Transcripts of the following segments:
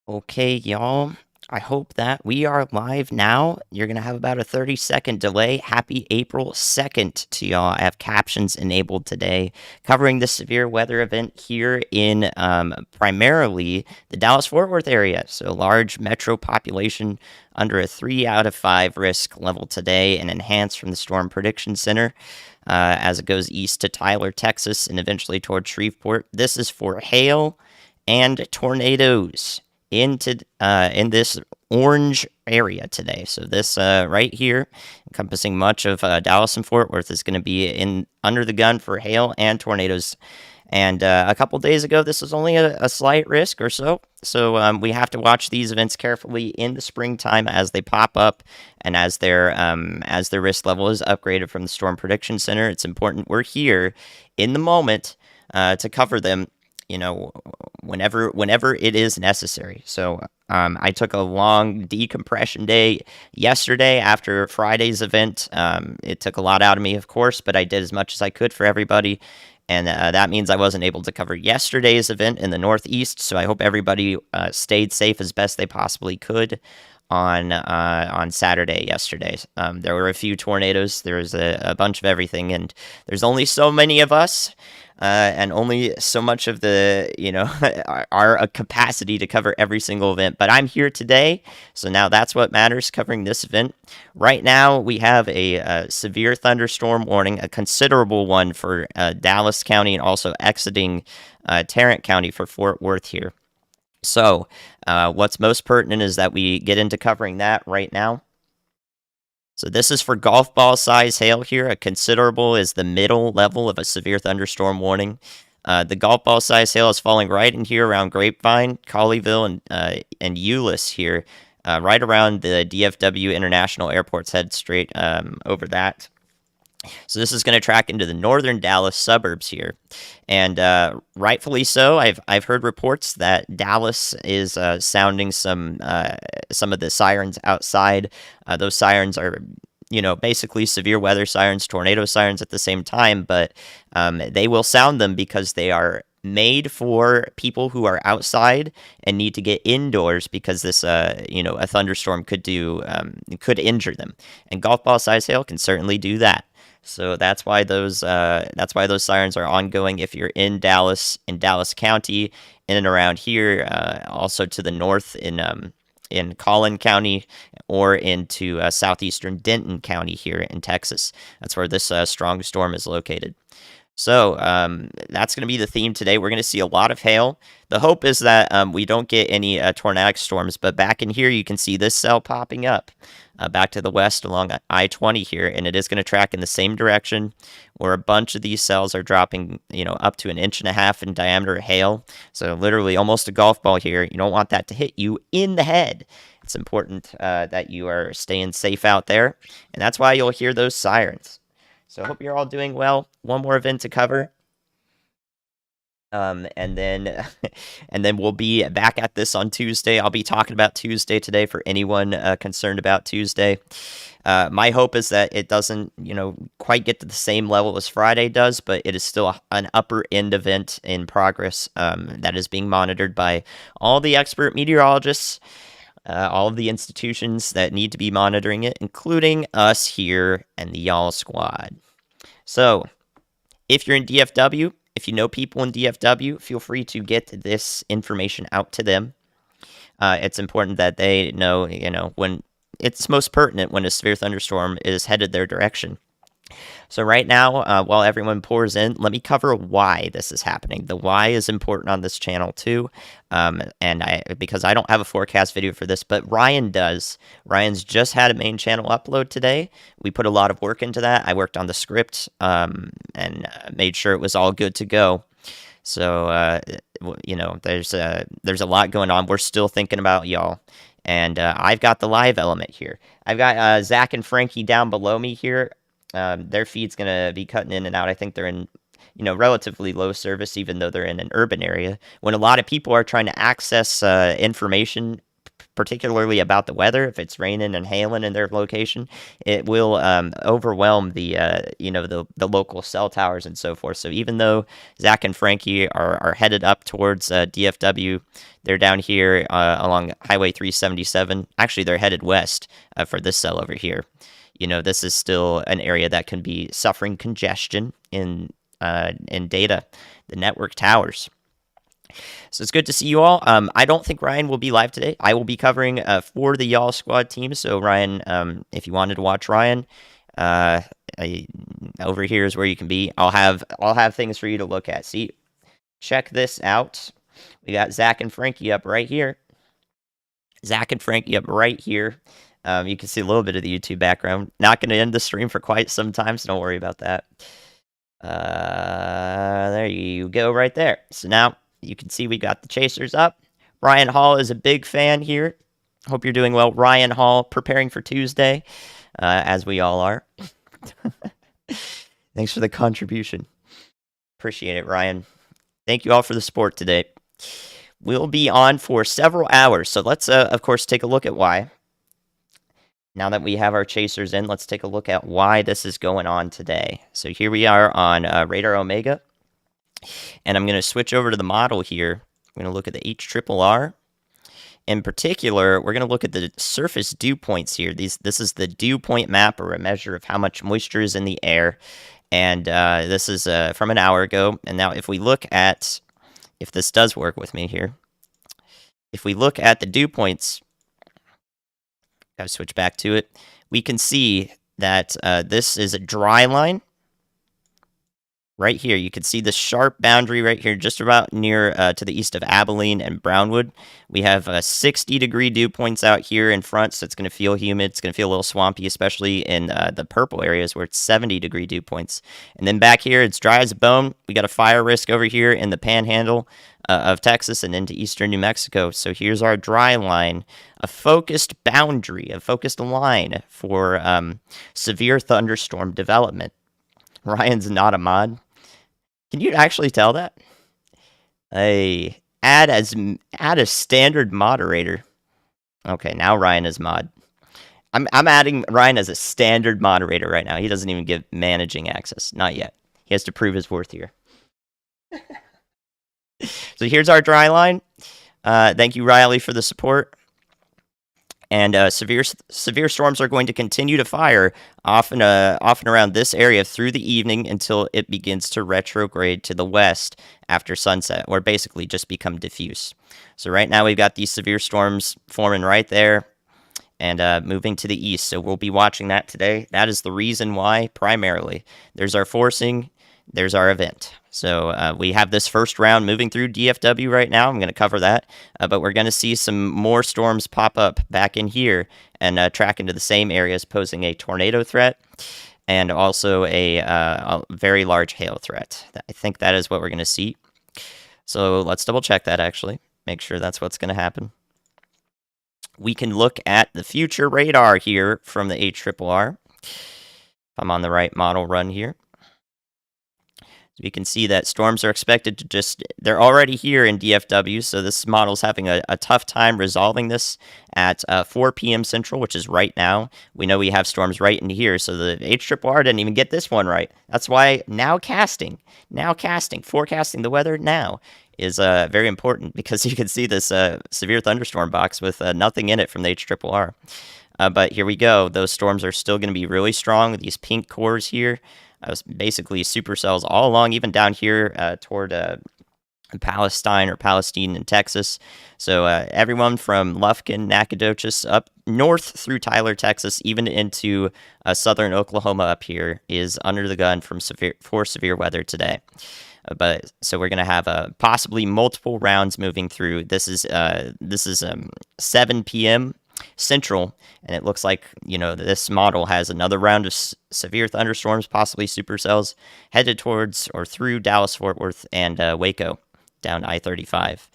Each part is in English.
Okay, y'all. I hope that we are live now. You're going to have about a 30-second delay. Happy April 2nd to y'all. I have captions enabled today covering the severe weather event here in primarily the Dallas-Fort Worth area. So, large metro population under a 3 out of 5 risk level today and enhanced from the Storm Prediction Center as it goes east to Tyler, Texas, and eventually toward Shreveport. This is for hail and tornadoes in this orange area today. So this right here, encompassing much of Dallas and Fort Worth, is going to be in under the gun for hail and tornadoes. And a couple days ago, this was only a slight risk or so. So we have to watch these events carefully in the springtime as they pop up and as their risk level is upgraded from the Storm Prediction Center. It's important we're here in the moment to cover them, whenever it is necessary. So I took a long decompression day yesterday after Friday's event. It took a lot out of me, of course, but I did as much as I could for everybody. And that means I wasn't able to cover yesterday's event in the Northeast. So I hope everybody stayed safe as best they possibly could on Saturday yesterday. There were a few tornadoes. There was a bunch of everything, and there's only so many of us. And only so much of the, our capacity to cover every single event. But I'm here today, so now that's what matters, covering this event. Right now, we have a severe thunderstorm warning, a considerable one for Dallas County, and also exiting Tarrant County for Fort Worth here. So, what's most pertinent is that we get into covering that right now. So this is for golf ball size hail here. A considerable is the middle level of a severe thunderstorm warning. The golf ball size hail is falling right in here around Grapevine, Colleyville, and Euless here, right around the DFW International Airport's head straight over that. So this is going to track into the northern Dallas suburbs here, and rightfully so. I've heard reports that Dallas is sounding some of the sirens outside. Those sirens are, basically severe weather sirens, tornado sirens at the same time, but they will sound them because they are made for people who are outside and need to get indoors because this, a thunderstorm could injure them, and golf ball size hail can certainly do that. So that's why those sirens are ongoing. If you're in Dallas County, in and around here, also to the north in Collin County, or into southeastern Denton County here in Texas. That's where this strong storm is located. So that's going to be the theme today. We're going to see a lot of hail. The hope is that we don't get any tornadic storms, but back in here you can see this cell popping up back to the west along I-20 here, and it is going to track in the same direction where a bunch of these cells are dropping, up to 1.5 inches in diameter hail. So literally almost a golf ball here. You don't want that to hit you in the head. It's important that you are staying safe out there, and that's why you'll hear those sirens. So I hope you're all doing well. One more event to cover. And then and then we'll be back at this on Tuesday. I'll be talking about Tuesday today for anyone concerned about Tuesday. My hope is that it doesn't, quite get to the same level as Friday does, but it is still an upper end event in progress that is being monitored by all the expert meteorologists, all of the institutions that need to be monitoring it, including us here and the Y'all Squad. So, if you're in DFW, if you know people in DFW, feel free to get this information out to them. It's important that they know, when it's most pertinent when a severe thunderstorm is headed their direction. So right now, while everyone pours in, let me cover why this is happening. The why is important on this channel too, because I don't have a forecast video for this, but Ryan does. Ryan's just had a main channel upload today. We put a lot of work into that. I worked on the script and made sure it was all good to go. So there's a lot going on. We're still thinking about y'all. And I've got the live element here. I've got Zach and Frankie down below me here. Their feed's going to be cutting in and out. I think they're in, relatively low service, even though they're in an urban area. When a lot of people are trying to access information particularly about the weather. If it's raining and hailing in their location, it will overwhelm the local cell towers and so forth. So even though Zach and Frankie are headed up towards DFW, they're down here along Highway 377. Actually, they're headed west for this cell over here. This is still an area that can be suffering congestion in data, the network towers. So it's good to see you all. I don't think Ryan will be live today. I will be covering for the Y'all Squad team. So Ryan, if you wanted to watch Ryan, over here is where you can be. I'll have things for you to look at. See, check this out. We got Zach and Frankie up right here. Zach and Frankie up right here. You can see a little bit of the YouTube background. Not going to end the stream for quite some time, so don't worry about that. There you go right there. So now you can see we got the chasers up. Ryan Hall is a big fan here. Hope you're doing well. Ryan Hall preparing for Tuesday, as we all are. Thanks for the contribution. Appreciate it, Ryan. Thank you all for the support today. We'll be on for several hours, so let's, of course, take a look at why. Now that we have our chasers in, let's take a look at why this is going on today. So here we are on Radar Omega, and I'm going to switch over to the model here. We're going to look at the HRRR. In particular, we're going to look at the surface dew points here. This is the dew point map, or a measure of how much moisture is in the air. And this is from an hour ago. And now if we look at, if this does work with me here, if we look at the dew points, gotta switch back to it, we can see that this is a dry line. Right here, you can see the sharp boundary right here, just about near to the east of Abilene and Brownwood. We have 60-degree dew points out here in front, so it's going to feel humid. It's going to feel a little swampy, especially in the purple areas where it's 70-degree dew points. And then back here, it's dry as a bone. We got a fire risk over here in the panhandle of Texas and into eastern New Mexico. So here's our dry line, a focused boundary, a focused line for severe thunderstorm development. Ryan's not a mod. Can you actually tell that? Add a standard moderator. Okay, now Ryan is mod. I'm adding Ryan as a standard moderator right now. He doesn't even give managing access. Not yet. He has to prove his worth here. So here's our dry line. Thank you, Riley, for the support. And severe storms are going to continue to fire often around this area through the evening until it begins to retrograde to the west after sunset, or basically just become diffuse. So right now we've got these severe storms forming right there and moving to the east. So we'll be watching that today. That is the reason why, primarily. There's our forcing, there's our event. So we have this first round moving through DFW right now. I'm going to cover that. But we're going to see some more storms pop up back in here and track into the same areas, posing a tornado threat and also a very large hail threat. I think that is what we're going to see. So let's double check that, actually. Make sure that's what's going to happen. We can look at the future radar here from the HRRR. If I'm on the right model run here. We can see that storms are expected to they're already here in DFW, so this model's having a tough time resolving this at 4 p.m. Central, which is right now. We know we have storms right in here, so the HRRR didn't even get this one right. That's why forecasting the weather now is very important, because you can see this severe thunderstorm box with nothing in it from the HRRR. But here we go. Those storms are still going to be really strong with these pink cores here. Basically supercells all along, even down here toward Palestine in Texas. So everyone from Lufkin, Nacogdoches, up north through Tyler, Texas, even into southern Oklahoma up here is under the gun for severe weather today. So we're going to have possibly multiple rounds moving through. This is 7 p.m. Central, and it looks like, this model has another round of severe thunderstorms, possibly supercells, headed towards or through Dallas-Fort Worth and Waco, down I-35.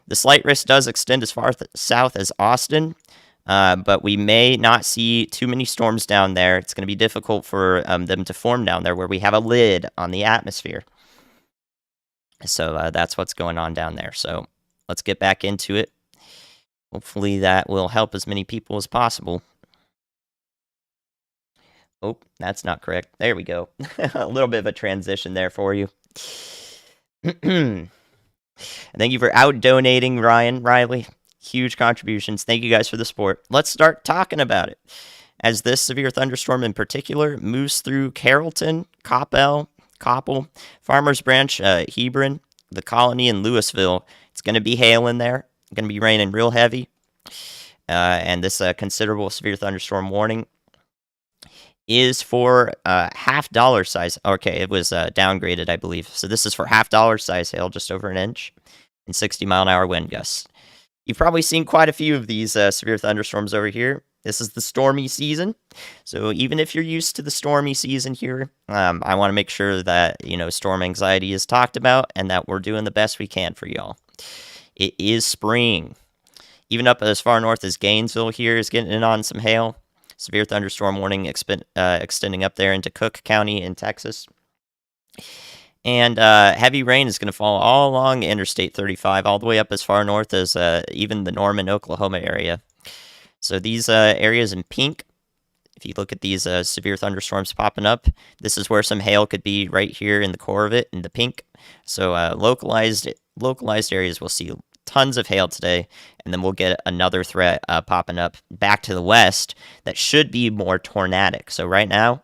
The slight risk does extend as far south as Austin, but we may not see too many storms down there. It's going to be difficult for them to form down there, where we have a lid on the atmosphere. So that's what's going on down there. So let's get back into it. Hopefully that will help as many people as possible. Oh, that's not correct. There we go. A little bit of a transition there for you. Thank you for out donating, Ryan Riley. Huge contributions. Thank you guys for the support. Let's start talking about it. As this severe thunderstorm in particular moves through Carrollton, Coppell, Farmers Branch, Hebron, the Colony, and Louisville, it's going to be hail in there. It's going to be raining real heavy. And this considerable severe thunderstorm warning is for $half size. Okay, it was downgraded, I believe. So this is for $half size hail, just over an inch, and 60-mile-an-hour wind gusts. You've probably seen quite a few of these severe thunderstorms over here. This is the stormy season. So even if you're used to the stormy season here, I want to make sure that, storm anxiety is talked about and that we're doing the best we can for y'all. It is spring. Even up as far north as Gainesville here is getting in on some hail. Severe thunderstorm warning extending up there into Cook County in Texas. And heavy rain is going to fall all along Interstate 35, all the way up as far north as even the Norman, Oklahoma area. So these areas in pink, if you look at these severe thunderstorms popping up, this is where some hail could be right here in the core of it, in the pink. So localized areas will see tons of hail today, and then we'll get another threat popping up back to the west that should be more tornadic. So right now,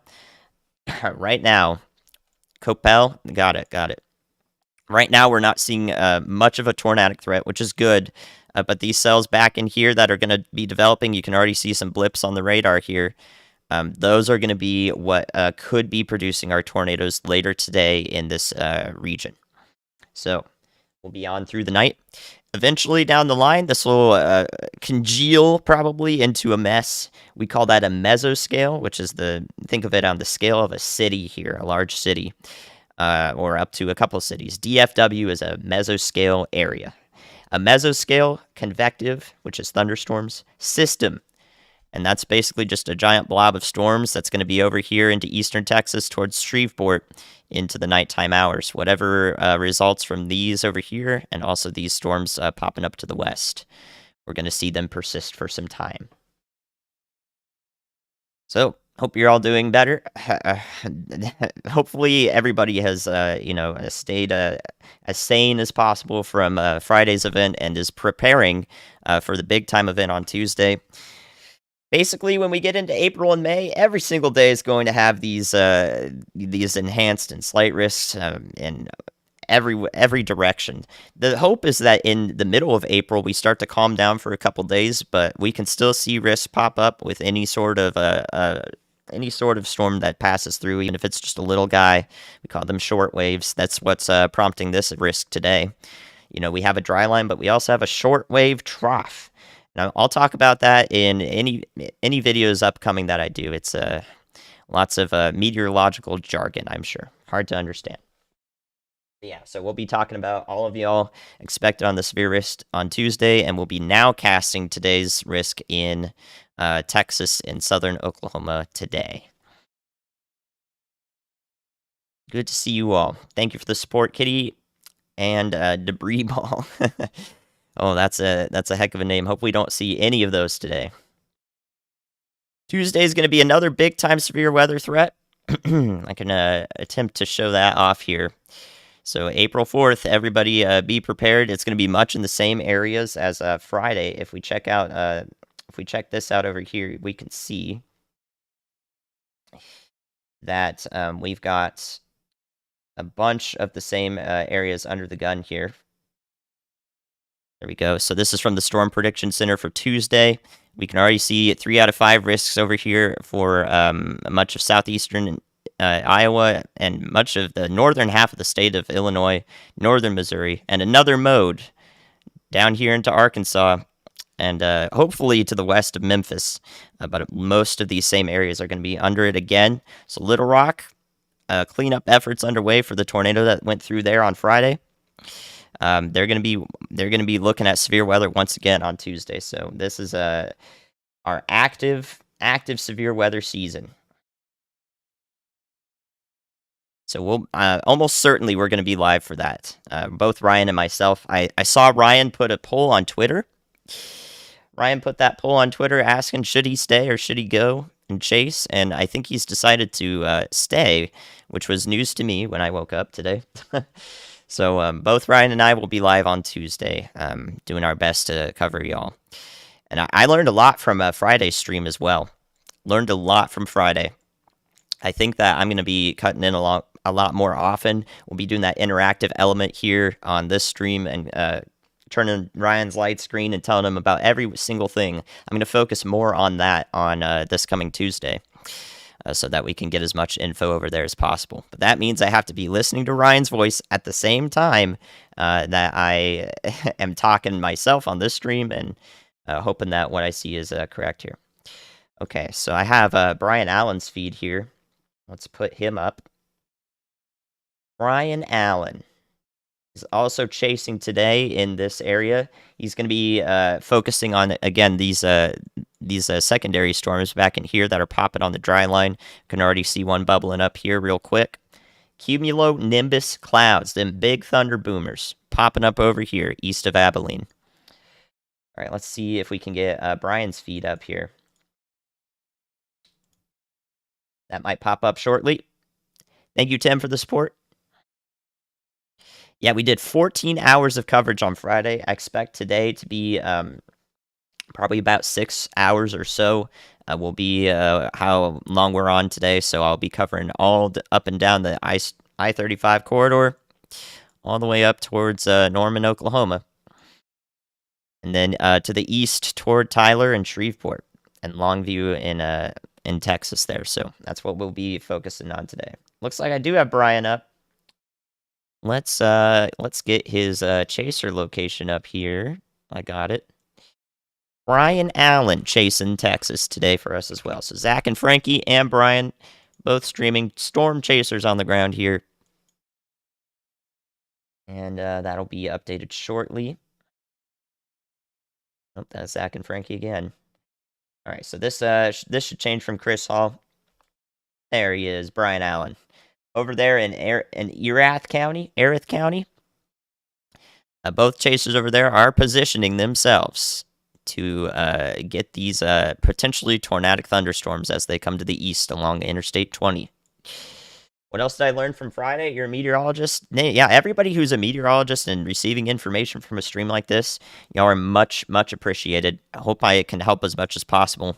Coppell, got it. Right now, we're not seeing much of a tornadic threat, which is good. But these cells back in here that are going to be developing, you can already see some blips on the radar here. Those are going to be what could be producing our tornadoes later today in this region. So we'll be on through the night. Eventually down the line, this will congeal probably into a mess. We call that a mesoscale, which is think of it on the scale of a city here, a large city, or up to a couple of cities. DFW is a mesoscale area. A mesoscale convective, which is thunderstorms, system. And that's basically just a giant blob of storms that's going to be over here into eastern Texas towards Shreveport into the nighttime hours. Whatever results from these over here and also these storms popping up to the west. We're going to see them persist for some time. So, hope you're all doing better. Hopefully, everybody has, stayed as sane as possible from Friday's event and is preparing for the big time event on Tuesday. Basically, when we get into April and May, every single day is going to have these enhanced and slight risks in every direction. The hope is that in the middle of April we start to calm down for a couple days, but we can still see risks pop up with any sort of storm that passes through, even if it's just a little guy. We call them short waves. That's what's prompting this risk today. We have a dry line, but we also have a short wave trough. Now, I'll talk about that in any videos upcoming that I do. It's lots of meteorological jargon, I'm sure. Hard to understand. Yeah, so we'll be talking about all of y'all expected on the severe risk on Tuesday, and we'll be now casting today's risk in Texas and southern Oklahoma today. Good to see you all. Thank you for the support, Kitty and Debris Ball. Oh, that's a heck of a name. Hope we don't see any of those today. Tuesday is going to be another big time severe weather threat. I can attempt to show that off here. So April 4th, everybody be prepared. It's going to be much in the same areas as Friday. If we check this out over here, we can see that we've got a bunch of the same areas under the gun here. There we go. So this is from the Storm Prediction Center for Tuesday. We can already see 3 out of 5 risks over here for much of southeastern Iowa and much of the northern half of the state of Illinois, northern Missouri, and another mode down here into Arkansas, and hopefully to the west of Memphis. But most of these same areas are going to be under it again. So Little Rock, cleanup efforts underway for the tornado that went through there on Friday. They're going to be looking at severe weather once again on Tuesday. So this is our active severe weather season. So we'll almost certainly we're going to be live for that. Both Ryan and myself. I saw Ryan put a poll on Twitter. Ryan put that poll on Twitter asking should he stay or should he go and chase, and I think he's decided to stay, which was news to me when I woke up today. So both Ryan and I will be live on Tuesday, doing our best to cover y'all. And I learned a lot from Friday's stream as well. Learned a lot from Friday. I think that I'm going to be cutting in a lot more often. We'll be doing that interactive element here on this stream and turning Ryan's light screen and telling him about every single thing. I'm going to focus more on that on this coming Tuesday. So that we can get as much info over there as possible. But that means I have to be listening to Ryan's voice at the same time that I am talking myself on this stream and hoping that what I see is correct here. Okay, so I have Brian Allen's feed here. Let's put him up. Brian Allen is also chasing today in this area. He's going to be focusing on, again, these secondary storms back in here that are popping on the dry line. Can already see one bubbling up here real quick. Cumulonimbus clouds, them big thunder boomers, popping up over here east of Abilene. All right, let's see if we can get Brian's feed up here. That might pop up shortly. Thank you, Tim, for the support. Yeah, we did 14 hours of coverage on Friday. I expect today to be probably about 6 hours or so. Will be how long we're on today, so I'll be covering all up and down the I-35 corridor, all the way up towards Norman, Oklahoma, and then to the east toward Tyler and Shreveport, and Longview in Texas there. So that's what we'll be focusing on today. Looks like I do have Brian up. Let's get his chaser location up here. I got it. Brian Allen chasing Texas today for us as well. So Zach and Frankie and Brian both streaming storm chasers on the ground here. And that'll be updated shortly. Oh, that's Zach and Frankie again. All right, so this should change from Chris Hall. There he is, Brian Allen. Over there in Erath County. Both chasers over there are positioning themselves to get these potentially tornadic thunderstorms as they come to the east along Interstate 20. What else did I learn from Friday? You're a meteorologist? Yeah, everybody who's a meteorologist and receiving information from a stream like this, y'all are much, much appreciated. I hope I can help as much as possible.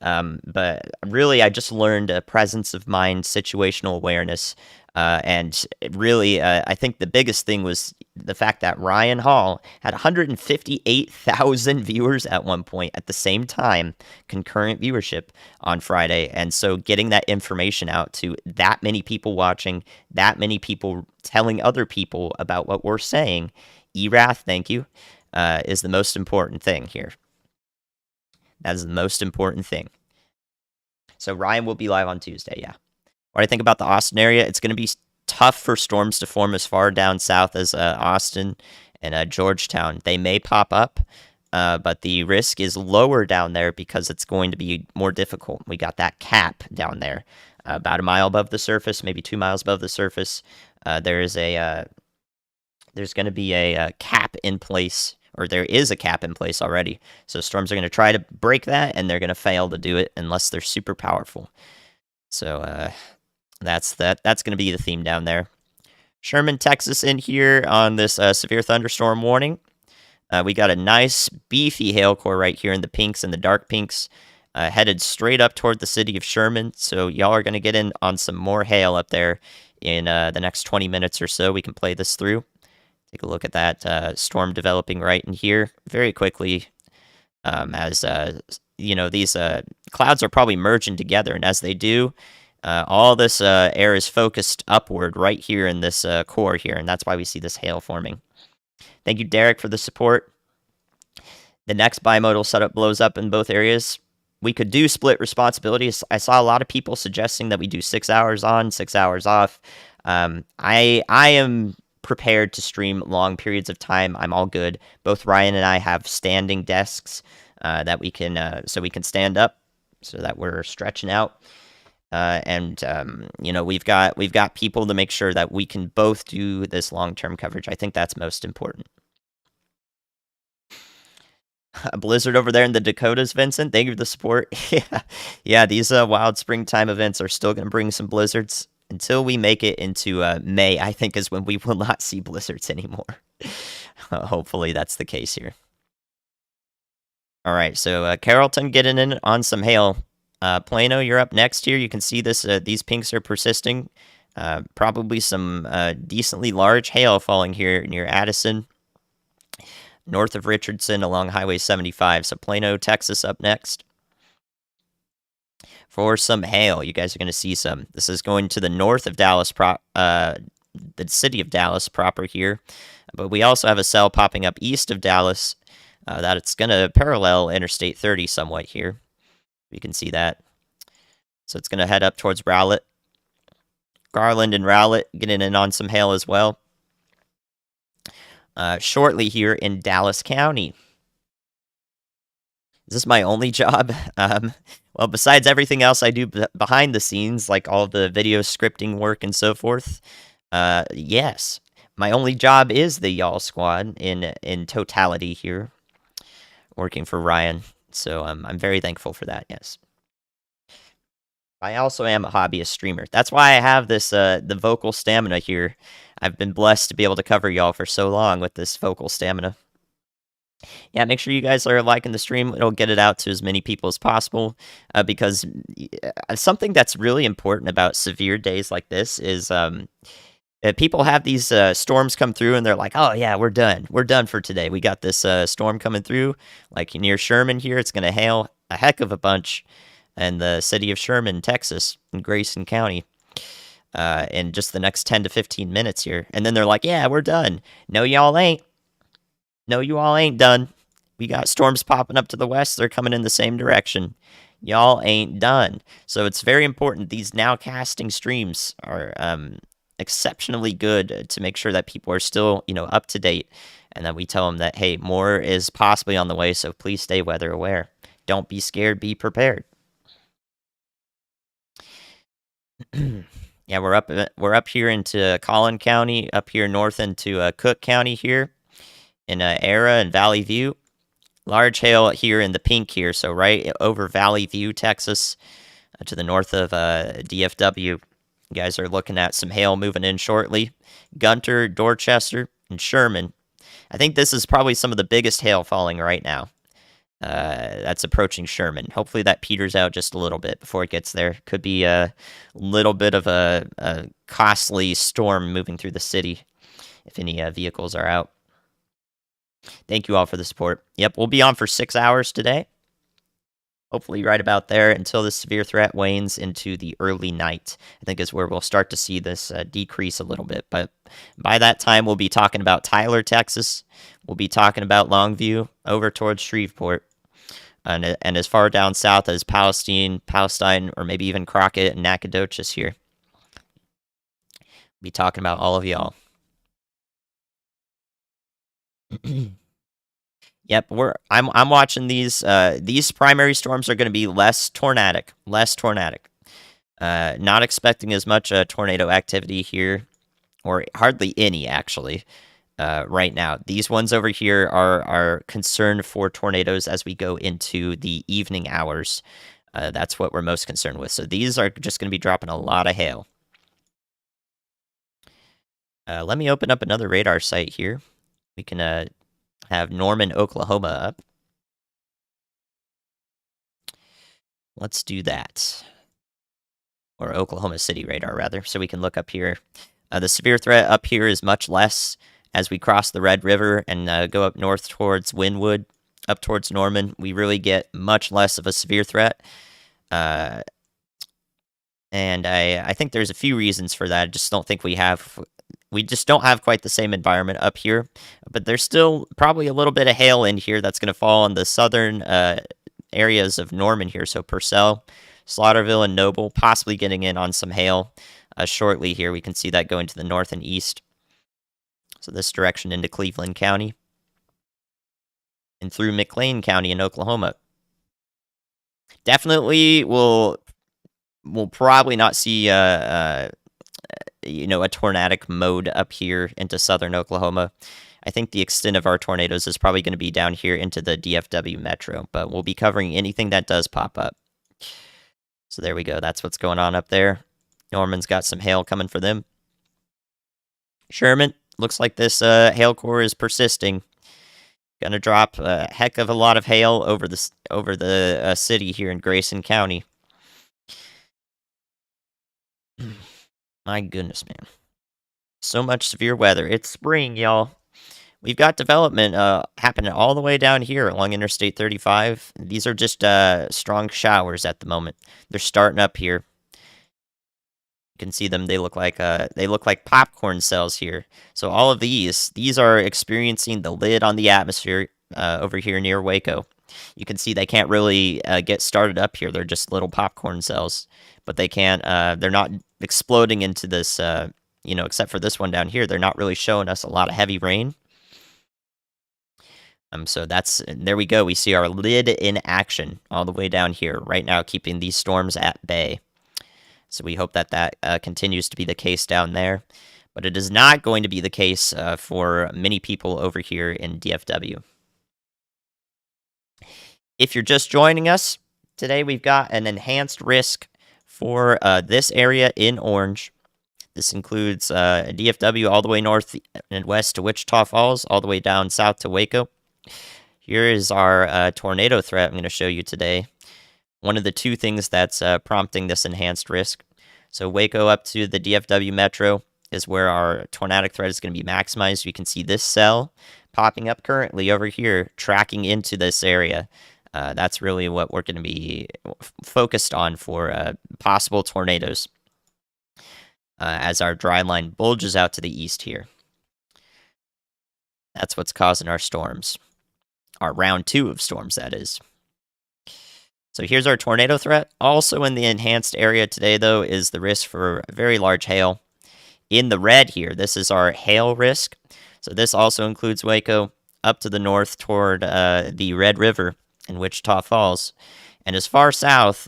But really, I just learned a presence of mind, situational awareness, and really, I think the biggest thing was the fact that Ryan Hall had 158,000 viewers at one point at the same time, concurrent viewership on Friday. And so getting that information out to that many people watching, that many people telling other people about what we're saying, Erath, thank you, is the most important thing here. That is the most important thing. So Ryan will be live on Tuesday, yeah. What I think about the Austin area, it's going to be tough for storms to form as far down south as Austin and Georgetown. They may pop up, but the risk is lower down there because it's going to be more difficult. We got that cap down there, about a mile above the surface, maybe 2 miles above the surface. There's going to be a cap in place, or there is a cap in place already. So storms are going to try to break that, and they're going to fail to do it unless they're super powerful. So that's going to be the theme down there. Sherman, Texas in here on this severe thunderstorm warning. We got a nice beefy hail core right here in the pinks and the dark pinks, headed straight up toward the city of Sherman. So y'all are going to get in on some more hail up there in the next 20 minutes or so. We can play this through. Take a look at that storm developing right in here very quickly, as these clouds are probably merging together, and as they do, all this air is focused upward right here in this core here, and that's why we see this hail forming. Thank you, Derek, for the support. The next bimodal setup blows up in both areas. We could do split responsibilities. I saw a lot of people suggesting that we do 6 hours on, 6 hours off. I am prepared to stream long periods of time. I'm all good. Both Ryan and I have standing desks that we can so we can stand up so that we're stretching out. We've got people to make sure that we can both do this long-term coverage. I think that's most important. A blizzard over there in the Dakotas, Vincent. Thank you for the support. Yeah, yeah. These wild springtime events are still going to bring some blizzards until we make it into May. I think is when we will not see blizzards anymore. Hopefully, that's the case here. All right, so Carrollton getting in on some hail. Plano, you're up next here. You can see this. These pinks are persisting. Probably some decently large hail falling here near Addison, north of Richardson along Highway 75. So Plano, Texas up next. For some hail, you guys are going to see some. This is going to the north of Dallas, the city of Dallas proper here. But we also have a cell popping up east of Dallas that it's going to parallel Interstate 30 somewhat here. You can see that. So it's going to head up towards Rowlett. Garland and Rowlett getting in on some hail as well. Shortly here in Dallas County. Is this my only job? Well, besides everything else I do behind the scenes, like all the video scripting work and so forth, yes, my only job is the Y'all Squad in totality here, working for Ryan. So I'm very thankful for that. Yes. I also am a hobbyist streamer. That's why I have this the vocal stamina here. I've been blessed to be able to cover y'all for so long with this vocal stamina. Yeah, make sure you guys are liking the stream. It'll get it out to as many people as possible because something that's really important about severe days like this is people have these storms come through and they're like, oh, yeah, we're done. We're done for today. We got this storm coming through. Like near Sherman here, it's going to hail a heck of a bunch in the city of Sherman, Texas, in Grayson County. In just the next 10 to 15 minutes here. And then they're like, yeah, we're done. No, y'all ain't. No, you all ain't done. We got storms popping up to the west. They're coming in the same direction. Y'all ain't done. So it's very important. These now casting streams are exceptionally good to make sure that people are still, up to date. And that we tell them that, hey, more is possibly on the way. So please stay weather aware. Don't be scared. Be prepared. Yeah, we're up here into Collin County, up here north into Cook County here, in Era and Valley View. Large hail here in the pink here, so right over Valley View, Texas, to the north of DFW. You guys are looking at some hail moving in shortly. Gunter, Dorchester, and Sherman. I think this is probably some of the biggest hail falling right now. That's approaching Sherman. Hopefully that peters out just a little bit before it gets there. Could be a little bit of a costly storm moving through the city if any vehicles are out. Thank you all for the support. Yep, we'll be on for 6 hours today. Hopefully right about there until the severe threat wanes into the early night. I think is where we'll start to see this decrease a little bit. But by that time, we'll be talking about Tyler, Texas. We'll be talking about Longview over towards Shreveport. And as far down south as Palestine, or maybe even Crockett and Nacogdoches here. We'll be talking about all of y'all. Yep, I'm watching these. These primary storms are going to be less tornadic. Not expecting as much tornado activity here, or hardly any actually. Right now, these ones over here are concerned for tornadoes as we go into the evening hours. That's what we're most concerned with. So these are just going to be dropping a lot of hail. Let me open up another radar site here. We can have Norman, Oklahoma up. Let's do that. Or Oklahoma City radar, rather, so we can look up here. The severe threat up here is much less as we cross the Red River and go up north towards Wynwood, up towards Norman. We really get much less of a severe threat. And I think there's a few reasons for that. I just don't think we just don't have quite the same environment up here, but there's still probably a little bit of hail in here that's going to fall in the southern areas of Norman here. So Purcell, Slaughterville, and Noble possibly getting in on some hail shortly here. We can see that going to the north and east. So this direction into Cleveland County and through McLean County in Oklahoma. Definitely we'll probably not see a tornadic mode up here into southern Oklahoma. I think the extent of our tornadoes is probably going to be down here into the DFW metro, but we'll be covering anything that does pop up. So there we go. That's what's going on up there. Norman's got some hail coming for them. Sherman, looks like this hail core is persisting. Gonna drop a heck of a lot of hail over the city here in Grayson County. My goodness, man. So much severe weather. It's spring, y'all. We've got development happening all the way down here along Interstate 35. These are just strong showers at the moment. They're starting up here. You can see them. They look like popcorn cells here. So all of these are experiencing the lid on the atmosphere over here near Waco. You can see they can't really get started up here. They're just little popcorn cells, but they can't. They're not exploding into this. Except for this one down here, they're not really showing us a lot of heavy rain. So there we go. We see our lid in action all the way down here right now, keeping these storms at bay. So we hope that continues to be the case down there. But it is not going to be the case for many people over here in DFW. If you're just joining us, today we've got an enhanced risk for this area in orange. This includes DFW all the way north and west to Wichita Falls, all the way down south to Waco. Here is our tornado threat I'm going to show you today. One of the two things that's prompting this enhanced risk. So Waco up to the DFW metro is where our tornadic threat is going to be maximized. You can see this cell popping up currently over here, tracking into this area. That's really what we're going to be focused on for possible tornadoes as our dry line bulges out to the east here. That's what's causing our storms. Our round 2 of storms, that is. So here's our tornado threat. Also in the enhanced area today, though, is the risk for very large hail. In the red here, this is our hail risk. So this also includes Waco up to the north toward the Red River in Wichita Falls. And as far south,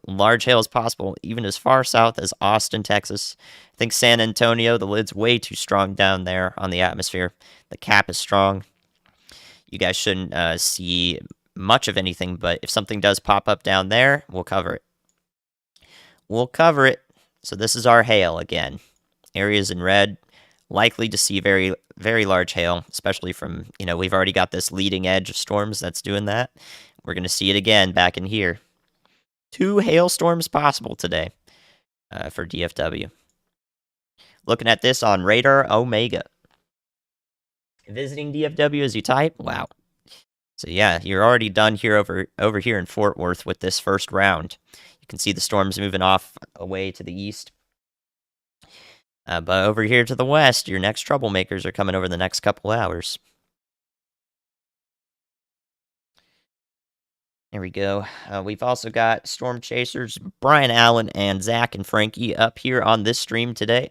large hail is possible, even as far south as Austin, Texas. I think San Antonio, the lid's way too strong down there on the atmosphere. The cap is strong. You guys shouldn't see much of anything, but if something does pop up down there, we'll cover it. We'll cover it. So this is our hail again. Areas in red, likely to see very, very large hail, especially from, we've already got this leading edge of storms that's doing that. We're going to see it again back in here. 2 hailstorms possible today for DFW. Looking at this on Radar Omega. Visiting DFW as you type? Wow. So yeah, you're already done here over here in Fort Worth with this first round. You can see the storms moving off away to the east. But over here to the west, your next troublemakers are coming over the next couple hours. There we go. We've also got storm chasers Brian Allen and Zach and Frankie up here on this stream today.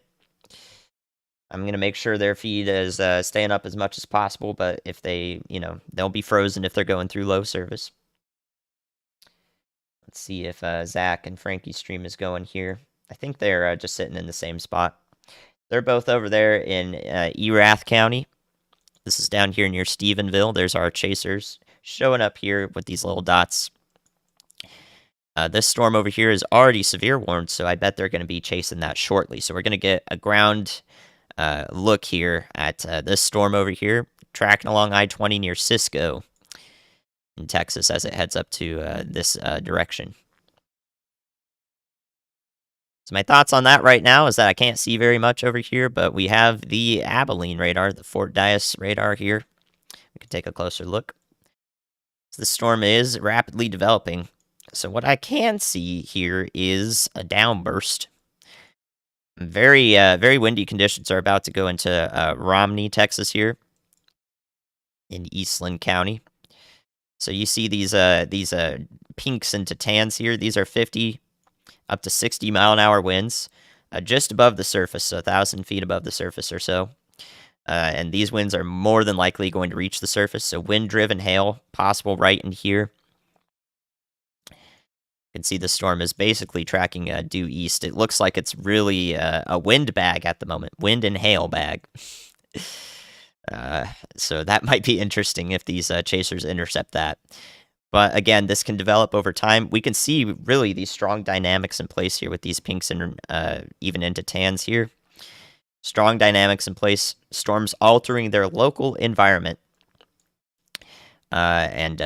I'm going to make sure their feed is staying up as much as possible, but if they, they'll be frozen if they're going through low service. Let's see if Zach and Frankie's stream is going here. I think they're just sitting in the same spot. They're both over there in Erath County. This is down here near Stephenville. There's our chasers showing up here with these little dots. This storm over here is already severe warned, so I bet they're going to be chasing that shortly. So we're going to get a ground look here at this storm over here, tracking along I-20 near Cisco in Texas as it heads up to this direction. So my thoughts on that right now is that I can't see very much over here, but we have the Abilene radar, the Fort Dias radar here. We can take a closer look. So the storm is rapidly developing. So what I can see here is a downburst. Very, very windy conditions are about to go into Romney, Texas here in Eastland County. So you see these pinks into tans here. These are 50 up to 60 mile an hour winds just above the surface, so 1,000 feet above the surface or so. And these winds are more than likely going to reach the surface, so wind-driven hail possible right in here. You can see the storm is basically tracking due east. It looks like it's really a wind bag at the moment. Wind and hail bag. Uh, so that might be interesting if these chasers intercept that. But again, this can develop over time. We can see really these strong dynamics in place here with these pinks and even into tans here. Strong dynamics in place, storms altering their local environment. And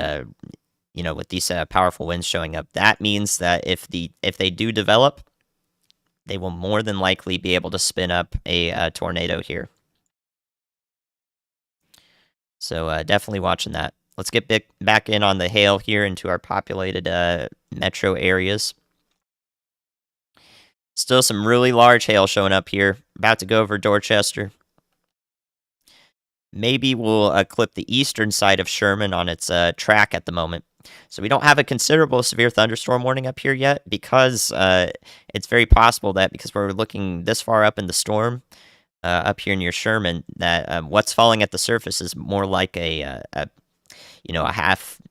with these powerful winds showing up, that means that if they do develop, they will more than likely be able to spin up a tornado here. So definitely watching that. Let's get back in on the hail here into our populated metro areas. Still some really large hail showing up here. About to go over Dorchester. Maybe we'll clip the eastern side of Sherman on its track at the moment. So we don't have a considerable severe thunderstorm warning up here yet because it's very possible that because we're looking this far up in the storm up here near Sherman, that what's falling at the surface is more like a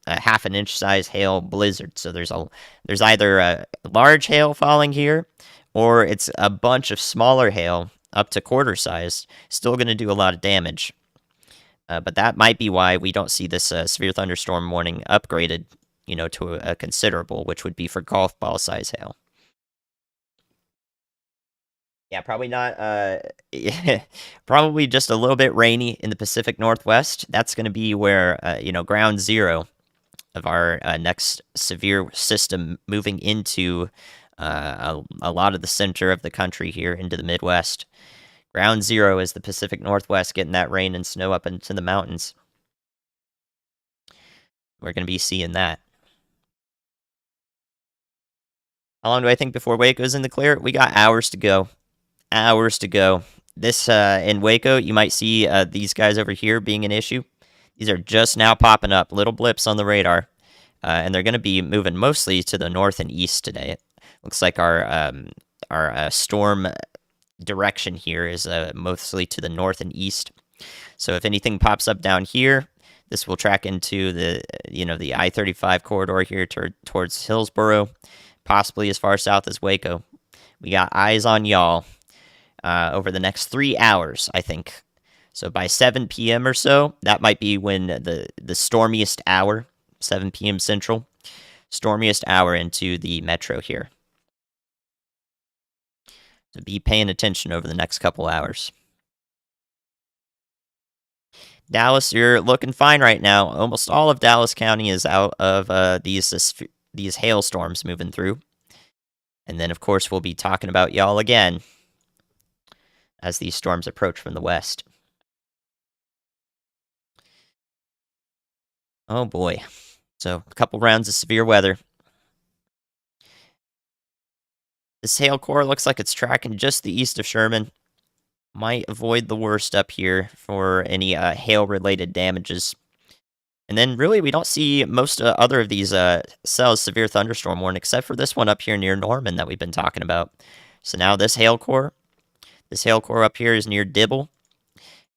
half an inch size hail blizzard. So there's either a large hail falling here, or it's a bunch of smaller hail up to quarter size, still going to do a lot of damage. But that might be why we don't see this severe thunderstorm warning upgraded, to a considerable, which would be for golf ball size hail. Yeah, probably not. Probably just a little bit rainy in the Pacific Northwest. That's going to be where ground zero of our next severe system moving into a lot of the center of the country here into the Midwest. Ground zero is the Pacific Northwest, getting that rain and snow up into the mountains. We're going to be seeing that. How long do I think before Waco's in the clear? We got hours to go. Hours to go. This in Waco, you might see these guys over here being an issue. These are just now popping up, little blips on the radar, and they're going to be moving mostly to the north and east today. It looks like our storm direction here is mostly to the north and east. So if anything pops up down here, this will track into the I-35 corridor here towards Hillsboro, possibly as far south as Waco. We got eyes on y'all over the next 3 hours, I think. So by 7 p.m. or so, that might be when the stormiest hour, 7 p.m. Central, stormiest hour into the metro here. So be paying attention over the next couple hours. Dallas, you're looking fine right now. Almost all of Dallas County is out of these hailstorms moving through. And then, of course, we'll be talking about y'all again as these storms approach from the west. Oh boy. So, a couple rounds of severe weather. This hail core looks like it's tracking just the east of Sherman. Might avoid the worst up here for any hail-related damages. And then, really, we don't see most other of these cells severe thunderstorm warning, except for this one up here near Norman that we've been talking about. So now this hail core up here is near Dibble,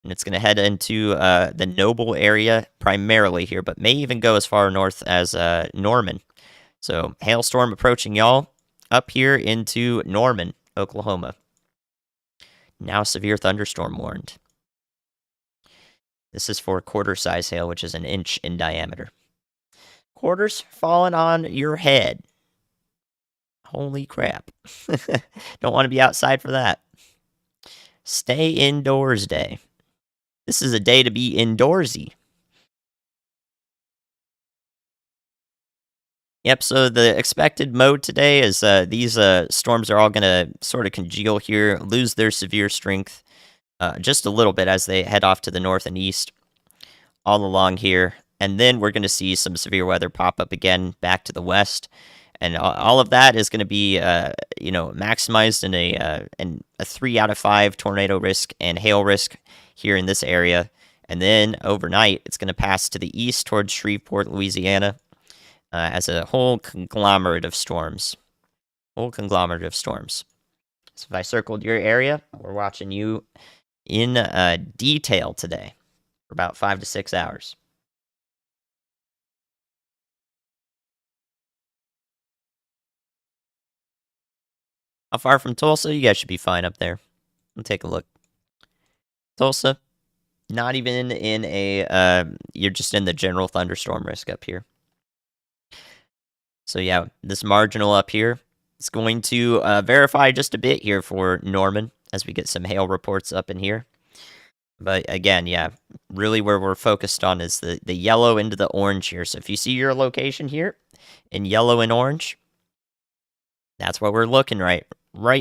and it's going to head into the Noble area primarily here, but may even go as far north as Norman. So hailstorm approaching y'all up here into Norman, Oklahoma. Now severe thunderstorm warned. This is for quarter size hail, which is an inch in diameter. Quarters falling on your head. Holy crap. Don't want to be outside for that. Stay indoors day. This is a day to be indoorsy. Yep, so the expected mode today is these storms are all going to sort of congeal here, lose their severe strength just a little bit as they head off to the north and east all along here. And then we're going to see some severe weather pop up again back to the west. And all of that is going to be, maximized in a 3 out of 5 tornado risk and hail risk here in this area. And then overnight, it's going to pass to the east towards Shreveport, Louisiana, as a whole conglomerate of storms. So if I circled your area, we're watching you in detail today for about 5 to 6 hours. How far from Tulsa? You guys should be fine up there. Let's take a look. Tulsa, Not even in a, you're just in the general thunderstorm risk up here. So yeah, this marginal up here is going to verify just a bit here for Norman as we get some hail reports up in here. But again, yeah, really where we're focused on is the yellow into the orange here. So if you see your location here in yellow and orange, that's what we're looking right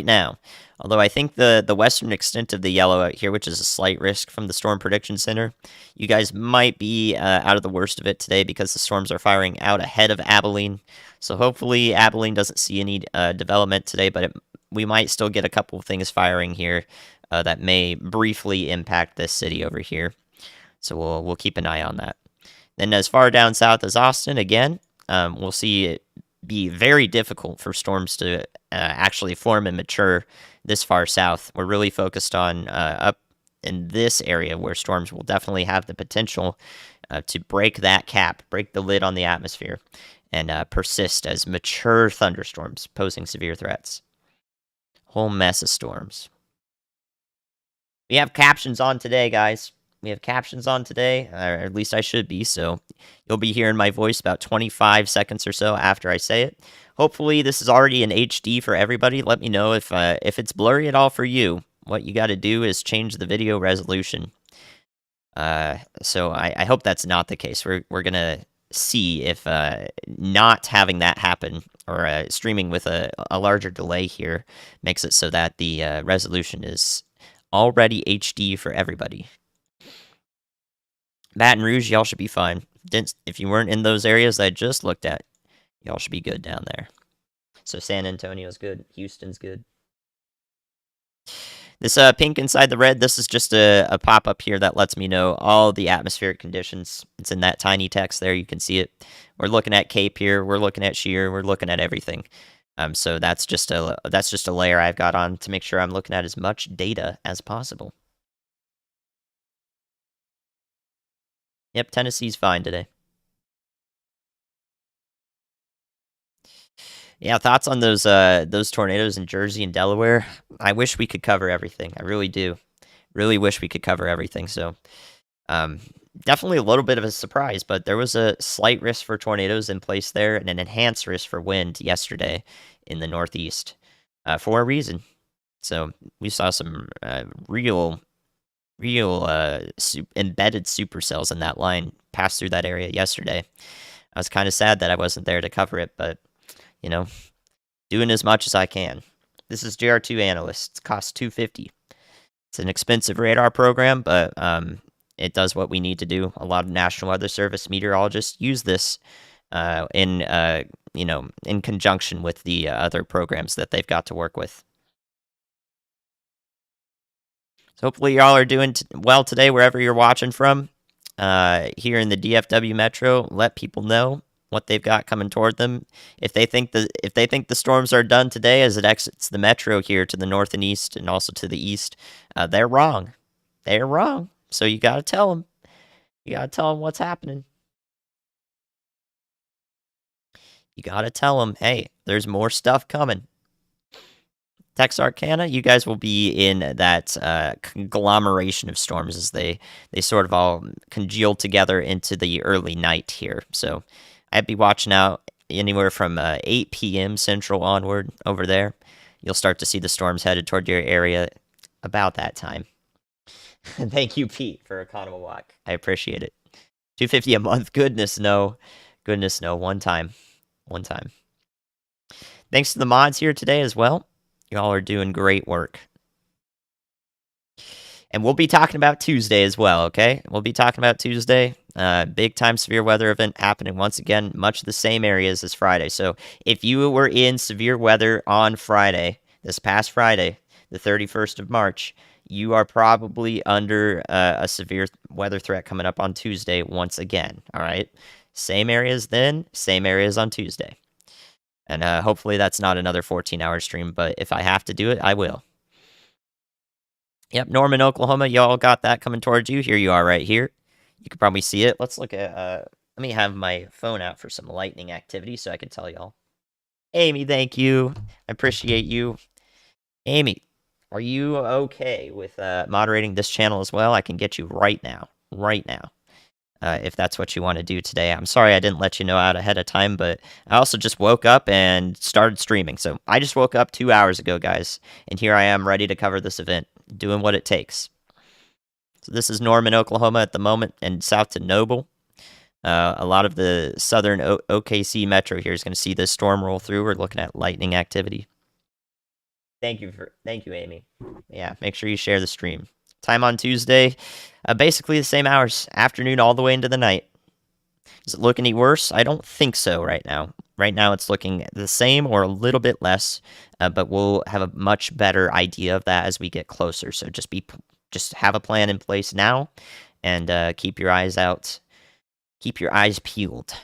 now. Although I think the western extent of the yellow out here, which is a slight risk from the Storm Prediction Center, you guys might be out of the worst of it today because the storms are firing out ahead of Abilene. So hopefully Abilene doesn't see any development today, but we might still get a couple of things firing here that may briefly impact this city over here. So we'll keep an eye on that. Then as far down south as Austin, again, we'll see it be very difficult for storms to actually form and mature this far south. We're really focused on up in this area where storms will definitely have the potential to break that cap, break the lid on the atmosphere, and persist as mature thunderstorms posing severe threats. Whole mess of storms. We have captions on today, guys. We have captions on today, or at least I should be, so you'll be hearing my voice about 25 seconds or so after I say it. Hopefully, this is already in HD for everybody. Let me know if it's blurry at all for you. What you got to do is change the video resolution. So I hope that's not the case. We're gonna see if not having that happen or streaming with a larger delay here makes it so that the resolution is already HD for everybody. Baton Rouge, y'all should be fine. If you weren't in those areas I just looked at, y'all should be good down there. So San Antonio's good. Houston's good. This pink inside the red, this is just a pop-up here that lets me know all the atmospheric conditions. It's in that tiny text there. You can see it. We're looking at Cape here. We're looking at shear. We're looking at everything. So that's just a layer I've got on to make sure I'm looking at as much data as possible. Yep, Tennessee's fine today. Yeah, thoughts on those tornadoes in Jersey and Delaware? I wish we could cover everything. I really do. Really wish we could cover everything. So, definitely a little bit of a surprise, but there was a slight risk for tornadoes in place there and an enhanced risk for wind yesterday in the Northeast for a reason. So we saw some real embedded supercells in that line pass through that area yesterday. I was kind of sad that I wasn't there to cover it, but you know, doing as much as I can. This is JR2 Analyst. It costs $250. It's an expensive radar program, but it does what we need to do. A lot of National Weather Service meteorologists use this in conjunction with the other programs that they've got to work with. So hopefully y'all are doing well today wherever you're watching from. Here in the DFW Metro, let people know what they've got coming toward them. If they think the storms are done today as it exits the metro here to the north and east and also to the east, they're wrong. They're wrong. So you got to tell them. You got to tell them what's happening. You got to tell them, hey, there's more stuff coming. Texarkana, you guys will be in that conglomeration of storms as they sort of all congeal together into the early night here. So I'd be watching out anywhere from 8 p.m. Central onward over there. You'll start to see the storms headed toward your area about that time. Thank you, Pete, for Economo Walk. I appreciate it. $250 a month. Goodness, no. Goodness, no. One time. Thanks to the mods here today as well. Y'all are doing great work. And we'll be talking about Tuesday as well, okay? We'll be talking about Tuesday. Big time severe weather event happening once again, much the same areas as Friday. So if you were in severe weather on Friday, this past Friday, the 31st of March, you are probably under a severe weather threat coming up on Tuesday once again, all right? Same areas then, same areas on Tuesday. And hopefully that's not another 14-hour stream, but if I have to do it, I will. Yep, Norman, Oklahoma, y'all got that coming towards you. Here you are right here. You can probably see it. Let's look at, let me have my phone out for some lightning activity so I can tell y'all. Amy, thank you. I appreciate you. Amy, Are you okay with moderating this channel as well? I can get you right now. Right now. If that's what you want to do today. I'm sorry I didn't let you know out ahead of time, but I also just woke up and started streaming. So I just woke up 2 hours ago, guys, and here I am ready to cover this event, doing what it takes. So this is Norman, Oklahoma at the moment, and south to Noble. A lot of the southern OKC metro here is going to see this storm roll through. We're looking at lightning activity. Thank you, Amy. Yeah, make sure you share the stream. Time on Tuesday, basically the same hours, afternoon all the way into the night. Does it look any worse? I don't think so right now. Right now it's looking the same or a little bit less, but we'll have a much better idea of that as we get closer. So just have a plan in place now, and keep your eyes out. Keep your eyes peeled.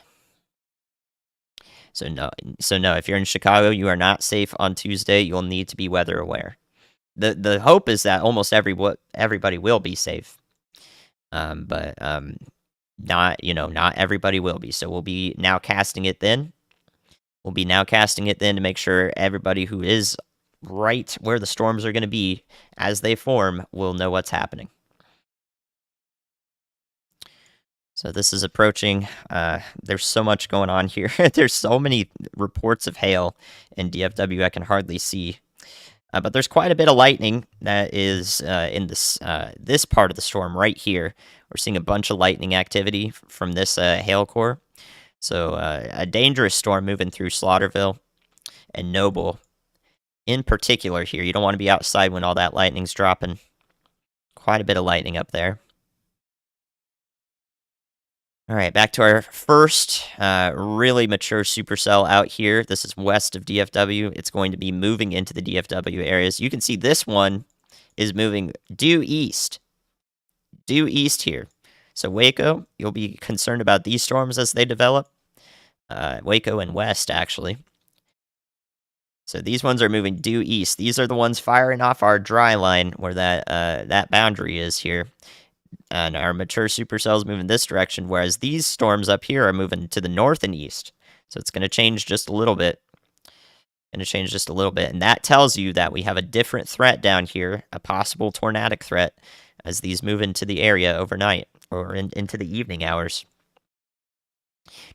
So no, if you're in Chicago, you are not safe on Tuesday. You'll need to be weather aware. The hope is that almost everybody will be safe. But not everybody will be. So we'll be now casting it then. To make sure everybody who is right where the storms are going to be as they form will know what's happening. So this is approaching. There's so much going on here. There's so many reports of hail in DFW I can hardly see. But there's quite a bit of lightning that is in this part of the storm right here. We're seeing a bunch of lightning activity from this hail core. So a dangerous storm moving through Slaughterville and Noble in particular here. You don't want to be outside when all that lightning's dropping. Quite a bit of lightning up there. All right, back to our first really mature supercell out here. This is west of DFW. It's going to be moving into the DFW areas. You can see this one is moving due east. Due east here. So Waco, you'll be concerned about these storms as they develop. Waco and west, actually. So these ones are moving due east. These are the ones firing off our dry line where that boundary is here. And our mature supercells move in this direction, whereas these storms up here are moving to the north and east. So it's going to change just a little bit. And that tells you that we have a different threat down here, a possible tornadic threat, as these move into the area overnight or into the evening hours.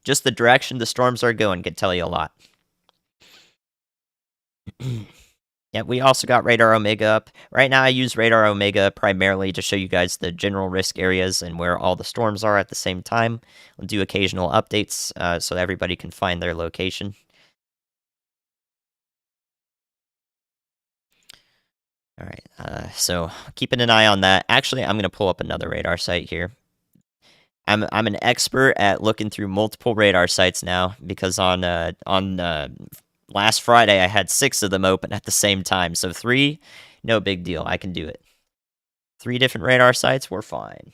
Just the direction the storms are going could tell you a lot. Yeah, we also got Radar Omega up. Right now I use Radar Omega primarily to show you guys the general risk areas and where all the storms are at the same time. We'll do occasional updates so everybody can find their location. All right, so keeping an eye on that. Actually, I'm going to pull up another radar site here. I'm an expert at looking through multiple radar sites now because on last Friday, I had 6 of them open at the same time. So 3, no big deal. I can do it. 3 different radar sites, we're fine.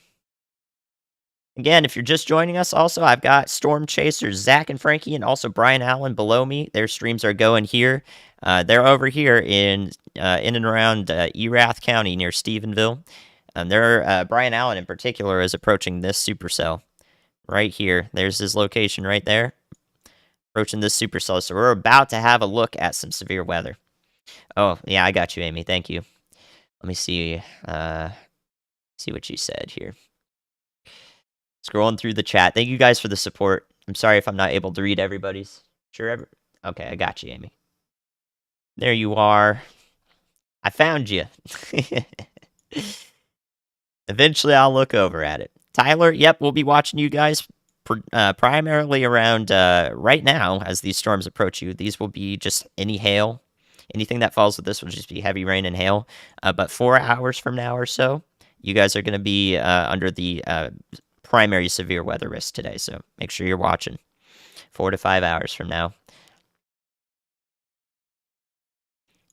Again, if you're just joining us, also, I've got Storm Chasers, Zach and Frankie, and also Brian Allen below me. Their streams are going here. They're over here in and around Erath County near Stephenville. And Brian Allen in particular is approaching this supercell right here. There's his location right there. Approaching this supercell. So we're about to have a look at some severe weather. Oh, yeah, I got you, Amy. Thank you. Let me see what you said here. Scrolling through the chat. Thank you guys for the support. I'm sorry if I'm not able to read everybody's. Okay, I got you, Amy. There you are. I found you. Eventually, I'll look over at it. Tyler, yep, we'll be watching you guys primarily around right now as these storms approach you. These will be just any hail. Anything that falls with this will just be heavy rain and hail. But 4 hours from now or so, you guys are going to be under the primary severe weather risk today. So make sure you're watching. 4 to 5 hours from now.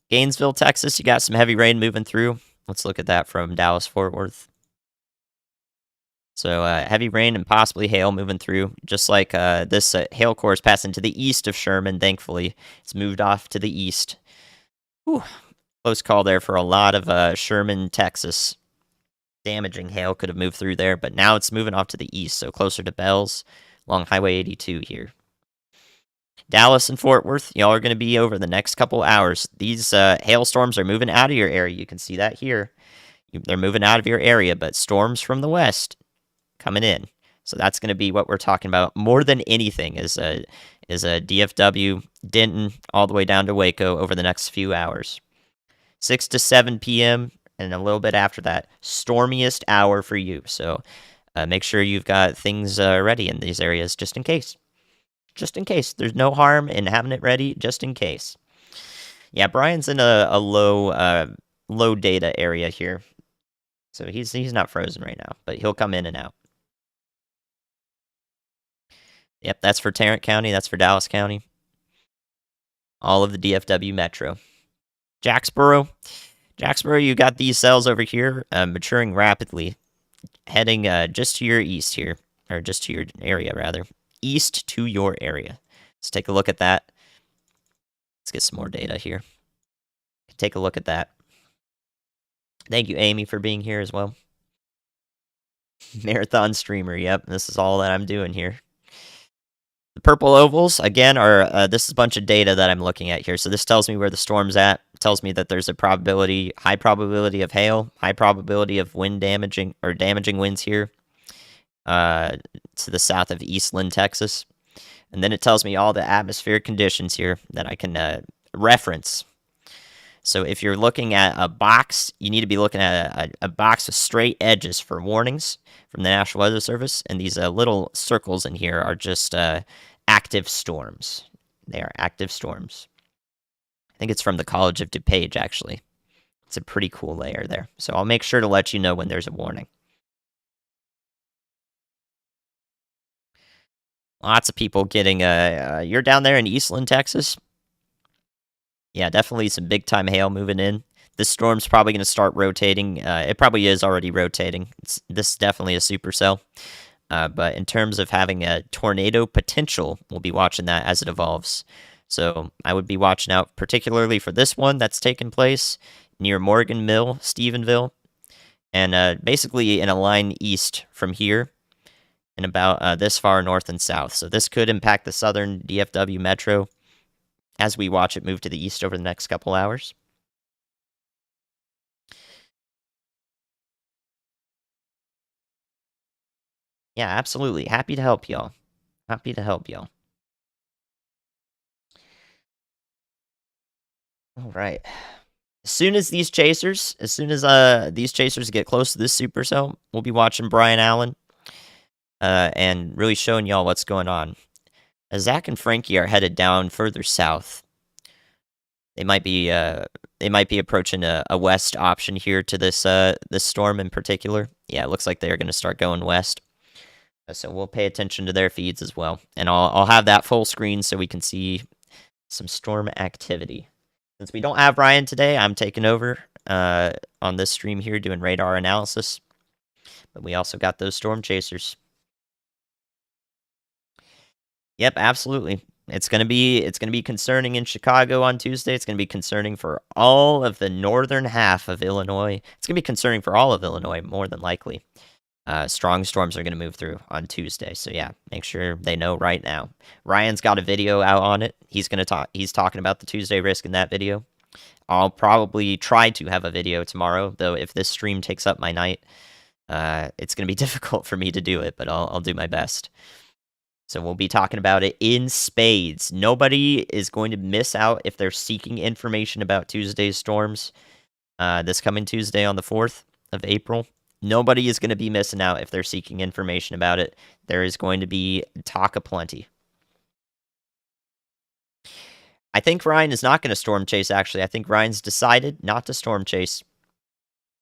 Gainesville, Texas, you got some heavy rain moving through. Let's look at that from Dallas-Fort Worth. So heavy rain and possibly hail moving through, just like this hail core is passing to the east of Sherman, thankfully. It's moved off to the east. Whew. Close call there for a lot of Sherman, Texas. Damaging hail could have moved through there, but now it's moving off to the east, so closer to Bells along Highway 82 here. Dallas and Fort Worth, y'all are going to be over the next couple hours. These hailstorms are moving out of your area. You can see that here. They're moving out of your area, but storms from the west coming in. So that's going to be what we're talking about more than anything is a DFW, Denton, all the way down to Waco over the next few hours. 6 to 7 p.m. and a little bit after that, stormiest hour for you. So make sure you've got things ready in these areas just in case. Just in case. There's no harm in having it ready just in case. Yeah, Brian's in a low data area here. So he's not frozen right now, but he'll come in and out. Yep, that's for Tarrant County, that's for Dallas County. All of the DFW Metro. Jacksboro, you got these cells over here maturing rapidly, heading just to your east here, or just to your area rather. East to your area. Let's take a look at that. Let's get some more data here. Take a look at that. Thank you, Amy, for being here as well. Marathon streamer, yep, this is all that I'm doing here. The purple ovals, again, are this is a bunch of data that I'm looking at here. So this tells me where the storm's at. It tells me that there's a high probability of hail, high probability of wind damaging winds here to the south of Eastland, Texas. And then it tells me all the atmospheric conditions here that I can reference. So if you're looking at a box, you need to be looking at a box with straight edges for warnings from the National Weather Service. And these little circles in here are just active storms. They are active storms. I think it's from the College of DuPage, actually. It's a pretty cool layer there. So I'll make sure to let you know when there's a warning. Lots of people getting you're down there in Eastland, Texas? Yeah, definitely some big time hail moving in. This storm's probably going to start rotating. It probably is already rotating. This is definitely a supercell. But in terms of having a tornado potential, we'll be watching that as it evolves. So I would be watching out particularly for this one that's taking place near Morgan Mill, Stephenville, and basically in a line east from here and about this far north and south. So this could impact the southern DFW metro as we watch it move to the east over the next couple hours. Yeah, absolutely. Happy to help y'all. Happy to help y'all. All right. As soon as these chasers get close to this supercell, we'll be watching Brian Allen and really showing y'all what's going on. Zach and Frankie are headed down further south. They might be approaching a west option here to this storm in particular. Yeah, it looks like they're going to start going west. So we'll pay attention to their feeds as well, and I'll have that full screen so we can see some storm activity. Since we don't have Ryan today, I'm taking over on this stream here doing radar analysis. But we also got those storm chasers. Yep, absolutely. It's gonna be concerning in Chicago on Tuesday. It's gonna be concerning for all of the northern half of Illinois. It's gonna be concerning for all of Illinois, more than likely. Strong storms are gonna move through on Tuesday. So yeah, make sure they know right now. Ryan's got a video out on it. He's talking about the Tuesday risk in that video. I'll probably try to have a video tomorrow, though if this stream takes up my night, it's gonna be difficult for me to do it, but I'll do my best. So we'll be talking about it in spades. Nobody is going to miss out if they're seeking information about Tuesday's storms. This coming Tuesday on the 4th of April. Nobody is going to be missing out if they're seeking information about it. There is going to be talk aplenty. I think Ryan is not going to storm chase, actually. I think Ryan's decided not to storm chase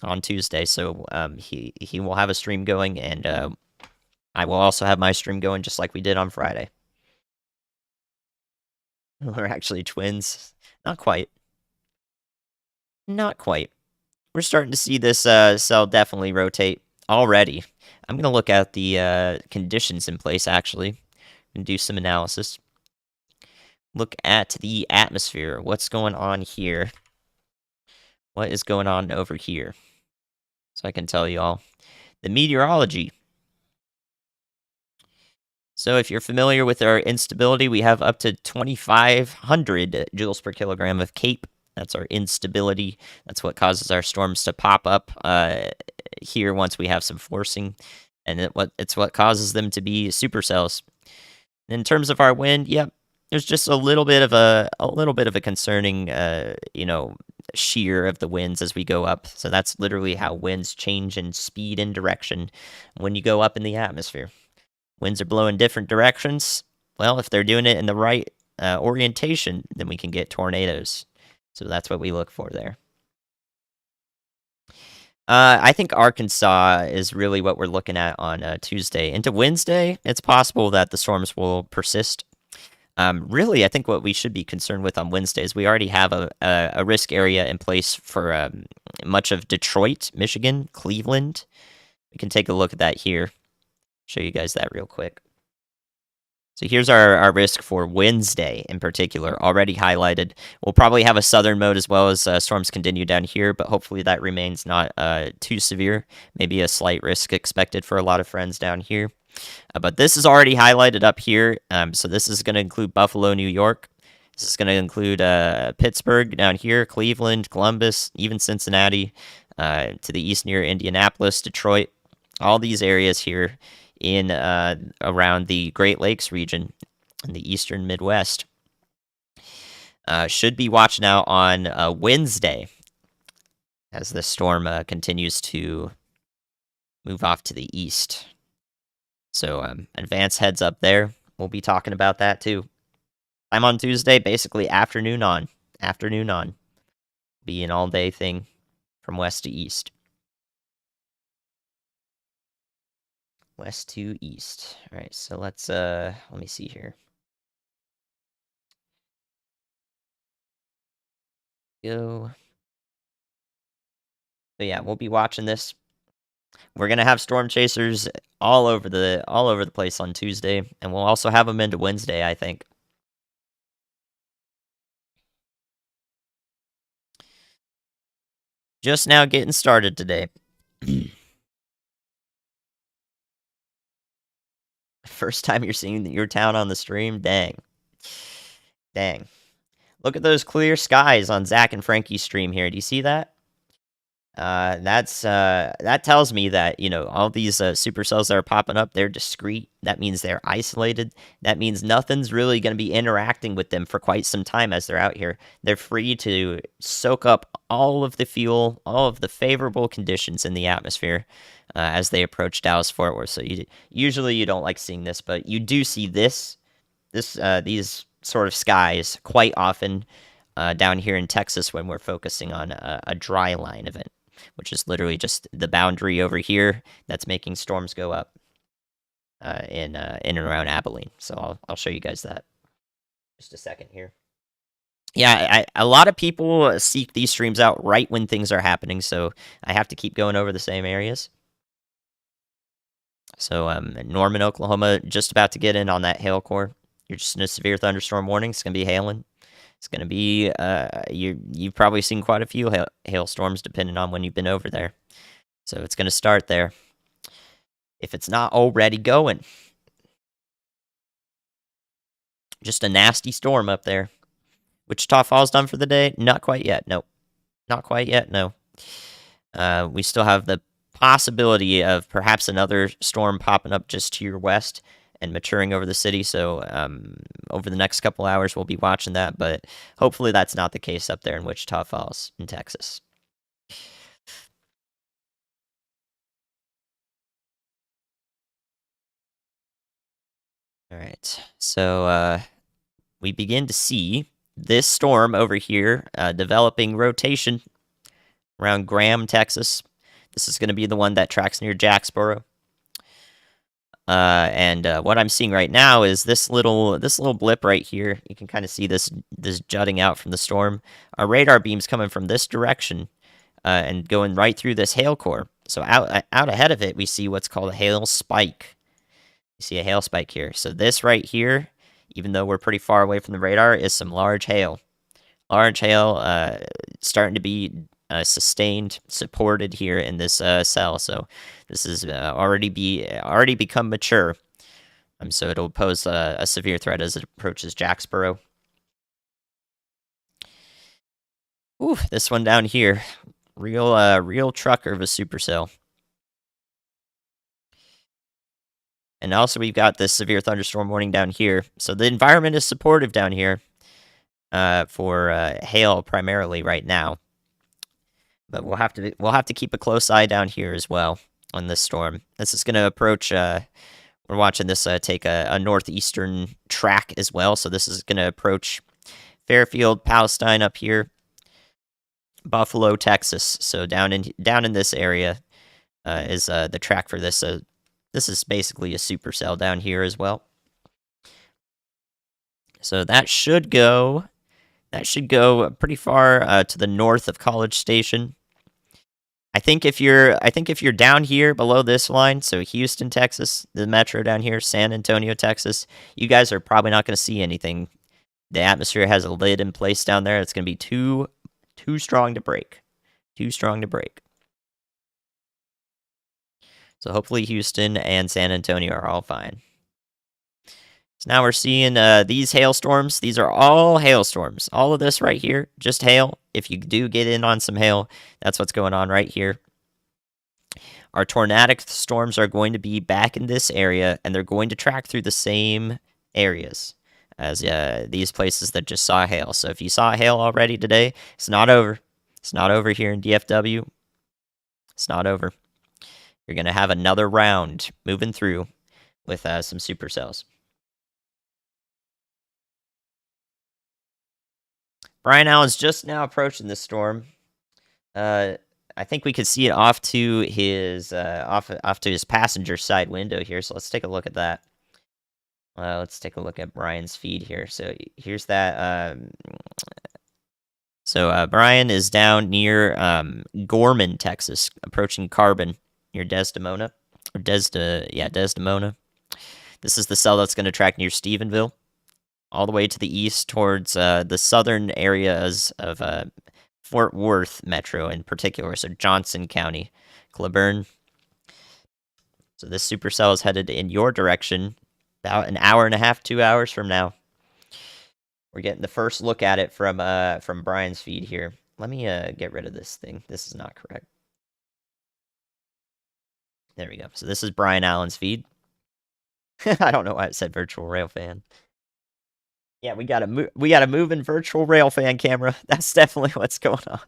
on Tuesday. So he will have a stream going, and I will also have my stream going just like we did on Friday. We're actually twins. Not quite. Not quite. We're starting to see this cell definitely rotate already. I'm going to look at the conditions in place, actually, and do some analysis. Look at the atmosphere. What's going on here? What is going on over here? So I can tell you all. The meteorology. So if you're familiar with our instability, we have up to 2,500 joules per kilogram of CAPE. That's our instability. That's what causes our storms to pop up here once we have some forcing, and it's what causes them to be supercells. In terms of our wind, yep, there's just a little bit of a concerning, shear of the winds as we go up. So that's literally how winds change in speed and direction when you go up in the atmosphere. Winds are blowing different directions. Well, if they're doing it in the right orientation, then we can get tornadoes. So that's what we look for there. I think Arkansas is really what we're looking at on Tuesday. Into Wednesday, it's possible that the storms will persist. Really, I think what we should be concerned with on Wednesday is we already have a risk area in place for much of Detroit, Michigan, Cleveland. We can take a look at that here. Show you guys that real quick. So here's our risk for Wednesday in particular, already highlighted. We'll probably have a southern mode as well as storms continue down here, but hopefully that remains not too severe. Maybe a slight risk expected for a lot of friends down here. But this is already highlighted up here. So this is going to include Buffalo, New York. This is going to include Pittsburgh down here, Cleveland, Columbus, even Cincinnati, to the east near Indianapolis, Detroit. All these areas here in around the Great Lakes region in the eastern Midwest. Should be watching out on Wednesday as the storm continues to move off to the east. So advance heads up there. We'll be talking about that too. I'm on Tuesday, basically afternoon on. Be an all-day thing from west to east. West to east. All right, so let me see here. Go. So yeah, we'll be watching this. We're gonna have storm chasers all over the place on Tuesday, and we'll also have them into Wednesday, I think. Just now getting started today. First time you're seeing your town on the stream? Dang. Look at those clear skies on Zach and Frankie's stream here. Do you see that? That tells me that, all these supercells that are popping up, they're discrete. That means they're isolated. That means nothing's really going to be interacting with them for quite some time as they're out here. They're free to soak up all of the fuel, all of the favorable conditions in the atmosphere as they approach Dallas-Fort Worth. So usually you don't like seeing this, but you do see these sort of skies quite often down here in Texas when we're focusing on a dry line event, which is literally just the boundary over here that's making storms go up in and around Abilene. So I'll show you guys that just a second here. Yeah, a lot of people seek these streams out right when things are happening, so I have to keep going over the same areas. So Norman, Oklahoma, just about to get in on that hail core. You're just in a severe thunderstorm warning. It's going to be hailing. It's going to be, you've probably seen quite a few hailstorms depending on when you've been over there. So it's going to start there. If it's not already going. Just a nasty storm up there. Wichita Falls done for the day? Not quite yet, nope. Not quite yet, no. We still have the possibility of perhaps another storm popping up just to your west and maturing over the city, so over the next couple hours we'll be watching that, but hopefully that's not the case up there in Wichita Falls in Texas. All right, so we begin to see this storm over here developing rotation around Graham, Texas. This is going to be the one that tracks near Jacksboro. And what I'm seeing right now is this little blip right here. You can kind of see this jutting out from the storm. Our radar beam's coming from this direction and going right through this hail core. So out ahead of it, we see what's called a hail spike. You see a hail spike here. So this right here, even though we're pretty far away from the radar, is some large hail. Large hail starting to be sustained, supported here in this cell. So this is already become mature. So it'll pose a severe threat as it approaches Jacksboro. Ooh, this one down here, real trucker of a supercell. And also we've got this severe thunderstorm warning down here. So the environment is supportive down here for hail primarily right now. But we'll have to keep a close eye down here as well on this storm. This is going to approach. We're watching this take a northeastern track as well. So this is going to approach Fairfield, Palestine up here, Buffalo, Texas. So down in this area is the track for this. This is basically a supercell down here as well. So that should go pretty far to the north of College Station. I think if you're down here below this line, so Houston, Texas, the metro down here, San Antonio, Texas, you guys are probably not going to see anything. The atmosphere has a lid in place down there. It's going to be too strong to break. Too strong to break. So hopefully Houston and San Antonio are all fine. So now we're seeing these hailstorms. These are all hailstorms. All of this right here, just hail. If you do get in on some hail, that's what's going on right here. Our tornadic storms are going to be back in this area, and they're going to track through the same areas as these places that just saw hail. So if you saw hail already today, it's not over. It's not over here in DFW. It's not over. You're going to have another round moving through with some supercells. Brian Allen's just now approaching the storm. I think we could see it off to his passenger side window here. So let's take a look at that. Let's take a look at Brian's feed here. So here's that. So Brian is down near Gorman, Texas, approaching Carbon near Desdemona. Desdemona. This is the cell that's going to track near Stephenville, all the way to the east towards the southern areas of Fort Worth Metro in particular, so Johnson County, Cleburne. So this supercell is headed in your direction about an hour and a half, 2 hours from now. We're getting the first look at it from Brian's feed here. Let me get rid of this thing. This is not correct. There we go. So this is Brian Allen's feed. I don't know why it said virtual railfan. Yeah, we got a moving virtual railfan camera. That's definitely what's going on.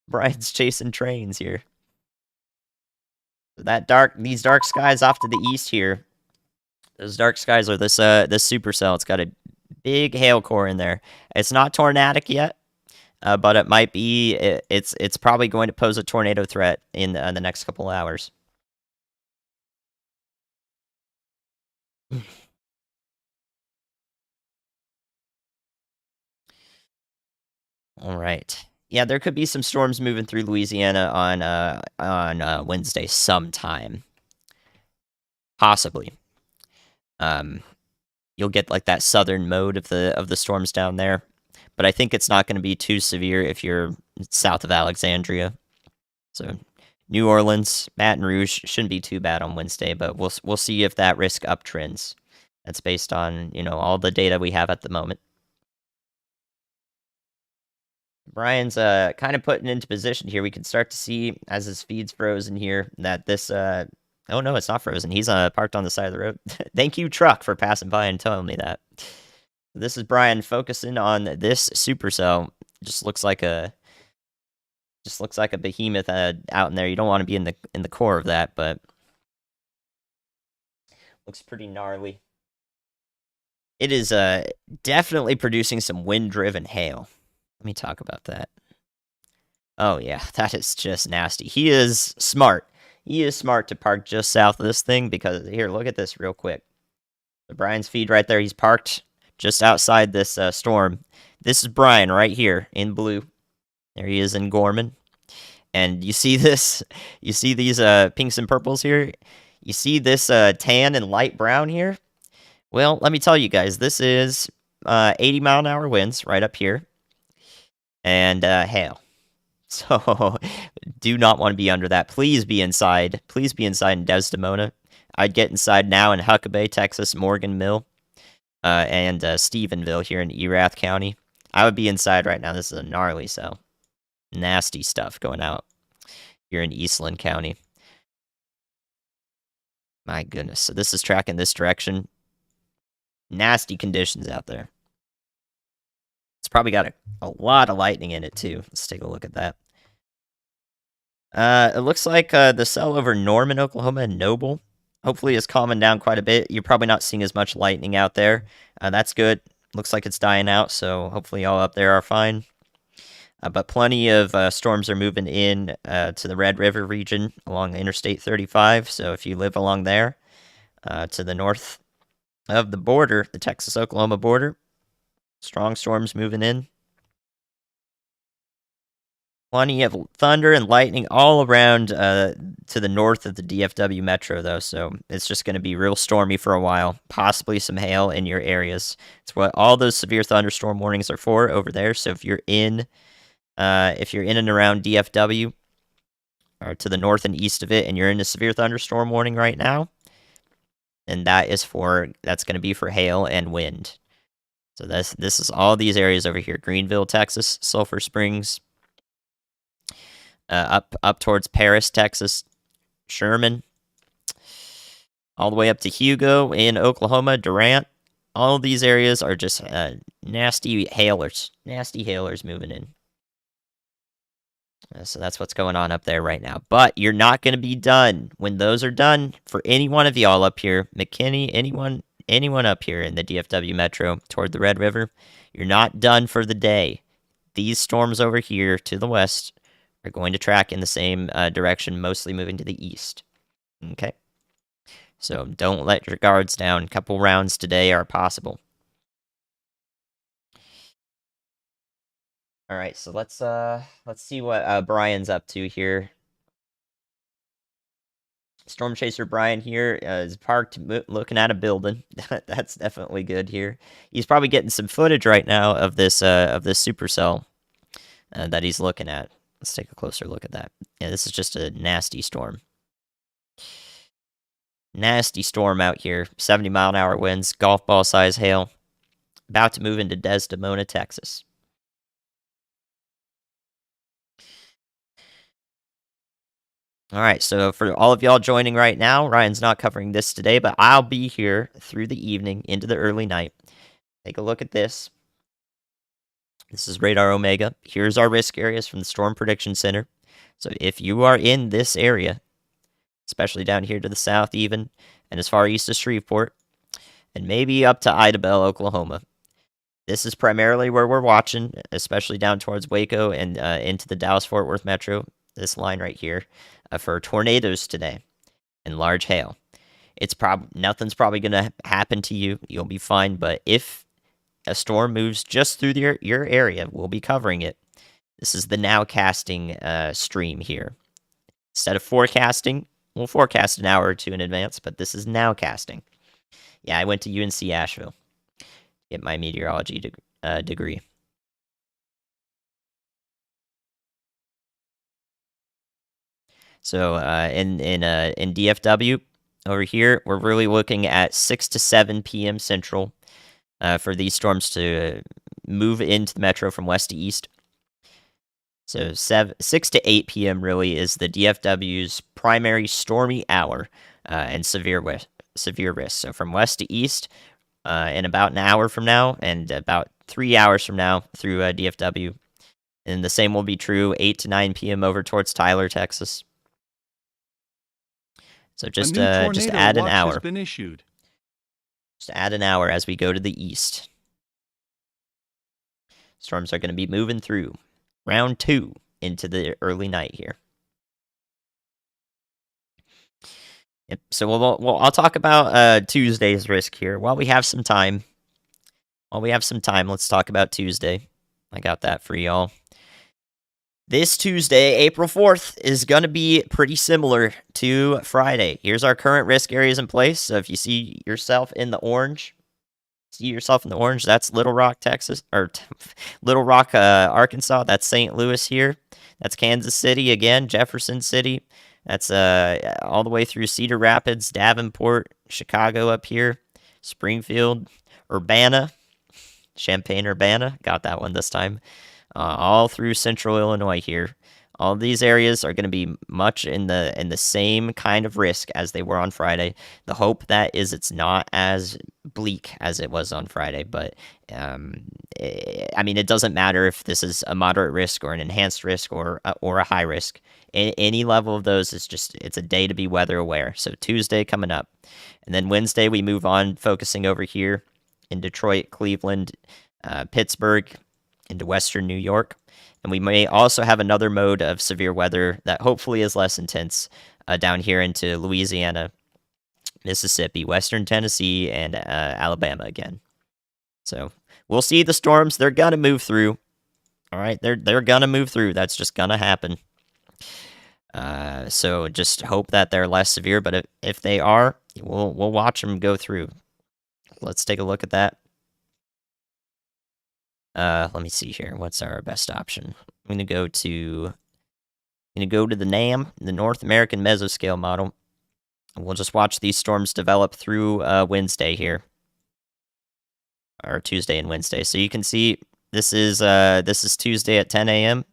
Brian's chasing trains here. These dark skies off to the east here. Those dark skies are this supercell. It's got a big hail core in there. It's not tornadic yet, but it might be. It's probably going to pose a tornado threat in the next couple hours. All right. Yeah, there could be some storms moving through Louisiana on Wednesday sometime. Possibly. You'll get like that southern mode of the storms down there, but I think it's not going to be too severe if you're south of Alexandria. So New Orleans, Baton Rouge shouldn't be too bad on Wednesday, but we'll see if that risk uptrends. That's based on all the data we have at the moment. Brian's kind of putting into position here. We can start to see as his feed's frozen here that this oh no, it's not frozen. He's parked on the side of the road. Thank you, truck, for passing by and telling me that. This is Brian focusing on this supercell. Just looks like a behemoth out in there. You don't want to be in the core of that, but looks pretty gnarly. It is definitely producing some wind-driven hail. Let me talk about that. Oh yeah, that is just nasty. He is smart. He is smart to park just south of this thing because here, look at this real quick. So Brian's feed right there. He's parked just outside this storm. This is Brian right here in blue. There he is in Gorman. And you see this? You see these pinks and purples here? You see this tan and light brown here? Well, let me tell you guys, this is 80-mile-an-hour winds right up here. And hail. So do not want to be under that. Please be inside. Please be inside in Desdemona. I'd get inside now in Huckabee, Texas, Morgan Mill, and Stephenville here in Erath County. I would be inside right now. This is a gnarly cell. Nasty stuff going out here in Eastland County. My goodness. So this is tracking this direction. Nasty conditions out there. It's probably got a lot of lightning in it, too. Let's take a look at that. It looks like the cell over Norman, Oklahoma, and Noble hopefully is calming down quite a bit. You're probably not seeing as much lightning out there. That's good. Looks like it's dying out, so hopefully y'all up there are fine. But plenty of storms are moving in to the Red River region along Interstate 35. So if you live along there, to the north of the border, the Texas-Oklahoma border, strong storms moving in. Plenty of thunder and lightning all around to the north of the DFW metro, though, so it's just going to be real stormy for a while. Possibly some hail in your areas. It's what all those severe thunderstorm warnings are for over there. So if you're in and around DFW, or to the north and east of it, and you're in a severe thunderstorm warning right now, then that's going to be for hail and wind. So this is all these areas over here: Greenville, Texas, Sulphur Springs, up towards Paris, Texas, Sherman, all the way up to Hugo in Oklahoma, Durant. All of these areas are just nasty hailers moving in. So that's what's going on up there right now. But you're not going to be done. When those are done, for any one of y'all up here, McKinney, anyone up here in the DFW metro toward the Red River, you're not done for the day. These storms over here to the west are going to track in the same direction, mostly moving to the east. Okay? So don't let your guards down. A couple rounds today are possible. All right, so let's see what Brian's up to here. Storm Chaser Brian here is parked looking at a building. That's definitely good here. He's probably getting some footage right now of this supercell that he's looking at. Let's take a closer look at that. Yeah, this is just a nasty storm. Nasty storm out here. 70-mile-an-hour winds, golf ball size hail. About to move into Desdemona, Texas. All right, so for all of y'all joining right now, Ryan's not covering this today, but I'll be here through the evening into the early night. Take a look at this. This is Radar Omega. Here's our risk areas from the Storm Prediction Center. So if you are in this area, especially down here to the south even, and as far east as Shreveport, and maybe up to Idabel, Oklahoma, this is primarily where we're watching, especially down towards Waco and into the Dallas-Fort Worth metro, this line right here, for tornadoes today and large hail. Nothing's probably going to happen to you. You'll be fine, but if a storm moves just through your area, we'll be covering it. This is the nowcasting stream here. Instead of forecasting, we'll forecast an hour or two in advance, but this is nowcasting. Yeah, I went to UNC Asheville to get my meteorology degree. So in DFW over here, we're really looking at 6 to 7 p.m. Central for these storms to move into the metro from west to east. So 6 to 8 p.m. really is the DFW's primary stormy hour and severe risk. So from west to east, in about an hour from now, and about 3 hours from now through DFW. And the same will be true 8 to 9 p.m. over towards Tyler, Texas. So just add an hour. Has been issued. Just add an hour as we go to the east. Storms are going to be moving through round 2 into the early night here. Yep. So I'll talk about Tuesday's risk here while we have some time. Let's talk about Tuesday. I got that for y'all. This Tuesday, April 4th, is going to be pretty similar to Friday. Here's our current risk areas in place. So if you see yourself in the orange, that's Little Rock, Texas, or Little Rock, Arkansas. That's St. Louis here. That's Kansas City again, Jefferson City, That's all the way through Cedar Rapids, Davenport, Chicago up here, Springfield, Urbana, Champaign-Urbana. Got that one this time. All through central Illinois here. All of these areas are going to be much in the same kind of risk as they were on Friday. The hope that is it's not as bleak as it was on Friday, but I mean it doesn't matter if this is a moderate risk or an enhanced risk or a high risk. Any level of those is just it's a day to be weather aware. So Tuesday coming up, and then Wednesday we move on, focusing over here in Detroit, Cleveland, Pittsburgh, into Western New York. And we may also have another mode of severe weather that hopefully is less intense down here into Louisiana, Mississippi, Western Tennessee, and Alabama again. So we'll see the storms. They're gonna move through. All right, they're gonna move through. That's just gonna happen. So just hope that they're less severe. But if they are, we'll watch them go through. Let's take a look at that. Let me see here. What's our best option? I'm gonna go to the NAM, the North American Mesoscale model. And we'll just watch these storms develop through Wednesday here, or Tuesday and Wednesday. So you can see this is Tuesday at 10 a.m.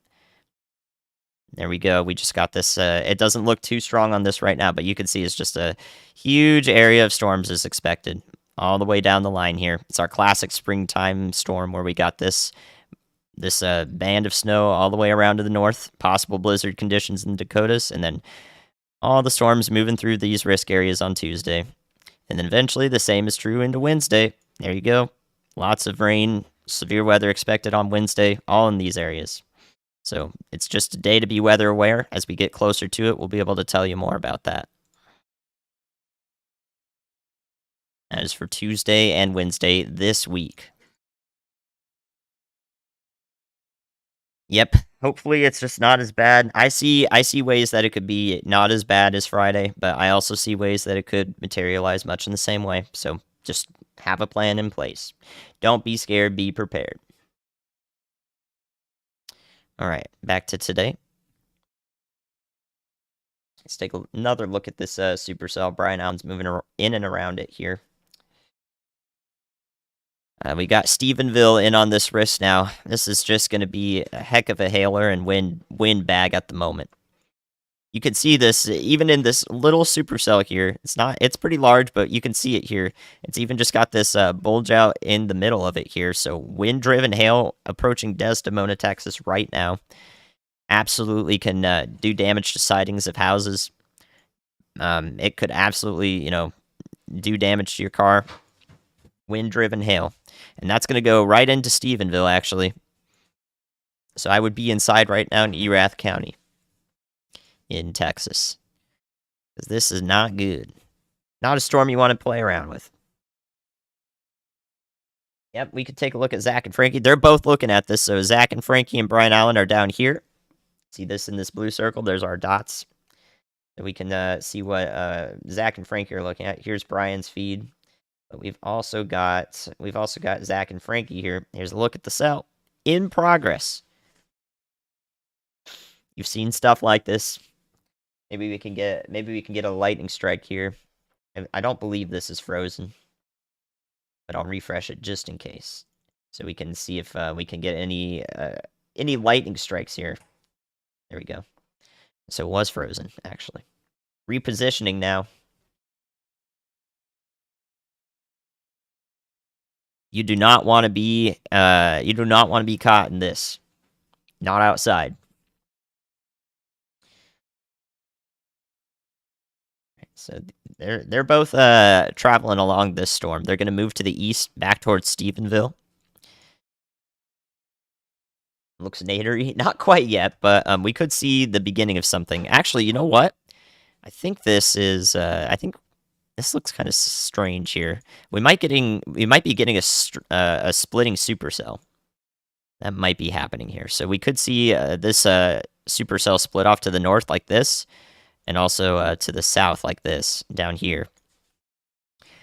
There we go. We just got this. It doesn't look too strong on this right now, but you can see it's just a huge area of storms is expected all the way down the line here. It's our classic springtime storm where we got this band of snow all the way around to the north, possible blizzard conditions in the Dakotas, and then all the storms moving through these risk areas on Tuesday. And then eventually the same is true into Wednesday. There you go. Lots of rain, severe weather expected on Wednesday, all in these areas. So it's just a day to be weather aware. As we get closer to it, we'll be able to tell you more about that. That is for Tuesday and Wednesday this week. Yep. Hopefully it's just not as bad. I see ways that it could be not as bad as Friday, but I also see ways that it could materialize much in the same way. So just have a plan in place. Don't be scared, be prepared. All right, back to today. Let's take another look at this supercell. Brian Allen's moving in and around it here. We got Stephenville in on this risk now. This is just going to be a heck of a hailer and wind bag at the moment. You can see this even in this little supercell here. It's pretty large, but you can see it here. It's even just got this bulge out in the middle of it here. So wind-driven hail approaching Desdemona, Texas right now. Absolutely can do damage to sidings of houses. It could absolutely, do damage to your car. Wind-driven hail. And that's going to go right into Stephenville, actually. So I would be inside right now in Erath County in Texas. Because this is not good. Not a storm you want to play around with. Yep, we could take a look at Zach and Frankie. They're both looking at this. So Zach and Frankie and Brian Allen are down here. See this in this blue circle? There's our dots. So we can see what Zach and Frankie are looking at. Here's Brian's feed. But we've also got Zach and Frankie here. Here's a look at the cell in progress. You've seen stuff like this. Maybe we can get a lightning strike here. I don't believe this is frozen, but I'll refresh it just in case, so we can see if we can get any lightning strikes here. There we go. So it was frozen actually. Repositioning now. You do not want to be caught in this. Not outside. So they're both traveling along this storm. They're going to move to the east, back towards Stephenville. Looks nadery. Not quite yet, but we could see the beginning of something. Actually, you know what? I think this is. I think this looks kind of strange here. We might be getting a splitting supercell. That might be happening here. So we could see this supercell split off to the north like this, and also to the south like this down here.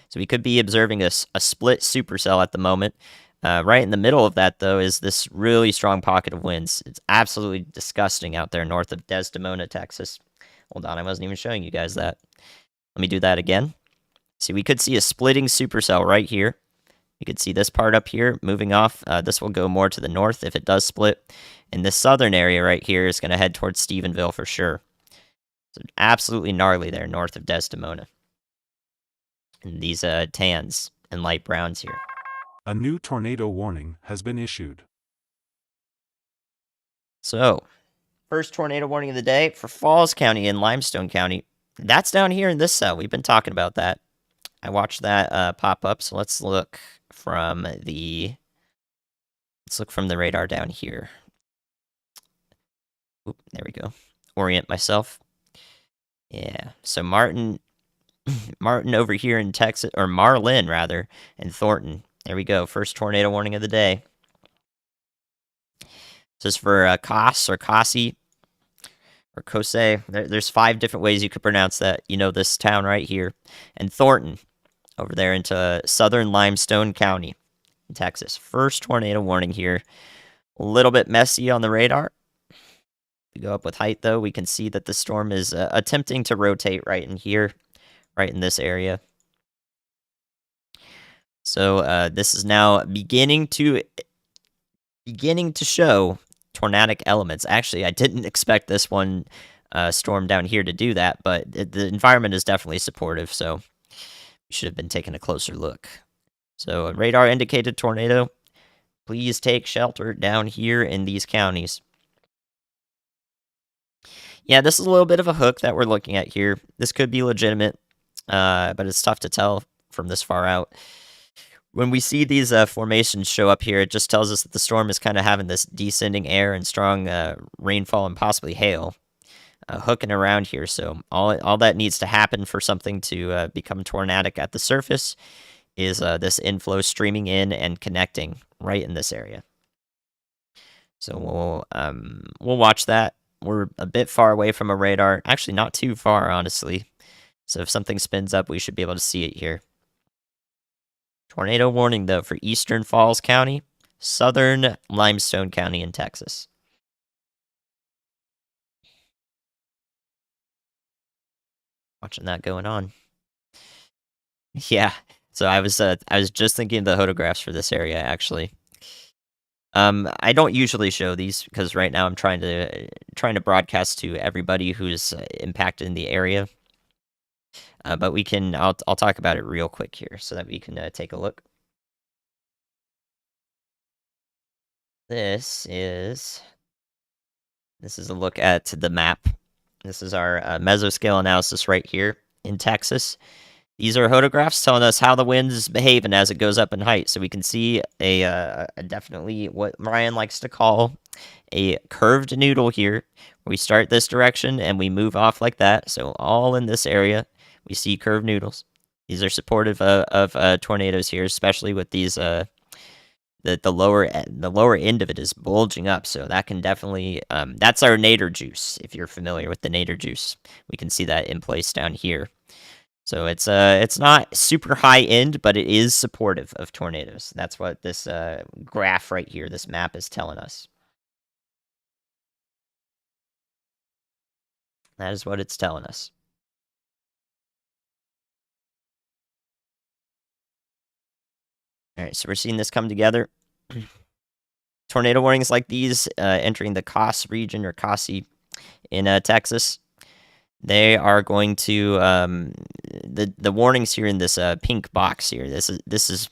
So we could be observing a split supercell at the moment. Right in the middle of that, though, is this really strong pocket of winds. It's absolutely disgusting out there north of Desdemona, Texas. Hold on, I wasn't even showing you guys that. Let me do that again. See, we could see a splitting supercell right here. You could see this part up here moving off. This will go more to the north if it does split. And this southern area right here is going to head towards Stephenville for sure. So absolutely gnarly there north of Desdemona. And these tans and light browns here. A new tornado warning has been issued. So, first tornado warning of the day for Falls County and Limestone County. That's down here in this cell. We've been talking about that. I watched that pop up. So let's look from the radar down here. Oop, there we go. Orient myself. Yeah. So Martin over here in Texas, or Marlin rather, in Thornton. There we go. First tornado warning of the day. This is for Kos or Kasi or Kose. There's 5 different ways you could pronounce that. You know this town right here. And Thornton over there into southern Limestone County in Texas. First tornado warning here. A little bit messy on the radar. If we go up with height, though, we can see that the storm is attempting to rotate right in here, right in this area. So this is now beginning to show tornadic elements. Actually, I didn't expect this one storm down here to do that, but the environment is definitely supportive, so we should have been taking a closer look. So a radar indicated tornado. Please take shelter down here in these counties. Yeah, this is a little bit of a hook that we're looking at here. This could be legitimate, but it's tough to tell from this far out. When we see these formations show up here, it just tells us that the storm is kind of having this descending air and strong rainfall and possibly hail hooking around here. So all that needs to happen for something to become tornadic at the surface is this inflow streaming in and connecting right in this area. So we'll watch that. We're a bit far away from a radar. Actually, not too far, honestly. So if something spins up, we should be able to see it here. Tornado warning, though, for eastern Falls County, southern Limestone County in Texas. Watching that going on. Yeah. So I was just thinking of the photographs for this area, actually. I don't usually show these because right now I'm trying to broadcast to everybody who's impacted in the area. But I'll talk about it real quick here so that we can take a look. This is a look at the map. This is our mesoscale analysis right here in Texas. These are photographs telling us how the wind is behaving as it goes up in height. So we can see a definitely what Ryan likes to call a curved noodle here. We start this direction and we move off like that. So all in this area, we see curved noodles. These are supportive of tornadoes here, especially with these the lower end of it is bulging up. So that can definitely that's our nadir juice. If you're familiar with the nadir juice, we can see that in place down here. So it's not super high end, but it is supportive of tornadoes. That's what this graph right here, this map is telling us. That is what it's telling us. All right, so we're seeing this come together. Tornado warnings like these entering the Kos region or Kasi in Texas. They are going to the warnings here in this pink box here. This is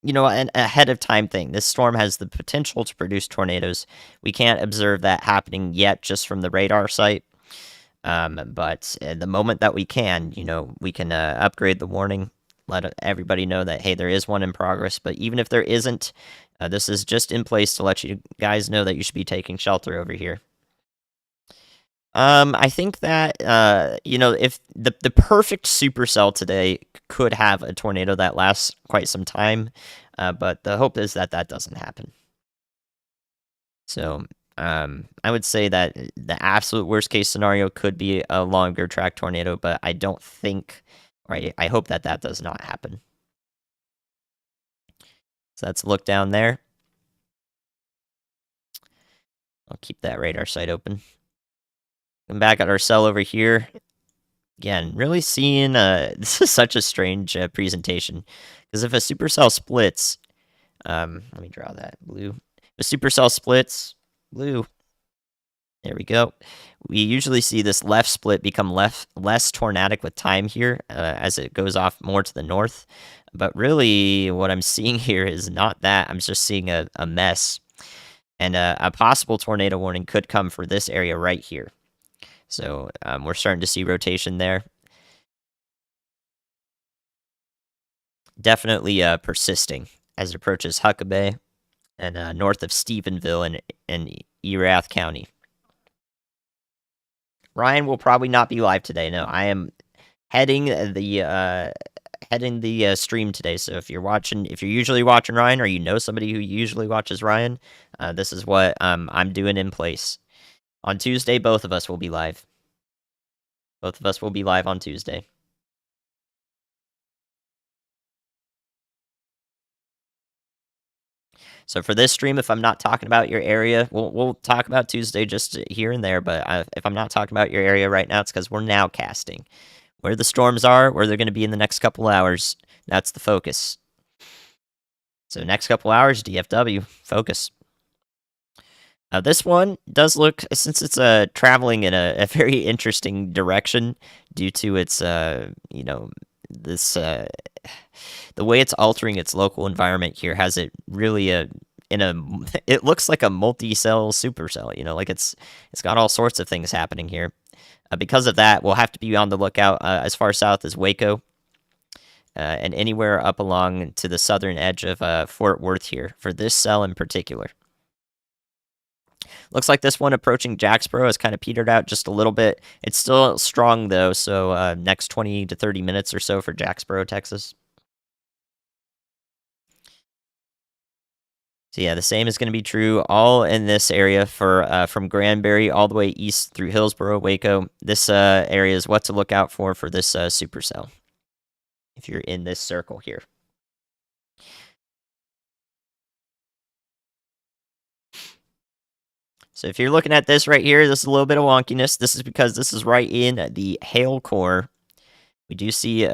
an ahead of time thing. This storm has the potential to produce tornadoes. We can't observe that happening yet just from the radar site. But the moment that we can, we can upgrade the warning, let everybody know that, hey, there is one in progress. But even if there isn't, this is just in place to let you guys know that you should be taking shelter over here. I think that if the perfect supercell today could have a tornado that lasts quite some time, but the hope is that doesn't happen. So I would say that the absolute worst case scenario could be a longer track tornado, but I don't think, or I hope that does not happen. So let's look down there. I'll keep that radar site open. Looking back at our cell over here, again, really seeing this is such a strange presentation, because if a supercell splits, let me draw that blue. If a supercell splits, blue. There we go. We usually see this left split become less tornadic with time here as it goes off more to the north. But really, what I'm seeing here is not that. I'm just seeing a mess. And a possible tornado warning could come for this area right here. So we're starting to see rotation there. Definitely persisting as it approaches Huckabee and north of Stephenville and Erath County. Ryan will probably not be live today. No, I am heading the stream today. So if you're usually watching Ryan, or you know somebody who usually watches Ryan, this is what I'm doing in place. On Tuesday, both of us will be live. Both of us will be live on Tuesday. So for this stream, if I'm not talking about your area, we'll talk about Tuesday just here and there. But if I'm not talking about your area right now, it's because we're now casting. Where the storms are, where they're going to be in the next couple hours, that's the focus. So next couple hours, DFW, focus. This one does look, since it's traveling in a very interesting direction due to its, this the way it's altering its local environment here has it really it looks like a multi-cell supercell. Like it's got all sorts of things happening here. Because of that, we'll have to be on the lookout as far south as Waco and anywhere up along to the southern edge of Fort Worth here for this cell in particular. Looks like this one approaching Jacksboro has kind of petered out just a little bit. It's still strong, though, so next 20 to 30 minutes or so for Jacksboro, Texas. So yeah, the same is going to be true all in this area for from Granbury all the way east through Hillsboro, Waco. This area is what to look out for this supercell if you're in this circle here. So if you're looking at this right here, this is a little bit of wonkiness. This is because this is right in the hail core. We do see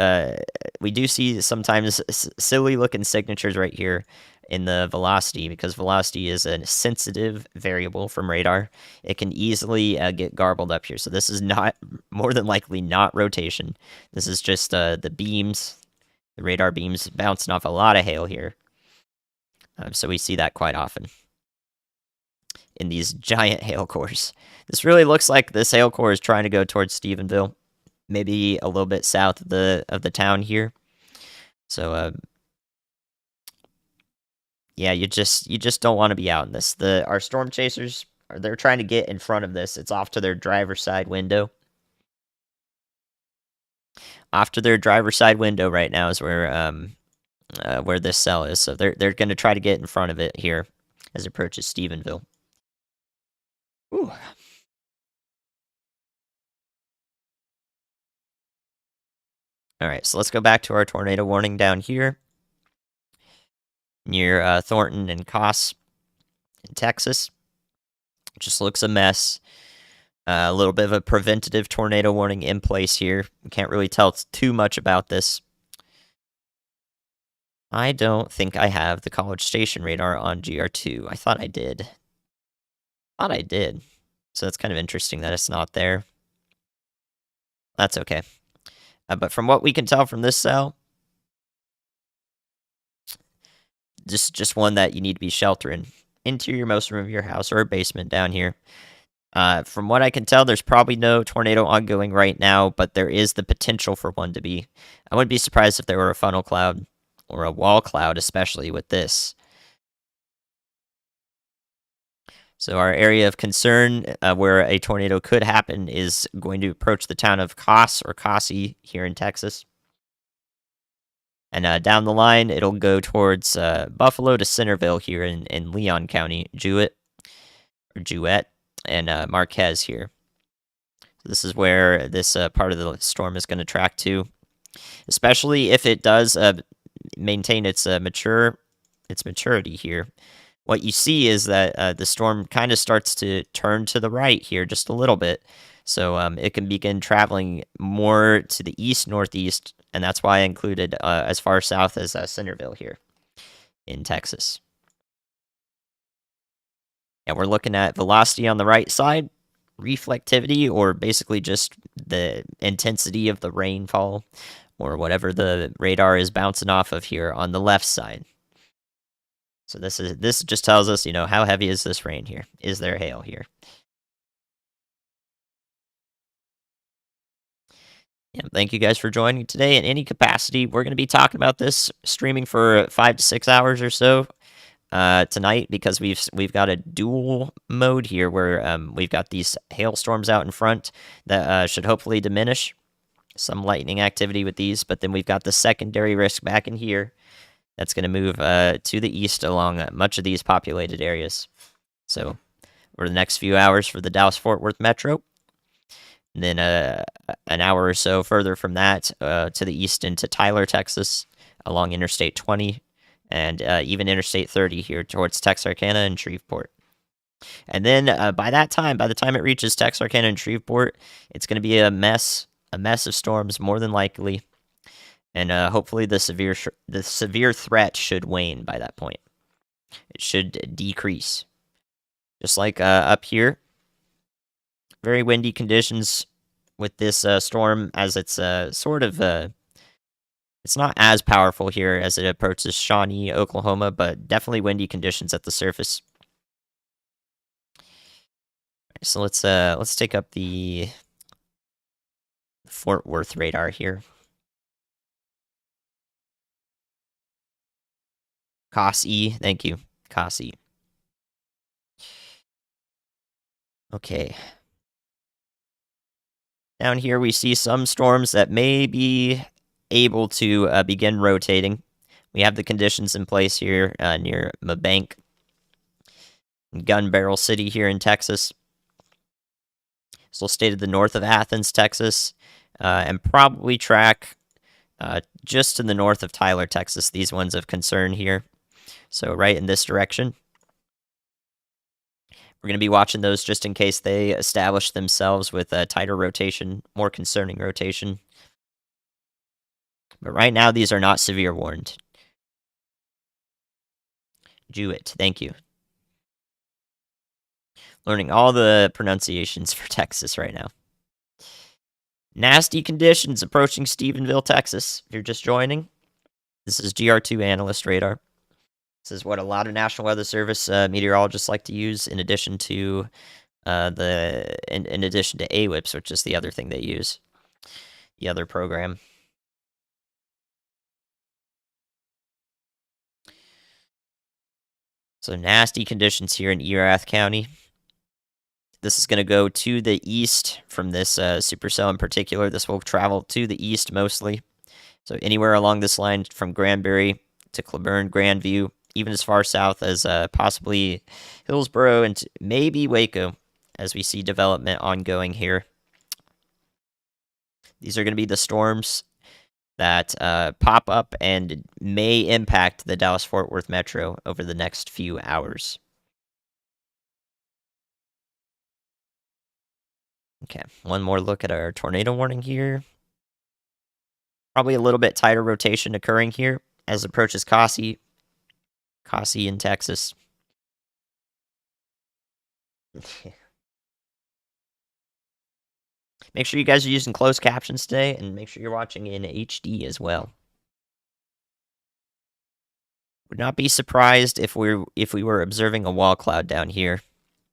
sometimes silly looking signatures right here in the velocity, because velocity is a sensitive variable from radar. It can easily get garbled up here. So this is not, more than likely not rotation. This is just the beams, the radar beams bouncing off a lot of hail here. So we see that quite often in these giant hail cores. This really looks like this hail core is trying to go towards Stephenville, maybe a little bit south of the town here. So yeah, you just don't want to be out in this. Our storm chasers, they're trying to get in front of this. It's off to their driver's side window. Off to their driver's side window right now is where this cell is. So they're going to try to get in front of it here as it approaches Stephenville. Ooh. All right, so let's go back to our tornado warning down here near Thornton and Koss in Texas. Just looks a mess. A little bit of a preventative tornado warning in place here. Can't really tell too much about this. I don't think I have the College Station radar on GR2. I thought I did. So that's kind of interesting that it's not there. That's okay. But from what we can tell from this cell, just one that you need to be sheltering. Interior-most room of your house or a basement down here. From what I can tell, there's probably no tornado ongoing right now, but there is the potential for one to be. I wouldn't be surprised if there were a funnel cloud or a wall cloud, especially with this. So our area of concern where a tornado could happen is going to approach the town of Koss or Kossi here in Texas. And down the line, it'll go towards Buffalo to Centerville here in Leon County, Jewett, and Marquez here. So this is where this part of the storm is going to track to, especially if it does maintain its maturity here. what you see is that the storm kind of starts to turn to the right here just a little bit. So it can begin traveling more to the east northeast, and that's why I included as far south as Centerville here in Texas. And we're looking at velocity on the right side, reflectivity, or basically just the intensity of the rainfall, or whatever the radar is bouncing off of here on the left side. So this just tells us, how heavy is this rain here? Is there hail here? Yeah, thank you guys for joining today in any capacity. We're going to be talking about this streaming for 5 to 6 hours or so tonight because we've got a dual mode here where we've got these hailstorms out in front that should hopefully diminish some lightning activity with these, but then we've got the secondary risk back in here that's going to move to the east along much of these populated areas. So for the next few hours for the Dallas-Fort Worth Metro. And then an hour or so further from that to the east into Tyler, Texas, along Interstate 20 and even Interstate 30 here towards Texarkana and Shreveport. And then by the time it reaches Texarkana and Shreveport, it's going to be a mess of storms more than likely, and hopefully the severe threat should wane by that point. It should decrease, just like up here. Very windy conditions with this storm, as it's it's not as powerful here as it approaches Shawnee, Oklahoma, but definitely windy conditions at the surface. So let's take up the Fort Worth radar here. COS-E, thank you, COS-E. Okay. Down here we see some storms that may be able to begin rotating. We have the conditions in place here near Mabank, Gun Barrel City here in Texas. It's located to the north of Athens, Texas, and probably track just to the north of Tyler, Texas. These ones of concern here. So right in this direction. We're going to be watching those just in case they establish themselves with a tighter rotation, more concerning rotation. But right now, these are not severe warned. Jewett, thank you. Learning all the pronunciations for Texas right now. Nasty conditions approaching Stephenville, Texas. If you're just joining, this is GR2 Analyst Radar. This is what a lot of National Weather Service meteorologists like to use in addition to in addition to AWIPS, which is the other thing they use, the other program. So nasty conditions here in Erath County. This is going to go to the east from this supercell in particular. This will travel to the east mostly. So anywhere along this line from Granbury to Cleburne, Grandview, even as far south as possibly Hillsboro and maybe Waco, as we see development ongoing here. These are going to be the storms that pop up and may impact the Dallas-Fort Worth Metro over the next few hours. Okay, one more look at our tornado warning here. Probably a little bit tighter rotation occurring here as it approaches COS-E in Texas. Make sure you guys are using closed captions today, and make sure you're watching in HD as well. Would not be surprised if we were observing a wall cloud down here.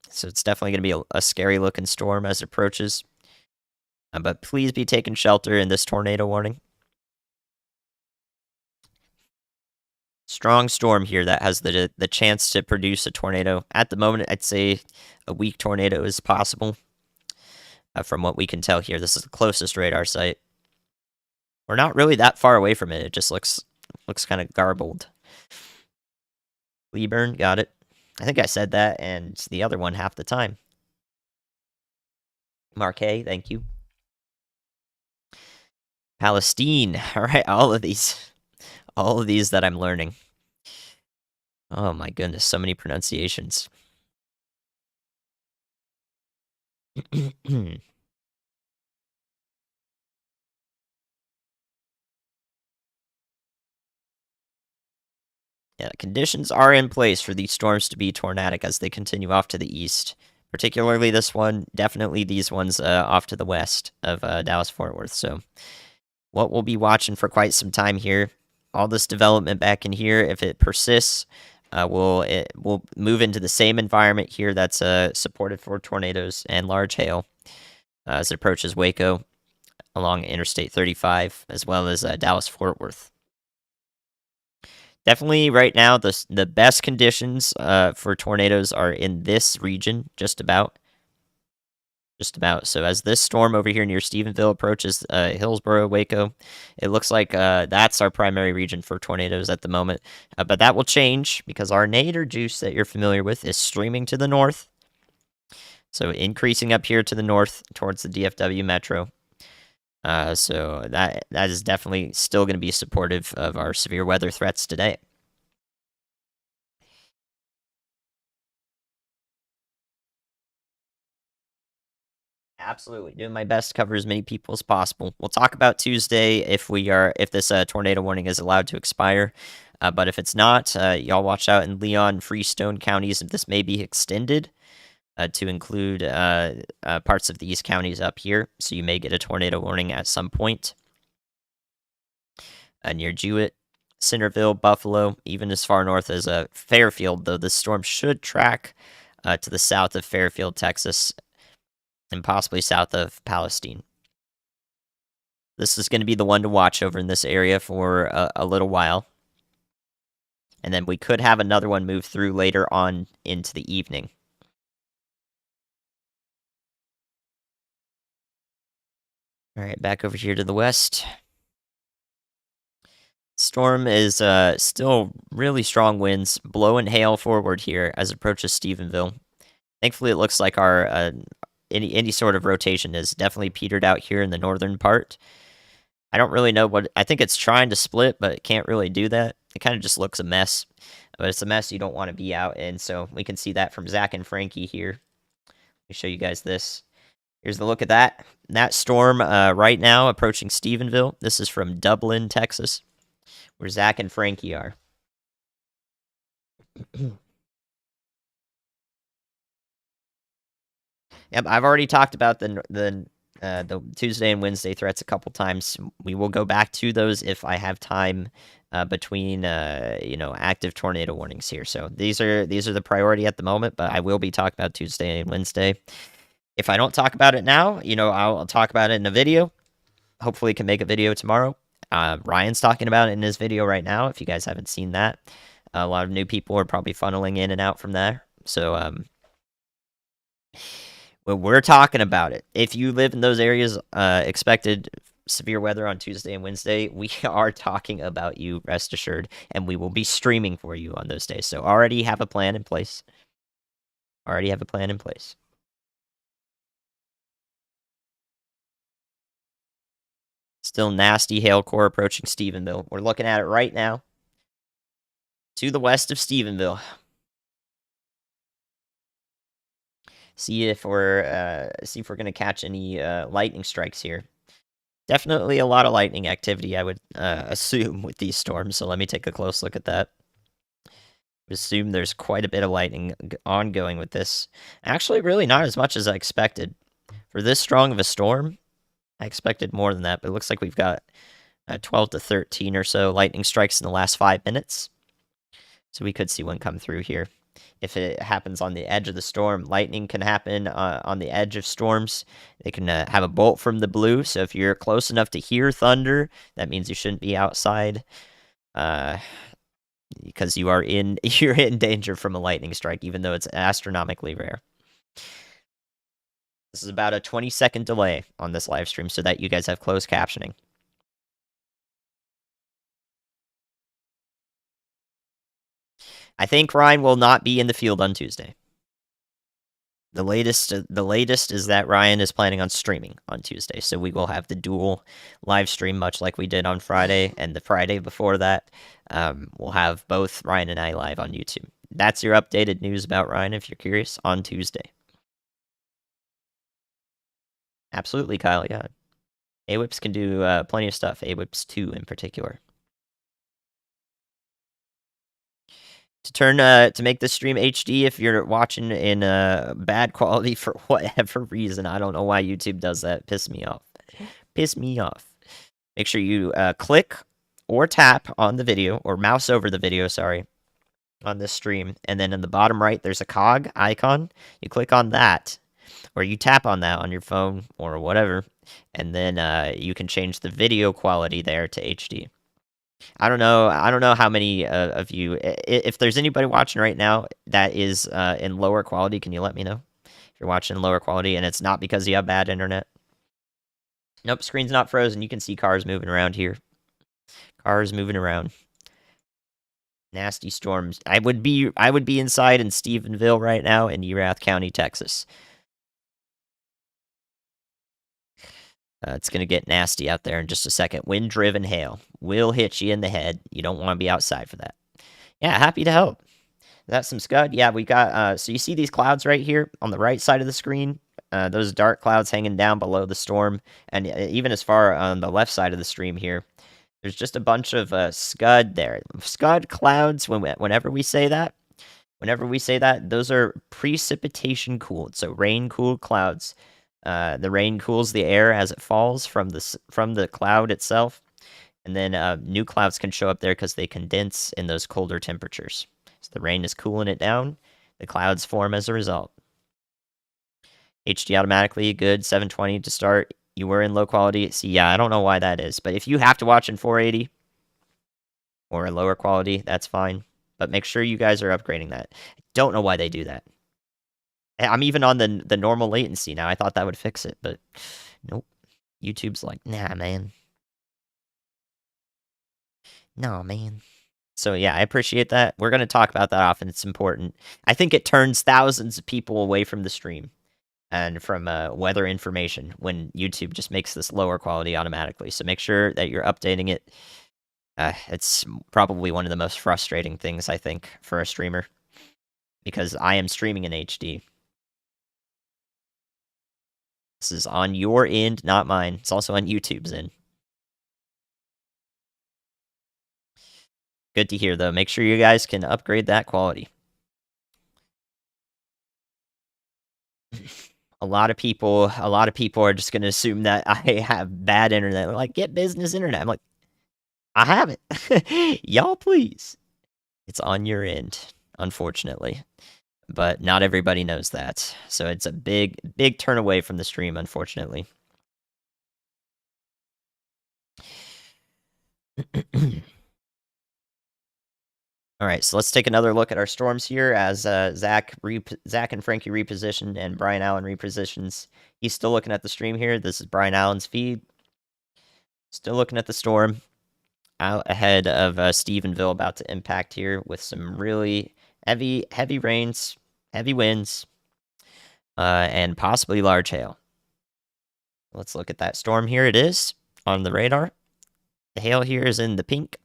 So it's definitely going to be a scary looking storm as it approaches. But please be taking shelter in this tornado warning. Strong storm here that has the chance to produce a tornado. At the moment, I'd say a weak tornado is possible. From what we can tell here, this is the closest radar site. We're not really that far away from it. It just looks kind of garbled. Cleburne, got it. I think I said that, and the other one half the time. Marquet, thank you. Palestine, all right, all of these that I'm learning. Oh my goodness, so many pronunciations. Yeah, conditions are in place for these storms to be tornadic as they continue off to the east. Particularly this one, definitely these ones off to the west of Dallas Fort Worth. So, what we'll be watching for quite some time here. All this development back in here, if it persists, we'll move into the same environment here that's supported for tornadoes and large hail as it approaches Waco along Interstate 35, as well as Dallas Fort Worth. Definitely, right now, the best conditions for tornadoes are in this region, just about. Just about. So as this storm over here near Stephenville approaches Hillsborough, Waco, it looks like that's our primary region for tornadoes at the moment. But that will change because our nadir juice that you're familiar with is streaming to the north. So increasing up here to the north towards the DFW metro. So that is definitely still going to be supportive of our severe weather threats today. Absolutely, doing my best to cover as many people as possible. We'll talk about Tuesday if this tornado warning is allowed to expire. But if it's not, y'all watch out in Leon, Freestone counties if this may be extended to include parts of these counties up here. So you may get a tornado warning at some point near Jewett, Centerville, Buffalo, even as far north as Fairfield. Though this storm should track to the south of Fairfield, Texas, and possibly south of Palestine. This is going to be the one to watch over in this area for a little while. And then we could have another one move through later on into the evening. All right, back over here to the west. Storm is still really strong winds, blowing hail forward here as it approaches Stephenville. Thankfully, it looks like our any sort of rotation is definitely petered out here in the northern part. I don't really know what I think it's trying to split, but it can't really do that. It kind of just looks a mess, but it's a mess you don't want to be out in. So we can see that from Zach and Frankie here. Let me show you guys this. Here's the look at that. That storm right now approaching Stephenville. This is from Dublin, Texas, where Zach and Frankie are. Yep, I've already talked about the Tuesday and Wednesday threats a couple times. We will go back to those if I have time between active tornado warnings here. So these are the priority at the moment, but I will be talking about Tuesday and Wednesday. If I don't talk about it now, I'll talk about it in a video. Hopefully, can make a video tomorrow. Ryan's talking about it in his video right now. If you guys haven't seen that, a lot of new people are probably funneling in and out from there. So well, we're talking about it. If you live in those areas, expected severe weather on Tuesday and Wednesday, we are talking about you, rest assured, and we will be streaming for you on those days. So already have a plan in place. Already have a plan in place. Still nasty hail core approaching Stephenville. We're looking at it right now. To the west of Stephenville. See if we're gonna catch any lightning strikes here. Definitely a lot of lightning activity, I would assume, with these storms. So let me take a close look at that. Assume there's quite a bit of lightning ongoing with this. Actually, really not as much as I expected. For this strong of a storm, I expected more than that, but it looks like we've got 12 to 13 or so lightning strikes in the last 5 minutes. So we could see one come through here. If it happens on the edge of the storm, lightning can happen on the edge of storms. They can have a bolt from the blue. So if you're close enough to hear thunder, that means you shouldn't be outside. Because you're in danger from a lightning strike, even though it's astronomically rare. This is about a 20-second delay on this live stream so that you guys have closed captioning. I think Ryan will not be in the field on Tuesday. The latest is that Ryan is planning on streaming on Tuesday, so we will have the dual live stream, much like we did on Friday and the Friday before that. We'll have both Ryan and I live on YouTube. That's your updated news about Ryan, if you're curious, on Tuesday. Absolutely, Kyle. Yeah, AWIPs can do plenty of stuff. AWIPs 2 in particular. To make this stream HD if you're watching in bad quality for whatever reason. I don't know why YouTube does that. Piss me off. Piss me off. Make sure you click or tap on the video or mouse over the video, sorry, on this stream. And then in the bottom right, there's a cog icon. You click on that or you tap on that on your phone or whatever. And then you can change the video quality there to HD. I don't know. I don't know how many of you. If there's anybody watching right now that is in lower quality, can you let me know? If you're watching in lower quality and it's not because you have bad internet. Nope, screen's not frozen. You can see cars moving around here. Cars moving around. Nasty storms. I would be inside in Stephenville right now in Erath County, Texas. It's going to get nasty out there in just a second. Wind-driven hail will hit you in the head. You don't want to be outside for that. Yeah, happy to help. Is that some scud? Yeah, we got, so you see these clouds right here on the right side of the screen? Those dark clouds hanging down below the storm. And even as far on the left side of the stream here, there's just a bunch of scud there. Scud clouds, whenever we say that, those are precipitation cooled. So rain-cooled clouds. The rain cools the air as it falls from the cloud itself, and then new clouds can show up there because they condense in those colder temperatures. So the rain is cooling it down. The clouds form as a result. HD automatically good 720 to start. You were in low quality. See, yeah, I don't know why that is, but if you have to watch in 480 or in lower quality, that's fine. But make sure you guys are upgrading that. I don't know why they do that. I'm even on the normal latency now. I thought that would fix it, but nope. YouTube's like, nah, man. No, man. So yeah, I appreciate that. We're going to talk about that often. It's important. I think it turns thousands of people away from the stream and from weather information when YouTube just makes this lower quality automatically. So make sure that you're updating it. It's probably one of the most frustrating things, I think, for a streamer because I am streaming in HD. This is on your end, not mine. It's also on YouTube's end. Good to hear, though. Make sure you guys can upgrade that quality. A lot of people are just going to assume that I have bad internet. They're like, get business internet. I'm like, I have it. Y'all, please. It's on your end, unfortunately. But not everybody knows that. So it's a big turn away from the stream, unfortunately. All right, so let's take another look at our storms here as Zach and Frankie repositioned and Brian Allen repositions. He's still looking at the stream here. This is Brian Allen's feed. Still looking at the storm out ahead of Stephenville about to impact here with some really heavy rains, heavy winds, and possibly large hail. Let's look at that storm here. It is on the radar. The hail here is in the pink.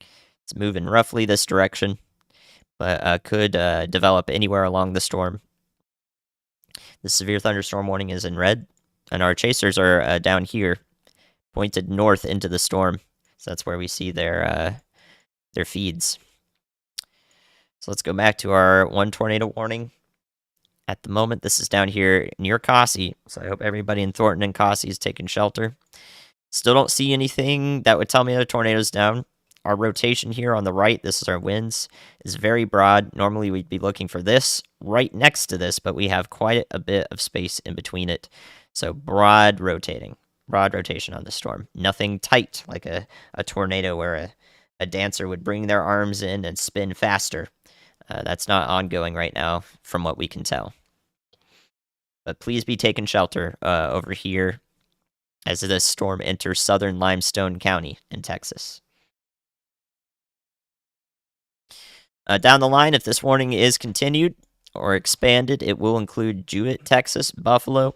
It's moving roughly this direction, but could develop anywhere along the storm. The severe thunderstorm warning is in red, and our chasers are down here, pointed north into the storm. So that's where we see their feeds. So let's go back to our one tornado warning. At the moment, this is down here near Cossie, so I hope everybody in Thornton and Cossie is taking shelter. Still don't see anything that would tell me the tornado's down. Our rotation here on the right, this is our winds, is very broad. Normally we'd be looking for this right next to this, but we have quite a bit of space in between it. So broad rotation on the storm. Nothing tight like a tornado where a dancer would bring their arms in and spin faster. That's not ongoing right now from what we can tell. But please be taking shelter over here as this storm enters southern Limestone County in Texas. Down the line, if this warning is continued, or expanded, it will include Jewett, Texas, Buffalo,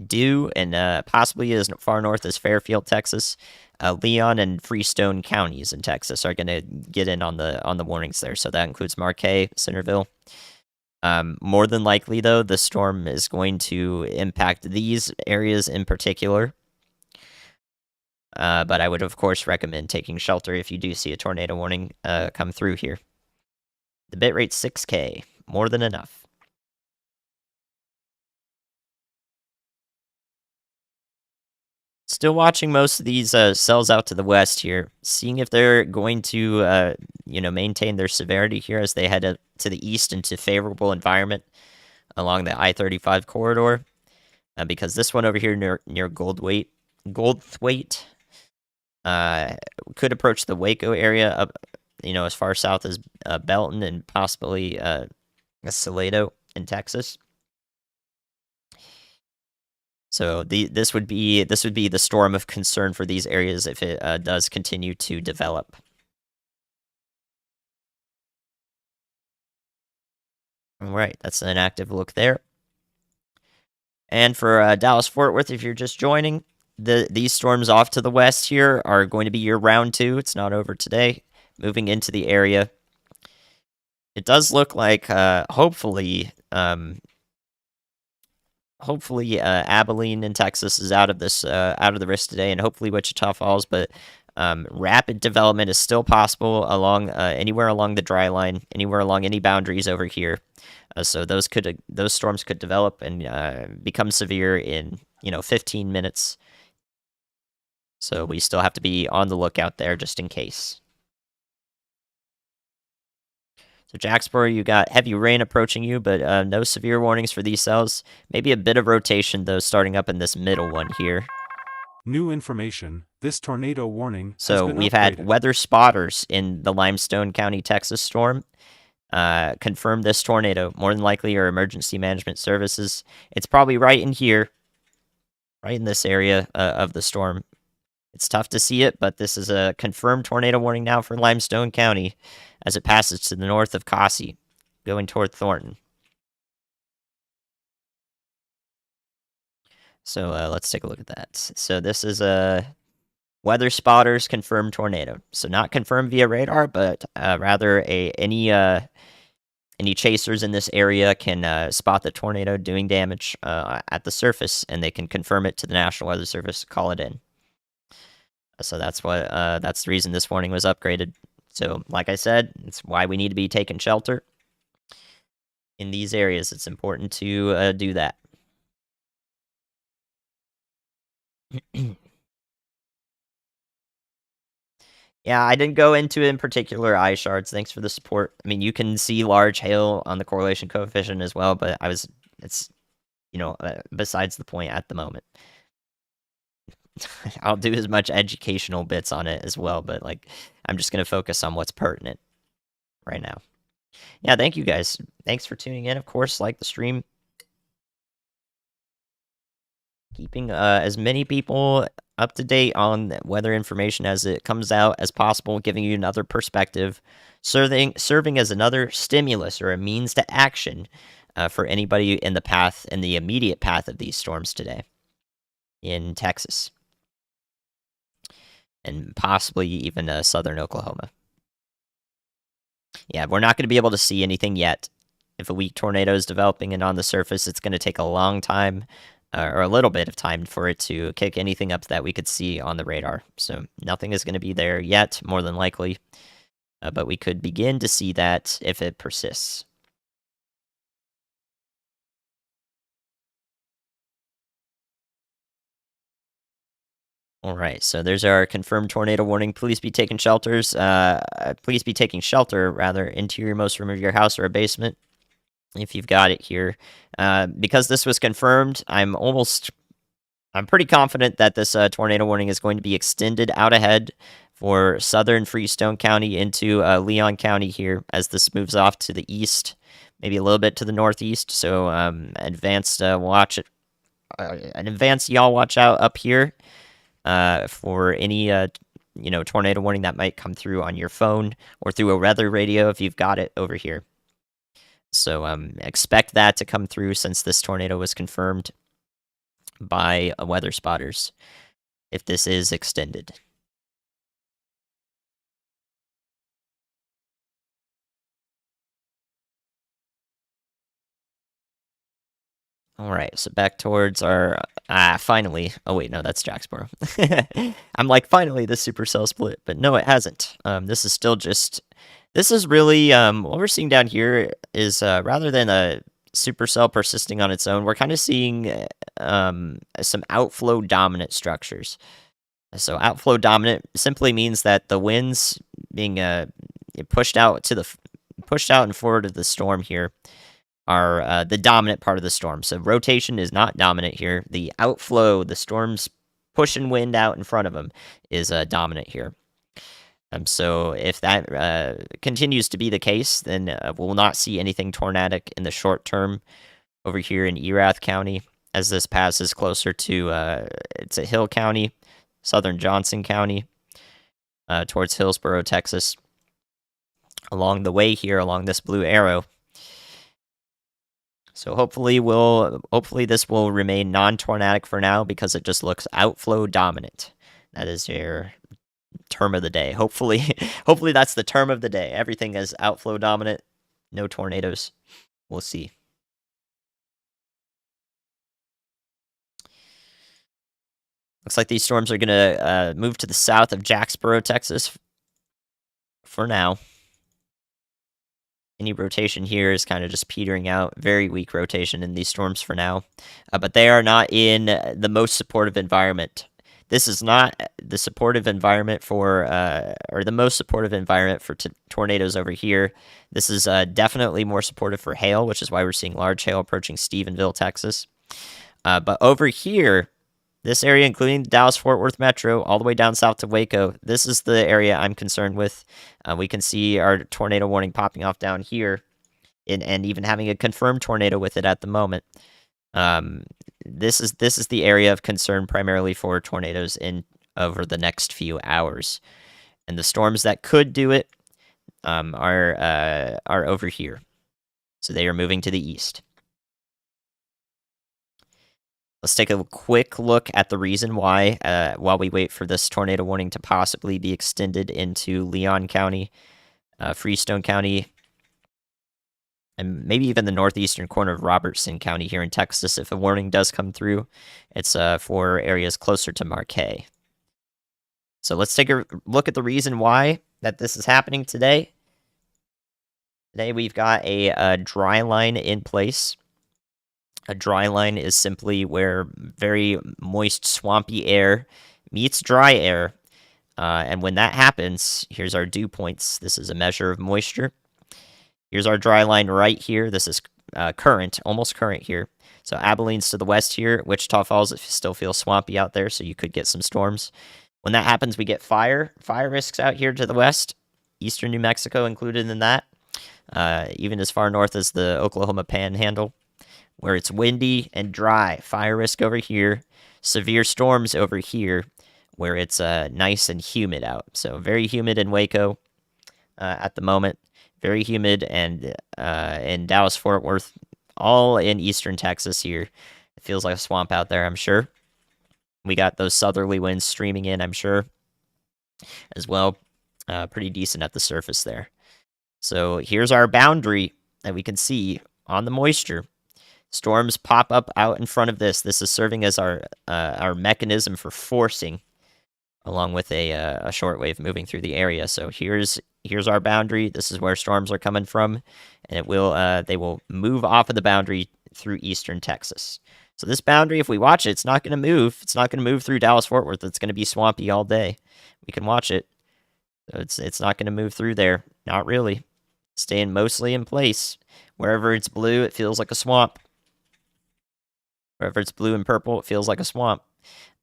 Dew, and possibly as far north as Fairfield, Texas. Leon and Freestone counties in Texas are going to get in on the warnings there. So that includes Marquette, Centerville. More than likely, though, the storm is going to impact these areas in particular. But I would, of course, recommend taking shelter if you do see a tornado warning come through here. The bitrate's 6K, more than enough. Still watching most of these cells out to the west here, seeing if they're going to, maintain their severity here as they head to the east into favorable environment along the I-35 corridor. Because this one over here near Goldthwaite, could approach the Waco area up, as far south as Belton and possibly Salado in Texas. So this would be the storm of concern for these areas if it does continue to develop. All right, that's an active look there. And for Dallas-Fort Worth, if you're just joining, these storms off to the west here are going to be your round 2. It's not over today. Moving into the area. It does look like, hopefully, Abilene in Texas is out of the risk today, and hopefully Wichita Falls. But rapid development is still possible along anywhere along the dry line, anywhere along any boundaries over here. So those storms could develop and become severe in 15 minutes. So we still have to be on the lookout there just in case. So Jacksboro, you got heavy rain approaching you, but no severe warnings for these cells. Maybe a bit of rotation, though, starting up in this middle one here. New information, this tornado warning So has been we've upgraded. had weather spotters in the Limestone County, Texas storm. Confirm this tornado. More than likely, our emergency management services. It's probably right in here, right in this area of the storm. It's tough to see it, but this is a confirmed tornado warning now for Limestone County as it passes to the north of Cossie, going toward Thornton. So let's take a look at that. So this is a weather spotters confirmed tornado. So not confirmed via radar, but rather any chasers in this area can spot the tornado doing damage at the surface, and they can confirm it to the National Weather Service, call it in. So that's the reason this warning was upgraded. So, like I said, it's why we need to be taking shelter in these areas. It's important to do that. Yeah, I didn't go into in particular eye shards. Thanks for the support. I mean, you can see large hail on the correlation coefficient as well, but it's besides the point at the moment. I'll do as much educational bits on it as well, but I'm just gonna focus on what's pertinent right now. Yeah, thank you guys. Thanks for tuning in. Of course, like the stream. Keeping as many people up to date on weather information as it comes out as possible, giving you another perspective, serving as another stimulus or a means to action for anybody in the immediate path of these storms today in Texas and possibly even southern Oklahoma. Yeah, we're not going to be able to see anything yet. If a weak tornado is developing and on the surface, it's going to take a long time or a little bit of time for it to kick anything up that we could see on the radar. So nothing is going to be there yet, more than likely. But we could begin to see that if it persists. All right, so there's our confirmed tornado warning. Please be taking shelters. Please be taking shelter, rather, interior-most room of your house or a basement, if you've got it here. Because this was confirmed, I'm pretty confident that this tornado warning is going to be extended out ahead for southern Freestone County into Leon County here as this moves off to the east, maybe a little bit to the northeast. So advanced y'all watch out up here for any tornado warning that might come through on your phone or through a weather radio if you've got it over here. So expect that to come through since this tornado was confirmed by weather spotters if this is extended. All right, so back towards our finally. Oh wait, no, that's Jacksboro. I'm like finally the supercell split, but no, it hasn't. This is still just. This is really what we're seeing down here is rather than a supercell persisting on its own, we're kind of seeing some outflow dominant structures. So outflow dominant simply means that the winds being pushed out to the pushed out and forward of the storm here are the dominant part of the storm. So rotation is not dominant here. The outflow, the storm's pushing wind out in front of them, is dominant here. So if that continues to be the case, then we'll not see anything tornadic in the short term over here in Erath County as this passes closer to it's a Hill County, southern Johnson County, towards Hillsboro, Texas. Along the way here, along this blue arrow. So hopefully this will remain non-tornadic for now because it just looks outflow dominant. That is your term of the day. Hopefully that's the term of the day. Everything is outflow dominant, no tornadoes. We'll see. Looks like these storms are going to move to the south of Jacksboro, Texas for now. Any rotation here is kind of just petering out. Very weak rotation in these storms for now. But they are not in the most supportive environment. This is not the supportive environment for, or the most supportive environment for tornadoes over here. This is definitely more supportive for hail, which is why we're seeing large hail approaching Stephenville, Texas. But over here, this area, including the Dallas-Fort Worth Metro, all the way down south to Waco, this is the area I'm concerned with. We can see our tornado warning popping off down here, and even having a confirmed tornado with it at the moment. This is the area of concern primarily for tornadoes in over the next few hours, and the storms that could do it are over here. So they are moving to the east. Let's take a quick look at the reason why, while we wait for this tornado warning to possibly be extended into Leon County, Freestone County, and maybe even the northeastern corner of Robertson County here in Texas. If a warning does come through, it's for areas closer to Marquay. So let's take a look at the reason why that this is happening today. Today we've got a dry line in place. A dry line is simply where very moist, swampy air meets dry air. And when that happens, here's our dew points. This is a measure of moisture. Here's our dry line right here. This is current, almost current here. So Abilene's to the west here. Wichita Falls, it still feels swampy out there, so you could get some storms. When that happens, we get fire risks out here to the west. Eastern New Mexico included in that. Even as far north as the Oklahoma Panhandle, where it's windy and dry. Fire risk over here. Severe storms over here, where it's nice and humid out. So very humid in Waco at the moment. Very humid and in Dallas-Fort Worth. All in eastern Texas here. It feels like a swamp out there, I'm sure. We got those southerly winds streaming in, I'm sure, as well. Pretty decent at the surface there. So here's our boundary that we can see on the moisture. Storms pop up out in front of this. This is serving as our mechanism for forcing, along with a shortwave moving through the area. So here's our boundary. This is where storms are coming from, and they will move off of the boundary through eastern Texas. So this boundary, if we watch it, it's not going to move. It's not going to move through Dallas-Fort Worth. It's going to be swampy all day. We can watch it. So it's not going to move through there. Not really. Staying mostly in place. Wherever it's blue, it feels like a swamp. Wherever it's blue and purple, it feels like a swamp.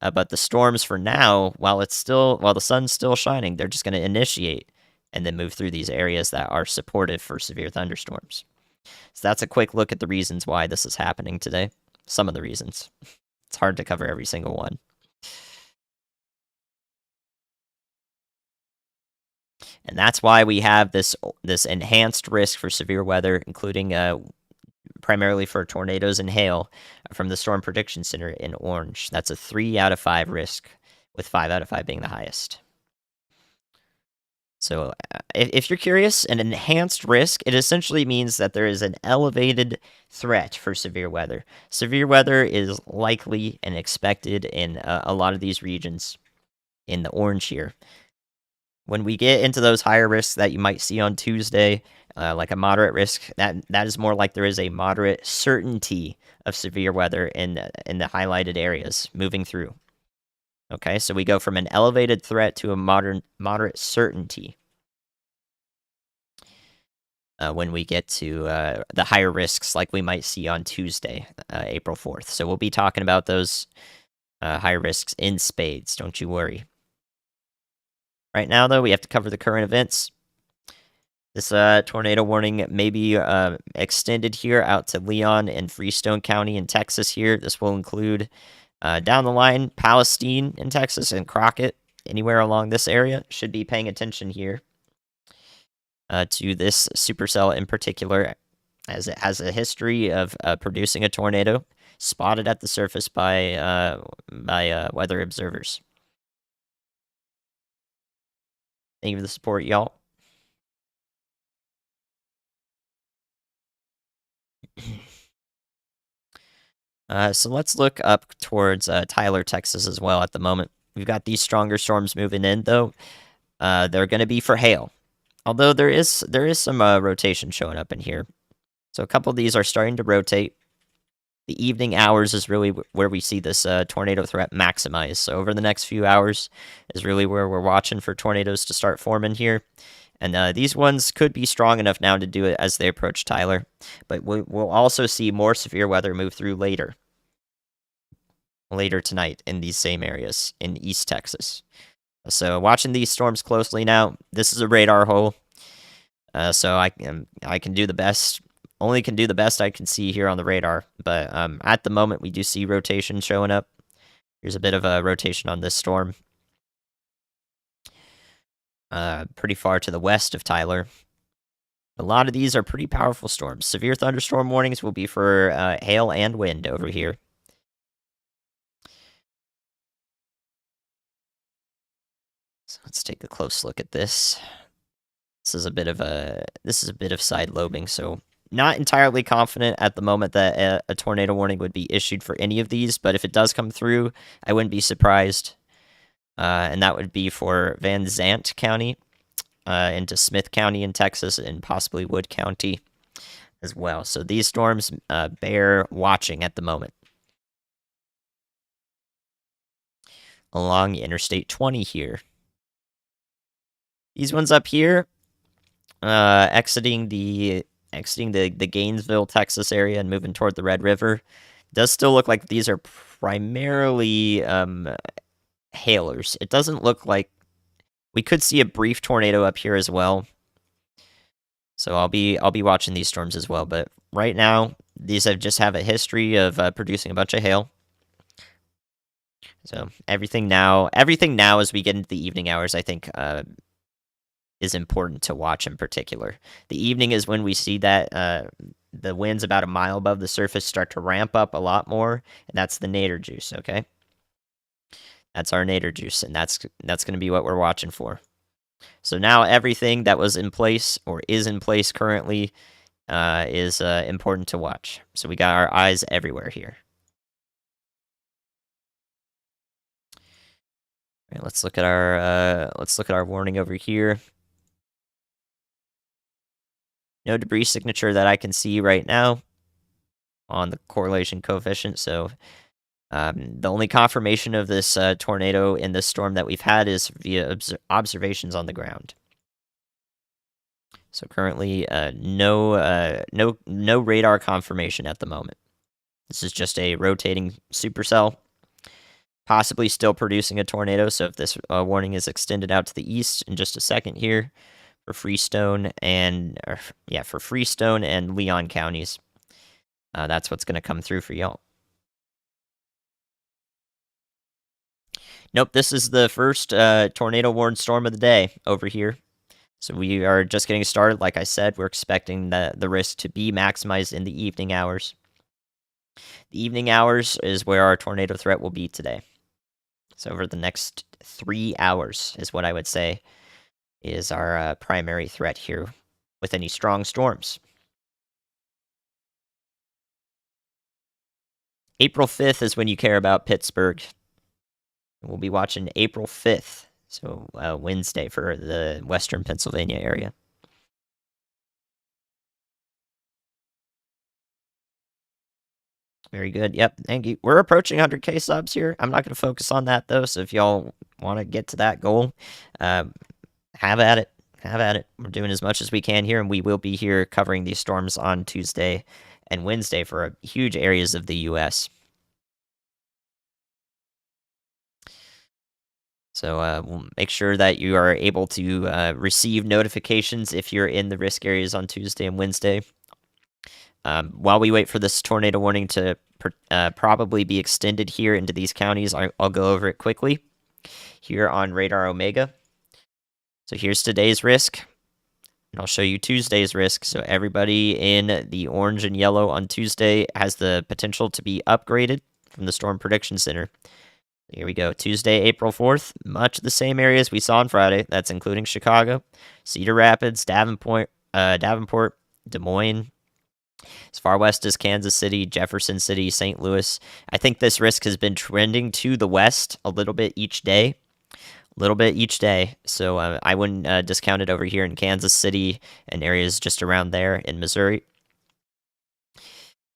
But the storms for now, while the sun's still shining, they're just going to initiate and then move through these areas that are supportive for severe thunderstorms. So that's a quick look at the reasons why this is happening today. Some of the reasons. It's hard to cover every single one. And that's why we have this enhanced risk for severe weather, including primarily for tornadoes and hail from the Storm Prediction Center in orange. That's a 3 out of 5 risk, with 5 out of 5 being the highest. So, if you're curious, an enhanced risk, it essentially means that there is an elevated threat for severe weather. Severe weather is likely and expected in a lot of these regions in the orange here. When we get into those higher risks that you might see on Tuesday, like a moderate risk, that is more like there is a moderate certainty of severe weather in the highlighted areas moving through. Okay, so we go from an elevated threat to a moderate certainty when we get to the higher risks, like we might see on Tuesday, April 4th. So we'll be talking about those higher risks in spades. Don't you worry. Right now, though, we have to cover the current events. This tornado warning may be extended here out to Leon and Freestone County in Texas here. This will include, down the line, Palestine in Texas and Crockett. Anywhere along this area should be paying attention here to this supercell in particular, as it has a history of producing a tornado spotted at the surface by weather observers. Thank you for the support, y'all. So let's look up towards Tyler, Texas as well at the moment. We've got these stronger storms moving in, though. They're going to be for hail. Although there is some rotation showing up in here. So a couple of these are starting to rotate. The evening hours is really where we see this tornado threat maximize. So over the next few hours is really where we're watching for tornadoes to start forming here. And these ones could be strong enough now to do it as they approach Tyler. But we'll also see more severe weather move through later tonight in these same areas in East Texas. So watching these storms closely now. This is a radar hole. So I can do the best. Only can do the best I can see here on the radar. But at the moment, we do see rotation showing up. Here's a bit of a rotation on this storm. Pretty far to the west of Tyler. A lot of these are pretty powerful storms. Severe thunderstorm warnings will be for hail and wind over here. So let's take a close look at this. This is a bit of side lobing, so not entirely confident at the moment that a tornado warning would be issued for any of these, but if it does come through, I wouldn't be surprised. And that would be for Van Zant County, into Smith County in Texas, and possibly Wood County as well. So these storms bear watching at the moment. Along Interstate 20 here. These ones up here, exiting the Gainesville, Texas area and moving toward the Red River, does still look like these are primarily hailers. It doesn't look like we could see a brief tornado up here as well. So I'll be watching these storms as well. But right now, these just have a history of producing a bunch of hail. So everything now as we get into the evening hours, I think is important to watch in particular. The evening is when we see that the winds about a mile above the surface start to ramp up a lot more, and that's the nadir juice, okay? That's our nadir juice, and that's going to be what we're watching for. So now everything that was in place or is in place currently is important to watch. So we got our eyes everywhere here. All right, let's look at our warning over here. No debris signature that I can see right now on the correlation coefficient. So the only confirmation of this tornado in this storm that we've had is via observations on the ground. So currently, no radar confirmation at the moment. This is just a rotating supercell, possibly still producing a tornado. So if this warning is extended out to the east in just a second here, for Freestone and Leon counties. That's what's going to come through for y'all. Nope, this is the first tornado warned storm of the day over here. So we are just getting started. Like I said, we're expecting the risk to be maximized in the evening hours. The evening hours is where our tornado threat will be today. So over the next 3 hours is what I would say is our primary threat here with any strong storms. April 5th is when you care about Pittsburgh. We'll be watching April 5th, so Wednesday for the western Pennsylvania area. Very good. Yep. Thank you. We're approaching 100K subs here. I'm not going to focus on that, though. So if y'all want to get to that goal, have at it. Have at it. We're doing as much as we can here, and we will be here covering these storms on Tuesday and Wednesday for huge areas of the U.S. So we'll make sure that you are able to receive notifications if you're in the risk areas on Tuesday and Wednesday. While we wait for this tornado warning to probably be extended here into these counties, I'll go over it quickly here on Radar Omega. So here's today's risk, and I'll show you Tuesday's risk. So everybody in the orange and yellow on Tuesday has the potential to be upgraded from the Storm Prediction Center. Here we go. Tuesday, April 4th. Much the same areas we saw on Friday. That's including Chicago, Cedar Rapids, Davenport, Des Moines. As far west as Kansas City, Jefferson City, St. Louis. I think this risk has been trending to the west a little bit each day. So I wouldn't discount it over here in Kansas City and areas just around there in Missouri.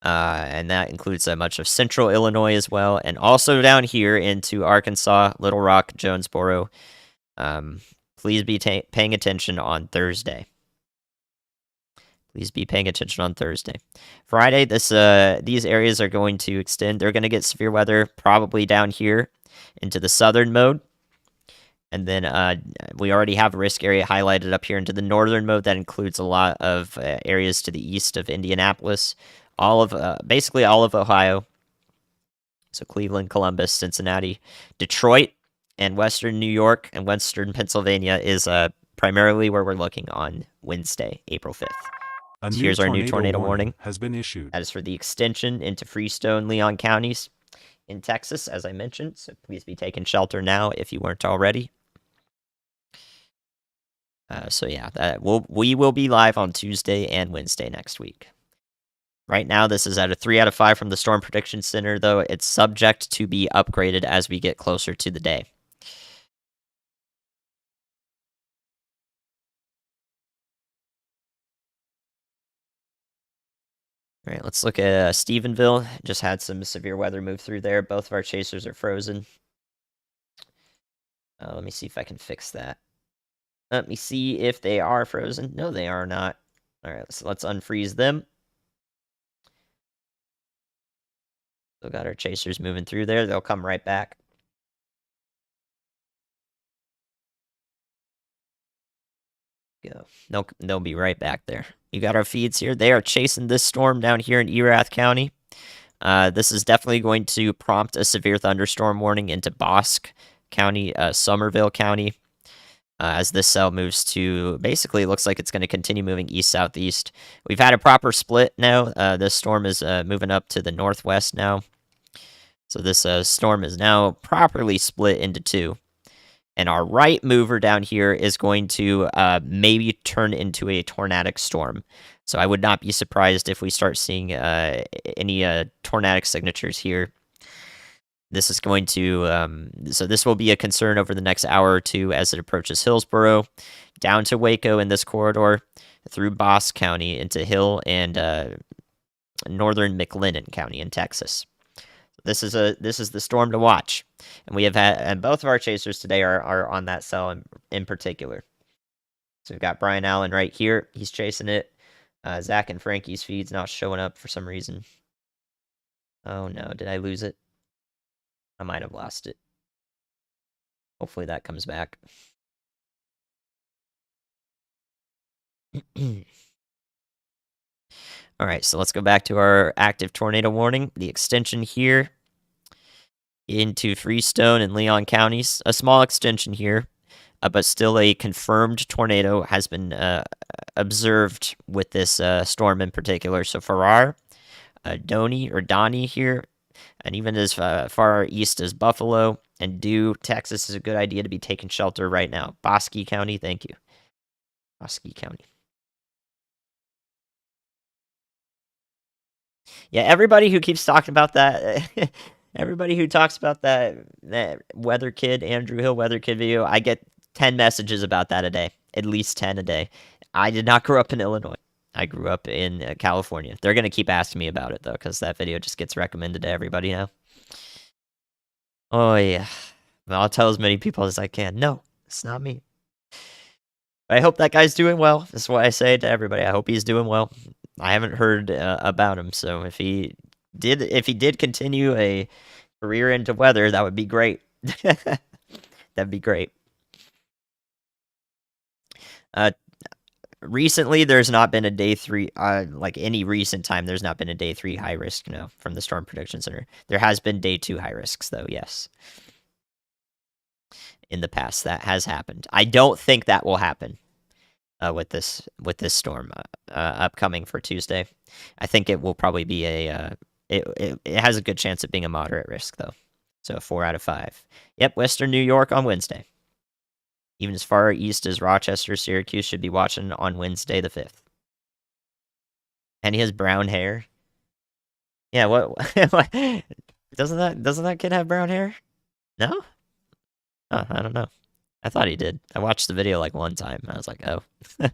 And that includes much of central Illinois as well, and also down here into Arkansas, Little Rock, Jonesboro. Please be paying attention on Thursday. Please be paying attention on Thursday. Friday, these areas are going to extend. They're going to get severe weather probably down here into the southern mode. And then we already have a risk area highlighted up here into the northern mode. That includes a lot of areas to the east of Indianapolis. Basically all of Ohio. So Cleveland, Columbus, Cincinnati, Detroit, and western New York and western Pennsylvania is primarily where we're looking on Wednesday, April 5th. So here's our new tornado warning. Has been issued. That is for the extension into Freestone, Leon counties in Texas, as I mentioned. So please be taking shelter now if you weren't already. So yeah, we will be live on Tuesday and Wednesday next week. Right now, this is at a 3 out of 5 from the Storm Prediction Center, though it's subject to be upgraded as we get closer to the day. All right, let's look at Stephenville. Just had some severe weather move through there. Both of our chasers are frozen. Let me see if I can fix that. Let me see if they are frozen. No, they are not. All right, so let's unfreeze them. Still got our chasers moving through there. They'll come right back. Go. They'll be right back there. You got our feeds here. They are chasing this storm down here in Erath County. This is definitely going to prompt a severe thunderstorm warning into Bosque County, Somerville County. As this cell moves to, basically, it looks like it's going to continue moving east-southeast. We've had a proper split now. This storm is moving up to the northwest now. So this storm is now properly split into two. And our right mover down here is going to maybe turn into a tornadic storm. So I would not be surprised if we start seeing any tornadic signatures here. This is going to, so this will be a concern over the next hour or two as it approaches Hillsborough, down to Waco in this corridor, through Bosque County into Hill and northern McLennan County in Texas. This is the storm to watch, and we have had, and both of our chasers today are on that cell in particular. So we've got Brian Allen right here; he's chasing it. Zach and Frankie's feed's not showing up for some reason. Oh no, did I lose it? I might have lost it. Hopefully that comes back. All right, so let's go back to our active tornado warning. The extension here into Freestone and Leon counties. A small extension here. but still a confirmed tornado has been observed with this storm in particular. So Farrar, Donnie here, and even as far east as Buffalo and Texas is a good idea to be taking shelter right now. Bosque County, thank you. Bosque County. Yeah, everybody who keeps talking about that, everybody who talks about that Weather Kid, Andrew Hill Weather Kid video, I get 10 messages about that a day, at least 10 a day. I did not grow up in Illinois. I grew up in California. They're going to keep asking me about it, though, because that video just gets recommended to everybody now. Oh, yeah. I'll tell as many people as I can. No, it's not me. I hope that guy's doing well. That's what I say to everybody. I hope he's doing well. I haven't heard about him, so if he did continue a career into weather, that would be great. That'd be great. Recently, there's not been a day 3, like any recent time, there's not been a day 3 high risk, no, from the Storm Prediction Center. There has been day 2 high risks, though, yes. In the past, that has happened. I don't think that will happen with this storm upcoming for Tuesday. I think it will probably be it has a good chance of being a moderate risk, though. So 4 out of 5. Yep, Western New York on Wednesday. Even as far east as Rochester, Syracuse should be watching on Wednesday the 5th. And he has brown hair. Yeah, what? Doesn't that kid have brown hair? No? Oh, I don't know. I thought he did. I watched the video like one time. I was like, oh. All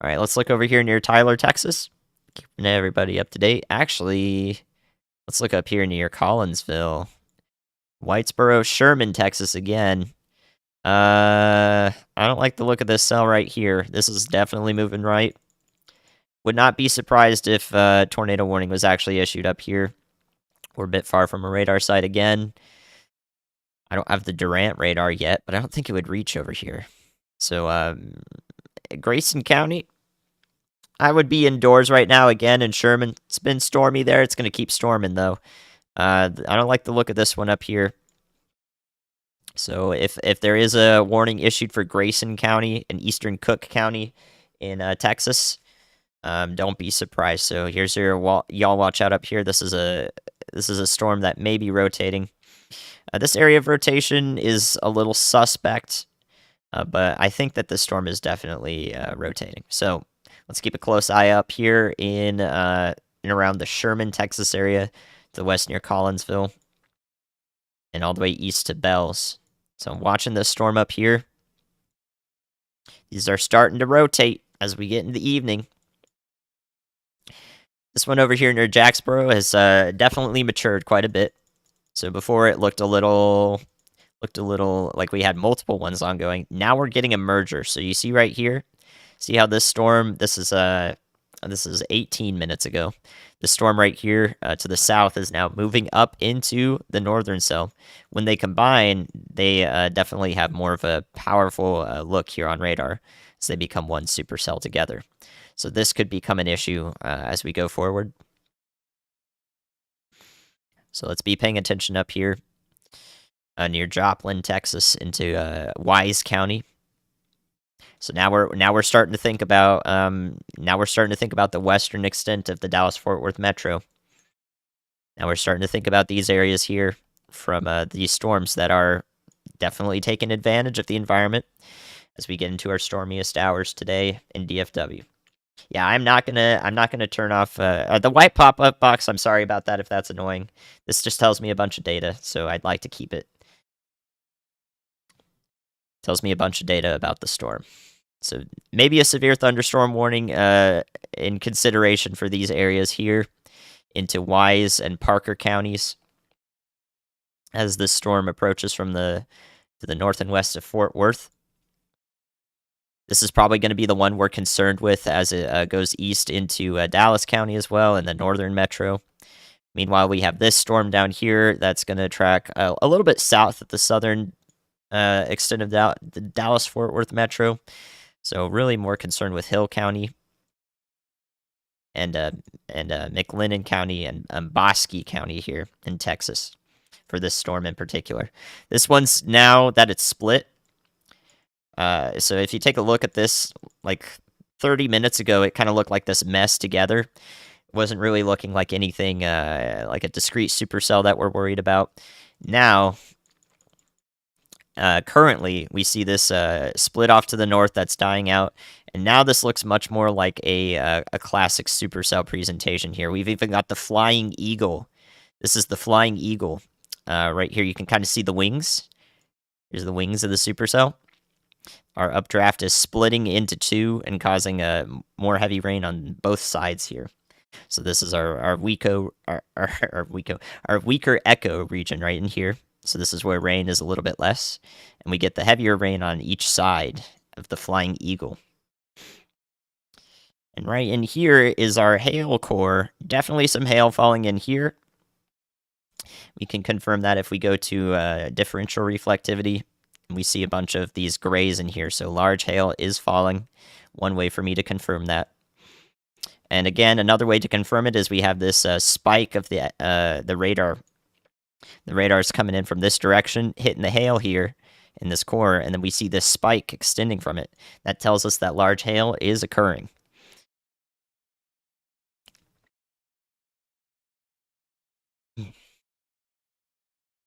right, let's look over here near Tyler, Texas. Keeping everybody up to date. Actually, let's look up here near Collinsville. Whitesboro, Sherman, Texas again. I don't like the look of this cell right here. This is definitely moving right. Would not be surprised if tornado warning was actually issued up here. We're a bit far from a radar site again. I don't have the Durant radar yet, but I don't think it would reach over here. So, Grayson County, I would be indoors right now again in Sherman. It's been stormy there. It's going to keep storming, though. I don't like the look of this one up here. So if there is a warning issued for Grayson County and Eastern Cook County in Texas, don't be surprised. So here's your y'all watch out up here. This is a storm that may be rotating. This area of rotation is a little suspect, but I think that the storm is definitely rotating. So let's keep a close eye up here in around the Sherman, Texas area, to the west near Collinsville, and all the way east to Bells. So I'm watching this storm up here. These are starting to rotate as we get in the evening. This one over here near Jacksboro has definitely matured quite a bit. So before it looked a little like we had multiple ones ongoing. Now we're getting a merger. So you see right here, see how this storm, this is 18 minutes ago. The storm right here to the south is now moving up into the northern cell. When they combine, they definitely have more of a powerful look here on radar as they become one supercell together. So this could become an issue as we go forward. So let's be paying attention up here near Joplin, Texas, into Wise County. So now we're starting to think about the western extent of the Dallas-Fort Worth metro. Now we're starting to think about these areas here from these storms that are definitely taking advantage of the environment as we get into our stormiest hours today in DFW. Yeah, I'm not gonna turn off the white pop-up box. I'm sorry about that if that's annoying. This just tells me a bunch of data, so I'd like to keep it. Tells me a bunch of data about the storm. So maybe a severe thunderstorm warning in consideration for these areas here into Wise and Parker counties as this storm approaches from to the north and west of Fort Worth. This is probably going to be the one we're concerned with as it goes east into Dallas County as well and the northern metro. Meanwhile, we have this storm down here that's going to track a little bit south of the southern extent of the Dallas-Fort Worth metro. So really more concerned with Hill County and McLennan County and Bosque County here in Texas. for this storm in particular. This one's now that it's split. So if you take a look at this, like 30 minutes ago, it kind of looked like this mess together. It wasn't really looking like anything like a discrete supercell that we're worried about. Now, currently, we see this split off to the north that's dying out, and now this looks much more like a classic supercell presentation here. We've even got the flying eagle. This is the flying eagle. Right here, you can kind of see the wings. Here's the wings of the supercell. Our updraft is splitting into two and causing more heavy rain on both sides here. So this is our weaker echo region right in here. So this is where rain is a little bit less, and we get the heavier rain on each side of the flying eagle. And right in here is our hail core. Definitely some hail falling in here. We can confirm that if we go to differential reflectivity. We see a bunch of these grays in here, so large hail is falling. One way for me to confirm that. And again, another way to confirm it is we have this spike of the radar. The radar's coming in from this direction, hitting the hail here in this core, and then we see this spike extending from it. That tells us that large hail is occurring.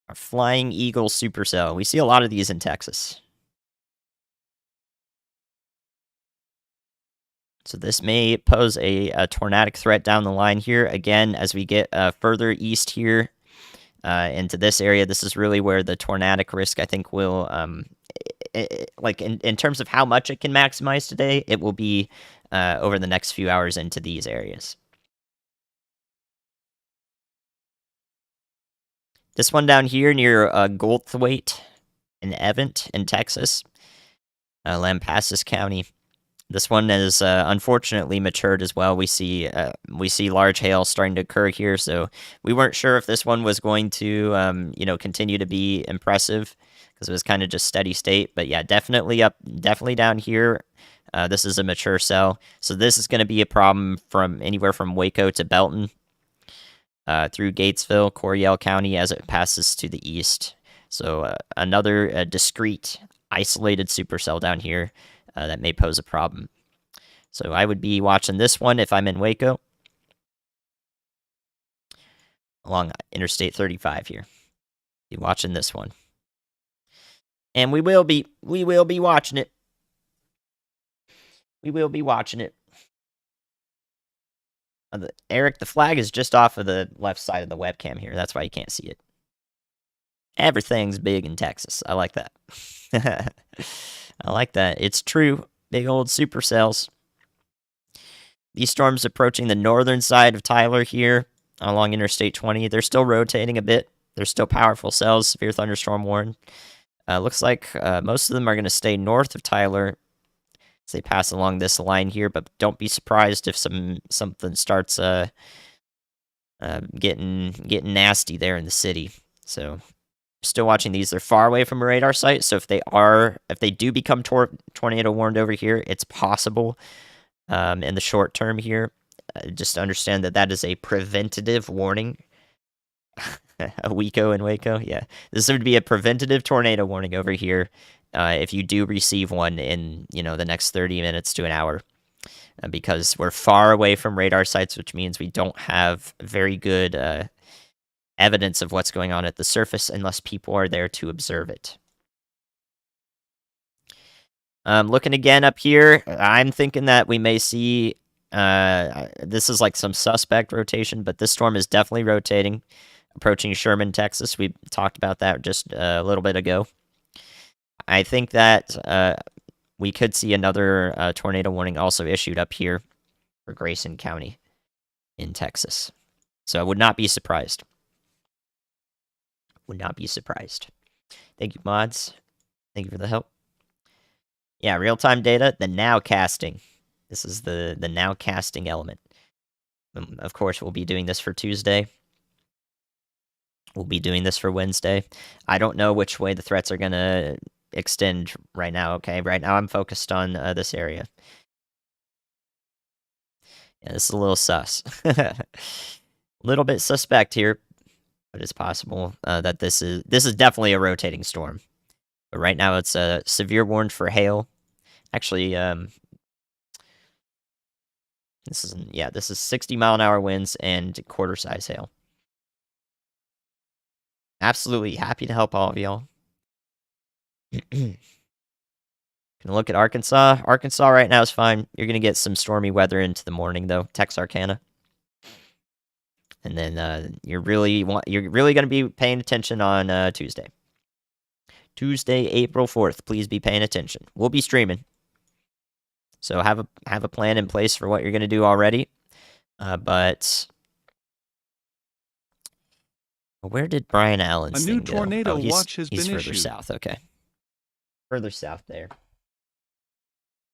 Our flying eagle supercell. We see a lot of these in Texas. So this may pose a tornadic threat down the line here. Again, as we get further east here into this area, this is really where the tornadic risk, I think, will, like in terms of how much it can maximize today, it will be over the next few hours into these areas. This one down here near Goldthwaite and Event in Texas, Lampasas County. This one is unfortunately matured as well. We see large hail starting to occur here, so we weren't sure if this one was going to continue to be impressive because it was kind of just steady state. But yeah, definitely down here. This is a mature cell, so this is going to be a problem from anywhere from Waco to Belton. Through Gatesville, Coryell County as it passes to the east. So another discrete, isolated supercell down here that may pose a problem. So I would be watching this one if I'm in Waco. Along Interstate 35 here. Be watching this one. And we will be watching it. We will be watching it. Eric, the flag is just off of the left side of the webcam here. That's why you can't see it. Everything's big in Texas. I like that. I like that. It's true. Big old supercells. These storms approaching the northern side of Tyler here along Interstate 20. They're still rotating a bit. They're still powerful cells. Severe thunderstorm warned. Looks like most of them are going to stay north of Tyler as they pass along this line here, but don't be surprised if something starts getting nasty there in the city. So still watching these. They're far away from a radar site, so if they do become tornado warned over here, it's possible in the short term here. Just understand that is a preventative warning. A Waco and Waco, yeah. This would be a preventative tornado warning over here. If you do receive one in, the next 30 minutes to an hour, because we're far away from radar sites, which means we don't have very good evidence of what's going on at the surface unless people are there to observe it. Looking again up here, I'm thinking that we may see, this is like some suspect rotation, but this storm is definitely rotating, approaching Sherman, Texas. We talked about that just a little bit ago. I think that we could see another tornado warning also issued up here for Grayson County in Texas. So I would not be surprised. Would not be surprised. Thank you, mods. Thank you for the help. Yeah, real-time data, the nowcasting. This is the nowcasting element. Of course, we'll be doing this for Tuesday. We'll be doing this for Wednesday. I don't know which way the threats are going to extend right now, okay? Right now I'm focused on this area. Yeah, this is a little sus. A little bit suspect here. but it's possible that this is definitely a rotating storm. But right now, it's a severe warned for hail. Actually, this is 60-mile-an-hour winds and quarter-size hail. Absolutely happy to help all of y'all. Gonna look at Arkansas. Arkansas right now is fine. You're gonna get some stormy weather into the morning though. Texarkana. And then you're really gonna be paying attention on Tuesday. Tuesday, April 4th. Please be paying attention. We'll be streaming. So have a plan in place for what you're gonna do already. But where did Brian Allen's A new thing go? tornado Oh, watch has he's been further issued. south. Okay, further south there.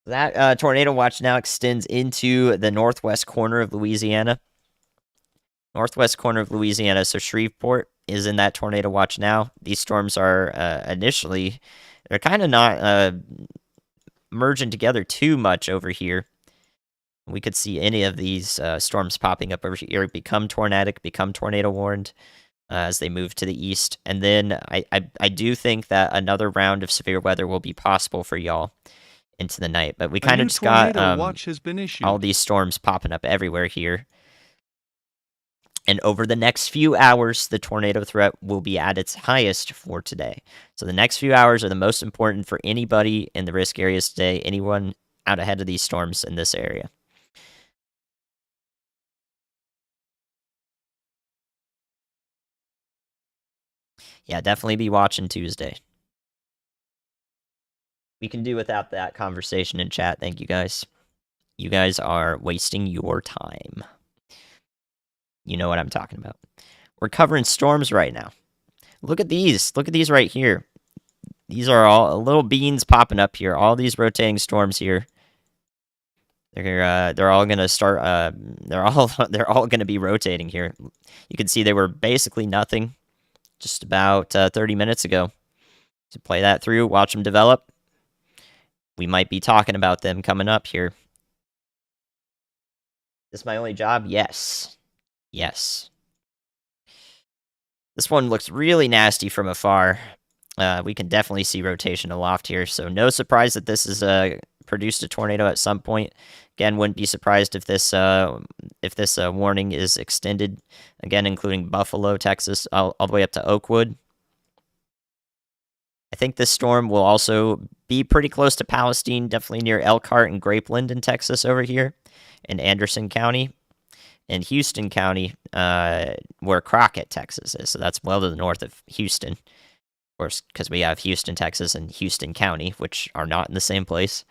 That tornado watch now extends into the northwest corner of Louisiana. Northwest corner of Louisiana, so Shreveport is in that tornado watch now. These storms are they're kind of not merging together too much over here. We could see any of these storms popping up over here become tornadic, become tornado warned as they move to the east. And then I do think that another round of severe weather will be possible for y'all into the night. But we kind of just got watch has been issued. all these storms popping up everywhere here. And over the next few hours, the tornado threat will be at its highest for today. So the next few hours are the most important for anybody in the risk areas today, anyone out ahead of these storms in this area. Yeah, definitely be watching Tuesday. We can do without that conversation in chat. Thank you guys. You guys are wasting your time. You know what I'm talking about. We're covering storms right now. Look at these. Look at these right here. These are all little beans popping up here. All these rotating storms here. They're all gonna start. They're all gonna be rotating here. You can see they were basically nothing just about 30 minutes ago. To play that through, watch them develop. We might be talking about them coming up here. Is this my only job? Yes. Yes. This one looks really nasty from afar. We can definitely see rotation aloft here, so no surprise that this is produced a tornado at some point. Again, wouldn't be surprised if this warning is extended, again, including Buffalo, Texas, all the way up to Oakwood. I think this storm will also be pretty close to Palestine, definitely near Elkhart and Grapeland in Texas over here, in Anderson County, and Houston County, where Crockett, Texas is. So that's well to the north of Houston, of course, because we have Houston, Texas, and Houston County, which are not in the same place.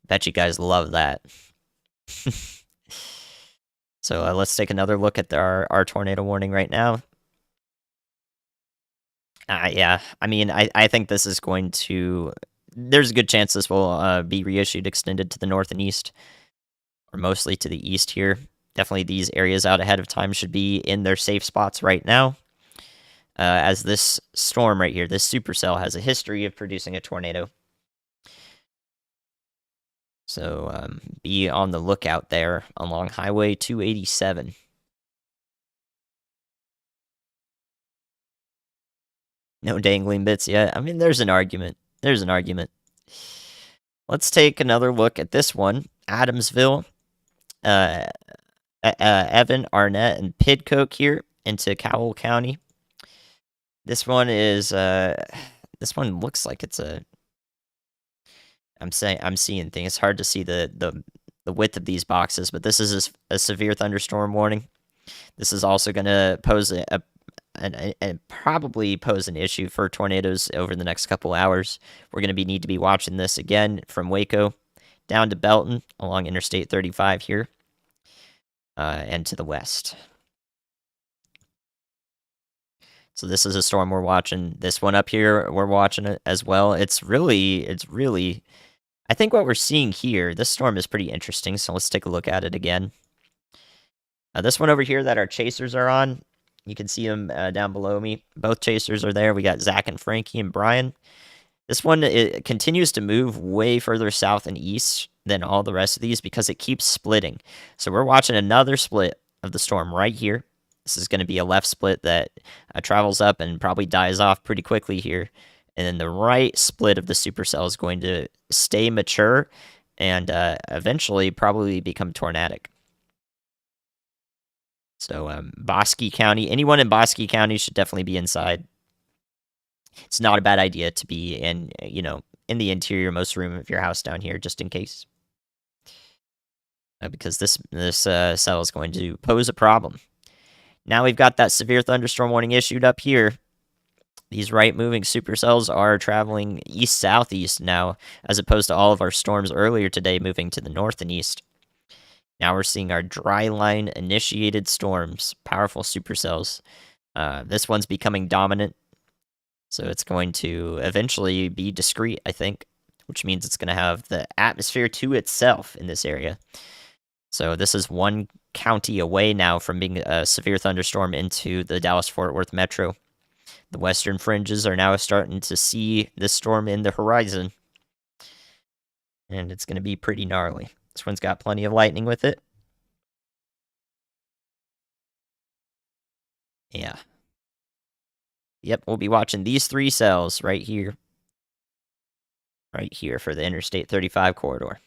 Bet you guys love that. So let's take another look at our tornado warning right now. Yeah, I mean, I think this is going to... There's a good chance this will be reissued, extended to the north and east, or mostly to the east here. Definitely these areas out ahead of time should be in their safe spots right now, as this storm right here, this supercell, has a history of producing a tornado. So be on the lookout there along Highway 287. No dangling bits yet. I mean, there's an argument. There's an argument. Let's take another look at this one. Adamsville, Evan, Arnett, and Pidcoke here into Cowell County. This one is this one looks like it's a... I'm seeing things. It's hard to see the width of these boxes, but this is a severe thunderstorm warning. This is also going to pose probably pose an issue for tornadoes over the next couple hours. We're going to need to be watching this again from Waco down to Belton along Interstate 35 here, and to the west. So this is a storm we're watching. This one up here, we're watching it as well. It's really, I think what we're seeing here, this storm is pretty interesting, so let's take a look at it again. This one over here that our chasers are on, you can see them down below me. Both chasers are there. We got Zach and Frankie and Brian. This one, it continues to move way further south and east than all the rest of these because it keeps splitting. So we're watching another split of the storm right here. This is going to be a left split that travels up and probably dies off pretty quickly here. And then the right split of the supercell is going to stay mature and eventually probably become tornadic. So Bosque County, anyone in Bosque County should definitely be inside. It's not a bad idea to be in, in the interior-most room of your house down here, just in case. Because this cell is going to pose a problem. Now we've got that severe thunderstorm warning issued up here. These right-moving supercells are traveling east-southeast now, as opposed to all of our storms earlier today moving to the north and east. Now we're seeing our dry line initiated storms, powerful supercells. This one's becoming dominant, so it's going to eventually be discrete, I think, which means it's going to have the atmosphere to itself in this area. So this is one county away now from being a severe thunderstorm into the Dallas-Fort Worth metro. The western fringes are now starting to see this storm in the horizon, and it's going to be pretty gnarly. This one's got plenty of lightning with it. Yeah. Yep, we'll be watching these three cells right here. Right here for the Interstate 35 corridor.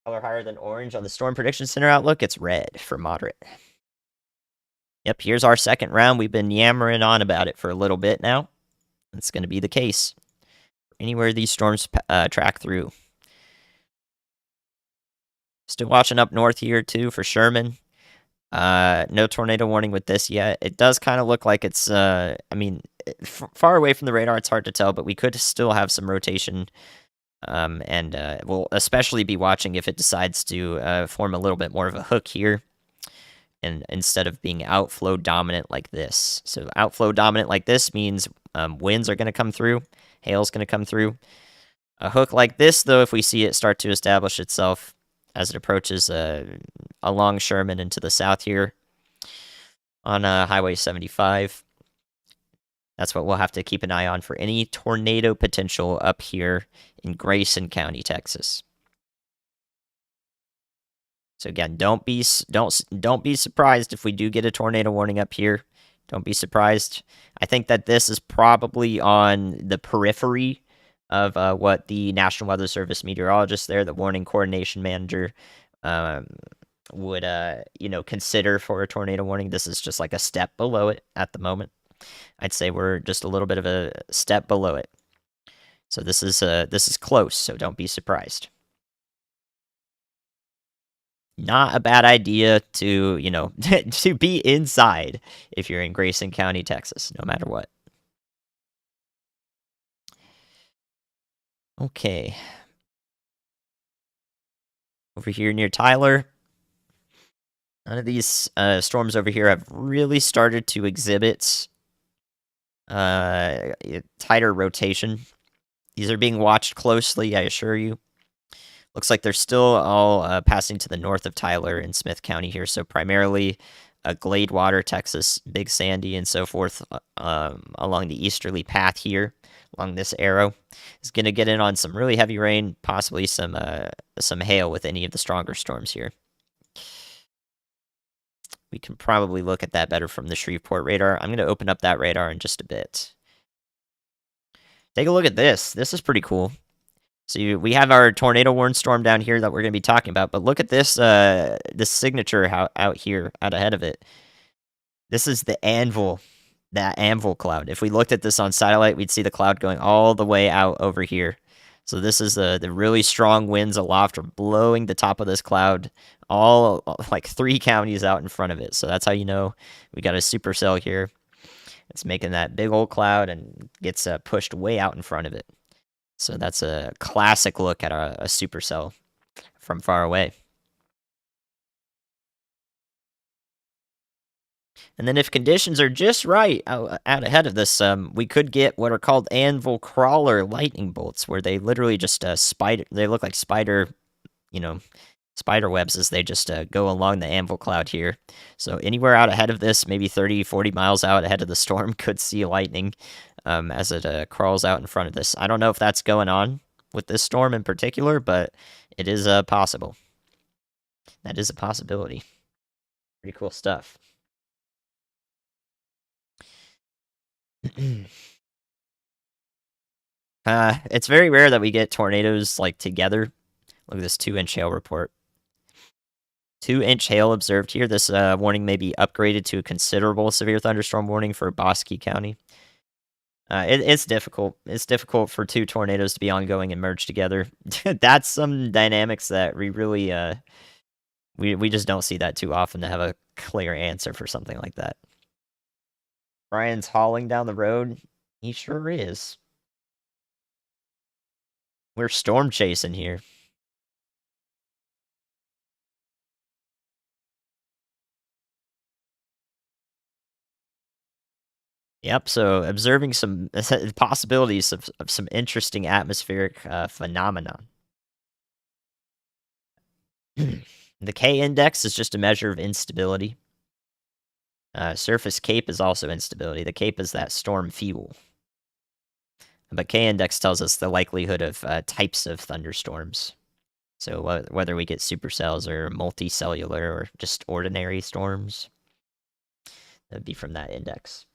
Color higher than orange on the Storm Prediction Center outlook, it's red for moderate. Yep, here's our second round. We've been yammering on about it for a little bit now. It's going to be the case anywhere these storms track through. Still watching up north here, too, for Sherman. No tornado warning with this yet. It does kind of look like it's, far away from the radar, it's hard to tell, but we could still have some rotation. And we'll especially be watching if it decides to form a little bit more of a hook here, and instead of being outflow dominant like this. So outflow dominant like this means winds are going to come through, hail's going to come through. A hook like this, though, if we see it start to establish itself as it approaches along Sherman into the south here on Highway 75, that's what we'll have to keep an eye on for any tornado potential up here in Grayson County, Texas. So again, don't be surprised if we do get a tornado warning up here. Don't be surprised. I think that this is probably on the periphery of what the National Weather Service meteorologist there, the warning coordination manager, would consider for a tornado warning. This is just like a step below it at the moment. I'd say we're just a little bit of a step below it. So this is close, so don't be surprised. Not a bad idea to, to be inside if you're in Grayson County, Texas, no matter what. Okay. Over here near Tyler, none of these storms over here have really started to exhibit tighter rotation. These are being watched closely, I assure you. Looks like they're still all passing to the north of Tyler in Smith County here, so primarily Gladewater, Texas, Big Sandy, and so forth along the easterly path here, along this arrow. Is going to get in on some really heavy rain, possibly some hail with any of the stronger storms here. We can probably look at that better from the Shreveport radar. I'm going to open up that radar in just a bit. Take a look at this. This is pretty cool. So we have our tornado warn storm down here that we're going to be talking about, but look at this this signature out here, out ahead of it. This is the anvil, that anvil cloud. If we looked at this on satellite, we'd see the cloud going all the way out over here. So this is the really strong winds aloft are blowing the top of this cloud all like 3 counties out in front of it. So that's how you know we got a supercell here. It's making that big old cloud and gets pushed way out in front of it. So that's a classic look at a supercell from far away. And then if conditions are just right out ahead of this, we could get what are called anvil crawler lightning bolts, where they literally just they look like spider webs as they just go along the anvil cloud here. So anywhere out ahead of this, maybe 30, 40 miles out ahead of the storm, could see lightning as it crawls out in front of this. I don't know if that's going on with this storm in particular, but it is possible. That is a possibility. Pretty cool stuff. It's very rare that we get tornadoes like together. Look at this 2-inch hail report. 2-inch hail observed here. This warning may be upgraded to a considerable severe thunderstorm warning for Bosque County. It's difficult. It's difficult for two tornadoes to be ongoing and merge together. That's some dynamics that we really we just don't see that too often to have a clear answer for something like that. Brian's hauling down the road. He sure is. We're storm chasing here. Yep, so observing some possibilities of some interesting atmospheric phenomenon. The K index is just a measure of instability. Surface cape is also instability. The cape is that storm fuel. But K index tells us the likelihood of types of thunderstorms. So whether we get supercells or multicellular or just ordinary storms, that'd be from that index.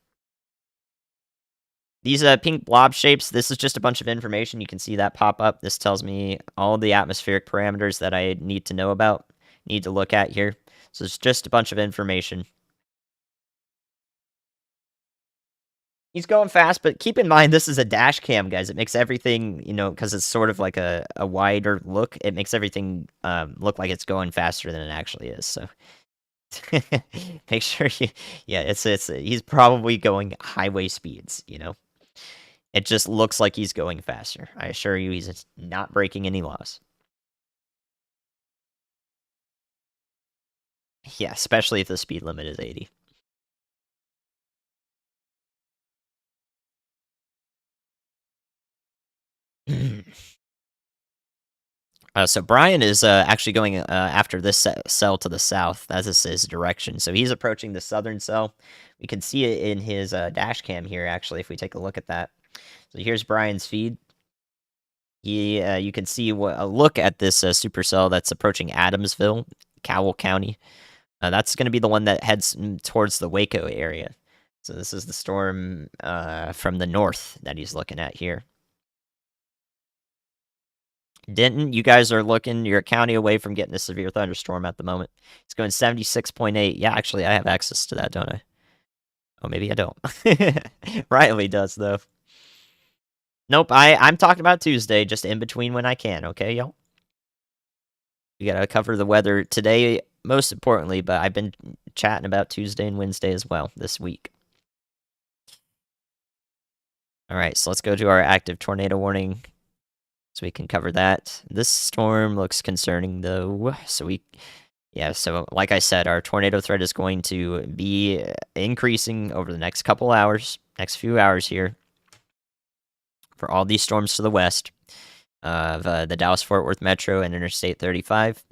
These pink blob shapes, this is just a bunch of information. You can see that pop up. This tells me all the atmospheric parameters that I need to know about, need to look at here. So it's just a bunch of information. He's going fast, but keep in mind this is a dash cam, guys. It makes everything, because it's sort of like a wider look, it makes everything look like it's going faster than it actually is. So make sure he's probably going highway speeds, It just looks like he's going faster. I assure you he's not breaking any laws. Yeah, especially if the speed limit is 80. So Brian is actually going after this cell to the south. That is his direction. So he's approaching the southern cell. We can see it in his dash cam here, actually, if we take a look at that. So here's Brian's feed. You can see a look at this supercell that's approaching Adamsville, Cowell County. That's going to be the one that heads towards the Waco area. So this is the storm from the north that he's looking at here. Denton, you guys are looking, you're a county away from getting a severe thunderstorm at the moment. It's going 76.8. Yeah, actually, I have access to that, don't I? Oh, maybe I don't. Riley does, though. Nope, I'm talking about Tuesday, just in between when I can, okay, y'all? We gotta cover the weather today, most importantly, but I've been chatting about Tuesday and Wednesday as well this week. All right, so let's go to our active tornado warning so we can cover that. This storm looks concerning, though. So like I said, our tornado threat is going to be increasing over the next few hours here for all these storms to the west of the Dallas-Fort Worth Metro and Interstate 35.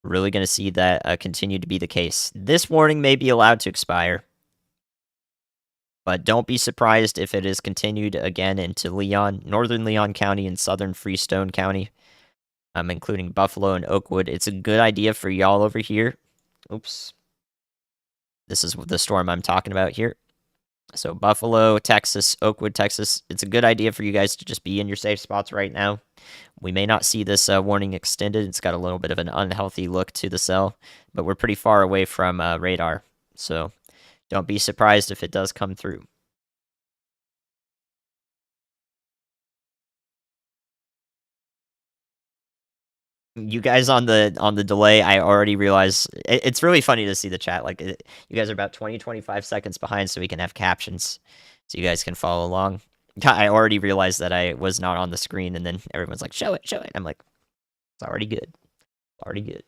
Really going to see that continue to be the case. This warning may be allowed to expire, but don't be surprised if it is continued again into northern Leon County and southern Freestone County, including Buffalo and Oakwood. It's a good idea for y'all over here. Oops. This is the storm I'm talking about here. So Buffalo, Texas, Oakwood, Texas. It's a good idea for you guys to just be in your safe spots right now. We may not see this warning extended. It's got a little bit of an unhealthy look to the cell, but we're pretty far away from radar. So don't be surprised if it does come through. You guys on the delay, I already realize it's really funny to see the chat. Like you guys are about 20-25 seconds behind, so we can have captions, so you guys can follow along. I already realized that I was not on the screen, and then everyone's like, "Show it, show it." I'm like, "It's already good, already good."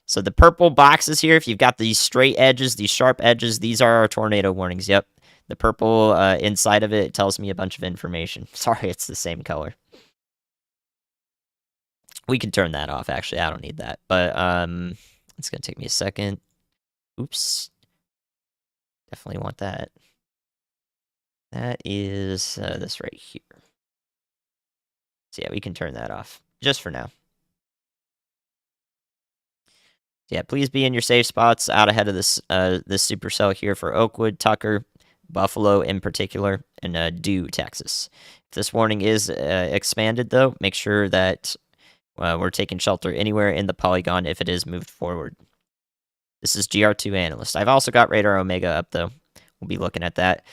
So the purple boxes here, if you've got these straight edges, these sharp edges, these are our tornado warnings. Yep, the purple inside of it tells me a bunch of information. Sorry, it's the same color. We can turn that off, actually. I don't need that. But it's going to take me a second. Oops. Definitely want that. That is this right here. So yeah, we can turn that off. Just for now. Yeah, please be in your safe spots out ahead of this supercell here for Oakwood, Tucker, Buffalo in particular, and Dew, Texas. If this warning is expanded, though, make sure that we're taking shelter anywhere in the polygon if it is moved forward. This is GR2 Analyst. I've also got Radar Omega up, though. We'll be looking at that.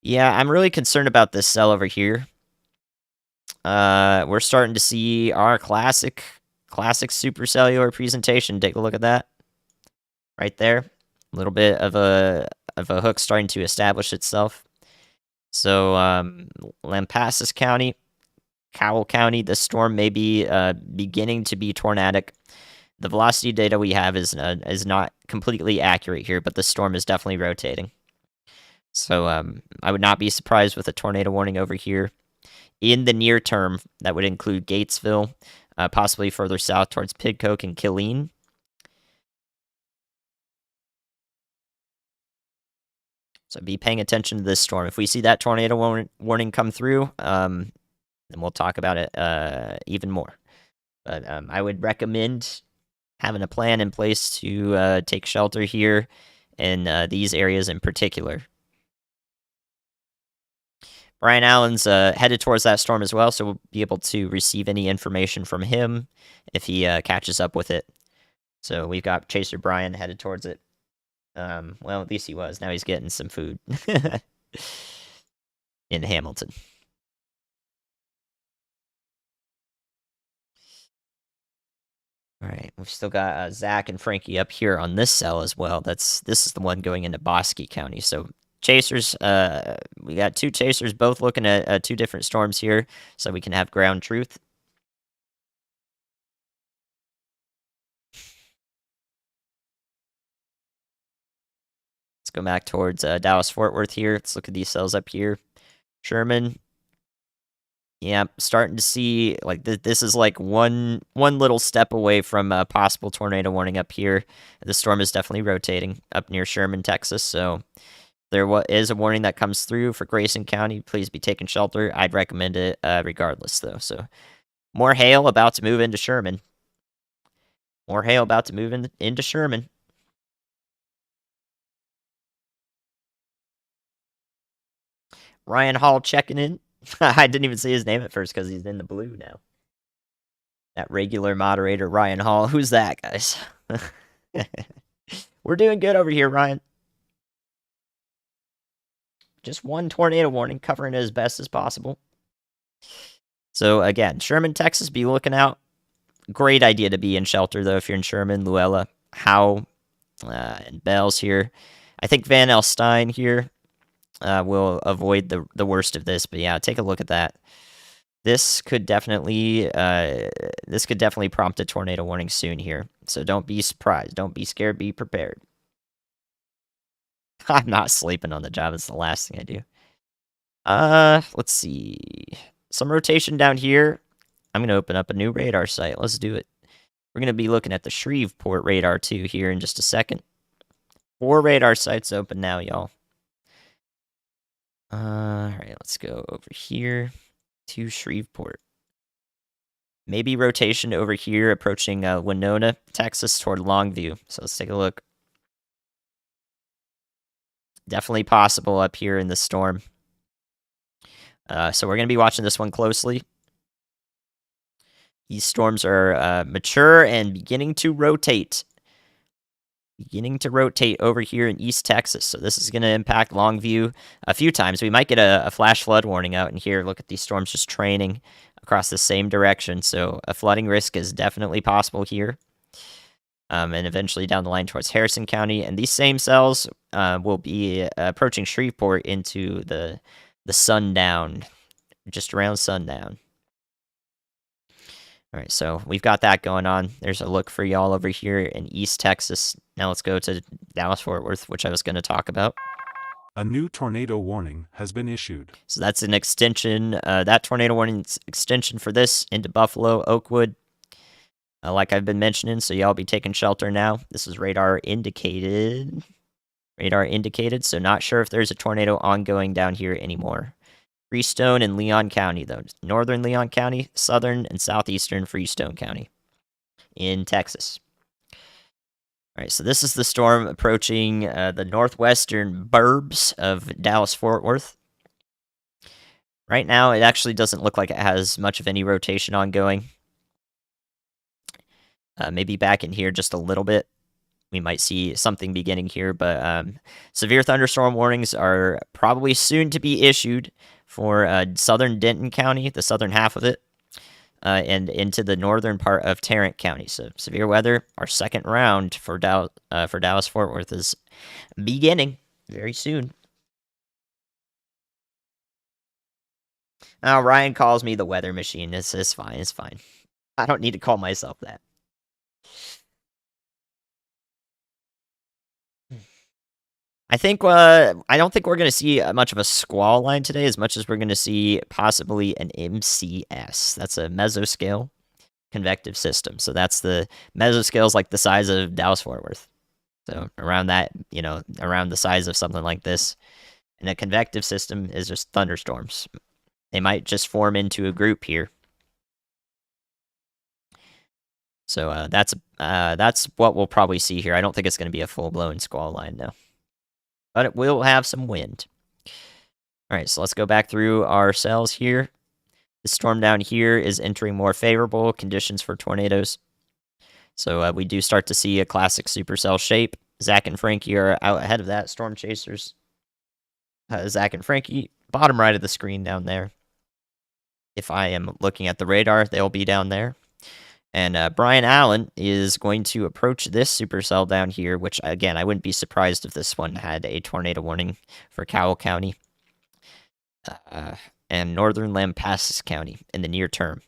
Yeah, I'm really concerned about this cell over here. We're starting to see our classic supercellular presentation. Take a look at that. Right there. A little bit of a hook starting to establish itself. So, Lampasas County, Cowell County, the storm may be beginning to be tornadic. The velocity data we have is not completely accurate here, but the storm is definitely rotating. So I would not be surprised with a tornado warning over here. In the near term, that would include Gatesville, possibly further south towards Pidcoke and Killeen. So be paying attention to this storm. If we see that tornado warning come through, then we'll talk about it even more. But I would recommend having a plan in place to take shelter here in these areas in particular. Brian Allen's headed towards that storm as well, so we'll be able to receive any information from him if he catches up with it. So we've got Chaser Brian headed towards it. Well, at least he was. Now he's getting some food in Hamilton. All right, we've still got Zach and Frankie up here on this cell as well. This is the one going into Bosque County. So chasers, we got two chasers both looking at two different storms here, so we can have ground truth. Let's go back towards Dallas-Fort Worth here. Let's look at these cells up here. Sherman. Yeah, starting to see like this is like one little step away from a possible tornado warning up here. The storm is definitely rotating up near Sherman, Texas. So there is a warning that comes through for Grayson County. Please be taking shelter. I'd recommend it regardless, though. So more hail about to move into Sherman. More hail about to move into Sherman. Ryan Hall checking in. I didn't even see his name at first because he's in the blue now. That regular moderator, Ryan Hall. Who's that, guys? We're doing good over here, Ryan. Just one tornado warning, covering it as best as possible. So, again, Sherman, Texas, be looking out. Great idea to be in shelter, though, if you're in Sherman, Luella, Howe, and Bells here. I think Van Alstyne here will avoid the worst of this, but yeah, take a look at that. This could definitely prompt a tornado warning soon here. So don't be surprised. Don't be scared. Be prepared. I'm not sleeping on the job. It's the last thing I do. Let's see. Some rotation down here. I'm gonna open up a new radar site. Let's do it. We're gonna be looking at the Shreveport radar 2 here in just a second. 4 radar sites open now, y'all. Alright, let's go over here to Shreveport. Maybe rotation over here approaching Winona, Texas toward Longview. So let's take a look. Definitely possible up here in the storm. So we're going to be watching this one closely. These storms are mature and beginning to rotate. Beginning to rotate over here in East Texas. So this is going to impact Longview a few times. We might get a flash flood warning out in here. Look at these storms just training across the same direction. So a flooding risk is definitely possible here. And eventually down the line towards Harrison County. And these same cells will be approaching Shreveport into the sundown, just around sundown. All right, so we've got that going on. There's a look for y'all over here in East Texas. Now let's go to Dallas-Fort Worth, which I was going to talk about. A new tornado warning has been issued. So that's an extension. That tornado warning extension for this into Buffalo, Oakwood, like I've been mentioning. So y'all be taking shelter now. This is radar indicated. Radar indicated, so not sure if there's a tornado ongoing down here anymore. Freestone and Leon County, though. Northern Leon County, southern and southeastern Freestone County in Texas. All right, so this is the storm approaching the northwestern burbs of Dallas-Fort Worth. Right now, it actually doesn't look like it has much of any rotation ongoing. Maybe back in here just a little bit. We might see something beginning here, but severe thunderstorm warnings are probably soon to be issued for southern Denton County, the southern half of it, and into the northern part of Tarrant County. So severe weather, our second round for Dallas-Fort Worth is beginning very soon. Ryan calls me the weather machine. It's fine. It's fine. I don't need to call myself that. I don't think we're going to see much of a squall line today as much as we're going to see possibly an MCS. That's a mesoscale convective system. So that's the mesoscale is like the size of Dallas-Fort Worth. So around that, around the size of something like this. And a convective system is just thunderstorms. They might just form into a group here. So that's what we'll probably see here. I don't think it's going to be a full-blown squall line, though. But it will have some wind. All right, so let's go back through our cells here. The storm down here is entering more favorable conditions for tornadoes. So we do start to see a classic supercell shape. Zach and Frankie are out ahead of that, storm chasers. Zach and Frankie, bottom right of the screen down there. If I am looking at the radar, they'll be down there. And Brian Allen is going to approach this supercell down here, which, again, I wouldn't be surprised if this one had a tornado warning for Cowell County and northern Lampasas County in the near term.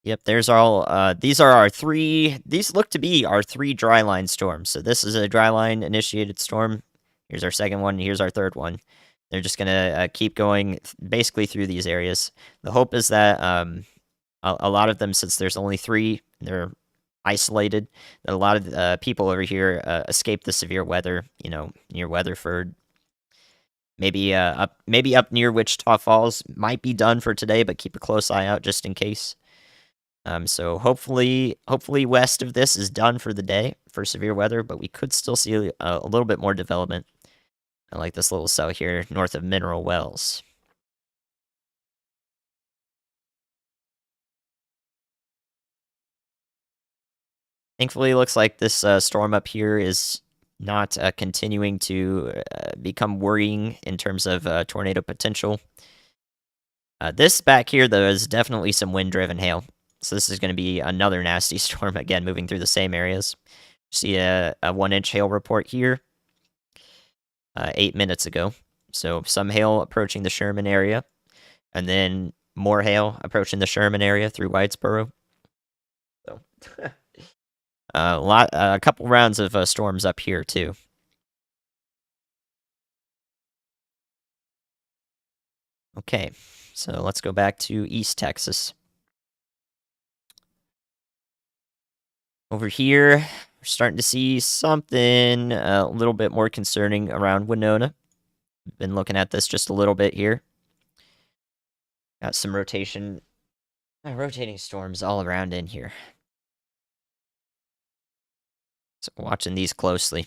Yep, there's all, these are our these look to be our 3 dry line storms. So this is a dry line initiated storm. Here's our second one, here's our third one. They're just going to keep going basically through these areas. The hope is that a lot of them, since there's only 3, they're isolated, that a lot of people over here escape the severe weather, near Weatherford. Maybe up near Wichita Falls might be done for today, but keep a close eye out just in case. So hopefully west of this is done for the day for severe weather, but we could still see a little bit more development. I like this little cell here north of Mineral Wells. Thankfully, it looks like this storm up here is not continuing to become worrying in terms of tornado potential. This back here, though, is definitely some wind-driven hail. So this is going to be another nasty storm, again, moving through the same areas. See a 1-inch hail report here 8 minutes ago. So some hail approaching the Sherman area, and then more hail approaching the Sherman area through Whitesboro. So a couple rounds of storms up here too. Okay, so let's go back to East Texas. Over here, we're starting to see something a little bit more concerning around Winona. Been looking at this just a little bit here. Got some rotating storms all around in here. So watching these closely.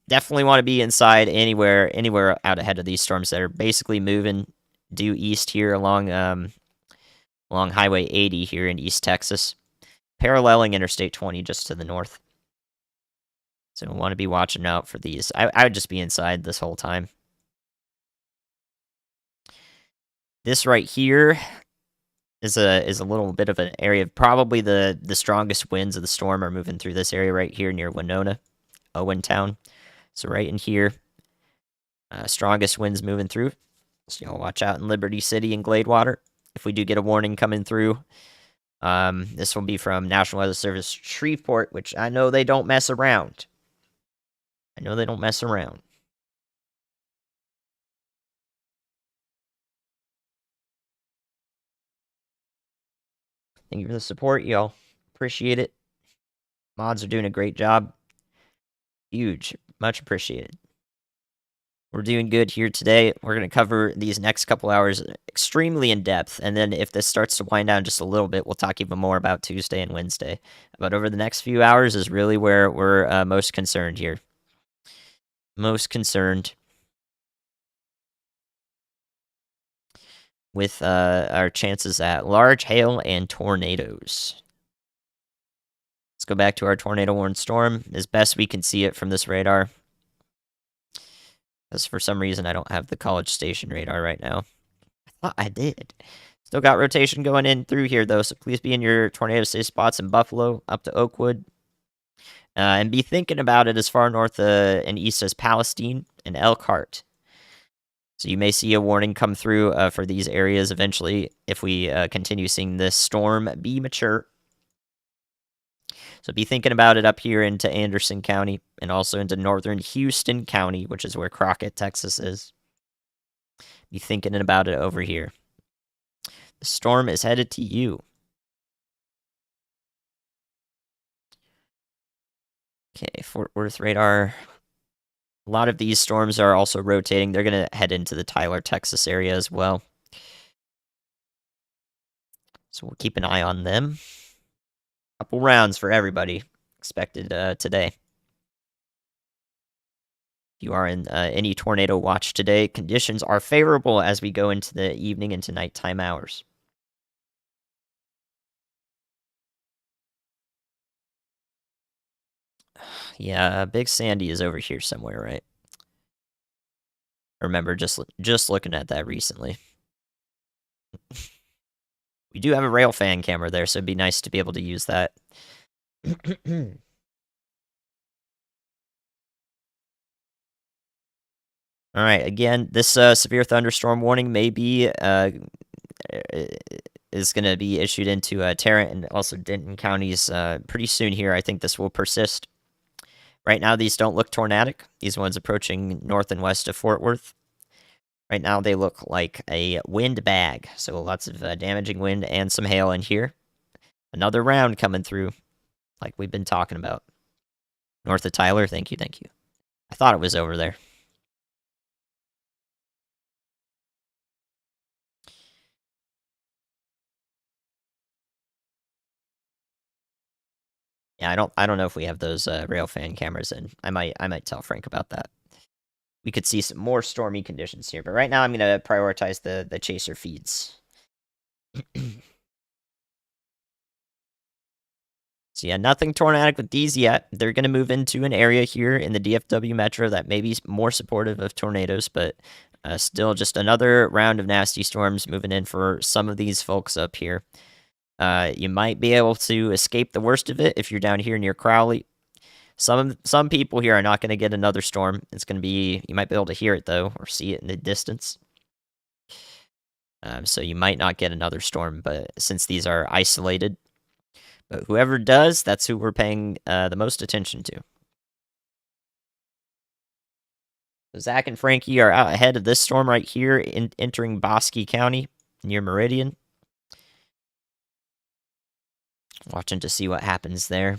Definitely want to be inside anywhere out ahead of these storms that are basically moving due east here along Highway 80 here in East Texas, paralleling Interstate 20 just to the north. So I want to be watching out for these. I would just be inside this whole time. This right here is a little bit of an area. Probably the strongest winds of the storm are moving through this area right here near Winona, Owentown. So right in here, strongest winds moving through. So y'all watch out in Liberty City and Gladewater. If we do get a warning coming through, this will be from National Weather Service Shreveport, which I know they don't mess around. Thank you for the support, y'all. Appreciate it. Mods are doing a great job. Huge. Much appreciated. We're doing good here today. We're going to cover these next couple hours extremely in depth, and then if this starts to wind down just a little bit, we'll talk even more about Tuesday and Wednesday. But over the next few hours is really where we're most concerned here. Most concerned with our chances at large hail and tornadoes. Let's go back to our tornado warned storm as best we can see it from this radar. Because for some reason I don't have the College Station radar right now. I thought I did. Still got rotation going in through here though, so please be in your tornado safe spots in Buffalo up to Oakwood. And be thinking about it as far north and east as Palestine and Elkhart. So you may see a warning come through for these areas eventually if we continue seeing this storm be mature. So be thinking about it up here into Anderson County and also into northern Houston County, which is where Crockett, Texas is. Be thinking about it over here. The storm is headed to you. Okay, Fort Worth radar. A lot of these storms are also rotating. They're going to head into the Tyler, Texas area as well. So we'll keep an eye on them. Couple rounds for everybody expected today. If you are in any tornado watch today, conditions are favorable as we go into the evening into nighttime hours. Yeah, Big Sandy is over here somewhere, right? I remember just looking at that recently. We do have a rail fan camera there, so it'd be nice to be able to use that. All right, again, this severe thunderstorm warning may be is going to be issued into Tarrant and also Denton counties pretty soon here. I think this will persist. Right now, these don't look tornadic. These ones approaching north and west of Fort Worth. Right now, they look like a wind bag. So lots of damaging wind and some hail in here. Another round coming through, like we've been talking about. North of Tyler, thank you, thank you. I thought it was over there. Yeah, I don't know if we have those rail fan cameras in. I might tell Frank about that. We could see some more stormy conditions here, but right now I'm gonna prioritize the chaser feeds. So yeah, nothing tornadic with these yet. They're gonna move into an area here in the DFW metro that may be more supportive of tornadoes, but still just another round of nasty storms moving in for some of these folks up here. You might be able to escape the worst of it if you're down here near Crowley. Some people here are not going to get another storm. It's going to be, you might be able to hear it though, or see it in the distance. So you might not get another storm, but since these are isolated, but whoever does, that's who we're paying the most attention to. So Zach and Frankie are out ahead of this storm right here, entering Bosque County near Meridian. Watching to see what happens there.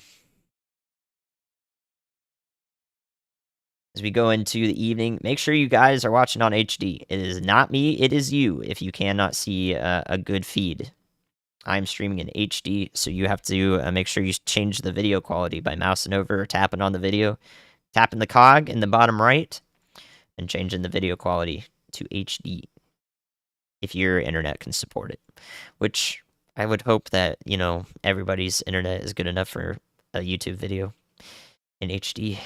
As we go into the evening, make sure you guys are watching on HD. It is not me, it is you if you cannot see a good feed. I'm streaming in HD, so you have to make sure you change the video quality by mousing over or tapping on the video, tapping the cog in the bottom right, and changing the video quality to HD if your internet can support it. Which I would hope that, you know, everybody's internet is good enough for a YouTube video in HD.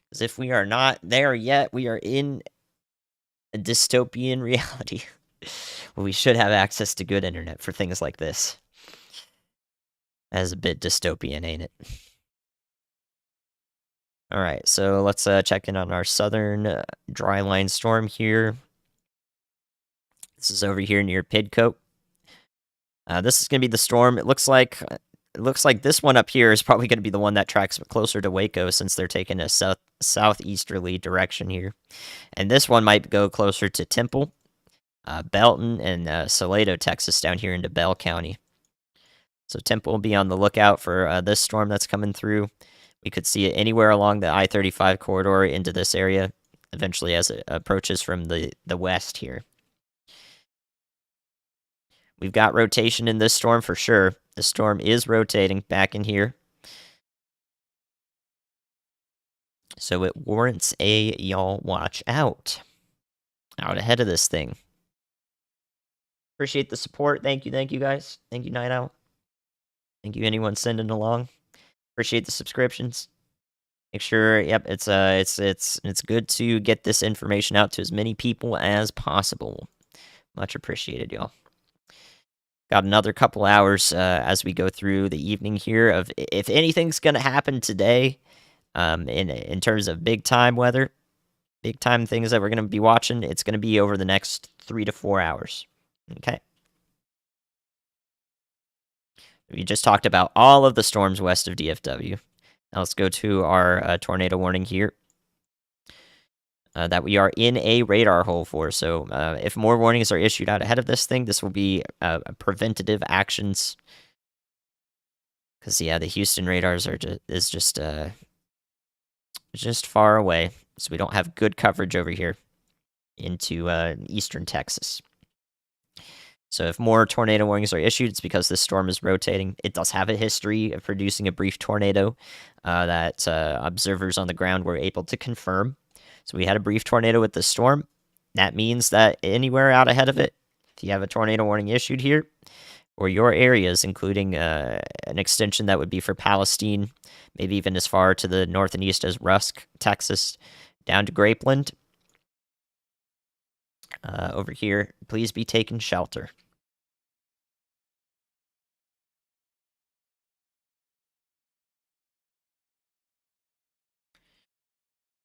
Because if we are not there yet, we are in a dystopian reality. Well, we should have access to good internet for things like this. That is a bit dystopian, ain't it? Alright, so let's check in on our southern dry line storm here. This is over here near Pidcoat. This is going to be the storm. It looks like this one up here is probably going to be the one that tracks closer to Waco since they're taking a southeasterly direction here. And this one might go closer to Temple, Belton, and Salado, Texas, down here into Bell County. So Temple will be on the lookout for this storm that's coming through. We could see it anywhere along the I-35 corridor into this area. eventually as it approaches from the west here. We've got rotation in this storm for sure. The storm is rotating back in here. So it warrants a y'all watch out. Out ahead of this thing. Appreciate the support. Thank you guys. Thank you, Night Owl. Thank you anyone sending along. Appreciate the subscriptions. Make sure, yep, it's good to get this information out to as many people as possible. Much appreciated, y'all. Got another couple hours as we go through the evening here of if anything's gonna happen today, in terms of big time weather, big time things that we're gonna be watching, it's gonna be over the next 3 to 4 hours. Okay. We just talked about all of the storms west of DFW. Now let's go to our tornado warning here that we are in a radar hole for. So if more warnings are issued out ahead of this thing, this will be preventative actions. Because yeah, the Houston radars are just far away, so we don't have good coverage over here into eastern Texas. So if more tornado warnings are issued, it's because this storm is rotating. It does have a history of producing a brief tornado that observers on the ground were able to confirm. So we had a brief tornado with this storm. That means that anywhere out ahead of it, if you have a tornado warning issued here, or your areas, including an extension that would be for Palestine, maybe even as far to the north and east as Rusk, Texas, down to Grapeland, over here, please be taking shelter.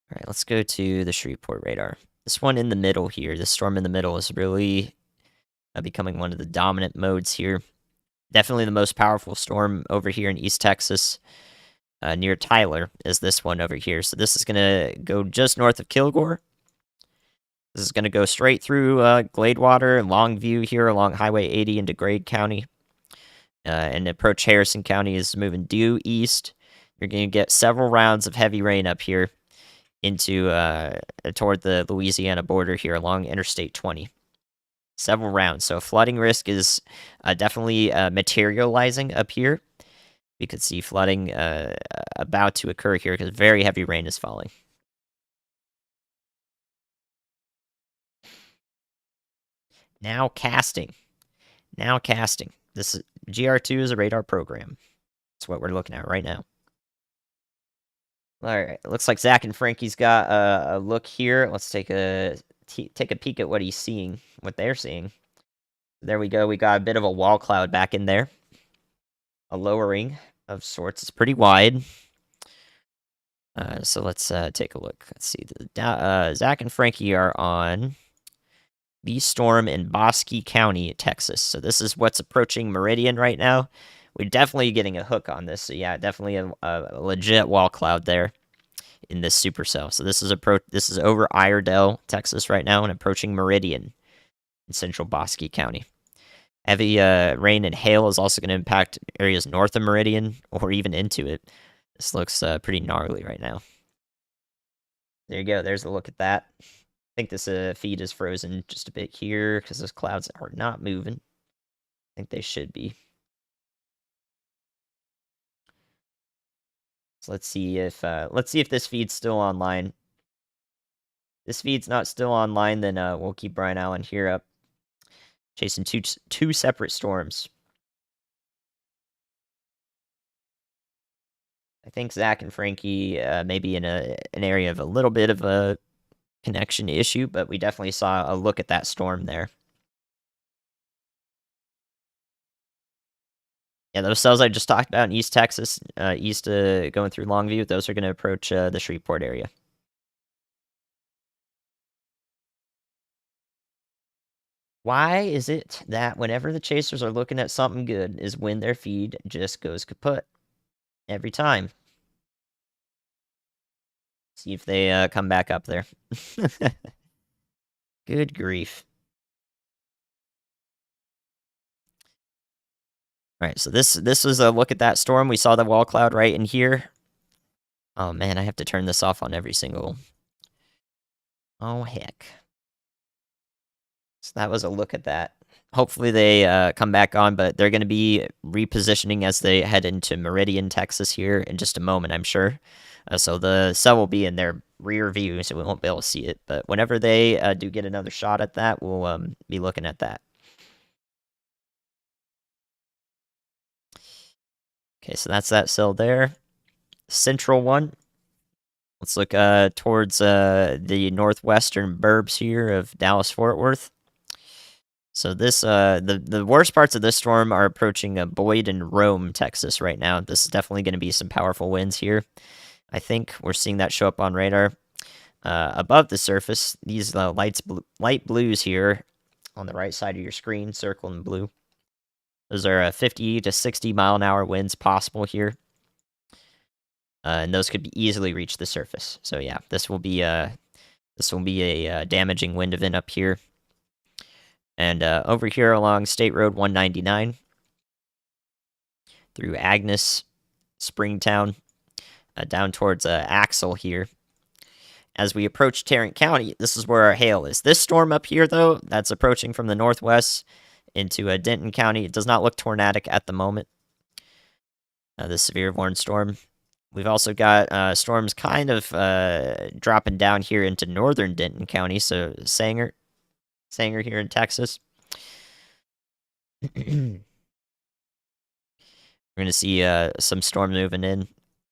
All right, let's go to the Shreveport radar. This one in the middle here, this storm in the middle is really becoming one of the dominant modes here. Definitely the most powerful storm over here in East Texas, near Tyler, is this one over here. So this is going to go just north of Kilgore. This is going to go straight through Gladewater and Longview here along Highway 80 into Grade County. And approach Harrison County is moving due east. You're going to get several rounds of heavy rain up here into toward the Louisiana border here along Interstate 20. Several rounds. So flooding risk is definitely materializing up here. We could see flooding about to occur here because very heavy rain is falling. Now casting. Now casting. This is, GR2 is a radar program. That's what we're looking at right now. All right, looks like Zach and Frankie's got a look here. Let's take a peek at what he's seeing, what they're seeing. There we go. We got a bit of a wall cloud back in there. A lowering of sorts. It's pretty wide. So let's take a look. Let's see. Zach and Frankie are on the storm in Bosque County, Texas. So this is what's approaching Meridian right now. We're definitely getting a hook on this. So yeah, definitely a legit wall cloud there in this supercell. So this is over Iredell, Texas right now and approaching Meridian in central Bosque County. Heavy rain and hail is also going to impact areas north of Meridian or even into it. This looks pretty gnarly right now. There you go. There's a look at that. I think this feed is frozen just a bit here because those clouds are not moving. I think they should be. So let's see if this feed's still online. If this feed's not still online, then we'll keep Brian Allen here up, chasing two separate storms. I think Zach and Frankie may be in an area of a little bit of a connection issue, but we definitely saw a look at that storm there. Yeah, those cells I just talked about in East Texas, east going through Longview, those are going to approach the Shreveport area. Why is it that whenever the chasers are looking at something good is when their feed just goes kaput? Every time. See if they come back up there. Good grief. All right, so this was a look at that storm. We saw the wall cloud right in here. Oh man, I have to turn this off on every single Oh, heck. So that was a look at that. Hopefully they come back on, but they're going to be repositioning as they head into Meridian, Texas here in just a moment, I'm sure. So the cell will be in their rear view, so we won't be able to see it. But whenever they do get another shot at that, we'll be looking at that. Okay, so that's that cell there. Central one. Let's look towards the northwestern burbs here of Dallas-Fort Worth. So this the worst parts of this storm are approaching Boyd and Rome, Texas right now. This is definitely going to be some powerful winds here. I think we're seeing that show up on radar. Above the surface, these light blues here on the right side of your screen, circled in blue. Those are 50 to 60 mile an hour winds possible here. And those could easily reach the surface. So yeah, this will be a damaging wind event up here. And over here along State Road 199 through Agnes, Springtown, down towards Axel here. As we approach Tarrant County, this is where our hail is. This storm up here, though, that's approaching from the northwest into Denton County. It does not look tornadic at the moment. This severe warning storm. We've also got storms kind of dropping down here into northern Denton County, so Sanger here in Texas. We're going to see some storm moving in.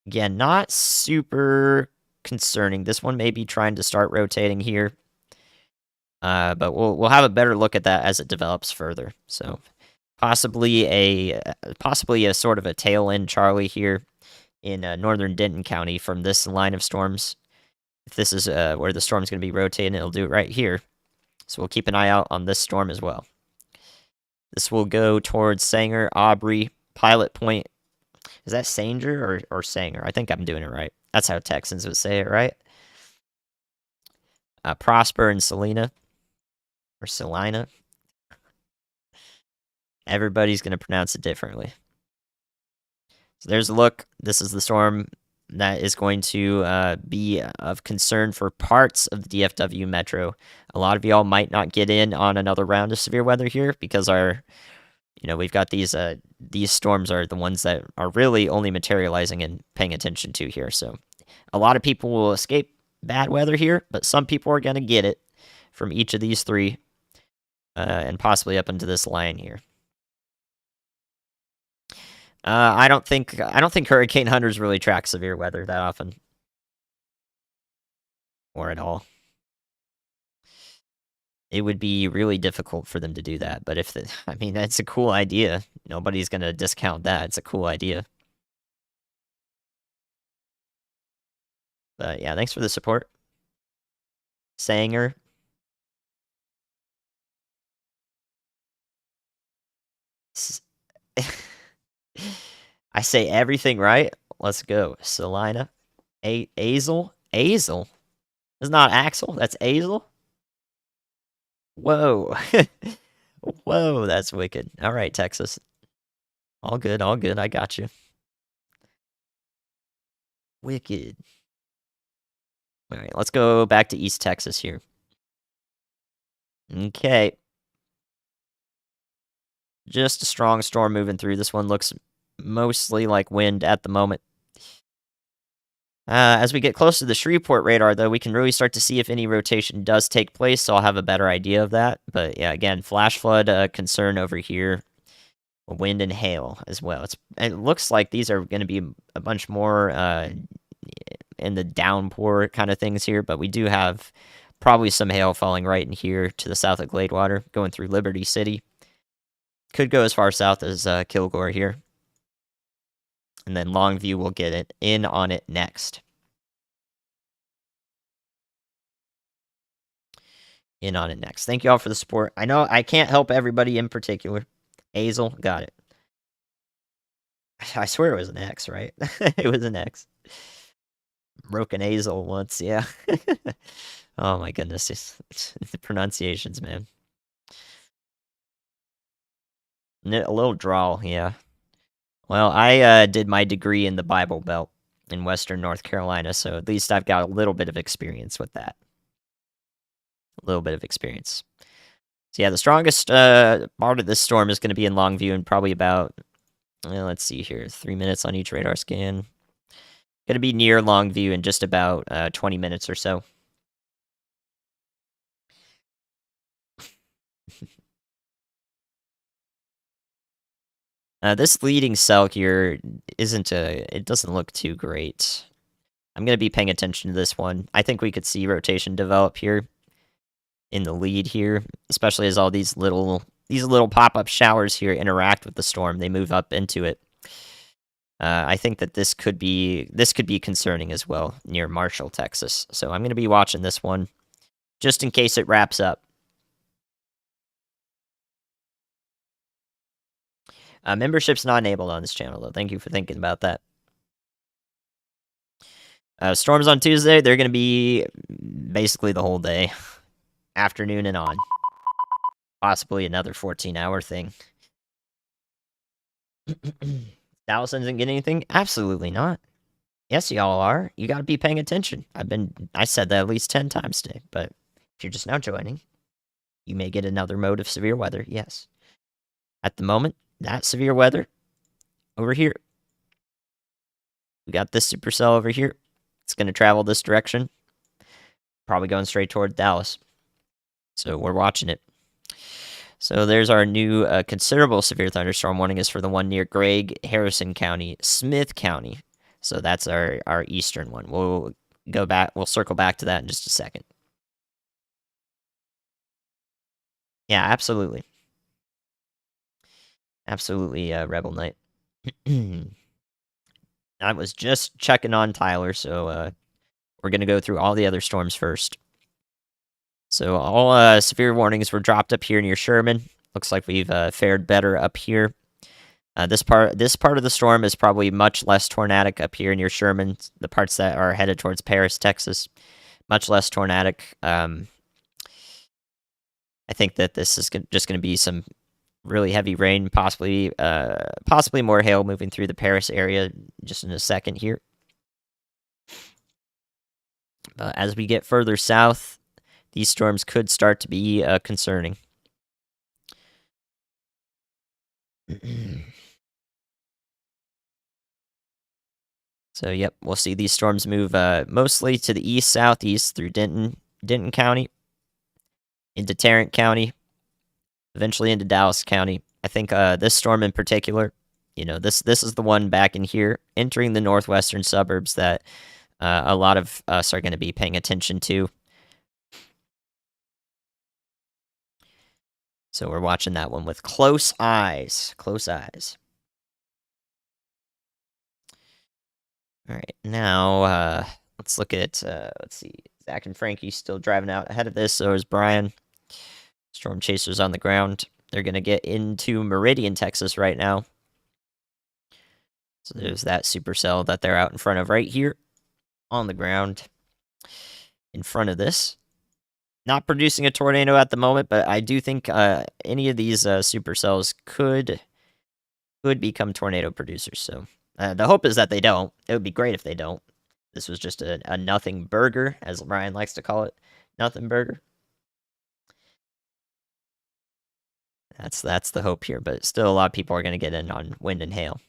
Again, not super concerning. This one may be trying to start rotating here. But we'll have a better look at that as it develops further. So possibly a sort of a tail end Charlie here in northern Denton County from this line of storms. If this is where the storm's going to be rotating, it'll do it right here. So we'll keep an eye out on this storm as well. This will go towards Sanger, Aubrey, Pilot Point. Is that Sanger or Sanger? I think I'm doing it right. That's how Texans would say it, right? Prosper and Selena. Or Salina. Everybody's going to pronounce it differently. So there's a look. This is the storm that is going to be of concern for parts of the DFW metro. A lot of y'all might not get in on another round of severe weather here because we've got these storms are the ones that are really only materializing and paying attention to here. So a lot of people will escape bad weather here, but some people are going to get it from each of these three. And possibly up into this line here. I don't think hurricane hunters really track severe weather that often, or at all. It would be really difficult for them to do that. But that's a cool idea. Nobody's gonna discount that. It's a cool idea. But yeah, thanks for the support, Sanger. I say everything right. Let's go. Salina. Azel? Azel? It's not Axel. That's Azel? Whoa. Whoa, that's wicked. All right, Texas. All good, all good. I got you. Wicked. All right, let's go back to East Texas here. Okay. Just a strong storm moving through. This one looks mostly like wind at the moment. As we get close to the Shreveport radar, though, we can really start to see if any rotation does take place, so I'll have a better idea of that. But yeah, again, flash flood concern over here. Wind and hail as well. It looks like these are going to be a bunch more in the downpour kind of things here, but we do have probably some hail falling right in here to the south of Gladewater, going through Liberty City. Could go as far south as Kilgore here. And then Longview will get it in on it next. In on it next. Thank you all for the support. I know I can't help everybody in particular. Hazel, got it. I swear it was an X, right? It was an X. Broken Hazel once, yeah. Oh my goodness, the pronunciations, man. A little drawl, yeah. Well, I did my degree in the Bible Belt in Western North Carolina, so at least I've got a little bit of experience with that. a little bit of experience. So yeah, the strongest part of this storm is going to be in Longview and probably about, let's see here, 3 minutes on each radar scan. Going to be near Longview in just about 20 minutes or so. This leading cell here it doesn't look too great. I'm going to be paying attention to this one. I think we could see rotation develop here in the lead here, especially as all these little pop-up showers here interact with the storm. They move up into it. I think that this could be concerning as well near Marshall, Texas. So I'm going to be watching this one just in case it wraps up. Membership's not enabled on this channel, though. Thank you for thinking about that. Storms on Tuesday, they're going to be basically the whole day. Afternoon and on. Possibly another 14-hour thing. Dallas doesn't get anything? Absolutely not. Yes, y'all are. You got to be paying attention. I said that at least 10 times today, but if you're just now joining, you may get another mode of severe weather, yes. At the moment, that severe weather over here. We got this supercell over here. It's going to travel this direction. Probably going straight toward Dallas. So we're watching it. So there's our new considerable severe thunderstorm warning is for the one near Gregg, Harrison County, Smith County. So that's our eastern one. We'll circle back to that in just a second. Yeah, absolutely. Absolutely, Rebel Knight. I was just checking on Tyler, so we're going to go through all the other storms first. So all severe warnings were dropped up here near Sherman. Looks like we've fared better up here. This part of the storm is probably much less tornadic up here near Sherman. The parts that are headed towards Paris, Texas, much less tornadic. I think that this is just going to be some really heavy rain, possibly more hail moving through the Paris area just in a second here. As we get further south, these storms could start to be concerning. So, yep, we'll see these storms move mostly to the east-southeast through Denton County, into Tarrant County, eventually into Dallas County. I think this storm in particular, this is the one back in here, entering the northwestern suburbs that a lot of us are going to be paying attention to. So we're watching that one with close eyes. Close eyes. All right, now let's look at, let's see, Zach and Frankie still driving out ahead of this, so is Brian. Storm chasers on the ground. They're going to get into Meridian, Texas right now. So there's that supercell that they're out in front of right here on the ground in front of this. Not producing a tornado at the moment, but I do think any of these supercells could become tornado producers. So the hope is that they don't. It would be great if they don't. This was just a nothing burger, as Brian likes to call it. Nothing burger. That's the hope here, but still a lot of people are going to get in on wind and hail.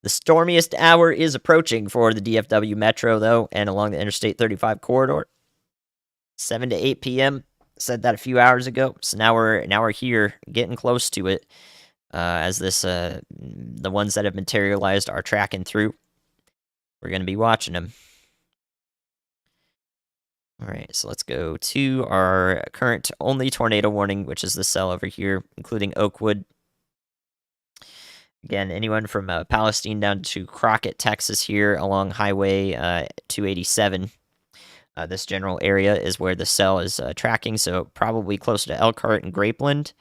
The stormiest hour is approaching for the DFW Metro, though, and along the Interstate 35 corridor. 7 to 8 p.m. Said that a few hours ago. So now we're here, getting close to it. As the ones that have materialized are tracking through. We're going to be watching them. All right, so let's go to our current only tornado warning, which is the cell over here, including Oakwood. Again, anyone from Palestine down to Crockett, Texas here along Highway 287. This general area is where the cell is tracking, so probably closer to Elkhart and Grapeland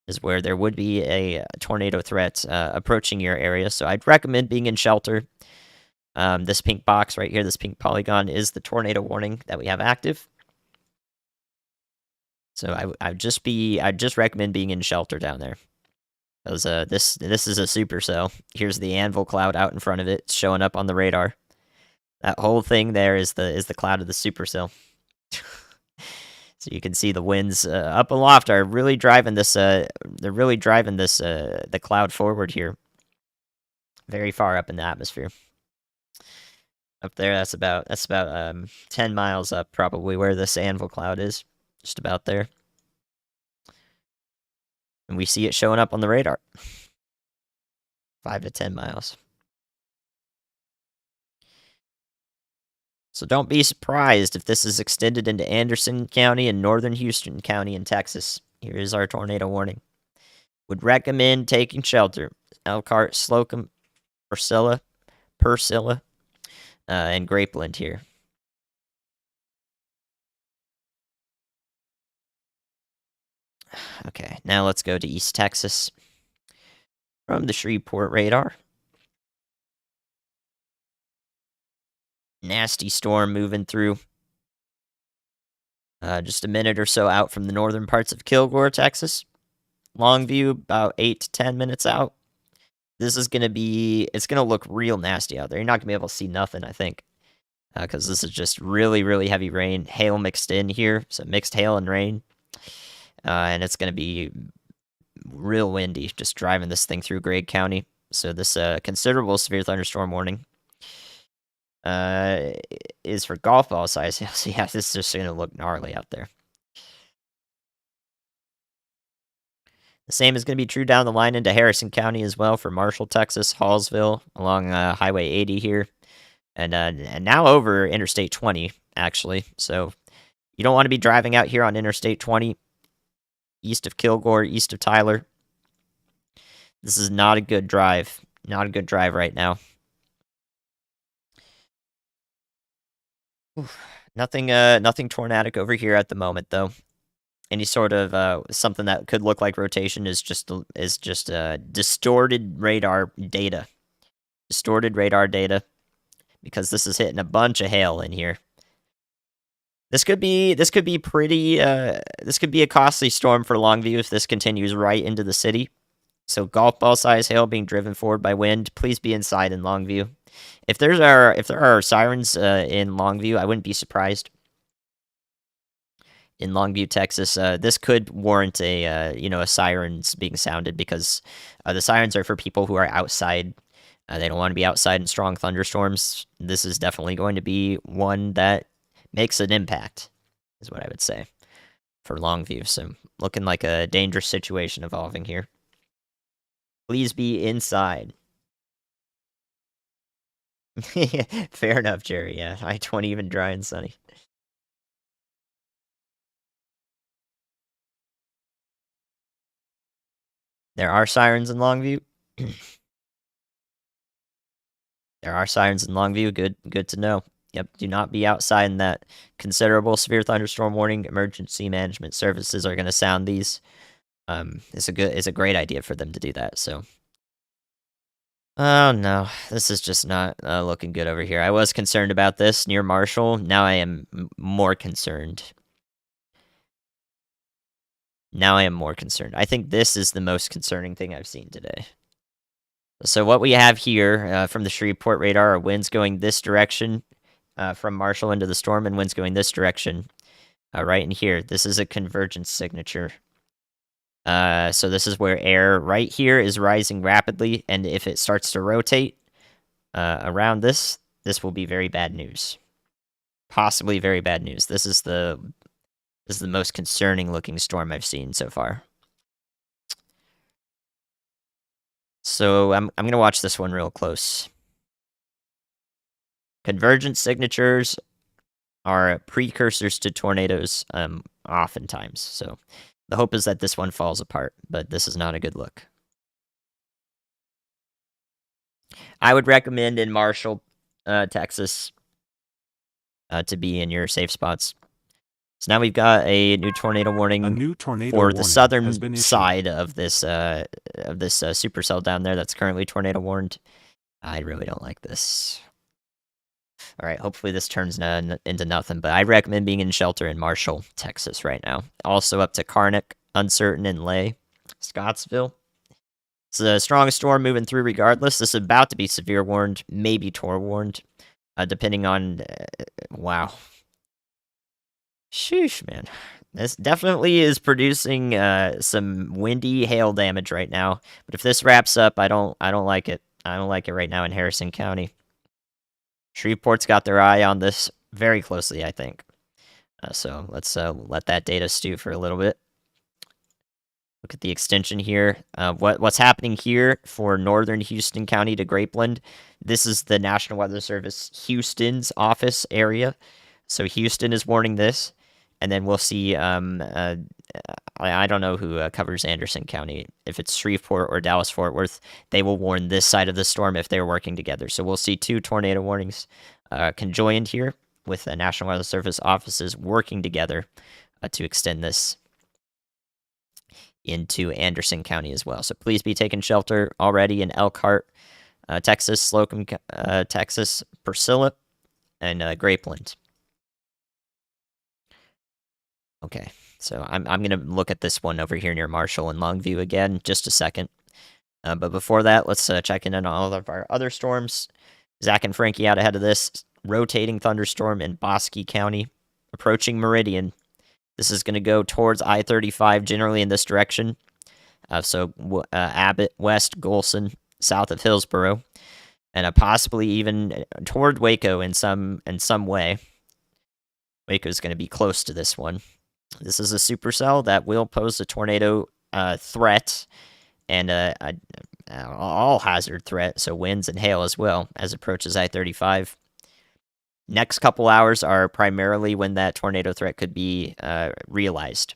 is where there would be a tornado threat approaching your area. So I'd recommend being in shelter. This pink box right here, this pink polygon, is the tornado warning that we have active. So I'd just recommend being in shelter down there. Because this is a supercell. Here's the anvil cloud out in front of it. It's showing up on the radar. That whole thing there is the cloud of the supercell. So you can see the winds up aloft are really driving this. They're really driving this the cloud forward here, very far up in the atmosphere. Up there, that's about 10 miles up, probably where this anvil cloud is, just about there. And we see it showing up on the radar. 5 to 10 miles. So don't be surprised if this is extended into Anderson County and northern Houston County in Texas. Here is our tornado warning. Would recommend taking shelter. Elkhart, Slocum, Persilla, and Grapeland here. Okay, now let's go to East Texas. From the Shreveport radar. Nasty storm moving through. Just a minute or so out from the northern parts of Kilgore, Texas. Longview, about 8 to 10 minutes out. This is going to be, it's going to look real nasty out there. You're not going to be able to see nothing, I think. Because this is just really, really heavy rain. Hail mixed in here. So mixed hail and rain. And it's going to be real windy, just driving this thing through Gregg County. So this considerable severe thunderstorm warning is for golf ball size hail. So yeah, this is just going to look gnarly out there. The same is going to be true down the line into Harrison County as well for Marshall, Texas, Hallsville, along Highway 80 here. And now over Interstate 20, actually. So you don't want to be driving out here on Interstate 20, east of Kilgore, east of Tyler. This is not a good drive. Not a good drive right now. Oof. Nothing tornadic over here at the moment, though. Any sort of something that could look like rotation is just distorted radar data. Distorted radar data, because this is hitting a bunch of hail in here. This could be pretty. This could be a costly storm for Longview if this continues right into the city. So golf ball size hail being driven forward by wind. Please be inside in Longview. If there are sirens in Longview, I wouldn't be surprised. In Longview, Texas, this could warrant a sirens being sounded, because the sirens are for people who are outside. They don't want to be outside in strong thunderstorms. This is definitely going to be one that makes an impact, is what I would say, for Longview. So looking like a dangerous situation evolving here. Please be inside. Fair enough, Jerry. Yeah, I-20 even dry and sunny. There are sirens in Longview. There are sirens in Longview. Good to know. Yep, do not be outside in that. Considerable severe thunderstorm warning. Emergency management services are going to sound these. It's a great idea for them to do that. So, oh no, this is just not looking good over here. I was concerned about this near Marshall. Now I am more concerned. I think this is the most concerning thing I've seen today. So what we have here from the Shreveport radar are winds going this direction from Marshall into the storm, and winds going this direction right in here. This is a convergence signature. So this is where air right here is rising rapidly, and if it starts to rotate around this will be very bad news. Possibly very bad news. This is the most concerning looking storm I've seen so far. So I'm going to watch this one real close. Convergence signatures are precursors to tornadoes oftentimes. So the hope is that this one falls apart, but this is not a good look. I would recommend in Marshall, Texas, to be in your safe spots. So now we've got a new tornado warning for the southern side of this supercell down there that's currently tornado warned. I really don't like this. All right, hopefully this turns into nothing, but I recommend being in shelter in Marshall, Texas right now. Also up to Karnak, Uncertain, and Lay, Scottsville. It's the strongest storm moving through regardless. This is about to be severe warned, maybe Tor warned, depending on... wow. Sheesh, man. This definitely is producing some windy hail damage right now. But if this wraps up, I don't like it. I don't like it right now in Harrison County. Shreveport's got their eye on this very closely, I think. So let's let that data stew for a little bit. Look at the extension here. What's happening here for northern Houston County to Grapeland? This is the National Weather Service Houston's office area. So Houston is warning this, and then we'll see. I don't know who covers Anderson County. If it's Shreveport or Dallas Fort Worth, they will warn this side of the storm if they're working together. So we'll see two tornado warnings conjoined here with the National Weather Service offices working together to extend this into Anderson County as well. So please be taking shelter already in Elkhart, Texas, Slocum, Texas, Priscilla, and Grapeland. Okay, so I'm gonna look at this one over here near Marshall and Longview again, just a second. But before that, let's check in on all of our other storms. Zach and Frankie out ahead of this. Rotating thunderstorm in Bosque County, approaching Meridian. This is going to go towards I-35, generally in this direction. Abbott, west, Golson, south of Hillsboro, and possibly even toward Waco in some way. Waco is going to be close to this one. This is a supercell that will pose a tornado threat and all hazard threat, so winds and hail as well, as approaches I-35. Next couple hours are primarily when that tornado threat could be realized.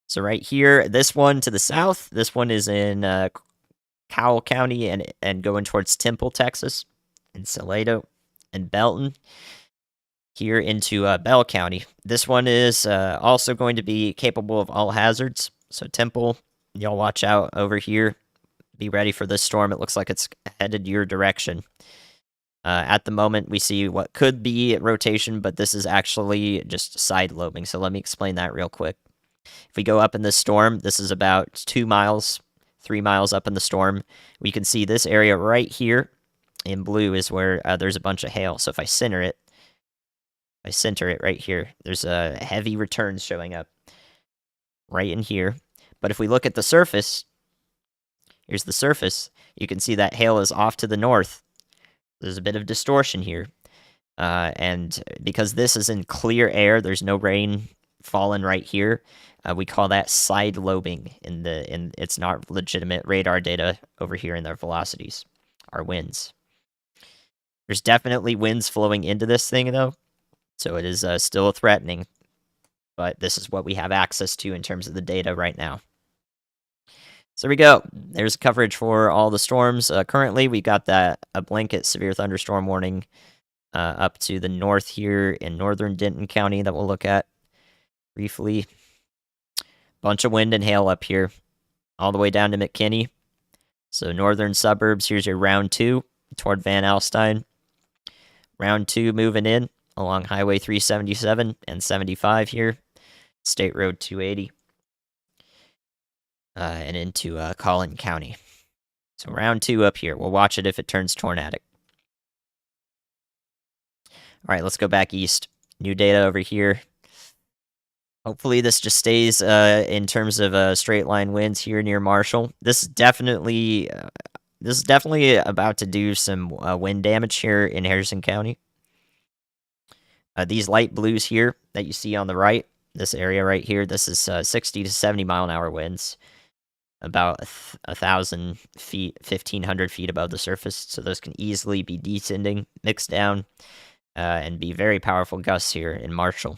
So right here, this one to the south, this one is in Cowell County and going towards Temple, Texas, and Salado and Belton. Here into Bell County. This one is also going to be capable of all hazards. So Temple, y'all watch out over here. Be ready for this storm. It looks like it's headed your direction. At the moment, we see what could be rotation, but this is actually just side lobing. So let me explain that real quick. If we go up in this storm, this is about 2 miles, 3 miles up in the storm. We can see this area right here in blue is where there's a bunch of hail. So if I center it right here, there's heavy returns showing up right in here. But if we look at the surface, here's the surface. You can see that hail is off to the north. There's a bit of distortion here. And because this is in clear air, there's no rain falling right here. We call that side lobing it's not legitimate radar data over here in their velocities, our winds. There's definitely winds flowing into this thing though. So it is still threatening, but this is what we have access to in terms of the data right now. So there we go. There's coverage for all the storms. Currently, we got a blanket severe thunderstorm warning up to the north here in northern Denton County that we'll look at briefly. Bunch of wind and hail up here, all the way down to McKinney. So northern suburbs, here's your round 2 toward Van Alstyne. Round 2 moving in along Highway 377 and 75 here, State Road 280, and into Collin County. So round 2 up here. We'll watch it if it turns tornadic. All right, let's go back east. New data over here. Hopefully this just stays in terms of straight line winds here near Marshall. This is definitely about to do some wind damage here in Harrison County. These light blues here that you see on the right, this area right here, this is 60 to 70 mile an hour winds, about 1,000 feet, 1,500 feet above the surface. So those can easily be descending, mixed down, and be very powerful gusts here in Marshall.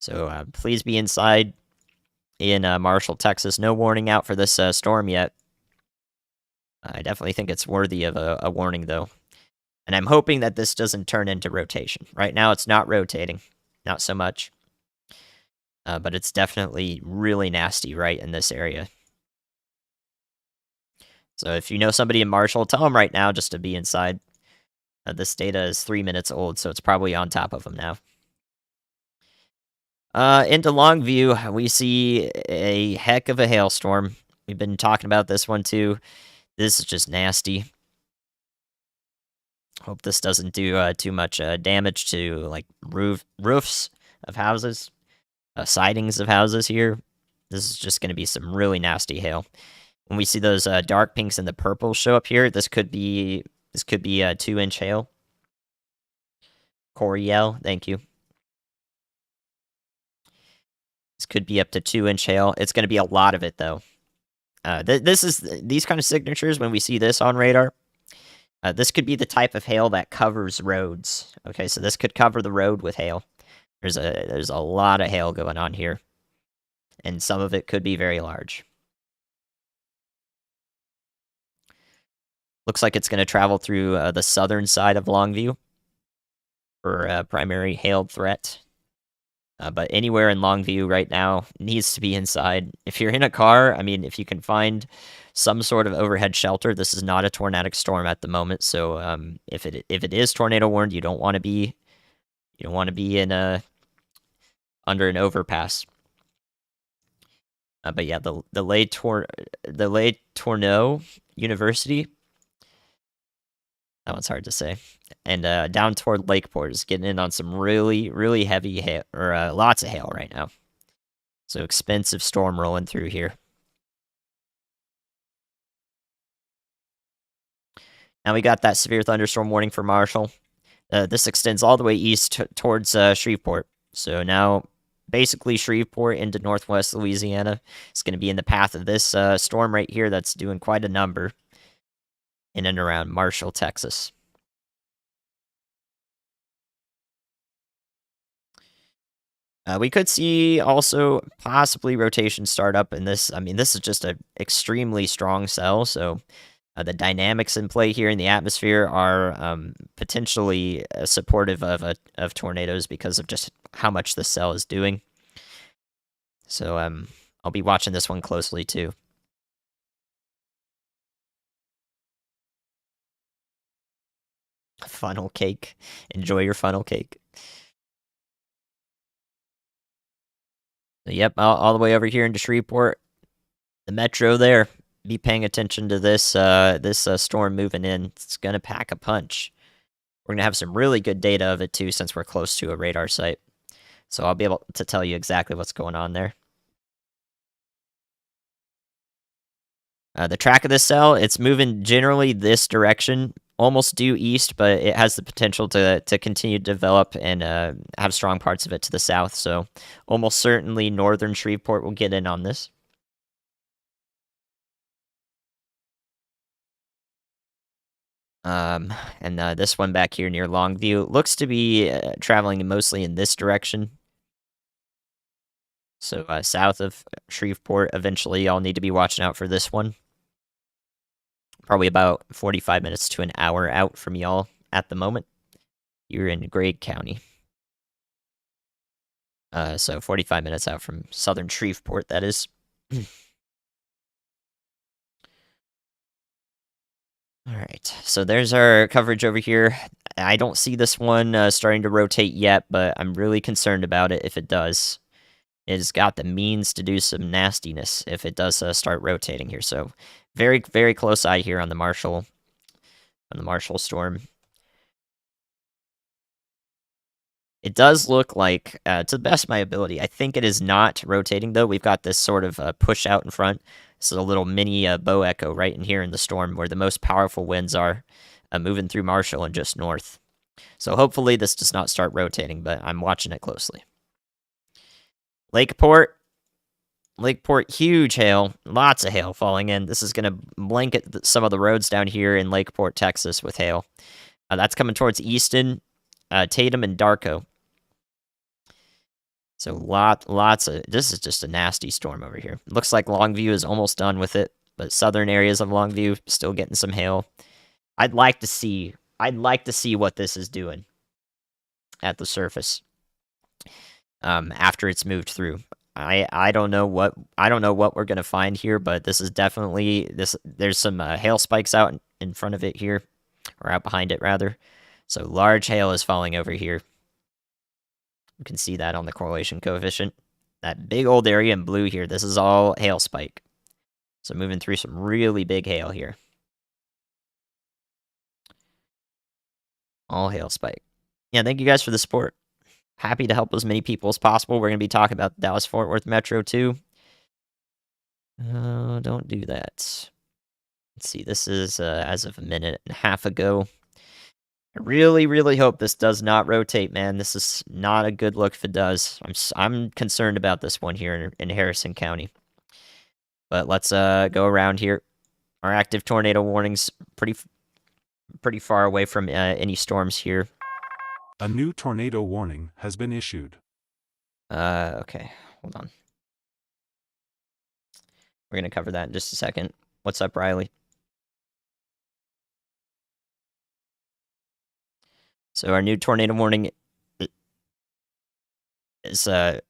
So please be inside in Marshall, Texas. No warning out for this storm yet. I definitely think it's worthy of a warning, though. And I'm hoping that this doesn't turn into rotation. Right now, it's not rotating. Not so much. But it's definitely really nasty right in this area. So if you know somebody in Marshall, tell them right now just to be inside. This data is 3 minutes old, so it's probably on top of them now. Into Longview, we see a heck of a hailstorm. We've been talking about this one too. This is just nasty. Hope this doesn't do too much damage to like roofs of houses, sidings of houses here. This is just going to be some really nasty hail. When we see those dark pinks and the purples show up here, this could be a 2-inch hail. Coriel, thank you. This could be up to 2-inch hail. It's going to be a lot of it though. These kind of signatures when we see this on radar. This could be the type of hail that covers roads. Okay, so this could cover the road with hail. There's a lot of hail going on here, and some of it could be very large. Looks like it's going to travel through the southern side of Longview for a primary hail threat. But anywhere in Longview right now needs to be inside. If you're in a car, I mean, if you can find some sort of overhead shelter, this is not a tornadic storm at the moment. So if it is tornado warned, you don't want to be in under an overpass. But yeah, the Les Tourneaux University. That one's hard to say. And down toward Lakeport is getting in on some really, really heavy hail, or lots of hail right now. So expensive storm rolling through here. Now we got that severe thunderstorm warning for Marshall. This extends all the way east towards Shreveport. So now, basically, Shreveport into northwest Louisiana is going to be in the path of this storm right here that's doing quite a number in and around Marshall, Texas. We could see also possibly rotation start up in this. I mean, this is just an extremely strong cell, so the dynamics in play here in the atmosphere are potentially supportive of tornadoes because of just how much the cell is doing. So I'll be watching this one closely too. Funnel cake. Enjoy your funnel cake. Yep, all the way over here into Shreveport, the metro there. Be paying attention to this storm moving in. It's gonna pack a punch. We're gonna have some really good data of it too, since we're close to a radar site. So I'll be able to tell you exactly what's going on there. The track of this cell, it's moving generally this direction, almost due east, but it has the potential to continue to develop and have strong parts of it to the south. So almost certainly northern Shreveport will get in on this. And this one back here near Longview looks to be traveling mostly in this direction. So south of Shreveport, eventually I'll need to be watching out for this one. Probably about 45 minutes to an hour out from y'all at the moment. You're in Gregg County. So 45 minutes out from southern Shreveport, that is. All right, so there's our coverage over here. I don't see this one starting to rotate yet, but I'm really concerned about it if it does. It's got the means to do some nastiness if it does start rotating here. So very, very close eye here on the Marshall storm. It does look like, to the best of my ability, I think it is not rotating though. We've got this sort of push out in front. This is a little mini bow echo right in here in the storm where the most powerful winds are moving through Marshall and just north. So hopefully this does not start rotating, but I'm watching it closely. Lakeport, huge hail. Lots of hail falling in. This is going to blanket some of the roads down here in Lakeport, Texas with hail. That's coming towards Easton, Tatum, and Darko. So lots of... This is just a nasty storm over here. Looks like Longview is almost done with it, but southern areas of Longview still getting some hail. I'd like to see what this is doing at the surface. After it's moved through. I don't know what we're gonna find here, but this is definitely this. There's some hail spikes out in front of it here, or out behind it rather. So large hail is falling over here. You can see that on the correlation coefficient. That big old area in blue here. This is all hail spike. So moving through some really big hail here. All hail Spike. Yeah, thank you guys for the support. Happy to help as many people as possible. We're going to be talking about the Dallas-Fort Worth Metro too. Don't do that. Let's see. This is as of a minute and a half ago. I really, really hope this does not rotate, man. This is not a good look if it does. I'm concerned about this one here in Harrison County. But let's go around here. Our active tornado warnings pretty far away from any storms here. A new tornado warning has been issued. Okay, hold on. We're gonna cover that in just a second. What's up, Riley? So our new tornado warning is over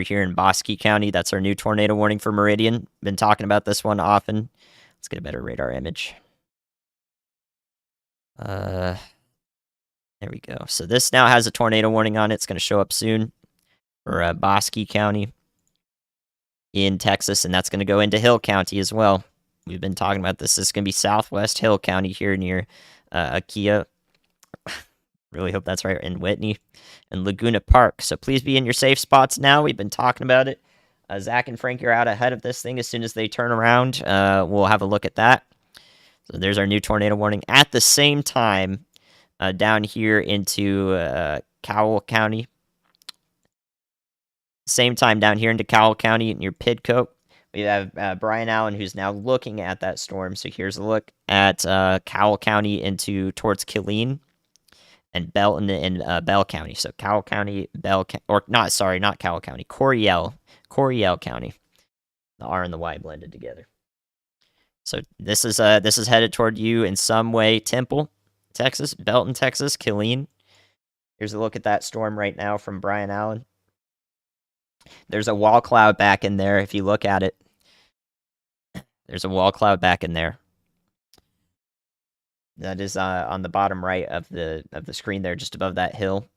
here in Bosque County. That's our new tornado warning for Meridian. Been talking about this one often. Let's get a better radar image. There we go. So this now has a tornado warning on it. It's going to show up soon for Bosque County in Texas, and that's going to go into Hill County as well. We've been talking about this. This is going to be Southwest Hill County here near Akia. Really hope that's right. In Whitney and Laguna Park. So please be in your safe spots now. We've been talking about it. Zach and Frank are out ahead of this thing. As soon as they turn around, we'll have a look at that. So there's our new tornado warning. At the same time, down here into Cowell County. Same time down here into Cowell County near Pidcoke. We have Brian Allen, who's now looking at that storm. So here's a look at Cowell County towards Killeen and Belton and Bell County. So Cowell County, not Cowell County, Coryell County. The R and the Y blended together. So this is headed toward you in some way. Temple, Texas, Belton, Texas, Killeen. Here's a look at that storm right now from Brian Allen. There's a wall cloud back in there. If you look at it, there's a wall cloud back in there. That is on the bottom right of the screen there, just above that hill,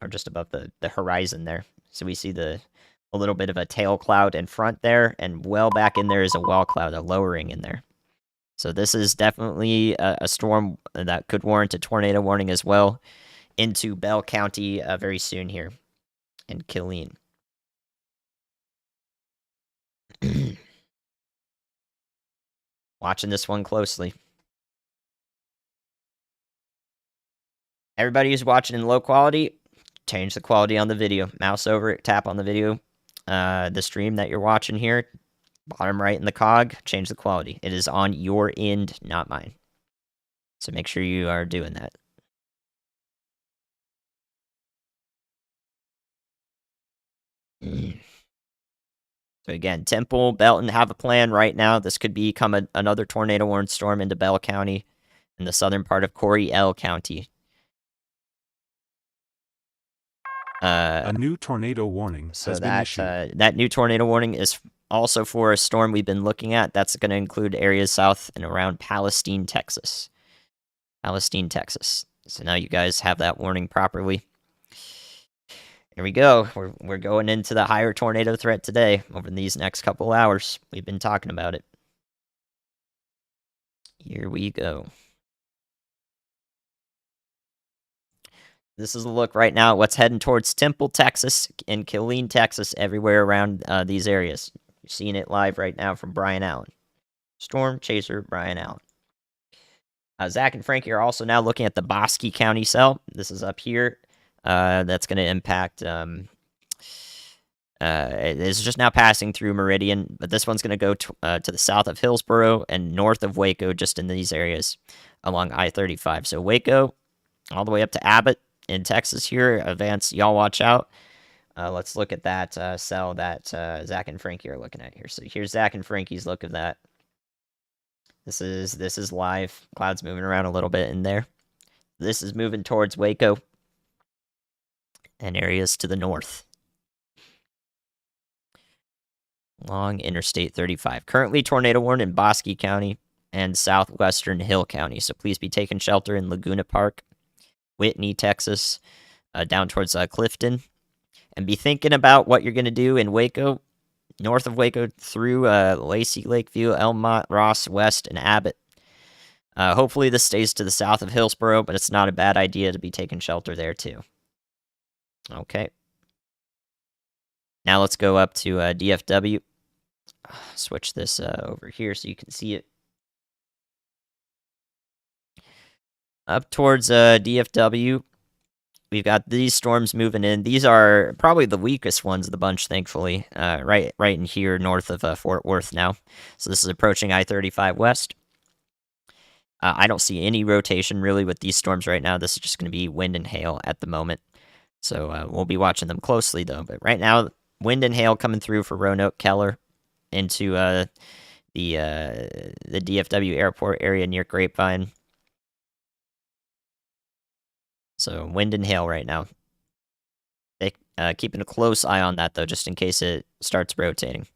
or just above the horizon there. So we see a little bit of a tail cloud in front there, and well back in there is a wall cloud, a lowering in there. So this is definitely a storm that could warrant a tornado warning as well into Bell County very soon here in Killeen. Watching this one closely. Everybody who's watching in low quality, change the quality on the video. Mouse over it, tap on the video, the stream that you're watching here, bottom right in the cog, change the quality. It is on your end, not mine. So make sure you are doing that. So again, Temple, Belton have a plan right now. This could become another tornado warning storm into Bell County in the southern part of Coryell County. A new tornado warning has been issued. That new tornado warning is also for a storm we've been looking at. That's going to include areas south and around Palestine, Texas. Palestine, Texas. So now you guys have that warning properly. Here we go. We're going into the higher tornado threat today over these next couple hours. We've been talking about it. Here we go. This is a look right now at what's heading towards Temple, Texas, and Killeen, Texas, everywhere around these areas. You're seeing it live right now from Brian Allen. Storm Chaser Brian Allen. Zach and Frankie are also now looking at the Bosque County cell. This is up here. That's going to impact. It's just now passing through Meridian, but this one's going to go to the south of Hillsboro and north of Waco, just in these areas along I-35. So Waco, all the way up to Abbott in Texas here. Advance, y'all watch out. Let's look at that cell that Zach and Frankie are looking at here. So here's Zach and Frankie's look of that. This is live. Clouds moving around a little bit in there. This is moving towards Waco and areas to the north. Along Interstate 35. Currently tornado warned in Bosque County and southwestern Hill County. So please be taking shelter in Laguna Park, Whitney, Texas, down towards Clifton. And be thinking about what you're going to do in Waco, north of Waco, through Lacey, Lakeview, Elmont, Ross, West, and Abbott. Hopefully this stays to the south of Hillsboro, but it's not a bad idea to be taking shelter there too. Okay. Now let's go up to DFW. Switch this over here so you can see it. Up towards DFW, we've got these storms moving in. These are probably the weakest ones of the bunch, thankfully. Right in here north of Fort Worth now. So this is approaching I-35 west. I don't see any rotation really with these storms right now. This is just going to be wind and hail at the moment. So we'll be watching them closely though. But right now, wind and hail coming through for Roanoke, Keller into the DFW airport area near Grapevine. So wind and hail right now. Keeping a close eye on that though, just in case it starts rotating.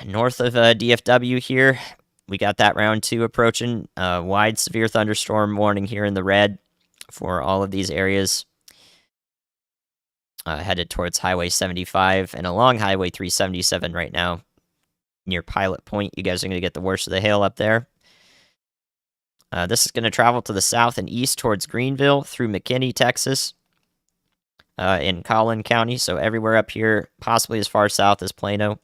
North of DFW here, we got that round 2 approaching. Wide severe thunderstorm warning here in the red for all of these areas. Headed towards Highway 75 and along Highway 377 right now near Pilot Point. You guys are going to get the worst of the hail up there. This is going to travel to the south and east towards Greenville through McKinney, Texas, in Collin County. So everywhere up here, possibly as far south as Plano.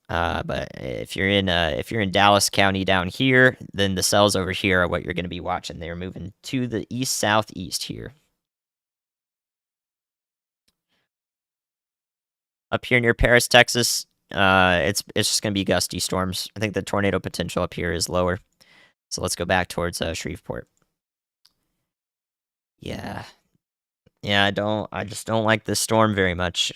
But if you're in Dallas County down here, then the cells over here are what you're going to be watching. They're moving to the east southeast here. Up here near Paris, Texas, it's just going to be gusty storms. I think the tornado potential up here is lower. So let's go back towards Shreveport. Yeah, I just don't like this storm very much.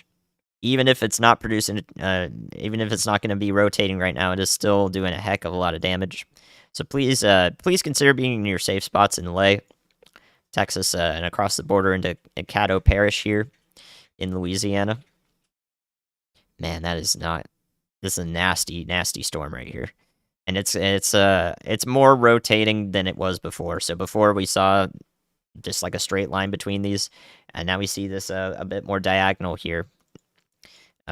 Even if it's not producing, even if it's not going to be rotating right now, it is still doing a heck of a lot of damage. So please consider being in your safe spots in Lay, Texas, and across the border into Caddo Parish here in Louisiana. Man, this is a nasty, nasty storm right here. And it's more rotating than it was before. So before we saw just like a straight line between these, and now we see this a bit more diagonal here.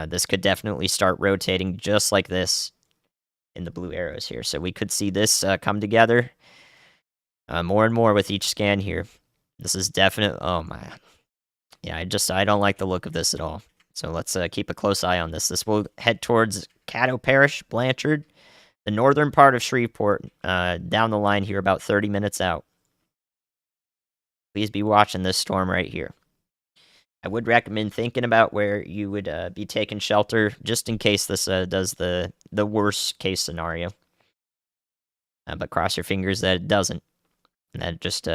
This could definitely start rotating just like this in the blue arrows here. So we could see this come together more and more with each scan here. This is definite. Oh my, yeah. I don't like the look of this at all. So let's keep a close eye on this. This will head towards Caddo Parish, Blanchard, the northern part of Shreveport, down the line here, about 30 minutes out. Please be watching this storm right here. I would recommend thinking about where you would be taking shelter, just in case this does the worst case scenario. But cross your fingers that it doesn't. And that just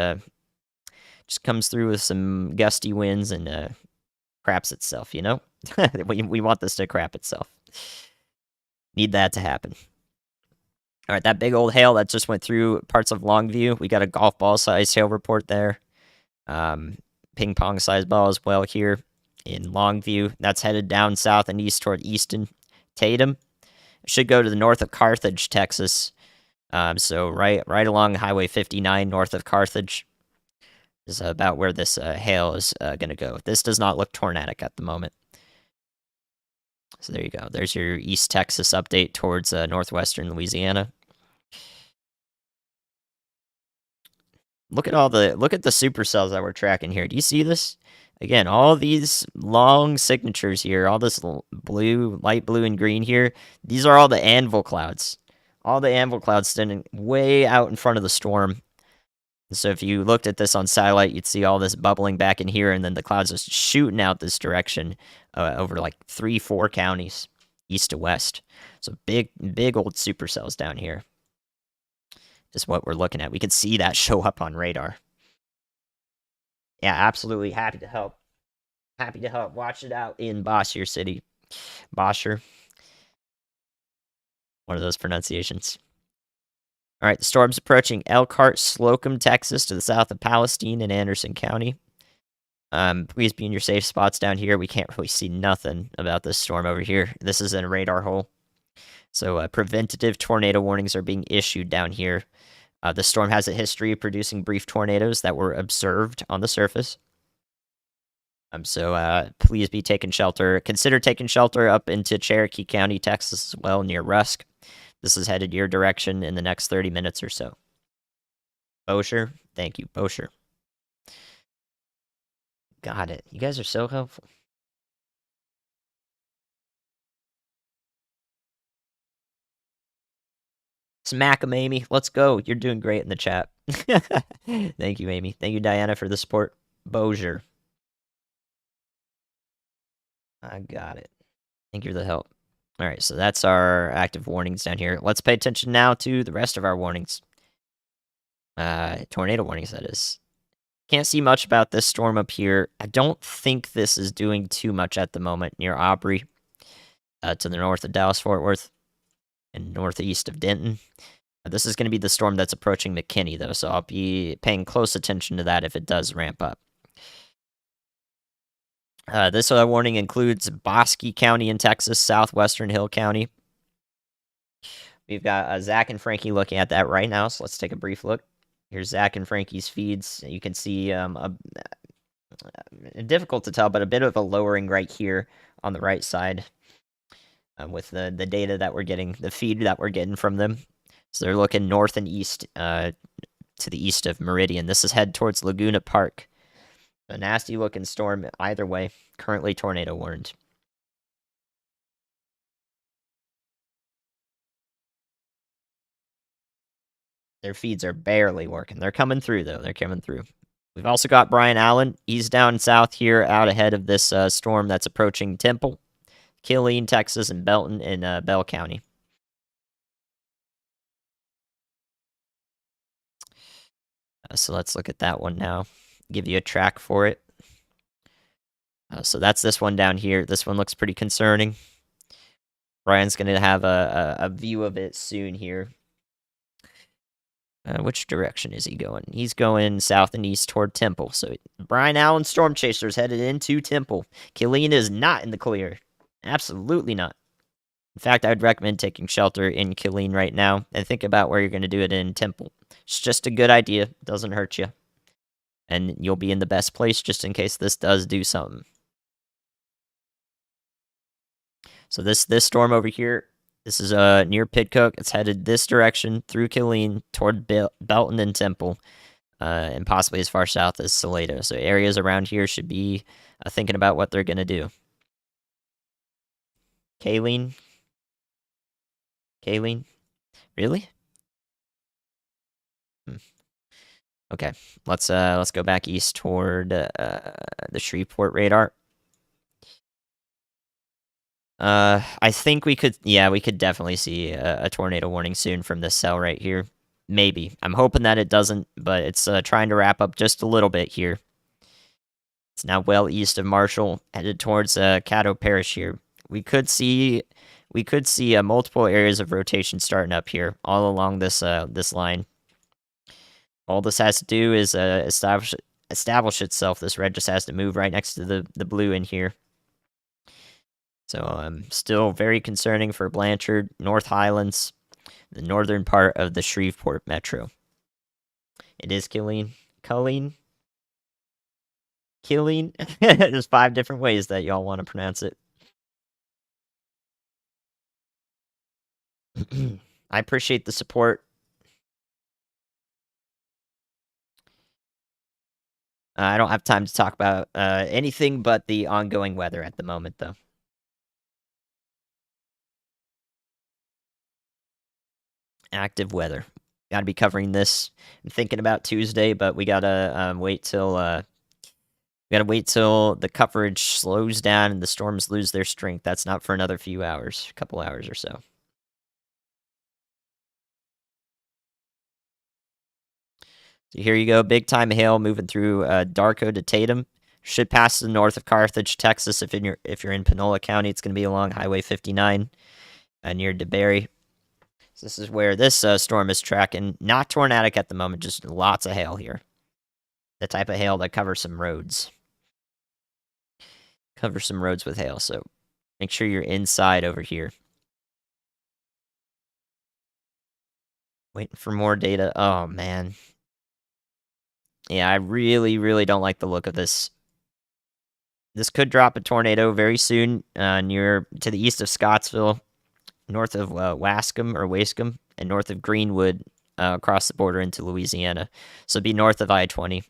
comes through with some gusty winds and craps itself, you know? we want this to crap itself. Need that to happen. All right, that big old hail that just went through parts of Longview. We got a golf ball size hail report there. Ping pong size ball as well here in Longview. That's headed down south and east toward Easton, Tatum. It should go to the north of Carthage, Texas. So right along Highway 59 north of Carthage is about where this hail is going to go. This does not look tornadic at the moment. So there you go. There's your East Texas update towards northwestern Louisiana. Look at the supercells that we're tracking here. Do you see this? Again, all these long signatures here, all this blue, light blue and green here, these are all the anvil clouds. All the anvil clouds standing way out in front of the storm. So if you looked at this on satellite, you'd see all this bubbling back in here, and then the clouds just shooting out this direction over like 3-4 counties, east to west. So big old supercells down here is what we're looking at. We could see that show up on radar. Yeah, absolutely happy to help. Happy to help. Watch it out in Bossier City. Bossier. One of those pronunciations. All right, the storm's approaching Elkhart, Slocum, Texas, to the south of Palestine in Anderson County. Please be in your safe spots down here. We can't really see nothing about this storm over here. This is in a radar hole. So preventative tornado warnings are being issued down here. The storm has a history of producing brief tornadoes that were observed on the surface. So please be taking shelter. Consider taking shelter up into Cherokee County, Texas as well, near Rusk. This is headed your direction in the next 30 minutes or so. Bosher, thank you, Bosher. Got it. You guys are so helpful. Smack 'em, Amy. Let's go. You're doing great in the chat. Thank you, Amy. Thank you, Diana, for the support. Bosier. I got it. Thank you for the help. All right, so that's our active warnings down here. Let's pay attention now to the rest of our warnings. Tornado warnings, that is. Can't see much about this storm up here. I don't think this is doing too much at the moment near Aubrey, to the north of Dallas-Fort Worth and northeast of Denton. This is going to be the storm that's approaching McKinney, though, so I'll be paying close attention to that if it does ramp up. This warning includes Bosque County in Texas, southwestern Hill County. We've got Zach and Frankie looking at that right now, so let's take a brief look. Here's Zach and Frankie's feeds. You can see difficult to tell, but a bit of a lowering right here on the right side with the data that we're getting, the feed that we're getting from them. So they're looking north and east to the east of Meridian. This is head towards Laguna Park. A nasty looking storm either way. Currently tornado warned. Their feeds are barely working. They're coming through, though. They're coming through. We've also got Brian Allen. He's down south here, out ahead of this storm that's approaching Temple, Killeen, Texas, and Belton in Bell County. So let's look at that one now. Give you a track for it. So that's this one down here. This one looks pretty concerning. Brian's going to have a view of it soon here. Which direction is he going? He's going south and east toward Temple. So Brian Allen Storm Chasers headed into Temple. Killeen is not in the clear. Absolutely not. In fact, I'd recommend taking shelter in Killeen right now and think about where you're going to do it in Temple. It's just a good idea. Doesn't hurt you. And you'll be in the best place just in case this does do something. So this storm over here, this is near Pidcock. It's headed this direction through Killeen toward Belton and Temple, and possibly as far south as Salado. So areas around here should be thinking about what they're going to do. Kayleen? Really? Okay, let's go back east toward the Shreveport radar. I think we could definitely see a tornado warning soon from this cell right here. Maybe. I'm hoping that it doesn't, but it's trying to wrap up just a little bit here. It's now well east of Marshall, headed towards Caddo Parish here. We could see multiple areas of rotation starting up here, all along this line. All this has to do is establish itself. This red just has to move right next to the blue in here. So still very concerning for Blanchard, North Highlands, the northern part of the Shreveport Metro. It is Killeen. There's 5 different ways that y'all want to pronounce it. I appreciate the support. I don't have time to talk about anything but the ongoing weather at the moment, though. Active weather. Got to be covering this. I'm thinking about Tuesday, but we gotta wait till the coverage slows down and the storms lose their strength. That's not for another few hours, a couple hours or so. So here you go, big time hail moving through Darko to Tatum. Should pass the north of Carthage, Texas. If you're in Panola County, it's going to be along Highway 59 near DeBerry. So this is where this storm is tracking. Not tornadic at the moment, just lots of hail here. The type of hail that covers some roads. Cover some roads with hail, so make sure you're inside over here. Waiting for more data. Oh, man. Yeah, I really, really don't like the look of this. This could drop a tornado very soon near to the east of Scottsville, north of Wascom, and north of Greenwood, across the border into Louisiana. So it'd be north of I-20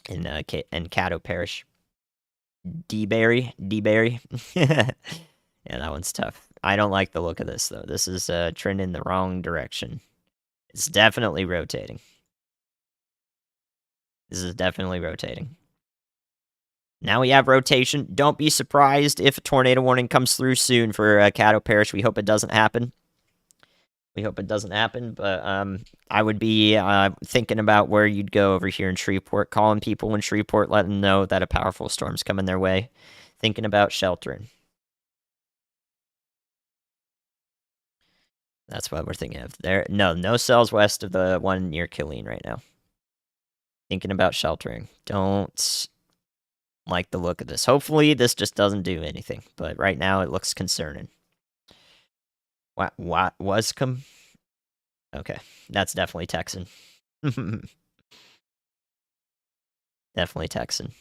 in Caddo Parish. DeBerry. Yeah, that one's tough. I don't like the look of this, though. This is trending in the wrong direction. It's definitely rotating. This is definitely rotating. Now we have rotation. Don't be surprised if a tornado warning comes through soon for Caddo Parish. We hope it doesn't happen. But I would be thinking about where you'd go over here in Shreveport, calling people in Shreveport, letting them know that a powerful storm's coming their way, thinking about sheltering. That's what we're thinking of. No cells west of the one near Killeen right now. Thinking about sheltering. Don't like the look of this. Hopefully this just doesn't do anything, but right now it looks concerning. What Wascom? Okay, that's definitely Texan. Definitely Texan.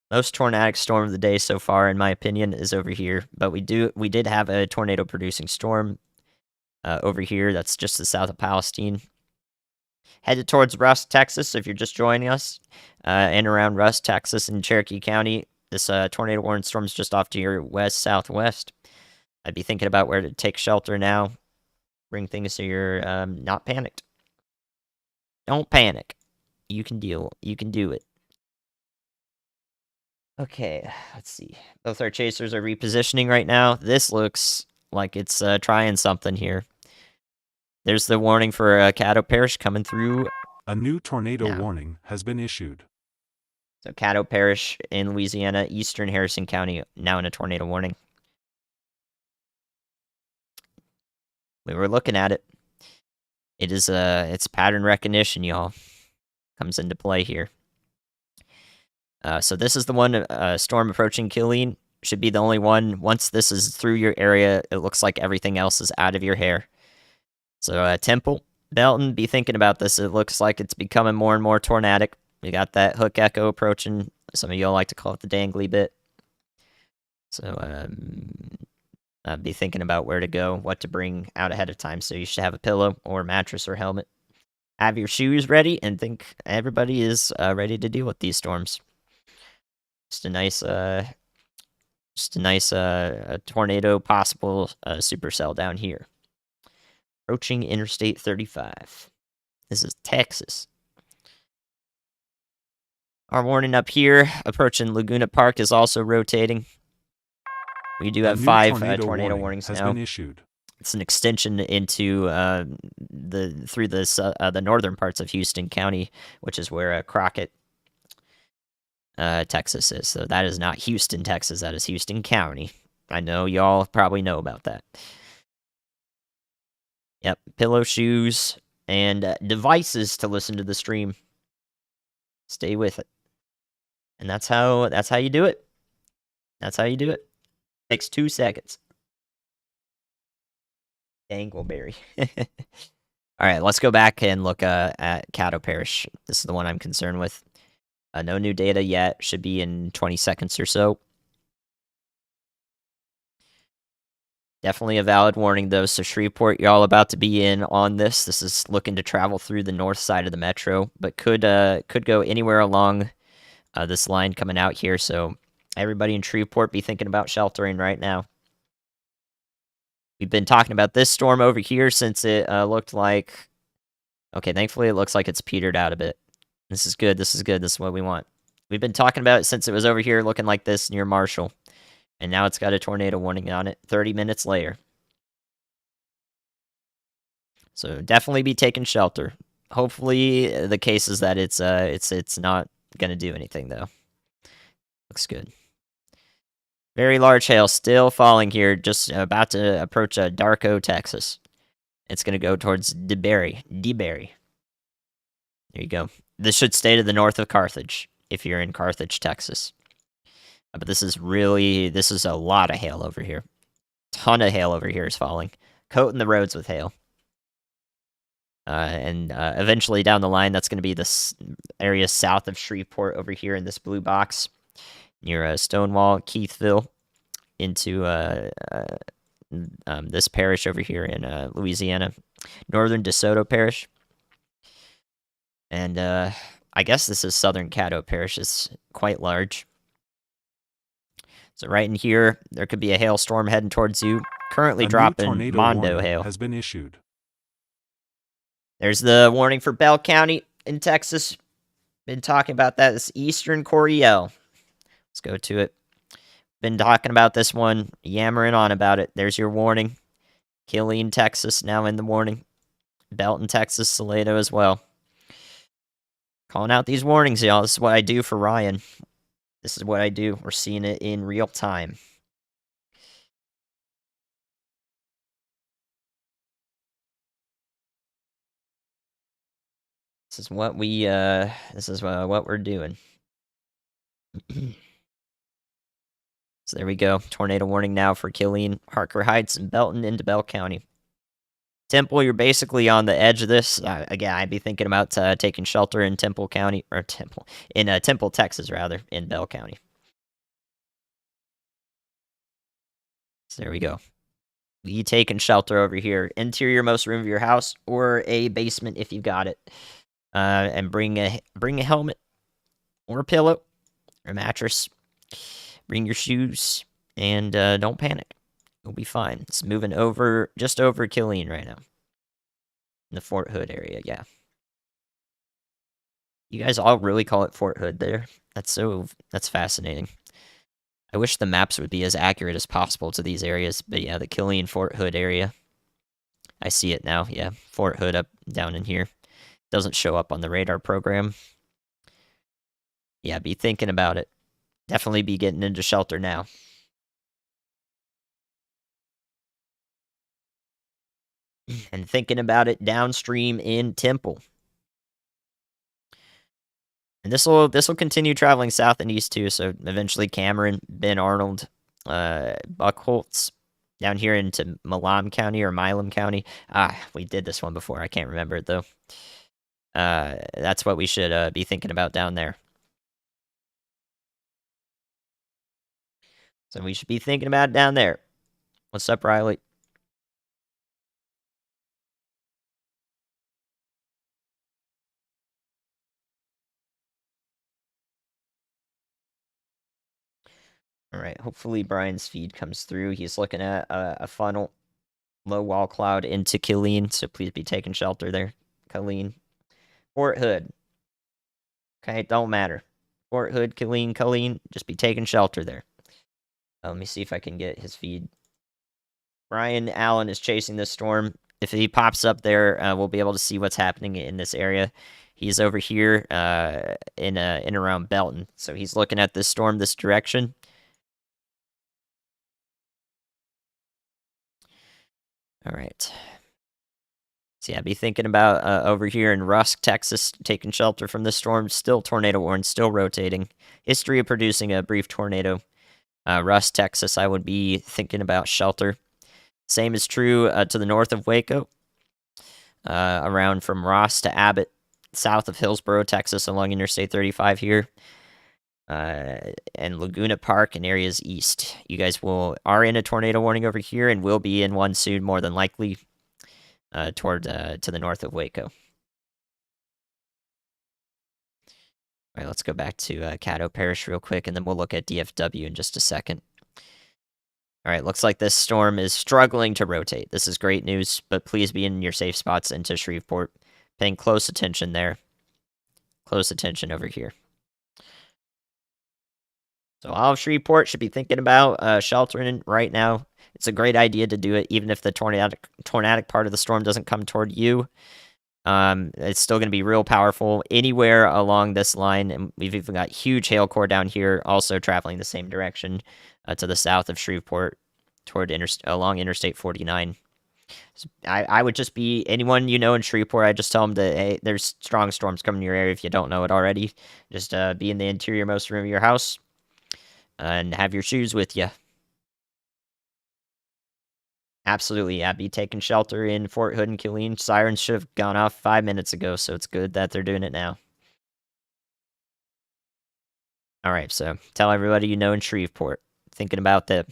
Most tornadic storm of the day so far, in my opinion, is over here. But we did have a tornado producing storm over here. That's just the south of Palestine. Headed towards Rusk, Texas. So if you're just joining us, and around Rusk, Texas, in Cherokee County, this tornado warning storm is just off to your west-southwest. I'd be thinking about where to take shelter now. Bring things so you're not panicked. Don't panic. You can do it. Okay, let's see. Both our chasers are repositioning right now. This looks like it's trying something here. There's the warning for Caddo Parish coming through. A new tornado warning has been issued. So Caddo Parish in Louisiana, eastern Harrison County, now in a tornado warning. We were looking at it. It is it's pattern recognition, y'all. Comes into play here. So this is the one, storm approaching Killeen. Should be the only one. Once this is through your area, it looks like everything else is out of your hair. So Temple, Belton, be thinking about this. It looks like it's becoming more and more tornadic. We got that hook echo approaching. Some of y'all like to call it the dangly bit. So I'd be thinking about where to go, what to bring out ahead of time. So you should have a pillow or mattress or helmet. Have your shoes ready, and think everybody is ready to deal with these storms. Just a nice tornado possible supercell down here. Approaching Interstate 35. This is Texas. Our warning up here, approaching Laguna Park, is also rotating. We do have 5 tornado warnings now. Been issued. It's an extension into the northern parts of Houston County, which is where Crockett, Texas is. So that is not Houston, Texas. That is Houston County. I know y'all probably know about that. Yep, pillow, shoes, and devices to listen to the stream. Stay with it. And that's how you do it. That's how you do it. Takes 2 seconds. Dangleberry. All right, let's go back and look at Caddo Parish. This is the one I'm concerned with. No new data yet. Should be in 20 seconds or so. Definitely a valid warning, though. So Shreveport, you're all about to be in on this. This is looking to travel through the north side of the metro, but could go anywhere along this line coming out here. So everybody in Shreveport, be thinking about sheltering right now. We've been talking about this storm over here since it looked like... Okay, thankfully it looks like it's petered out a bit. This is good, this is good, this is what we want. We've been talking about it since it was over here looking like this near Marshall. And now it's got a tornado warning on it 30 minutes later. So definitely be taking shelter. Hopefully the case is that it's not going to do anything, though. Looks good. Very large hail still falling here, just about to approach Darko, Texas. It's going to go towards DeBerry. There you go. This should stay to the north of Carthage, if you're in Carthage, Texas. But this is a lot of hail over here. Ton of hail over here is falling. Coating the roads with hail. And eventually down the line, that's going to be this area south of Shreveport over here in this blue box near Stonewall, Keithville, into this parish over here in Louisiana, Northern DeSoto Parish. And I guess this is Southern Caddo Parish. It's quite large. So right in here, there could be a hailstorm heading towards you. Currently dropping Mondo hail. Has been issued. There's the warning for Bell County in Texas. Been talking about that. It's Eastern Coryell. Let's go to it. Been talking about this one, yammering on about it. There's your warning. Killeen, Texas, now in the warning. Belton, Texas, Salado as well. Calling out these warnings, y'all. This is what I do for Ryan. This is what I do. We're seeing it in real time. This is what we. This is what we're doing. So there we go. Tornado warning now for Killeen, Harker Heights, and Belton into Bell County. Temple, you're basically on the edge of this. Again, I'd be thinking about taking shelter in Temple County, or Temple, Texas, rather, in Bell County. So there we go. You taking shelter over here, interior-most room of your house, or a basement if you got it, and bring a helmet, or a pillow, or a mattress. Bring your shoes, and don't panic. You'll be fine. It's moving over, just over Killeen right now. In the Fort Hood area, yeah. You guys all really call it Fort Hood there. That's fascinating. I wish the maps would be as accurate as possible to these areas, but yeah, the Killeen Fort Hood area. I see it now, yeah. Fort Hood up down in here. Doesn't show up on the radar program. Yeah, be thinking about it. Definitely be getting into shelter now. And thinking about it downstream in Temple. And this will continue traveling south and east too. So eventually Cameron, Ben Arnold, Buckholtz, down here into Milam County or Milam County. We did this one before. I can't remember it though. That's what we should be thinking about down there. So we should be thinking about it down there. What's up, Riley? All right, hopefully Brian's feed comes through. He's looking at a funnel, low wall cloud into Killeen, so please be taking shelter there. Killeen. Fort Hood. Okay, it don't matter. Fort Hood, Killeen, just be taking shelter there. Let me see if I can get his feed. Brian Allen is chasing this storm. If he pops up there, we'll be able to see what's happening in this area. He's over here in around Belton, so he's looking at this storm this direction. All right. So yeah, be thinking about over here in Rusk, Texas, taking shelter from this storm. Still tornado warning, still rotating. History of producing a brief tornado. Rusk, Texas, I would be thinking about shelter. Same is true to the north of Waco. Around from Ross to Abbott, south of Hillsboro, Texas, along Interstate 35 here. And Laguna Park and areas east. You guys are in a tornado warning over here and will be in one soon, more than likely, toward to the north of Waco. All right, let's go back to Caddo Parish real quick, and then we'll look at DFW in just a second. All right, looks like this storm is struggling to rotate. This is great news, but please be in your safe spots into Shreveport. Paying close attention there. Close attention over here. So all of Shreveport should be thinking about sheltering right now. It's a great idea to do it, even if the tornadic part of the storm doesn't come toward you. It's still going to be real powerful anywhere along this line, and we've even got huge hail core down here, also traveling the same direction to the south of Shreveport, toward along Interstate 49. So I would just be anyone you know in Shreveport. I just tell them that hey, there's strong storms coming to your area if you don't know it already. Just be in the interior-most room of your house. And have your shoes with you. Absolutely, yeah. Be taking shelter in Fort Hood and Killeen. Sirens should have gone off 5 minutes ago, so it's good that they're doing it now. All right, so tell everybody you know in Shreveport. Thinking about them.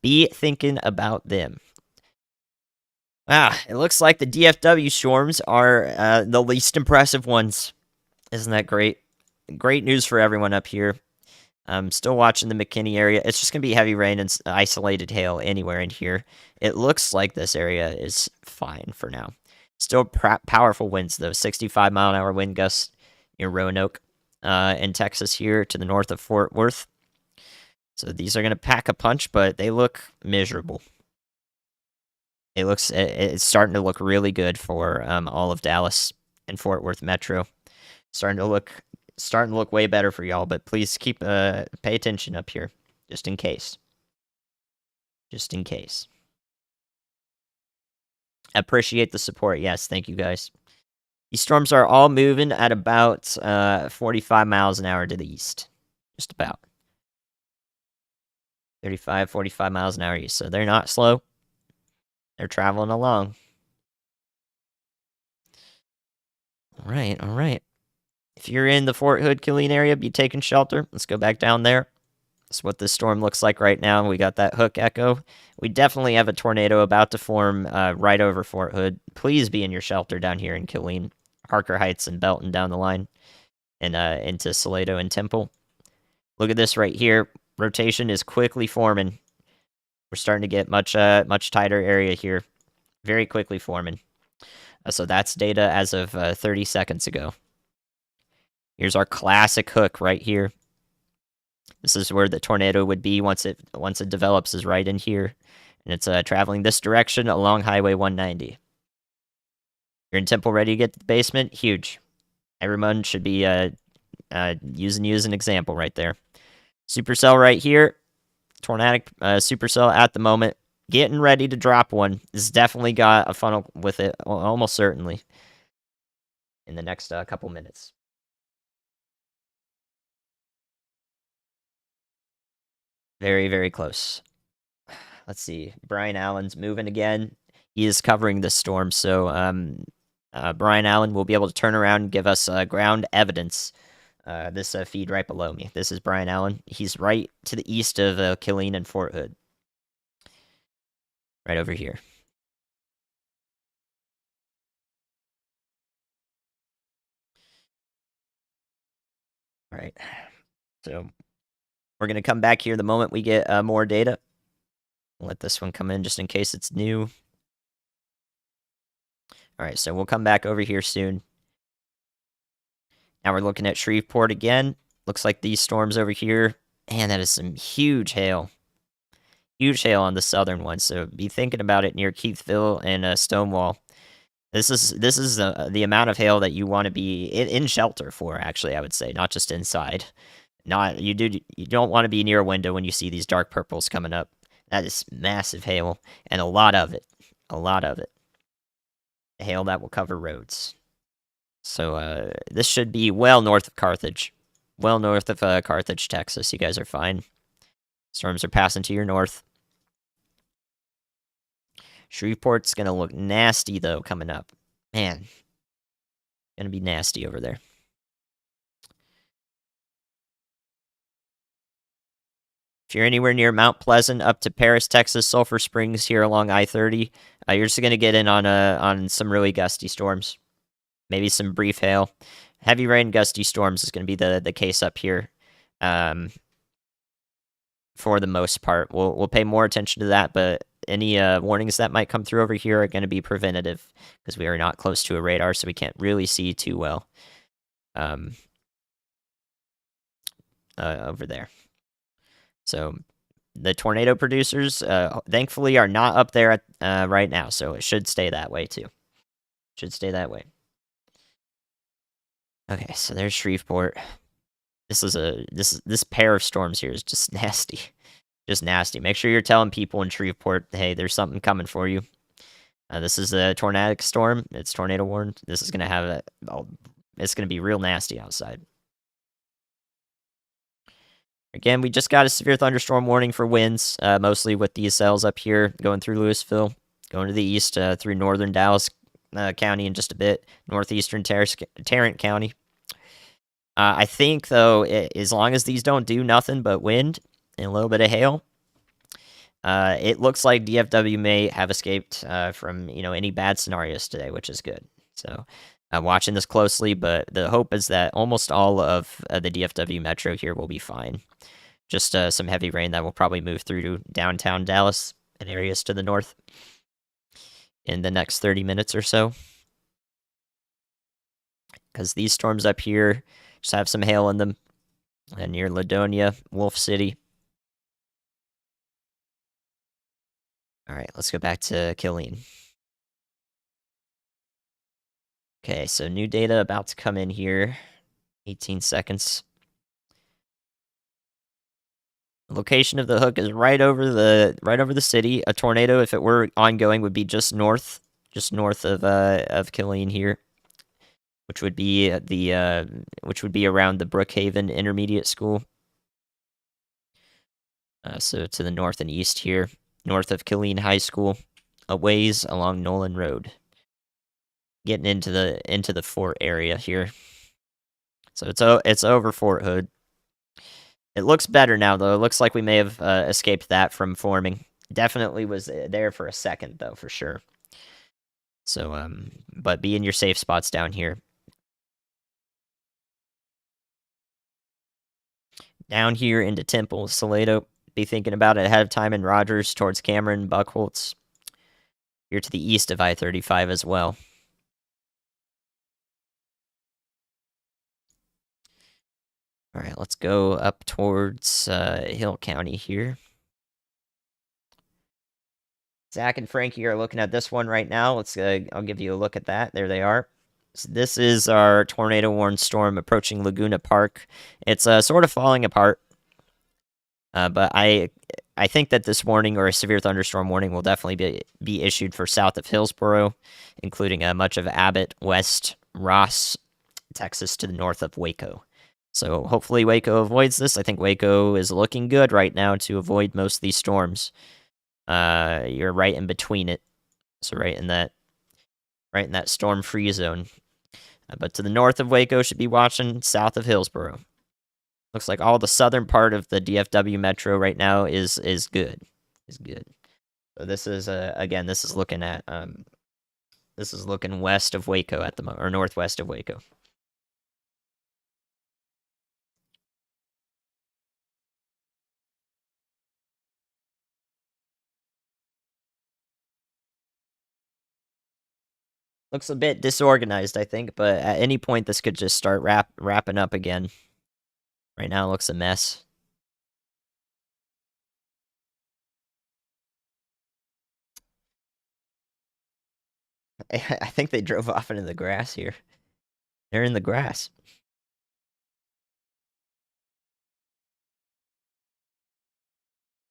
Be thinking about them. It looks like the DFW storms are the least impressive ones. Isn't that great? Great news for everyone up here. I'm still watching the McKinney area. It's just going to be heavy rain and isolated hail anywhere in here. It looks like this area is fine for now. Still powerful winds, though. 65-mile-an-hour wind gusts near Roanoke in Texas here to the north of Fort Worth. So these are going to pack a punch, but they look miserable. It's starting to look really good for all of Dallas and Fort Worth Metro. Starting to look way better for y'all, but please pay attention up here, just in case. Just in case. Appreciate the support. Yes, thank you guys. These storms are all moving at about 45 miles an hour to the east. Just about. 35, 45 miles an hour east. So they're not slow. They're traveling along. All right. If you're in the Fort Hood, Killeen area, be taking shelter. Let's go back down there. That's what this storm looks like right now. We got that hook echo. We definitely have a tornado about to form right over Fort Hood. Please be in your shelter down here in Killeen, Harker Heights, and Belton down the line, and into Salado and Temple. Look at this right here. Rotation is quickly forming. We're starting to get much tighter area here. Very quickly forming. So that's data as of 30 seconds ago. Here's our classic hook right here. This is where the tornado would be once it develops, is right in here. And it's traveling this direction along Highway 190. You're in Temple, ready to get to the basement? Huge. Everyone should be using you as an example right there. Supercell right here. Tornadic supercell at the moment. Getting ready to drop one. This definitely got a funnel with it, almost certainly, in the next couple minutes. Very, very close. Let's see. Brian Allen's moving again. He is covering this storm, so Brian Allen will be able to turn around and give us ground evidence. This feed right below me. This is Brian Allen. He's right to the east of Killeen and Fort Hood. Right over here. All right. So we're going to come back here the moment we get more data. Let this one come in just in case it's new. All right, so we'll come back over here soon. Now we're looking at Shreveport again. Looks like these storms over here. Man, that is some huge hail. Huge hail on the southern one, so be thinking about it near Keithville and Stonewall. This is the amount of hail that you want to be in shelter for, actually, I would say, not just inside. You don't want to be near a window when you see these dark purples coming up. That is massive hail, and a lot of it. A lot of it. Hail that will cover roads. So this should be well north of Carthage. Well north of Carthage, Texas. You guys are fine. Storms are passing to your north. Shreveport's going to look nasty, though, coming up. Man. Going to be nasty over there. If you're anywhere near Mount Pleasant up to Paris, Texas, Sulphur Springs here along I-30, you're just going to get in on some really gusty storms. Maybe some brief hail. Heavy rain, gusty storms is going to be the case up here. For the most part. We'll pay more attention to that, but any warnings that might come through over here are going to be preventative because we are not close to a radar, so we can't really see too well over there. So the tornado producers, thankfully, are not up there right now, so it should stay that way too. Should stay that way. Okay, so there's Shreveport. This pair of storms here is just nasty. Just nasty. Make sure you're telling people in Shreveport, hey, there's something coming for you. This is a tornadic storm. It's tornado warned. This is going to have it's going to be real nasty outside. Again, we just got a severe thunderstorm warning for winds, mostly with these cells up here going through Louisville, going to the east through northern Dallas County in just a bit, northeastern Tarrant County. I think, though, as long as these don't do nothing but wind and a little bit of hail, it looks like DFW may have escaped from any bad scenarios today, which is good. So I'm watching this closely, but the hope is that almost all of the DFW metro here will be fine. Just some heavy rain that will probably move through to downtown Dallas and areas to the north in the next 30 minutes or so. Because these storms up here just have some hail in them near Ladonia, Wolf City. All right, let's go back to Killeen. Okay, so new data about to come in here. 18 seconds. The location of the hook is right over the city. A tornado, if it were ongoing, would be just north of Killeen here, which would be around the Brookhaven Intermediate School. So to the north and east here, north of Killeen High School, a ways along Nolan Road. Getting into the fort area here. So it's over Fort Hood. It looks better now, though. It looks like we may have escaped that from forming. Definitely was there for a second, though, for sure. So, but be in your safe spots down here. Down here into Temple, Salado. Be thinking about it ahead of time in Rogers towards Cameron, Buckholtz. Here to the east of I-35 as well. All right, let's go up towards Hill County here. Zach and Frankie are looking at this one right now. I'll give you a look at that. There they are. So this is our tornado-warned storm approaching Laguna Park. It's sort of falling apart, but I think that this warning, or a severe thunderstorm warning, will definitely be issued for south of Hillsboro, including much of Abbott, West Ross, Texas, to the north of Waco. So hopefully Waco avoids this. I think Waco is looking good right now to avoid most of these storms. You're right in between it, so right in that storm-free zone. But to the north of Waco should be watching south of Hillsboro. Looks like all the southern part of the DFW metro right now is good. So this is again, this is looking west of Waco at the moment, or northwest of Waco. Looks a bit disorganized, I think, but at any point this could just start wrapping up again. Right now it looks a mess. I think they drove off into the grass here. They're in the grass.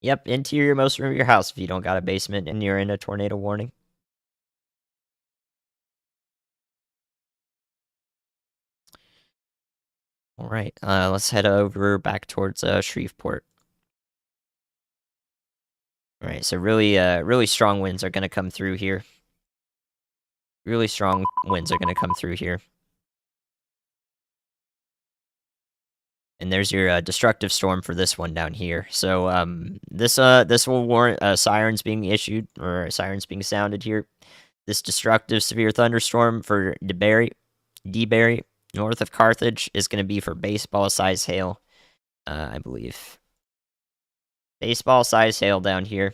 Yep, interior most room of your house if you don't got a basement and you're in a tornado warning. All right, let's head over back towards Shreveport. All right, so really strong winds are going to come through here. Really strong winds are going to come through here. And there's your destructive storm for this one down here. So this will warrant sirens being issued, or sirens being sounded here. This destructive severe thunderstorm for DeBerry, north of Carthage, is going to be for baseball-sized hail, I believe. Baseball-sized hail down here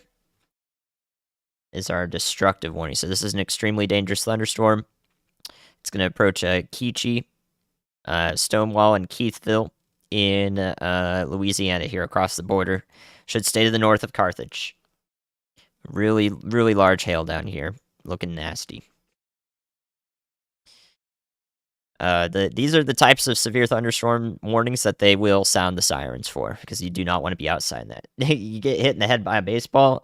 is our destructive warning. So this is an extremely dangerous thunderstorm. It's going to approach Keechee, Stonewall, and Keithville in Louisiana here across the border. Should stay to the north of Carthage. Really large hail down here. Looking nasty. These are the types of severe thunderstorm warnings that they will sound the sirens for, because you do not want to be outside in that. You get hit in the head by a baseball,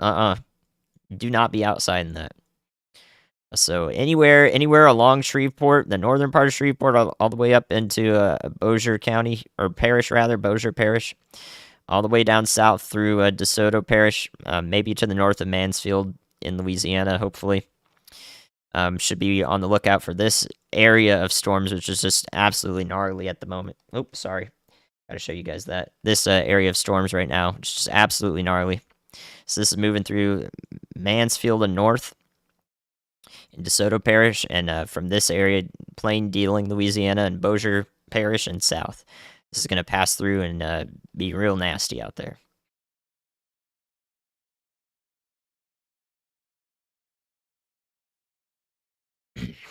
do not be outside in that. So anywhere along Shreveport, the northern part of Shreveport, all the way up into Bossier County, or Parish rather, Bossier Parish, all the way down south through DeSoto Parish, maybe to the north of Mansfield in Louisiana, hopefully. Should be on the lookout for this area of storms, which is just absolutely gnarly at the moment. Oops, sorry. Gotta show you guys that. This area of storms right now, which is just absolutely gnarly. So this is moving through Mansfield and north in DeSoto Parish, and from this area, Plain Dealing, Louisiana, and Bossier Parish and south. This is going to pass through and be real nasty out there.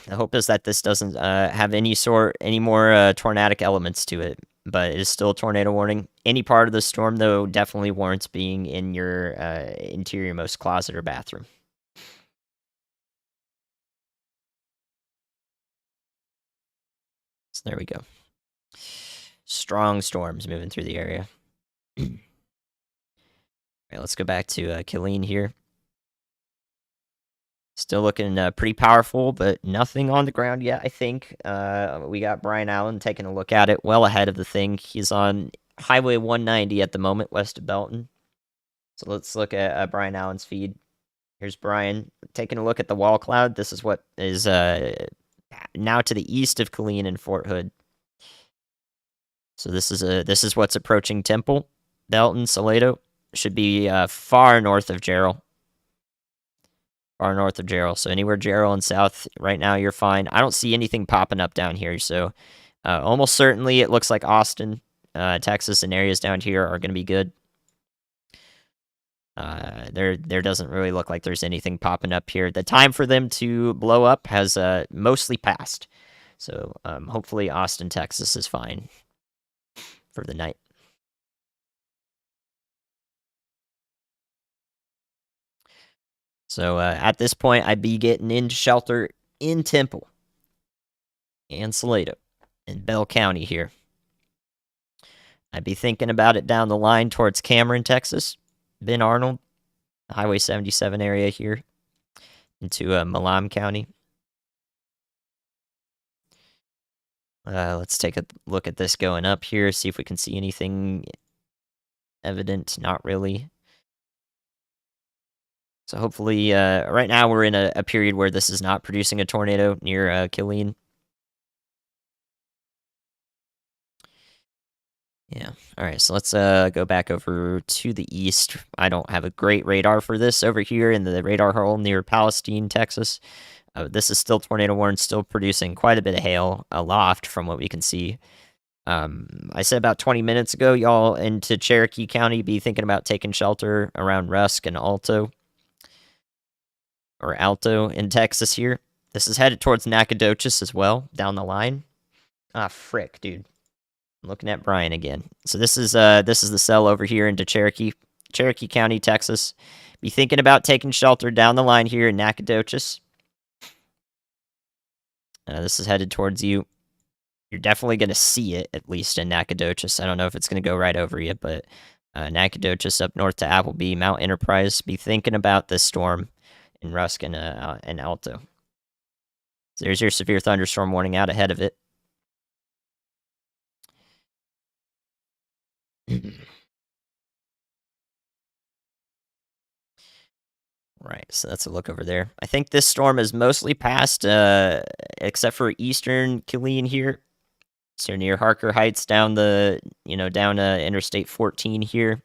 The hope is that this doesn't have any more tornadic elements to it, but it is still a tornado warning. Any part of the storm, though, definitely warrants being in your interior-most closet or bathroom. So there we go. Strong storms moving through the area. All right, let's go back to Killeen here. Still looking pretty powerful, but nothing on the ground yet, I think. We got Brian Allen taking a look at it well ahead of the thing. He's on Highway 190 at the moment, west of Belton. So let's look at Brian Allen's feed. Here's Brian taking a look at the wall cloud. This is what is now to the east of Killeen and Fort Hood. So this is what's approaching Temple, Belton, Salado. Should be far north of Jarrell. Far north of Jarrell. So anywhere Jarrell and south right now, you're fine. I don't see anything popping up down here. So almost certainly it looks like Austin, Texas, and areas down here are going to be good. There doesn't really look like there's anything popping up here. The time for them to blow up has mostly passed. So hopefully Austin, Texas is fine for the night. So at this point, I'd be getting into shelter in Temple and Salado in Bell County here. I'd be thinking about it down the line towards Cameron, Texas, Ben Arnold, Highway 77 area here into Milam County. Let's take a look at this going up here, see if we can see anything evident. Not really. So hopefully, right now we're in a period where this is not producing a tornado near Killeen. Yeah. All right. So let's go back over to the east. I don't have a great radar for this over here in the radar hole near Palestine, Texas. This is still tornado warning, still producing quite a bit of hail aloft from what we can see. I said about 20 minutes ago, y'all into Cherokee County be thinking about taking shelter around Rusk and Alto in Texas here. This is headed towards Nacogdoches as well, down the line. Ah, frick, dude. I'm looking at Brian again. So this is the cell over here into Cherokee County, Texas. Be thinking about taking shelter down the line here in Nacogdoches. This is headed towards you. You're definitely going to see it, at least in Nacogdoches. I don't know if it's going to go right over you, but Nacogdoches up north to Appleby, Mount Enterprise. Be thinking about this storm in Rusk and Alto. So there's your severe thunderstorm warning out ahead of it. Right, so that's a look over there. I think this storm is mostly passed, except for eastern Killeen here. So near Harker Heights, down Interstate 14 here.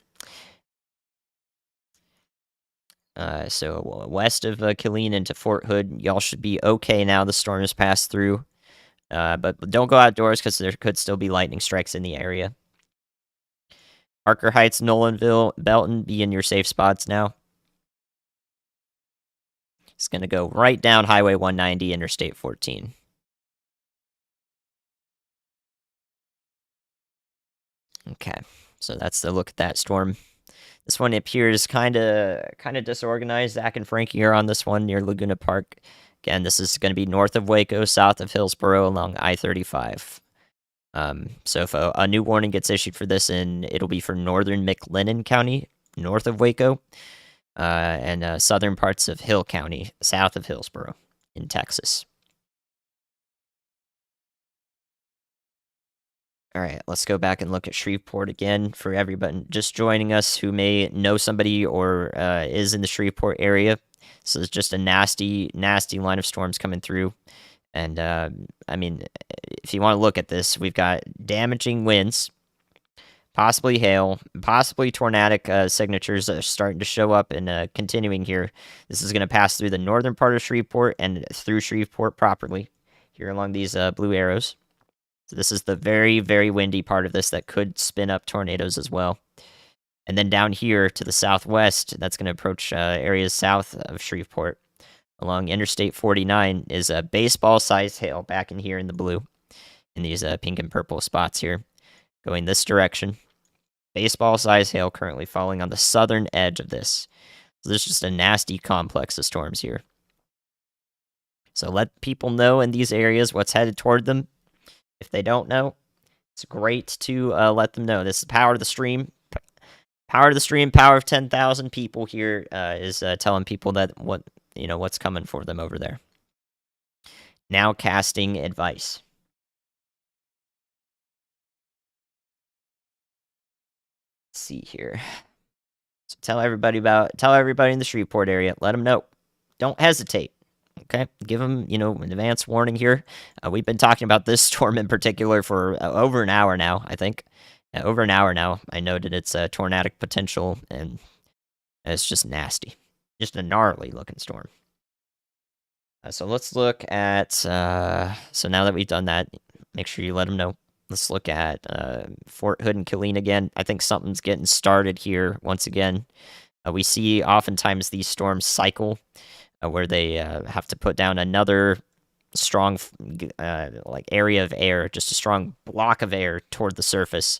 So west of Killeen into Fort Hood, y'all should be okay now. The storm has passed through, but don't go outdoors because there could still be lightning strikes in the area. Harker Heights, Nolanville, Belton, be in your safe spots now. It's going to go right down Highway 190, Interstate 14. Okay, so that's the look at that storm. This one appears kind of disorganized. Zach and Frankie are on this one near Laguna Park. Again, this is going to be north of Waco, south of Hillsboro, along I-35. So if a new warning gets issued for this, and it'll be for northern McLennan County, north of Waco, and southern parts of Hill County, south of Hillsboro, in Texas. All right, let's go back and look at Shreveport again for everybody just joining us who may know somebody or is in the Shreveport area. So it's just a nasty, nasty line of storms coming through. And I mean, if you want to look at this, we've got damaging winds, possibly hail, possibly tornadic signatures are starting to show up and continuing here. This is going to pass through the northern part of Shreveport and through Shreveport properly here along these blue arrows. So this is the very, very windy part of this that could spin up tornadoes as well. And then down here to the southwest, that's going to approach areas south of Shreveport. Along Interstate 49 is a baseball-sized hail back in here in the blue, in these pink and purple spots here, going this direction. Baseball-sized hail currently falling on the southern edge of this. So there's just a nasty complex of storms here. So let people know in these areas what's headed toward them. If they don't know, it's great to let them know. This is Power to the Stream. Power to the Stream, power of 10,000 people here is telling people that what's coming for them over there. Now casting advice. Let's see here. So tell everybody in the Shreveport area. Let them know. Don't hesitate. Okay, give them, an advance warning here. We've been talking about this storm in particular for over an hour now, I think. Over an hour now. I noted its tornadic potential, and it's just nasty. Just a gnarly looking storm. So let's look at, so now that we've done that, make sure you let them know. Let's look at Fort Hood and Killeen again. I think something's getting started here once again. We see oftentimes these storms cycle, where they have to put down another strong area of air, just a strong block of air toward the surface,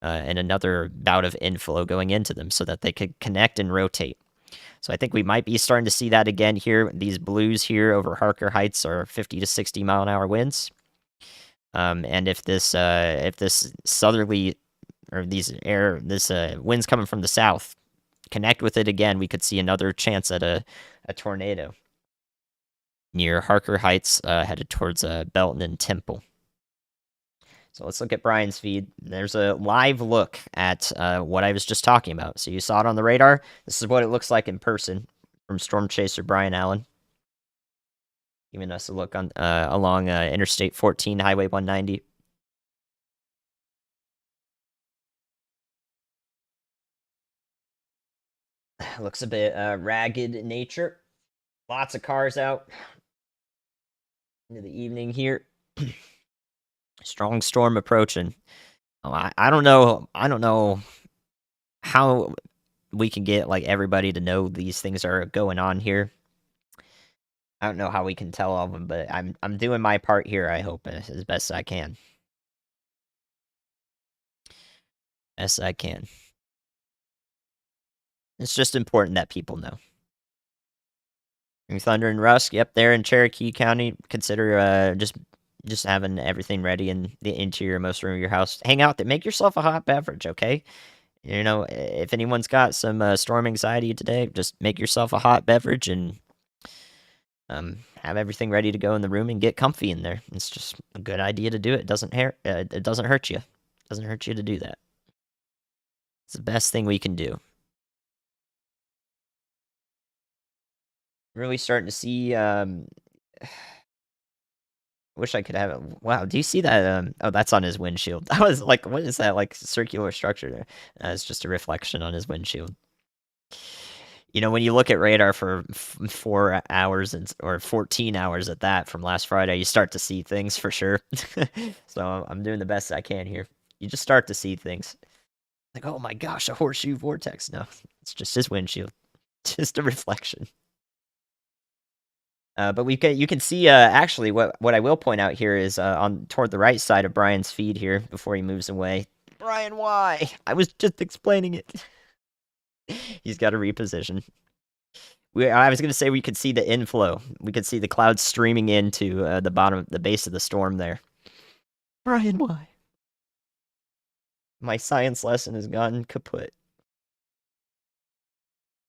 and another bout of inflow going into them so that they could connect and rotate. So I think we might be starting to see that again here. These blues here over Harker Heights are 50 to 60 mile an hour winds. And if this southerly, or these winds coming from the south connect with it again, we could see another chance at a tornado near Harker Heights, headed towards Belton and Temple. So let's look at Brian's feed. There's a live look at what I was just talking about. So you saw it on the radar. This is what it looks like in person from Storm Chaser Brian Allen, giving us a look on along Interstate 14, Highway 190. Looks a bit ragged in nature. Lots of cars out into the evening here. Strong storm approaching. Oh, I don't know. I don't know how we can get everybody to know these things are going on here. I don't know how we can tell all of them, but I'm doing my part here. I hope as best I can. Best I can. It's just important that people know. Thunder and Rusk, yep, they're in Cherokee County. Consider just having everything ready in the interior-most room of your house. Hang out there. Make yourself a hot beverage, okay? If anyone's got some storm anxiety today, just make yourself a hot beverage and have everything ready to go in the room and get comfy in there. It's just a good idea to do it. It doesn't hurt you. It doesn't hurt you to do that. It's the best thing we can do. Really starting to see wish I could have it. Wow, do you see that? Oh, that's on his windshield. I was like, what is that circular structure there? It's just a reflection on his windshield. When you look at radar for 4 hours or 14 hours at that from last Friday, you start to see things for sure. So I'm doing the best I can here. You just start to see things. Like, oh my gosh, a horseshoe vortex. No, it's just his windshield. Just a reflection. But you can see actually what I will point out here is on toward the right side of Brian's feed here before he moves away. Brian, why? I was just explaining it. He's got to reposition. I was going to say we could see the inflow. We could see the clouds streaming into the base of the storm there. Brian, why? My science lesson has gone kaput.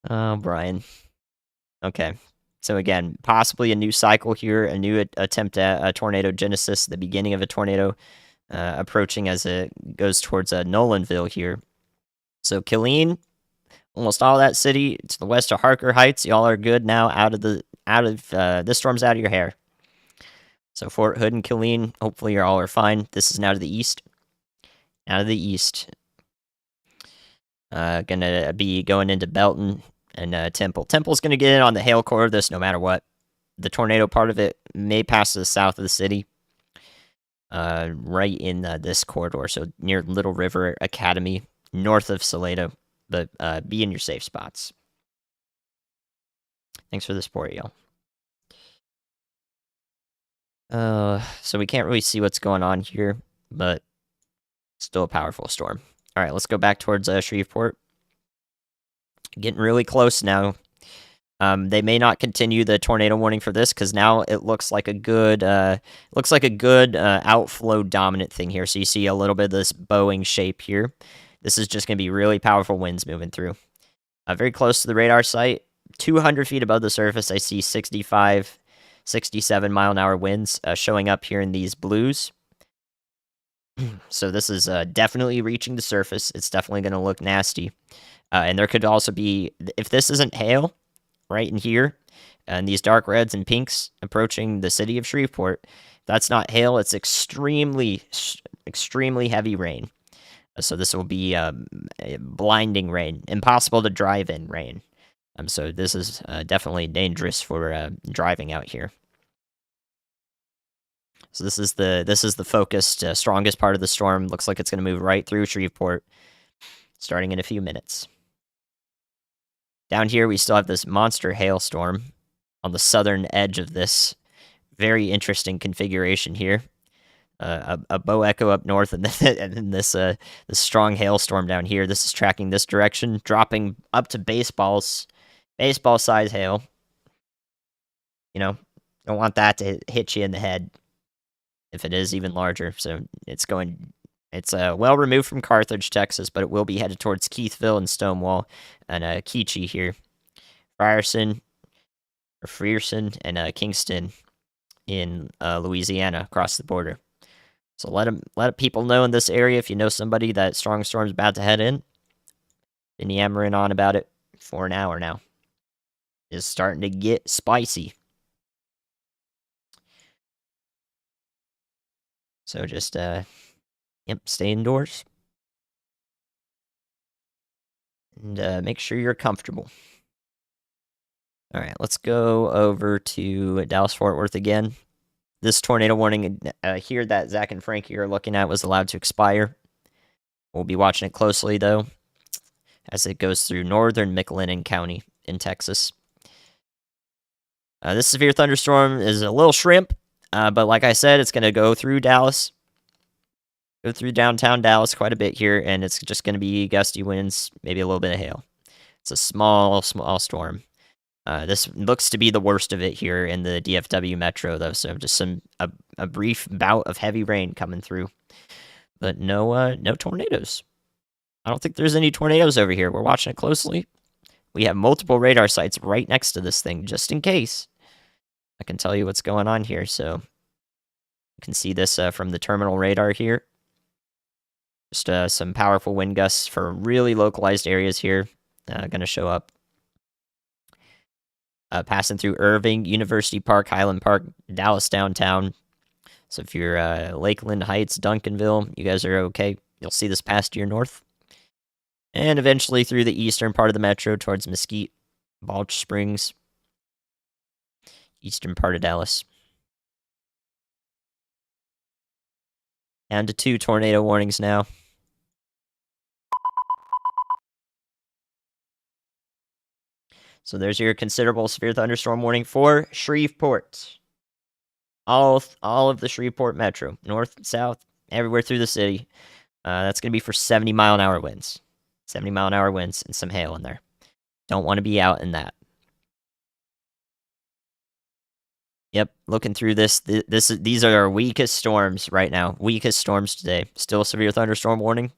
Oh, Brian. Okay. So again, possibly a new cycle here, a new attempt at a tornado genesis, the beginning of a tornado approaching as it goes towards Nolanville here. So Killeen, almost all that city to the west of Harker Heights. Y'all are good now. This storm's out of your hair. So Fort Hood and Killeen, hopefully you all are fine. This is now to the east. Out of the east. Gonna be going into Belton and Temple. Temple's gonna get in on the hail core of this no matter what. The tornado part of it may pass to the south of the city. Right in this corridor, so near Little River Academy, north of Salado, but be in your safe spots. Thanks for the support, y'all. So we can't really see what's going on here, but still a powerful storm. All right, let's go back towards Shreveport. Getting really close now. They may not continue the tornado warning for this because now it looks like a good outflow dominant thing here. So you see a little bit of this bowing shape here. This is just going to be really powerful winds moving through. Very close to the radar site, 200 feet above the surface, I see 65, 67 mile an hour winds showing up here in these blues. So this is definitely reaching the surface. It's definitely going to look nasty. And there could also be, if this isn't hail, right in here, and these dark reds and pinks approaching the city of Shreveport, if that's not hail, it's extremely heavy rain. So this will be blinding rain, impossible to drive in rain. So this is definitely dangerous for driving out here. So this is the focused, strongest part of the storm. Looks like it's going to move right through Shreveport, starting in a few minutes. Down here, we still have this monster hailstorm on the southern edge of this very interesting configuration here. A bow echo up north, and then this strong hailstorm down here. This is tracking this direction, dropping up to baseball size hail. You know, don't want that to hit you in the head if it is even larger. So it's well removed from Carthage, Texas, but it will be headed towards Keithville and Stonewall and Keechee here, Frierson, and Kingston in Louisiana across the border. So let people know in this area if you know somebody that strong storm's about to head in. Been yammering on about it for an hour now. It's starting to get spicy. So just stay indoors. And make sure you're comfortable. All right, let's go over to Dallas-Fort Worth again. This tornado warning here that Zach and Frankie are looking at was allowed to expire. We'll be watching it closely, though, as it goes through northern McLennan County in Texas. This severe thunderstorm is a little shrimp, but like I said, it's going to go through Dallas. Go through downtown Dallas quite a bit here, and it's just going to be gusty winds, maybe a little bit of hail. It's a small storm. This looks to be the worst of it here in the DFW metro, though, so just a brief bout of heavy rain coming through. But no tornadoes. I don't think there's any tornadoes over here. We're watching it closely. We have multiple radar sites right next to this thing, just in case. I can tell you what's going on here, so you can see this from the terminal radar here. Just some powerful wind gusts for really localized areas here. Going to show up. Passing through Irving, University Park, Highland Park, Dallas downtown. So if you're Lakeland Heights, Duncanville, you guys are okay. You'll see this past to your north. And eventually through the eastern part of the metro towards Mesquite, Balch Springs, eastern part of Dallas. Down to 2 tornado warnings now. So there's your considerable severe thunderstorm warning for Shreveport. All of the Shreveport metro, north, south, everywhere through the city. That's going to be for 70 mile an hour winds. 70 mile an hour winds and some hail in there. Don't want to be out in that. Yep, looking through this, these are our weakest storms right now. Weakest storms today. Still a severe thunderstorm warning.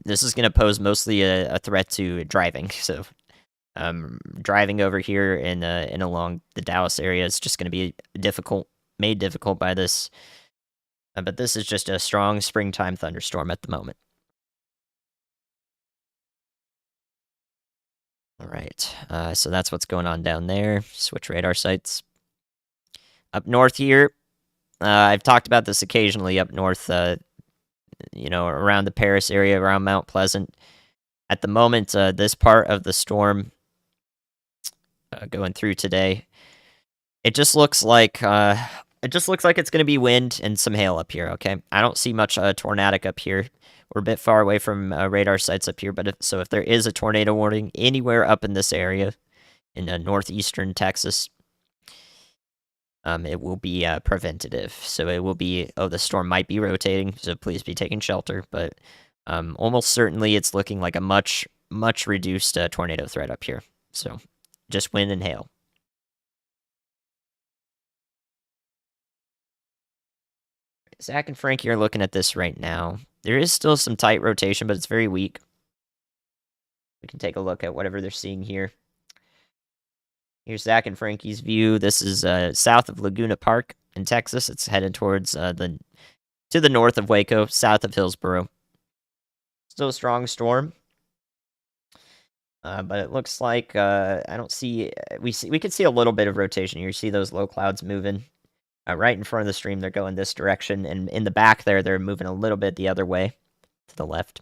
This is going to pose mostly a threat to driving. So driving over here and along the Dallas area is just going to be made difficult by this But this is just a strong springtime thunderstorm at the moment. All right, so that's what's going on down there. Switch radar sites. Up north here, I've talked about this occasionally up north, around the Paris area, around Mount Pleasant. At the moment, this part of the storm going through today, it just looks like it's going to be wind and some hail up here. Okay, I don't see much tornadic up here. We're a bit far away from radar sites up here, but if there is a tornado warning anywhere up in this area in northeastern Texas, it will be preventative. So it will be, the storm might be rotating, so please be taking shelter. But almost certainly it's looking like a much reduced tornado threat up here. So just wind and hail. Zach and Frankie are looking at this right now. There is still some tight rotation, but it's very weak. We can take a look at whatever they're seeing here. Here's Zach and Frankie's view. This is south of Laguna Park in Texas. It's headed towards to the north of Waco, south of Hillsboro. Still a strong storm, but it looks like I don't see. We could see a little bit of rotation here. You see those low clouds moving right in front of the stream. They're going this direction, and in the back there, they're moving a little bit the other way to the left.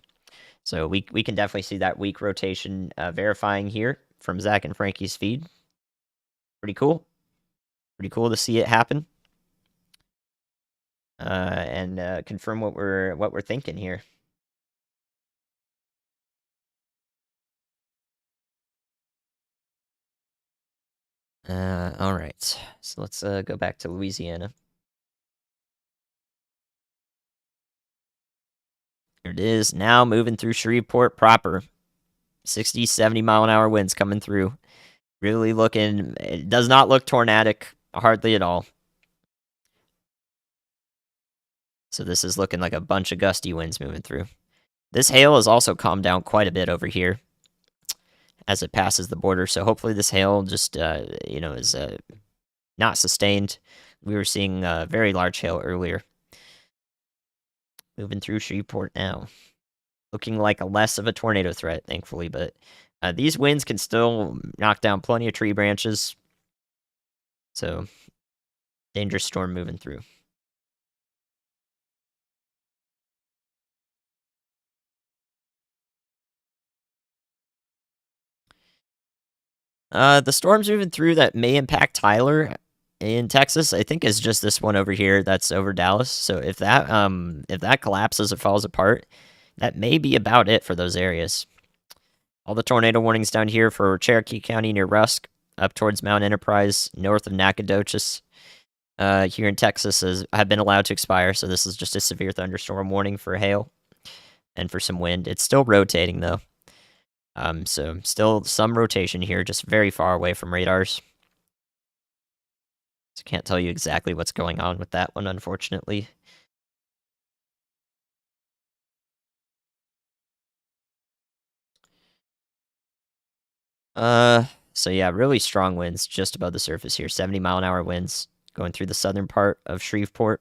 So we can definitely see that weak rotation verifying here from Zach and Frankie's feed. Pretty cool. Pretty cool to see it happen. And confirm what we're thinking here. All right. So let's go back to Louisiana. There it is. Now moving through Shreveport proper. 60, 70 mile an hour winds coming through. Really looking, it does not look tornadic, hardly at all. So this is looking like a bunch of gusty winds moving through. This hail has also calmed down quite a bit over here as it passes the border. So hopefully this hail just, is not sustained. We were seeing very large hail earlier. Moving through Shreveport now. Looking like a less of a tornado threat, thankfully, but these winds can still knock down plenty of tree branches. So, dangerous storm moving through. The storms moving through that may impact Tyler in Texas, I think, is just this one over here that's over Dallas. So if that collapses or falls apart, that may be about it for those areas. All the tornado warnings down here for Cherokee County near Rusk, up towards Mount Enterprise, north of Nacogdoches, here in Texas have been allowed to expire. So this is just a severe thunderstorm warning for hail and for some wind. It's still rotating though. So still some rotation here, just very far away from radars. So can't tell you exactly what's going on with that one, unfortunately. So yeah, really strong winds just above the surface here. 70 mile an hour winds going through the southern part of Shreveport.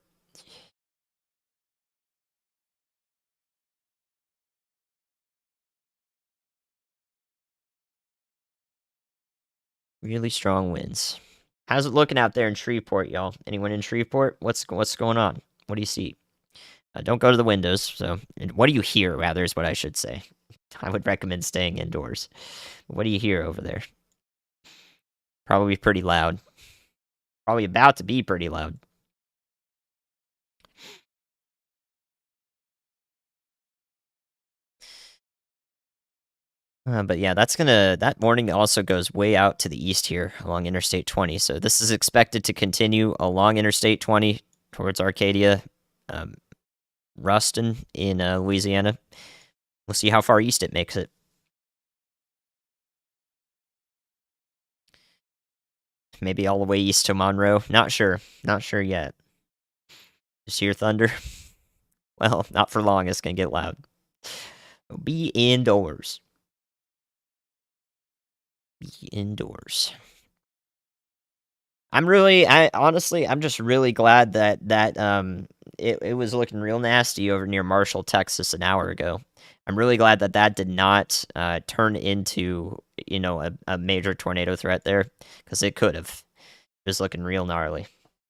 Really strong winds. How's it looking out there in Shreveport, y'all? Anyone in Shreveport? What's going on? What do you see? Don't go to the windows. So, what do you hear, rather, is what I should say. I would recommend staying indoors. What do you hear over there? Probably pretty loud. Probably about to be pretty loud. But yeah, that warning also goes way out to the east here along Interstate 20. So this is expected to continue along Interstate 20 towards Arcadia, Ruston in Louisiana. We'll see how far east it makes it. Maybe all the way east to Monroe. Not sure. Not sure yet. Just hear thunder? Well, not for long. It's going to get loud. Be indoors. Be indoors. I'm just really glad that it was looking real nasty over near Marshall, Texas, an hour ago. I'm really glad that that did not turn into, a major tornado threat there, because it could have. It was looking real gnarly.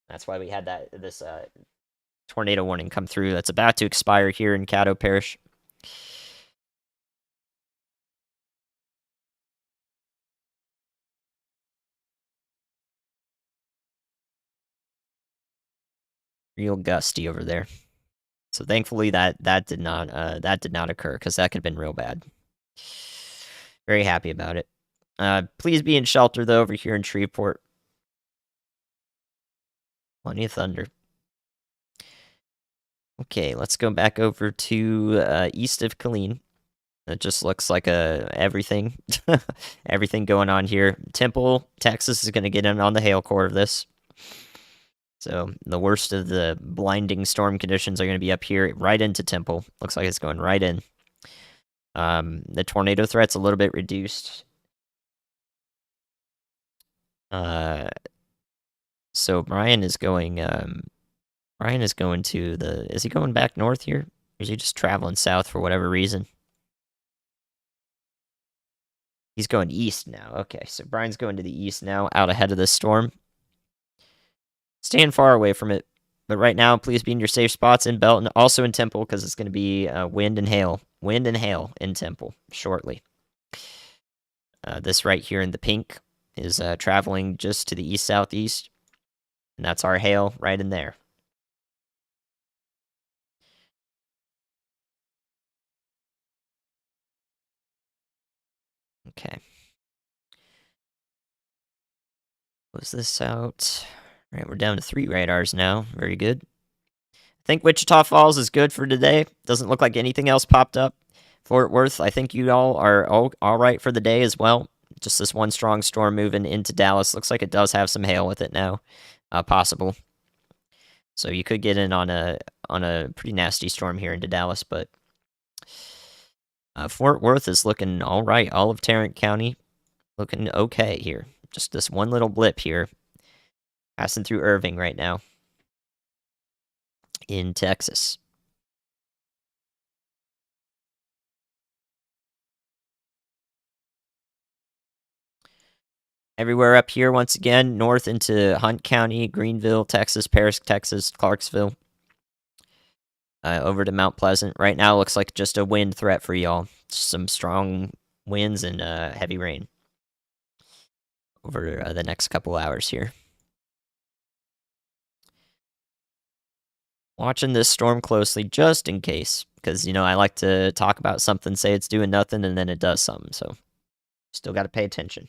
That's why we had this tornado warning come through that's about to expire here in Caddo Parish. Real gusty over there. So thankfully that did not occur, because that could have been real bad. Very happy about it. Please be in shelter though over here in Shreveport. Plenty of thunder. Okay, let's go back over to east of Killeen. It just looks like everything everything going on here. Temple, Texas is going to get in on the hail core of this. So the worst of the blinding storm conditions are going to be up here, right into Temple. Looks like it's going right in. The tornado threat's a little bit reduced. So Brian is going to is he going back north here? Or is he just traveling south for whatever reason? He's going east now. Okay, so Brian's going to the east now, out ahead of this storm. Staying far away from it. But right now, please be in your safe spots in Belt and also in Temple, because it's going to be wind and hail. Wind and hail in Temple shortly. This right here in the pink is traveling just to the east-southeast. And that's our hail right in there. Okay. Close this out. All right, we're down to 3 radars now. Very good. I think Wichita Falls is good for today. Doesn't look like anything else popped up. Fort Worth, I think you all are all right for the day as well. Just this one strong storm moving into Dallas. Looks like it does have some hail with it now. Possible. So you could get in on a pretty nasty storm here into Dallas, but Fort Worth is looking all right. All of Tarrant County looking okay here. Just this one little blip here. Passing through Irving right now in Texas. Everywhere up here, once again, north into Hunt County, Greenville, Texas, Paris, Texas, Clarksville. Over to Mount Pleasant. Right now, looks like just a wind threat for y'all. Some strong winds and heavy rain over the next couple hours here. Watching this storm closely just in case, because, I like to talk about something, say it's doing nothing, and then it does something, so still got to pay attention.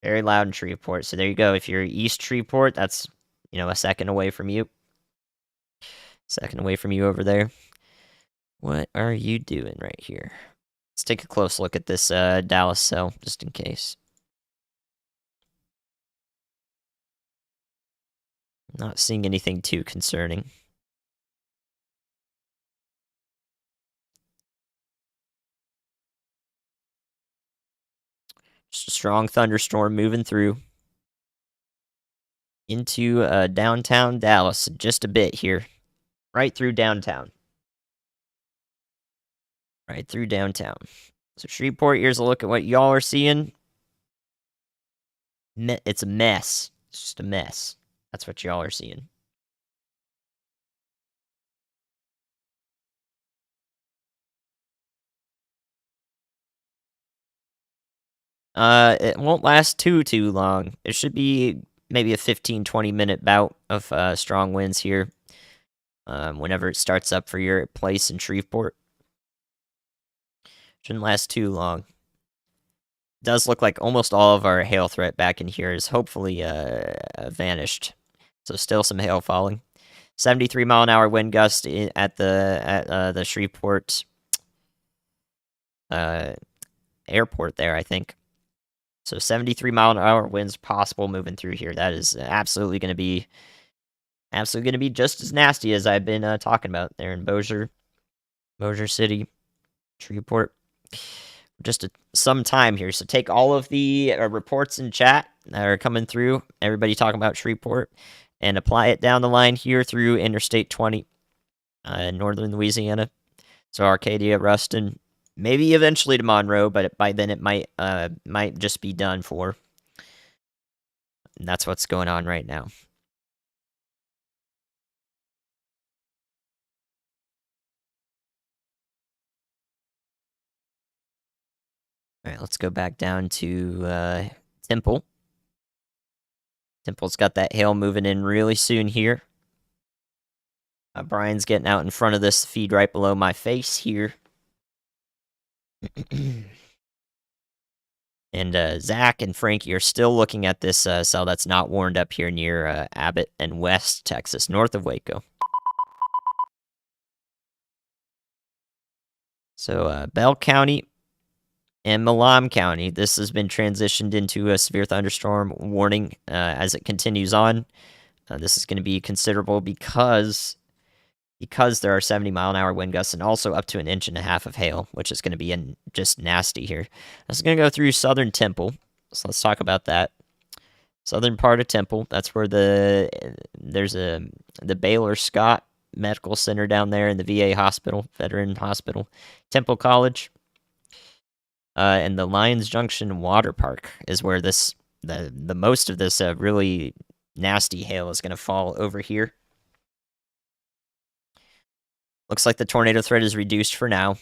Very loud in Shreveport, so there you go. If you're East Shreveport, that's, a second away from you. Second away from you over there. What are you doing right here? Let's take a close look at this Dallas cell, just in case. Not seeing anything too concerning. Just a strong thunderstorm moving through into downtown Dallas. Just a bit here. Right through downtown. Right through downtown. So Shreveport, here's a look at what y'all are seeing. It's a mess. It's just a mess. That's what y'all are seeing. It won't last too long. It should be maybe a 15-20 minute bout of strong winds here. Whenever it starts up for your place in Shreveport. Shouldn't last too long. It does look like almost all of our hail threat back in here is hopefully vanished. So still some hail falling. 73-mile-an-hour wind gust at the Shreveport airport there, I think. So 73-mile-an-hour winds possible moving through here. That is absolutely going to be just as nasty as I've been talking about there in Bossier City, Shreveport. Just some time here. So take all of the reports in chat that are coming through. Everybody talking about Shreveport. and apply it down the line here through Interstate 20 in northern Louisiana. So Arcadia, Ruston, maybe eventually to Monroe, but by then it might just be done for. And that's what's going on right now. All right, let's go back down to Temple. Temple's got that hail moving in really soon here. Brian's getting out in front of this feed right below my face here. And Zach and Frankie are still looking at this cell that's not warned up here near Abbott and West Texas, north of Waco. So Bell County and Milam County, this has been transitioned into a severe thunderstorm warning as it continues on. This is going to be considerable because there are 70-mile-an-hour wind gusts and also up to 1.5 inches of hail, which is going to be just nasty here. This is going to go through southern Temple, so let's talk about that. Southern part of Temple, that's where there's the Baylor Scott Medical Center down there in the VA hospital, Veteran Hospital, Temple College, and the Lions Junction Water Park is where the most of this really nasty hail is going to fall over here. Looks like the tornado threat is reduced for now.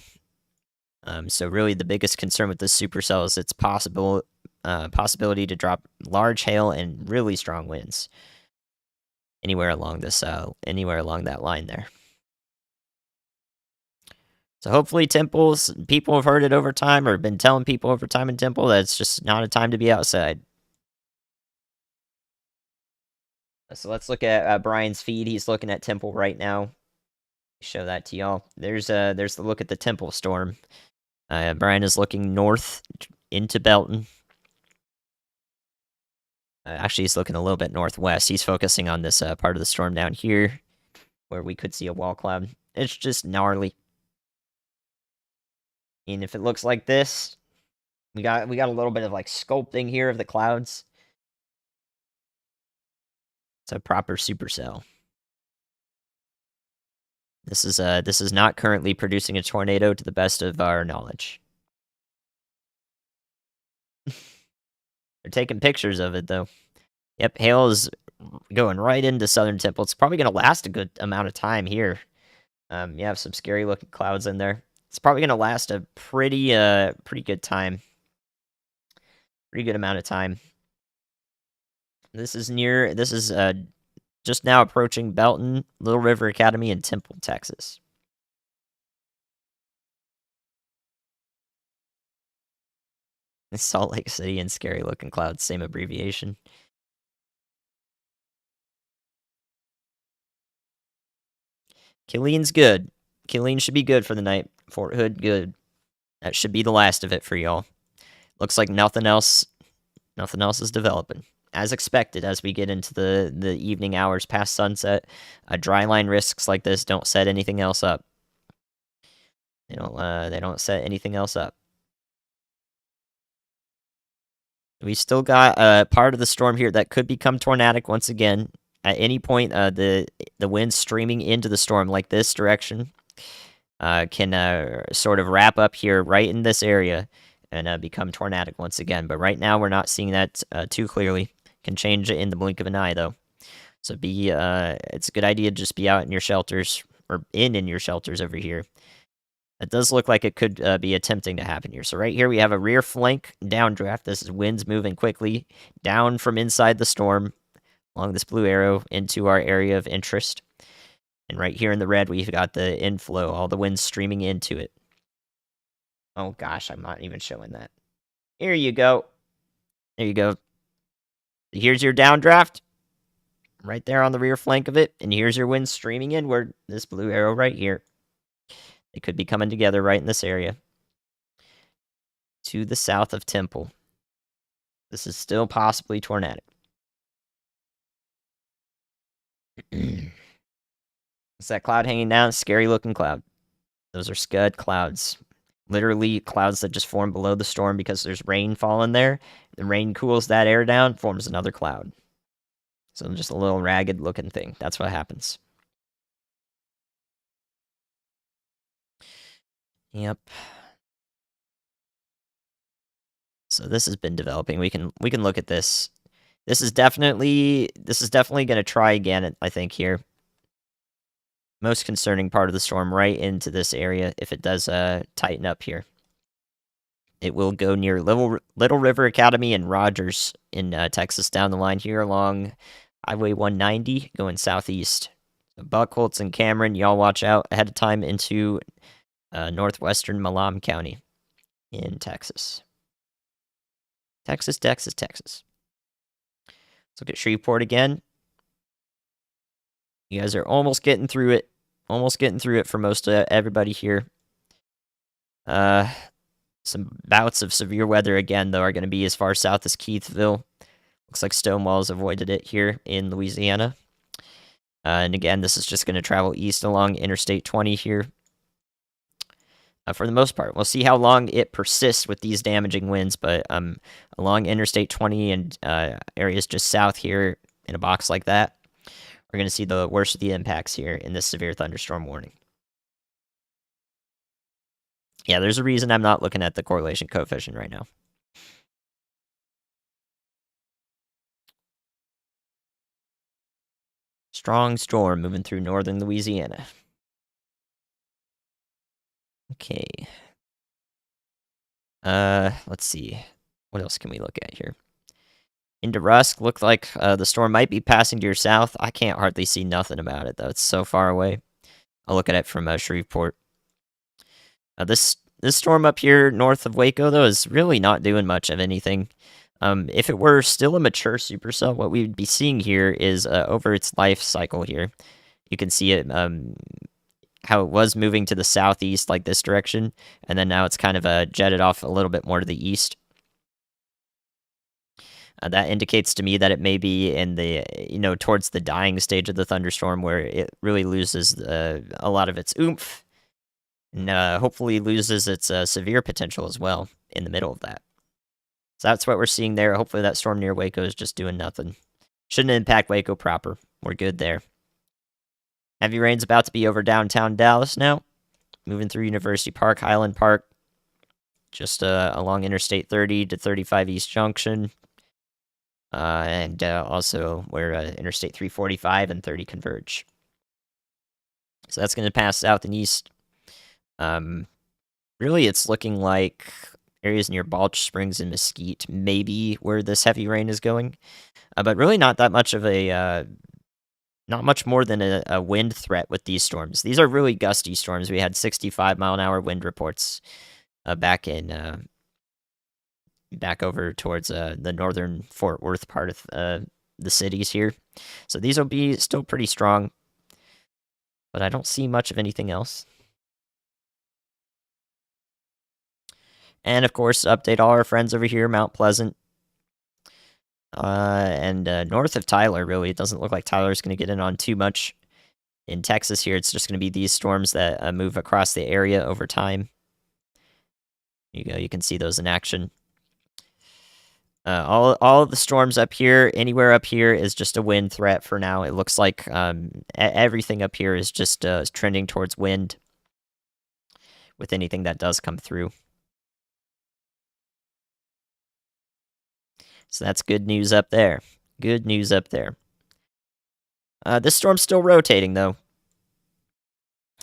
So really the biggest concern with this supercell is its possibility to drop large hail and really strong winds anywhere along that line there. So hopefully people have heard it over time or been telling people over time in Temple that it's just not a time to be outside. So let's look at Brian's feed. He's looking at Temple right now. Show that to y'all. There's the look at the Temple storm. Brian is looking north into Belton. Actually, he's looking a little bit northwest. He's focusing on this part of the storm down here, where we could see a wall cloud. It's just gnarly. And if it looks like this, we got a little bit of like sculpting here of the clouds. It's a proper supercell. This is not currently producing a tornado to the best of our knowledge. They're taking pictures of it though. Yep, hail is going right into southern Temple. It's probably going to last a good amount of time here. You have some scary looking clouds in there. It's probably going to last a pretty good time. Pretty good amount of time. This is just now approaching Belton, Little River Academy, and Temple, Texas. Salt Lake City and scary looking clouds, same abbreviation. Killeen's good. Killeen should be good for the night. Fort Hood, good. That should be the last of it for y'all. Looks like nothing else is developing. As expected, as we get into the evening hours past sunset, dry line risks like this don't set anything else up. They don't set anything else up. We still got part of the storm here that could become tornadic once again. At any point, the wind streaming into the storm like this direction can sort of wrap up here right in this area and become tornadic once again. But right now, we're not seeing that too clearly. Can change it in the blink of an eye, though. So it's a good idea to just be out in your shelters, or in your shelters over here. It does look like it could be attempting to happen here. So right here we have a rear flank downdraft. This is winds moving quickly down from inside the storm along this blue arrow into our area of interest. And right here in the red, we've got the inflow, all the winds streaming into it. Oh gosh, I'm not even showing that. Here you go. There you go. Here's your downdraft. Right there on the rear flank of it. And here's your wind streaming inward. This blue arrow right here. They could be coming together right in this area. To the south of Temple. This is still possibly tornadic. It's that cloud hanging down. Scary looking cloud. Those are scud clouds. Literally clouds that just form below the storm because there's rain falling there. The rain cools that air down, forms another cloud. So just a little ragged looking thing. That's what happens. Yep. So this has been developing. We can look at this. This is definitely going to try again, I think, here. Most concerning part of the storm right into this area if it does tighten up here. It will go near Little River Academy and Rogers in Texas down the line here along Highway 190 going southeast. So Buckholtz and Cameron, y'all watch out ahead of time into northwestern Malam County in Texas. Texas. Let's look at Shreveport again. You guys are almost getting through it. Almost getting through it for most everybody here. Some bouts of severe weather again, though, are going to be as far south as Keithville. Looks like Stonewall's avoided it here in Louisiana. And again, this is just going to travel east along Interstate 20 here. For the most part, we'll see how long it persists with these damaging winds, but along Interstate 20 and areas just south here in a box like that, we're going to see the worst of the impacts here in this severe thunderstorm warning. Yeah, there's a reason I'm not looking at the correlation coefficient right now. Strong storm moving through northern Louisiana. Okay. Let's see. What else can we look at here? Into Rusk, looked like the storm might be passing to your south. I can't hardly see nothing about it, though. It's so far away. I'll look at it from Shreveport. This storm up here north of Waco, though, is really not doing much of anything. If it were still a mature supercell, what we would be seeing here is over its life cycle here. You can see it, how it was moving to the southeast, like this direction, and then now it's kind of jetted off a little bit more to the east. That indicates to me that it may be in the, towards the dying stage of the thunderstorm where it really loses a lot of its oomph and hopefully loses its severe potential as well in the middle of that. So that's what we're seeing there. Hopefully that storm near Waco is just doing nothing. Shouldn't impact Waco proper. We're good there. Heavy rain's about to be over downtown Dallas now. Moving through University Park, Highland Park, just along Interstate 30 to 35 East Junction. And also where Interstate 345 and 30 converge. So that's going to pass south and east. Really, it's looking like areas near Balch Springs and Mesquite, maybe where this heavy rain is going. But really not that much of a, not much more than a wind threat with these storms. These are really gusty storms. We had 65-mile-an-hour wind reports back in... back over towards the northern Fort Worth part of the cities here. So these will be still pretty strong, but I don't see much of anything else. And of course, update all our friends over here, Mount Pleasant. And north of Tyler, really, it doesn't look like Tyler's going to get in on too much. In Texas here, it's just going to be these storms that move across the area over time. You go, you can see those in action. All of the storms up here, anywhere up here, is just a wind threat for now. It looks like everything up here is just trending towards wind with anything that does come through. So that's good news up there. Good news up there. This storm's still rotating, though.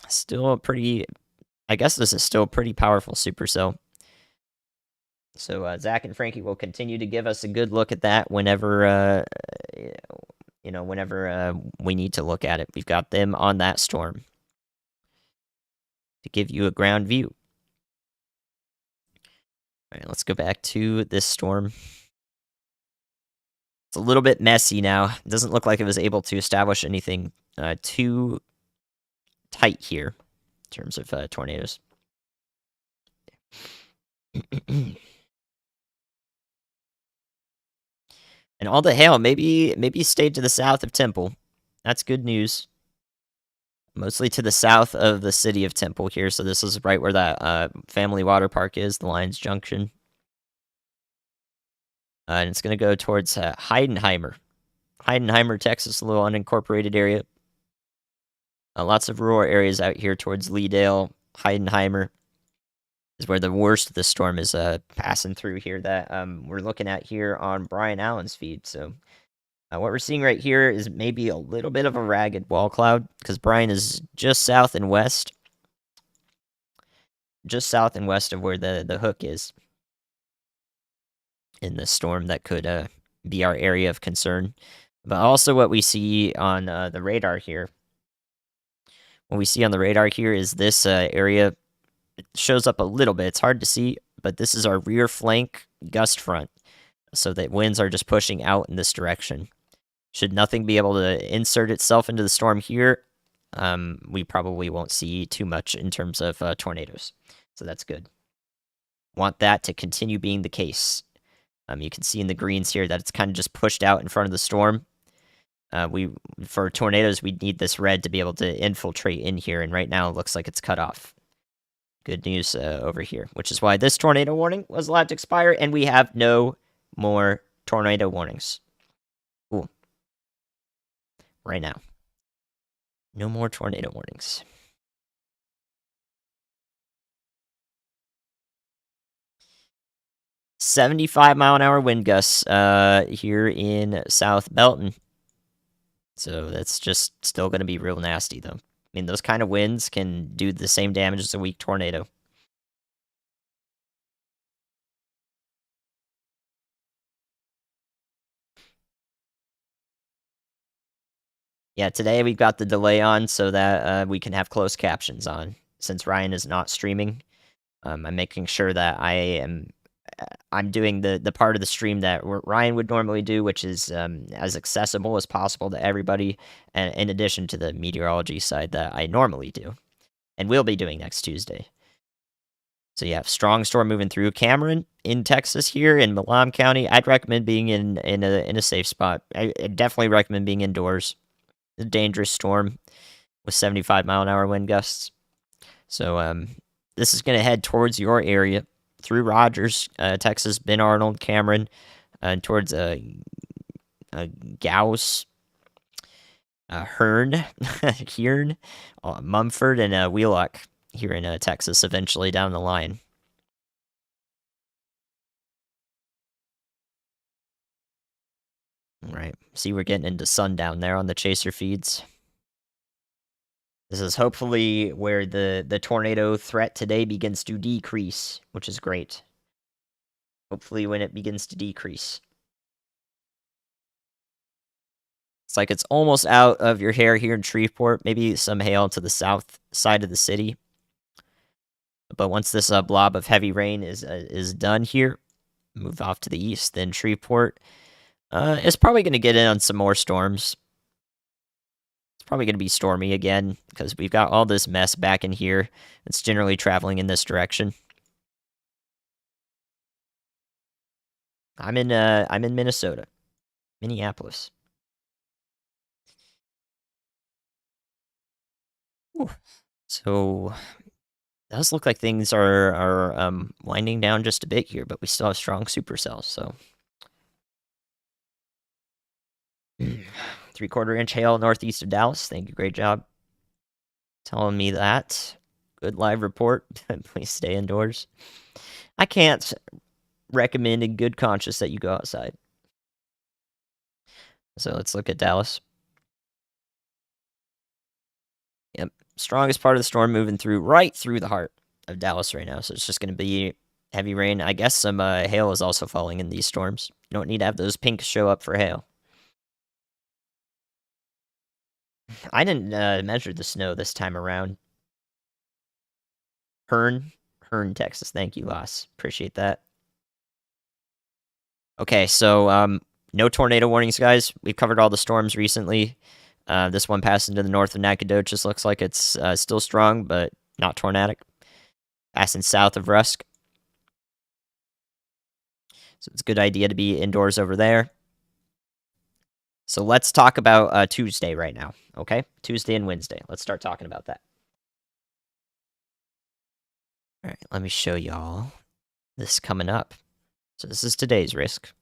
Still pretty... I guess this is still a pretty powerful supercell. So Zach and Frankie will continue to give us a good look at that whenever, whenever we need to look at it. We've got them on that storm to give you a ground view. All right, let's go back to this storm. It's a little bit messy now. It doesn't look like it was able to establish anything too tight here in terms of tornadoes. And all the hail maybe stayed to the south of Temple. That's good news. Mostly to the south of the city of Temple here. So this is right where that Family Water Park is, the Lions Junction. And it's going to go towards Heidenheimer Heidenheimer, Texas, a little unincorporated area. Lots of rural areas out here towards Leedale. Heidenheimer is where the worst of the storm is passing through here that we're looking at here on Brian Allen's feed. So what we're seeing right here is maybe a little bit of a ragged wall cloud because Brian is just south and west of where the hook is in the storm that could be our area of concern. But also what we see on the radar here. What we see on the radar here is this area. It shows up a little bit. It's hard to see, but this is our rear flank gust front. So that winds are just pushing out in this direction. Should nothing be able to insert itself into the storm here, we probably won't see too much in terms of tornadoes. So that's good. Want that to continue being the case. You can see in the greens here that it's kind of just pushed out in front of the storm. For tornadoes, we need this red to be able to infiltrate in here, and right now it looks like it's cut off. Good news over here, which is why this tornado warning was allowed to expire, and we have no more tornado warnings. Cool. Right now. No more tornado warnings. "75-mile-an-hour wind gusts here in South Belton." So that's just still going to be real nasty, though. I mean, those kind of winds can do the same damage as a weak tornado. Yeah, today we've got the delay on so that we can have closed captions on. Since Ryan is not streaming, I'm making sure that I'm doing the part of the stream that Ryan would normally do, which is as accessible as possible to everybody, and in addition to the meteorology side that I normally do, and will be doing next Tuesday. So yeah, strong storm moving through Cameron in Texas here in Milam County. I'd recommend being in a safe spot. I definitely recommend being indoors. A dangerous storm with 75-mile-an-hour wind gusts. So this is going to head towards your area through Rogers, Texas, Ben Arnold, Cameron, towards Gauss, Hearn, Hearn, Mumford, and Wheelock here in Texas eventually down the line. All right, see, we're getting into sundown there on the chaser feeds. This is hopefully where the tornado threat today begins to decrease, which is great. Hopefully when it begins to decrease. It's like it's almost out of your hair here in Shreveport. Maybe some hail to the south side of the city. But once this blob of heavy rain is done here, move off to the east, then Shreveport is probably going to get in on some more storms. It's probably going to be stormy again because we've got all this mess back in here. It's generally traveling in this direction. I'm in Minnesota, Minneapolis. Ooh. So does look like things are winding down just a bit here, but we still have strong supercells. So 3/4-inch hail northeast of Dallas. Thank you, great job telling me that. Good live report. Please stay indoors. I can't recommend in good conscience that you go outside. So let's look at Dallas. Yep, strongest part of the storm moving right through the heart of Dallas right now. So it's just going to be heavy rain. I guess some hail is also falling in these storms. You don't need to have those pinks show up for hail. I didn't measure the snow this time around. Hearn, Texas. Thank you, Loss. Appreciate that. Okay, so no tornado warnings, guys. We've covered all the storms recently. This one passed into the north of Nacogdoches. Looks like it's still strong, but not tornadic. Passing south of Rusk. So it's a good idea to be indoors over there. So let's talk about Tuesday right now, okay? Tuesday and Wednesday. Let's start talking about that. All right, let me show y'all this coming up. So this is today's risk.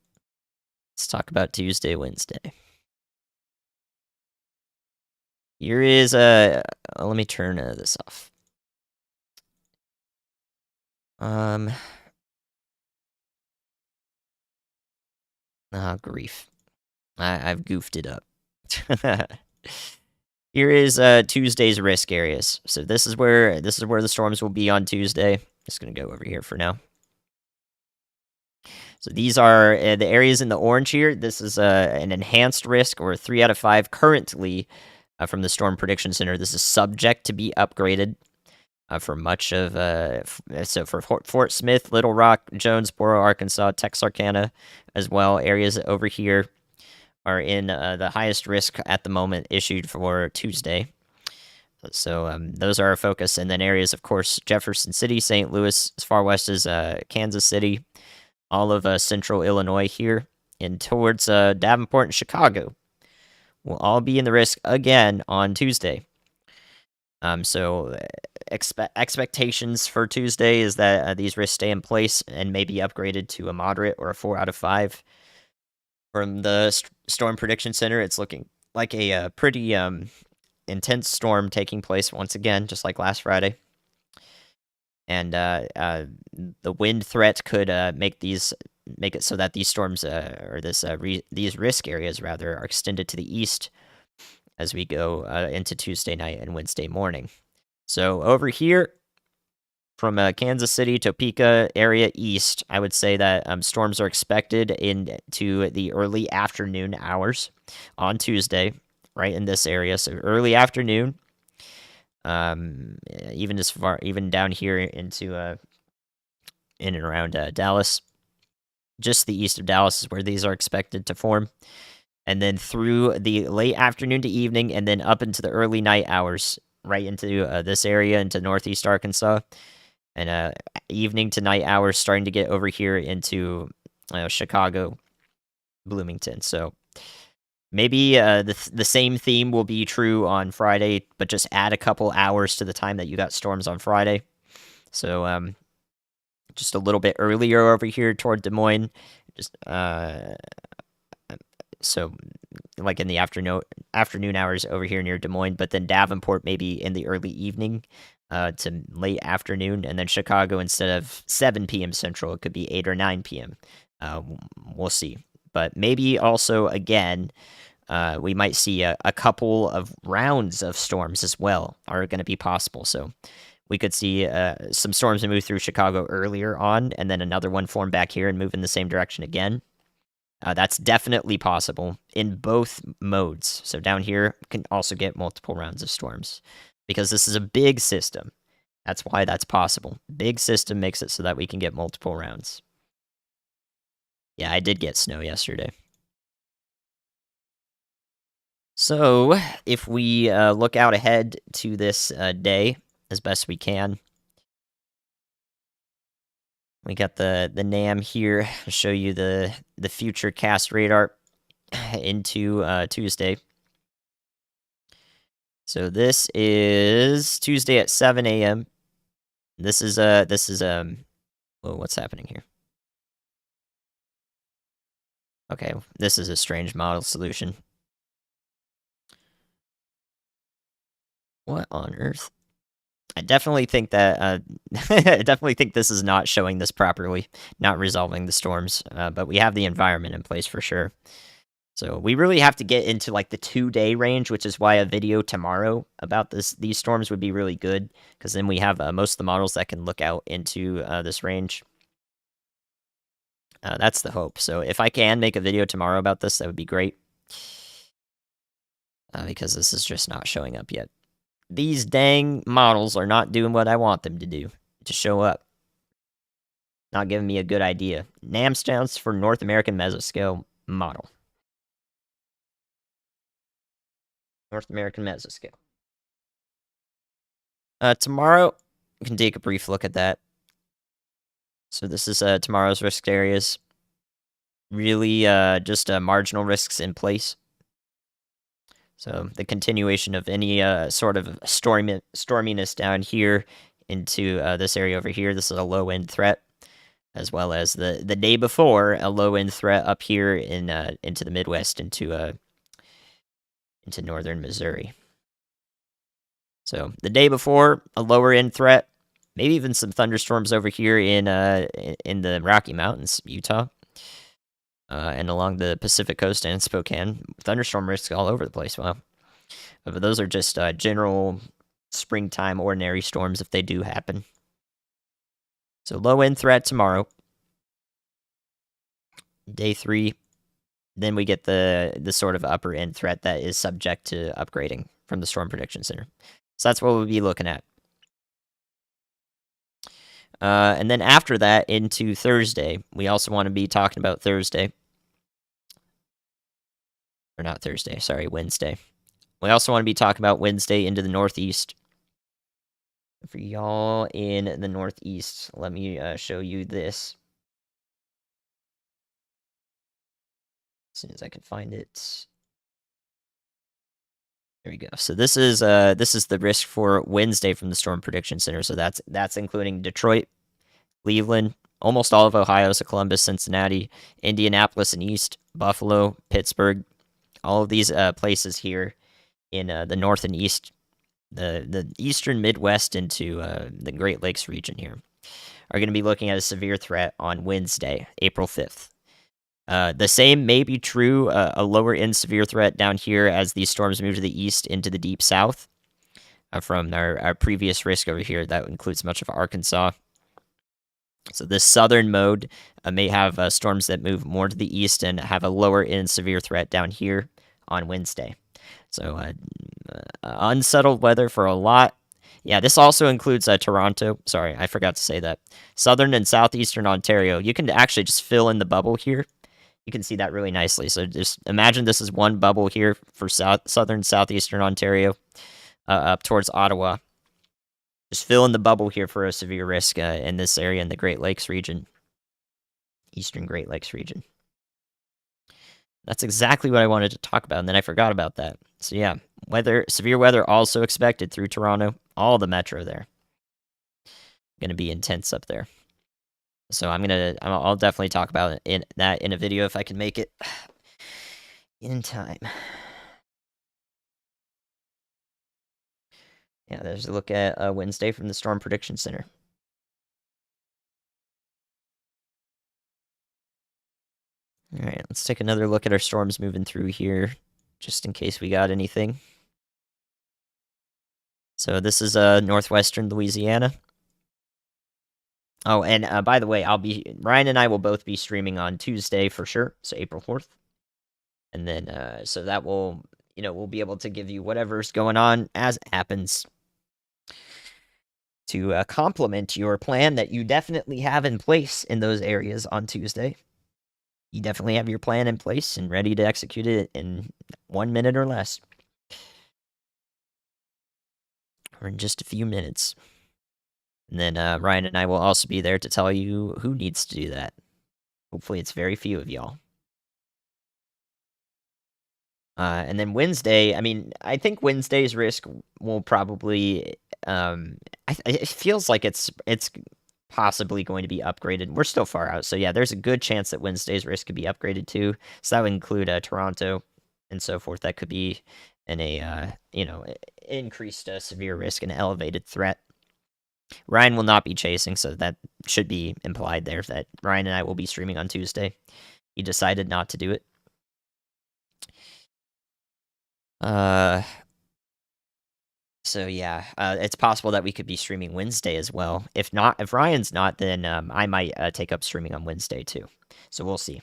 Let's talk about Tuesday, Wednesday. Here is let me turn this off. Grief. I've goofed it up. Here is Tuesday's risk areas. So this is where the storms will be on Tuesday. Just gonna go over here for now. So these are the areas in the orange here. This is an enhanced risk, or 3 out of 5 currently from the Storm Prediction Center. This is subject to be upgraded for much of so for Fort Smith, Little Rock, Jonesboro, Arkansas, Texarkana, as well. Areas over here are in the highest risk at the moment issued for Tuesday. So those are our focus, and then areas, of course, Jefferson City, St. Louis, as far west as Kansas City, all of central Illinois here, and towards Davenport and Chicago will all be in the risk again on Tuesday. So expectations for Tuesday is that these risks stay in place and may be upgraded to a moderate or a 4 out of 5. From the Storm Prediction Center, it's looking like a pretty intense storm taking place once again, just like last Friday. And the wind threat could make it so that these storms these risk areas rather are extended to the east as we go into Tuesday night and Wednesday morning. So over here, from Kansas City, Topeka area east, I would say that storms are expected into the early afternoon hours on Tuesday, right in this area. So early afternoon, even down here into in and around Dallas, just the east of Dallas is where these are expected to form, and then through the late afternoon to evening, and then up into the early night hours, right into this area, into northeast Arkansas, and evening to night hours starting to get over here into Chicago, Bloomington. So maybe the same theme will be true on Friday, but just add a couple hours to the time that you got storms on Friday. So just a little bit earlier over here toward Des Moines, just so like in the afternoon hours over here near Des Moines, but then Davenport maybe in the early evening to late afternoon, and then Chicago, instead of 7 p.m. Central, it could be 8 or 9 p.m. We'll see. But maybe also, again, we might see a couple of rounds of storms as well are going to be possible. So we could see some storms move through Chicago earlier on, and then another one form back here and move in the same direction again. That's definitely possible in both modes. So down here can also get multiple rounds of storms, because this is a big system. That's why that's possible. Big system makes it so that we can get multiple rounds. Yeah, I did get snow yesterday. So if we look out ahead to this day as best we can, we got the NAM here to show you the future cast radar into Tuesday. So this is Tuesday at 7 a.m. This is whoa, what's happening here? Okay, this is a strange model solution. What on earth? I definitely think that I definitely think this is not showing this properly, not resolving the storms. But we have the environment in place for sure. So we really have to get into like the 2-day range, which is why a video tomorrow about these storms would be really good, because then we have most of the models that can look out into this range. That's the hope. So if I can make a video tomorrow about this, that would be great, because this is just not showing up yet. These dang models are not doing what I want them to do, to show up. Not giving me a good idea. NAM stands for North American Mesoscale Model. North American Mesoscale. Tomorrow, we can take a brief look at that. So this is tomorrow's risk areas. Really just marginal risks in place. So the continuation of any sort of storminess down here into this area over here. This is a low-end threat, as well as the day before, a low-end threat up here in into the Midwest, into northern Missouri. So the day before, a lower end threat, maybe even some thunderstorms over here in the Rocky Mountains, Utah, and along the Pacific Coast and Spokane. Thunderstorm risks all over the place. Wow, but those are just general springtime ordinary storms if they do happen. So low end threat tomorrow. Day 3, then we get the sort of upper end threat that is subject to upgrading from the Storm Prediction Center. So that's what we'll be looking at. And then after that, into Thursday, we also want to be talking about Thursday. Or not Thursday, sorry, Wednesday. We also want to be talking about Wednesday into the Northeast. For y'all in the Northeast, let me show you this. As soon as I can find it. There we go. So this is the risk for Wednesday from the Storm Prediction Center. So that's including Detroit, Cleveland, almost all of Ohio, so Columbus, Cincinnati, Indianapolis and East, Buffalo, Pittsburgh, all of these places here in the North and East, the Eastern Midwest into the Great Lakes region here, are going to be looking at a severe threat on Wednesday, April 5th. The same may be true, a lower end severe threat down here as these storms move to the east into the deep south from our previous risk over here. That includes much of Arkansas. So this southern mode may have storms that move more to the east and have a lower end severe threat down here on Wednesday. So unsettled weather for a lot. Yeah, this also includes Toronto. Sorry, I forgot to say that. Southern and southeastern Ontario. You can actually just fill in the bubble here. You can see that really nicely. So just imagine this is one bubble here for southern, southeastern Ontario up towards Ottawa. Just fill in the bubble here for a severe risk in this area in the Great Lakes region, Eastern Great Lakes region. That's exactly what I wanted to talk about, and then I forgot about that. So yeah, severe weather also expected through Toronto, all the metro there. Going to be intense up there. So I'll definitely talk about that in a video if I can make it in time. Yeah, there's a look at Wednesday from the Storm Prediction Center. All right, let's take another look at our storms moving through here, just in case we got anything. So this is northwestern Louisiana. Oh, and by the way, Ryan and I will both be streaming on Tuesday for sure, so April 4th. And then, so that will, we'll be able to give you whatever's going on as it happens to complement your plan that you definitely have in place in those areas on Tuesday. You definitely have your plan in place and ready to execute it in 1 minute or less. Or in just a few minutes. And then Ryan and I will also be there to tell you who needs to do that. Hopefully it's very few of y'all. And then Wednesday, I think Wednesday's risk will probably, it feels like it's possibly going to be upgraded. We're still far out, so yeah, there's a good chance that Wednesday's risk could be upgraded too. So that would include Toronto and so forth. That could be increased severe risk and elevated threat. Ryan will not be chasing, so that should be implied there that Ryan and I will be streaming on Tuesday. He decided not to do it. So yeah, it's possible that we could be streaming Wednesday as well. If Ryan's not, then I might take up streaming on Wednesday too. So we'll see.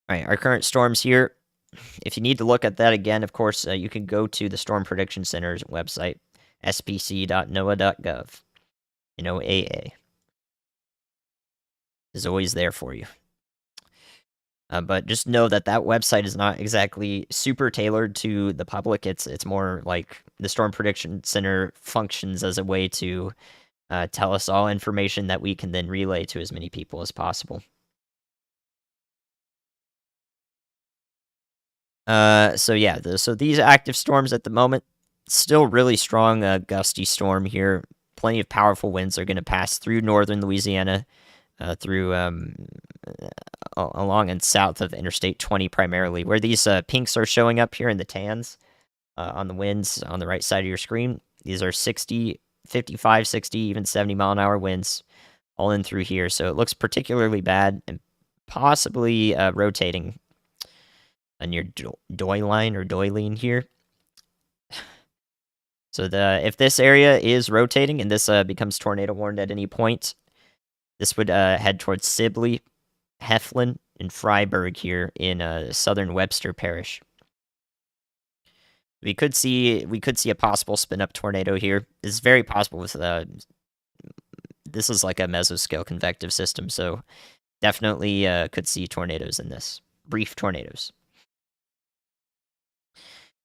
All right, our current storms here. If you need to look at that again, of course, you can go to the Storm Prediction Center's website, spc.noaa.gov. AA is always there for you. But just know that website is not exactly super tailored to the public. It's more like the Storm Prediction Center functions as a way to tell us all information that we can then relay to as many people as possible. So yeah, so these active storms at the moment, still really strong, gusty storm here. Plenty of powerful winds are going to pass through northern Louisiana, through along and south of Interstate 20 primarily. Where these pinks are showing up here in the tans on the winds on the right side of your screen. These are 60, 55, 60, even 70-mile-an-hour winds all in through here. So it looks particularly bad and possibly rotating on your doy line or doyline here. So if this area is rotating and this becomes tornado warned at any point, this would head towards Sibley, Heflin, and Freiburg here in southern Webster Parish. We could see a possible spin up tornado here. It's very possible with this is like a mesoscale convective system, so definitely could see tornadoes in this. Brief tornadoes.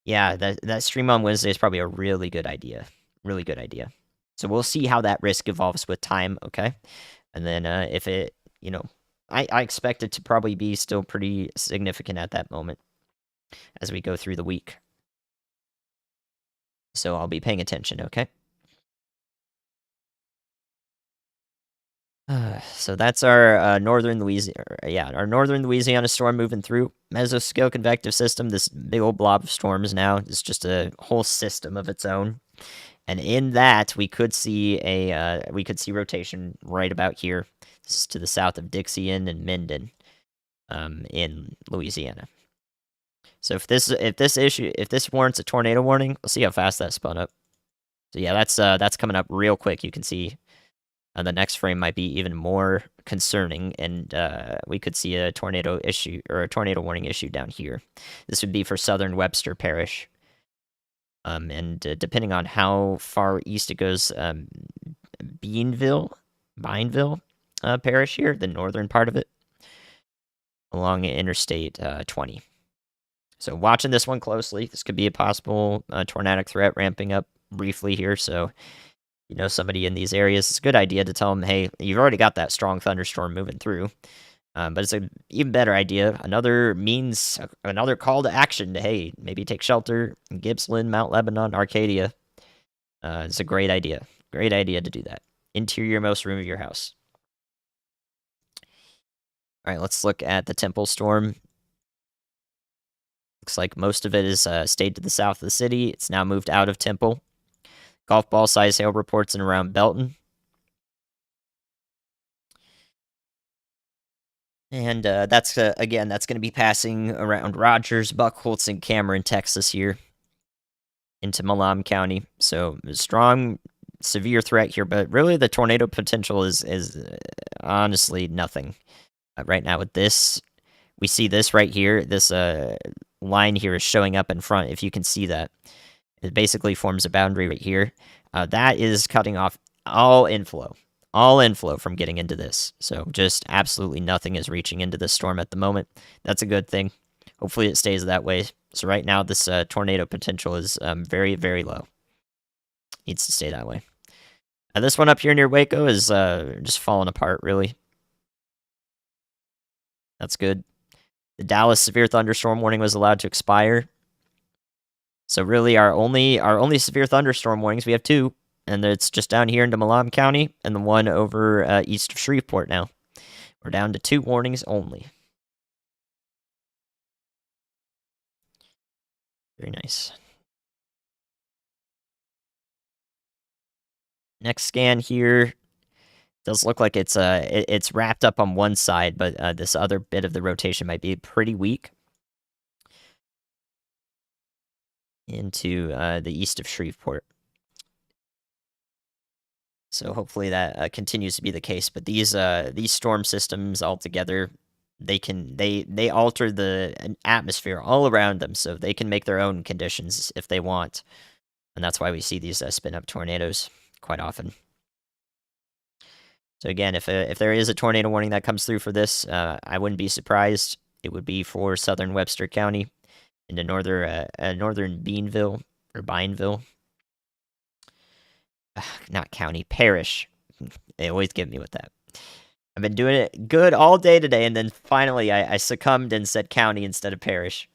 Yeah, that stream on Wednesday is probably a really good idea. Really good idea. So we'll see how that risk evolves with time, okay? And then if it, I expect it to probably be still pretty significant at that moment as we go through the week. So I'll be paying attention, okay? So that's our northern Louisiana storm moving through. Mesoscale convective system, this big old blob of storms now. It's just a whole system of its own. And in that, we could see rotation right about here. This is to the south of Dixien and Minden, in Louisiana. So if this warrants a tornado warning, we'll see how fast that spun up. So yeah, that's coming up real quick. You can see the next frame might be even more concerning, and we could see a tornado issue or a tornado warning issue down here. This would be for southern Webster Parish. And depending on how far east it goes, Bineville Parish here, the northern part of it, along Interstate 20. So watching this one closely. This could be a possible tornadic threat ramping up briefly here. So, somebody in these areas, it's a good idea to tell them, hey, you've already got that strong thunderstorm moving through. But it's an even better idea. Another call to action to, hey, maybe take shelter in Gippsland, Mount Lebanon, Arcadia. It's a great idea. Great idea to do that. Interior-most room of your house. All right, let's look at the Temple storm. Looks like most of it is stayed to the south of the city. It's now moved out of Temple. Golf ball size hail reports in around Belton. And that's going to be passing around Rogers, Buchholz, and Cameron, Texas here into Malam County. So strong, severe threat here, but really the tornado potential is honestly nothing right now with this. We see this right here. This line here is showing up in front. If you can see that, it basically forms a boundary right here. That is cutting off all inflow from getting into this. So just absolutely nothing is reaching into this storm at the moment. That's a good thing. Hopefully it stays that way. So right now this tornado potential is very, very low. Needs to stay that way. This one up here near Waco is just falling apart, really. That's good. The Dallas severe thunderstorm warning was allowed to expire. So really our only severe thunderstorm warnings, we have two. And it's just down here into Malam County, and the one over east of Shreveport now. We're down to 2 warnings only. Very nice. Next scan here does look like it's wrapped up on one side, but this other bit of the rotation might be pretty weak. Into the east of Shreveport. So hopefully that continues to be the case. But these storm systems altogether, they alter the atmosphere all around them, so they can make their own conditions if they want, and that's why we see these spin up tornadoes quite often. So again, if there is a tornado warning that comes through for this, I wouldn't be surprised. It would be for southern Webster County into northern Bineville. Not county, parish. They always get me with that. I've been doing it good all day today, and then finally I succumbed and said county instead of parish.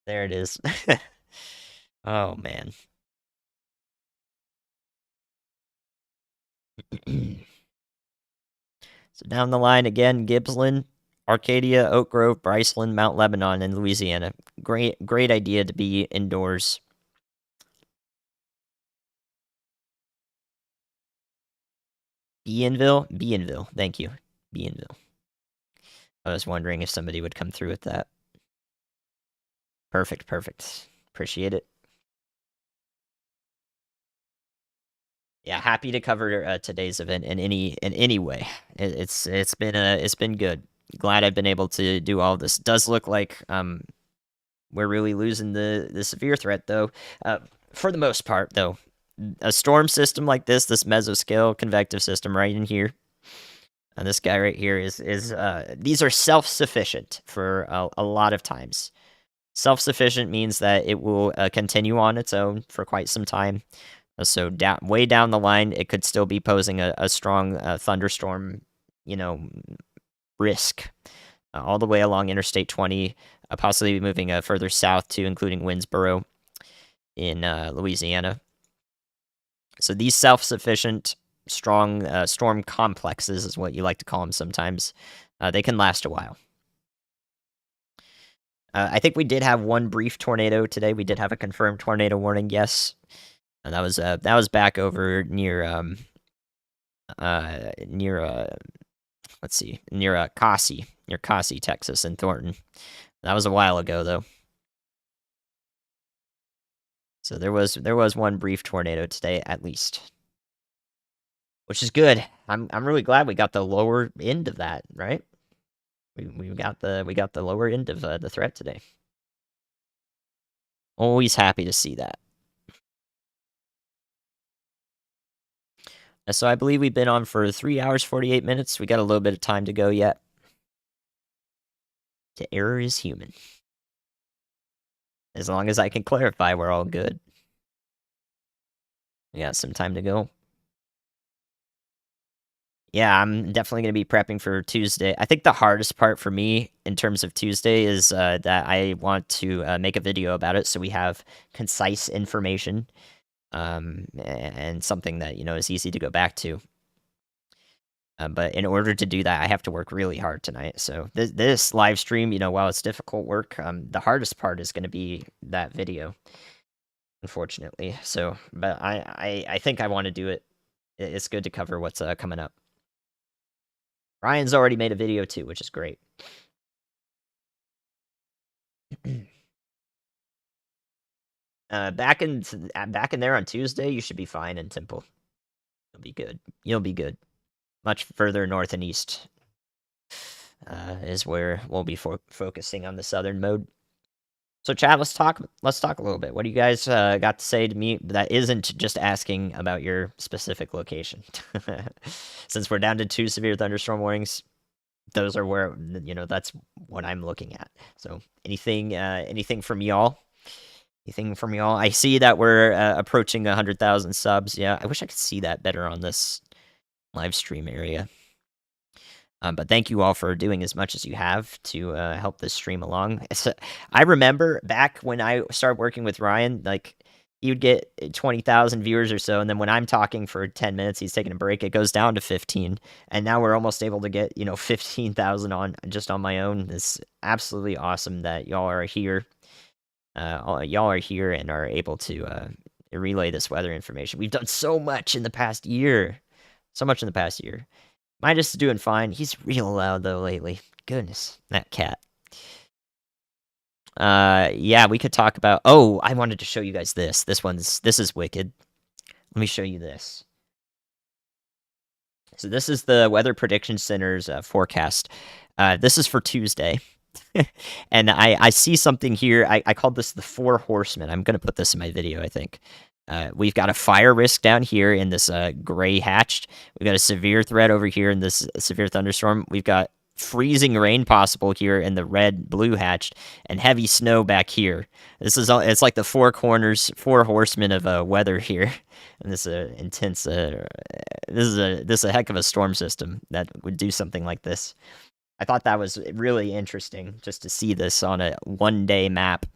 There it is. Oh, man. So down the line again, Gippsland, Arcadia, Oak Grove, Bryceland, Mount Lebanon, and Louisiana. Great idea to be indoors. Bienville. Thank you. Bienville. I was wondering if somebody would come through with that. Perfect. Appreciate it. Yeah, happy to cover today's event in any way. It's been good. Glad I've been able to do all this. Does look like we're really losing the severe threat though. For the most part though, a storm system like this mesoscale convective system right in here. This guy right here is these are self-sufficient for a lot of times. Self-sufficient means that it will continue on its own for quite some time. So way down the line, it could still be posing a strong thunderstorm, risk all the way along Interstate 20, possibly moving further south to including Winnsboro in Louisiana. So these self-sufficient, strong storm complexes is what you like to call them sometimes. They can last a while. I think we did have one brief tornado today. We did have a confirmed tornado warning, yes. And that was back over near Cossie, Texas, and Thornton. That was a while ago though. So there was one brief tornado today at least, which is good. I'm really glad we got the lower end of that, right? We got the lower end of the threat today. Always happy to see that. So I believe we've been on for 3 hours 48 minutes. We got a little bit of time to go yet. The error is human. As long as I can clarify, we're all good. We got some time to go. Yeah, I'm definitely going to be prepping for Tuesday. I think the hardest part for me in terms of Tuesday is that I want to make a video about it so we have concise information and something that, is easy to go back to. But in order to do that, I have to work really hard tonight. So this live stream, while it's difficult work, the hardest part is going to be that video, unfortunately. So, but I think I want to do it. It's good to cover what's coming up. Ryan's already made a video too, which is great. Back in there on Tuesday, you should be fine in Temple. You'll be good. You'll be good. Much further north and east is where we'll be focusing on the southern mode. So, Chad, let's talk a little bit. What do you guys got to say to me that isn't just asking about your specific location? Since we're down to 2 severe thunderstorm warnings, those are where that's what I'm looking at. So, anything from y'all? Anything from y'all? I see that we're approaching 100,000 subs. Yeah, I wish I could see that better on this live stream area. But thank you all for doing as much as you have to help this stream along. I remember back when I started working with Ryan, like he would get 20,000 viewers or so, and then when I'm talking for 10 minutes, he's taking a break, it goes down to 15, and now we're almost able to get 15,000 on my own. It's absolutely awesome that y'all are here. Y'all are here and are able to relay this weather information. We've done so much in the past year. Midas is doing fine. He's real loud though lately. Goodness, that cat. Yeah, we could talk about. Oh, I wanted to show you guys this. This is wicked. Let me show you this. So this is the Weather Prediction Center's forecast. This is for Tuesday. And I see something here. I called this the 4 horsemen. I'm going to put this in my video, I think. We've got a fire risk down here in this gray hatched. We've got a severe threat over here in this severe thunderstorm. We've got freezing rain possible here in the red-blue hatched, and heavy snow back here. It's like the 4 corners, 4 horsemen of weather here. And this intense. This is a heck of a storm system that would do something like this. I thought that was really interesting just to see this on a one-day map.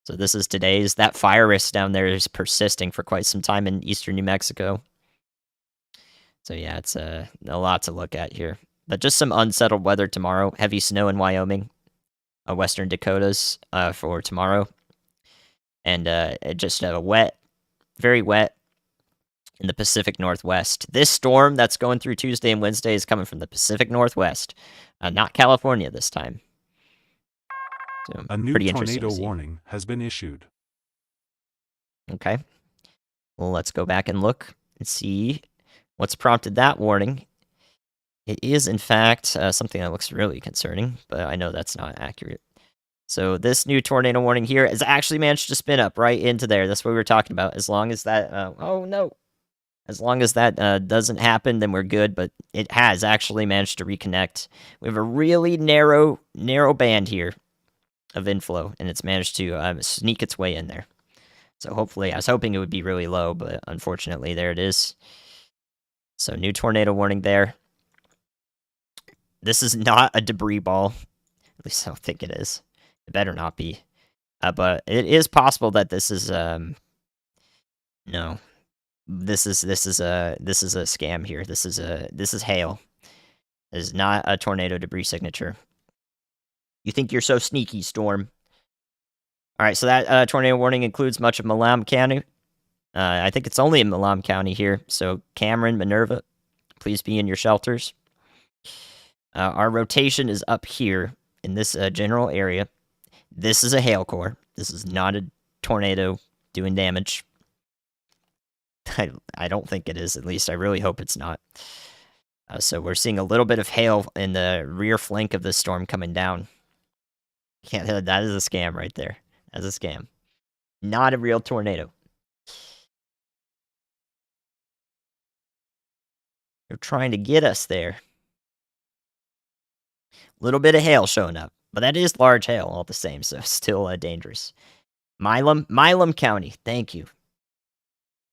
So this is today's. That fire risk down there is persisting for quite some time in eastern New Mexico. So yeah, it's a lot to look at here. But just some unsettled weather tomorrow. Heavy snow in Wyoming, western Dakotas for tomorrow. And just wet, very wet in the Pacific Northwest. This storm that's going through Tuesday and Wednesday is coming from the Pacific Northwest, not California this time. So, a new tornado warning has been issued. Okay. Well, let's go back and look and see what's prompted that warning. It is, in fact, something that looks really concerning, but I know that's not accurate. So this new tornado warning here has actually managed to spin up right into there. That's what we were talking about. As long as that, oh no. As long as that doesn't happen, then we're good, but it has actually managed to reconnect. We have a really narrow band here of inflow, and it's managed to sneak its way in there. So hopefully, I was hoping it would be really low, but unfortunately, there it is. So new tornado warning there. This is not a debris ball. At least I don't think it is. It better not be. But it is possible that this is no. This is a scam here. This is hail. This is not a tornado debris signature. You think you're so sneaky, Storm. All right, so that tornado warning includes much of Malam County. I think it's only in Malam County here. So Cameron, Minerva, please be in your shelters. Our rotation is up here in this general area. This is a hail core. This is not a tornado doing damage. I don't think it is, at least. I really hope it's not. So we're seeing a little bit of hail in the rear flank of the storm coming down. That is a scam right there. That's a scam. Not a real tornado. They're trying to get us there. Little bit of hail showing up. But that is large hail all the same, so still dangerous. Milam County. Thank you.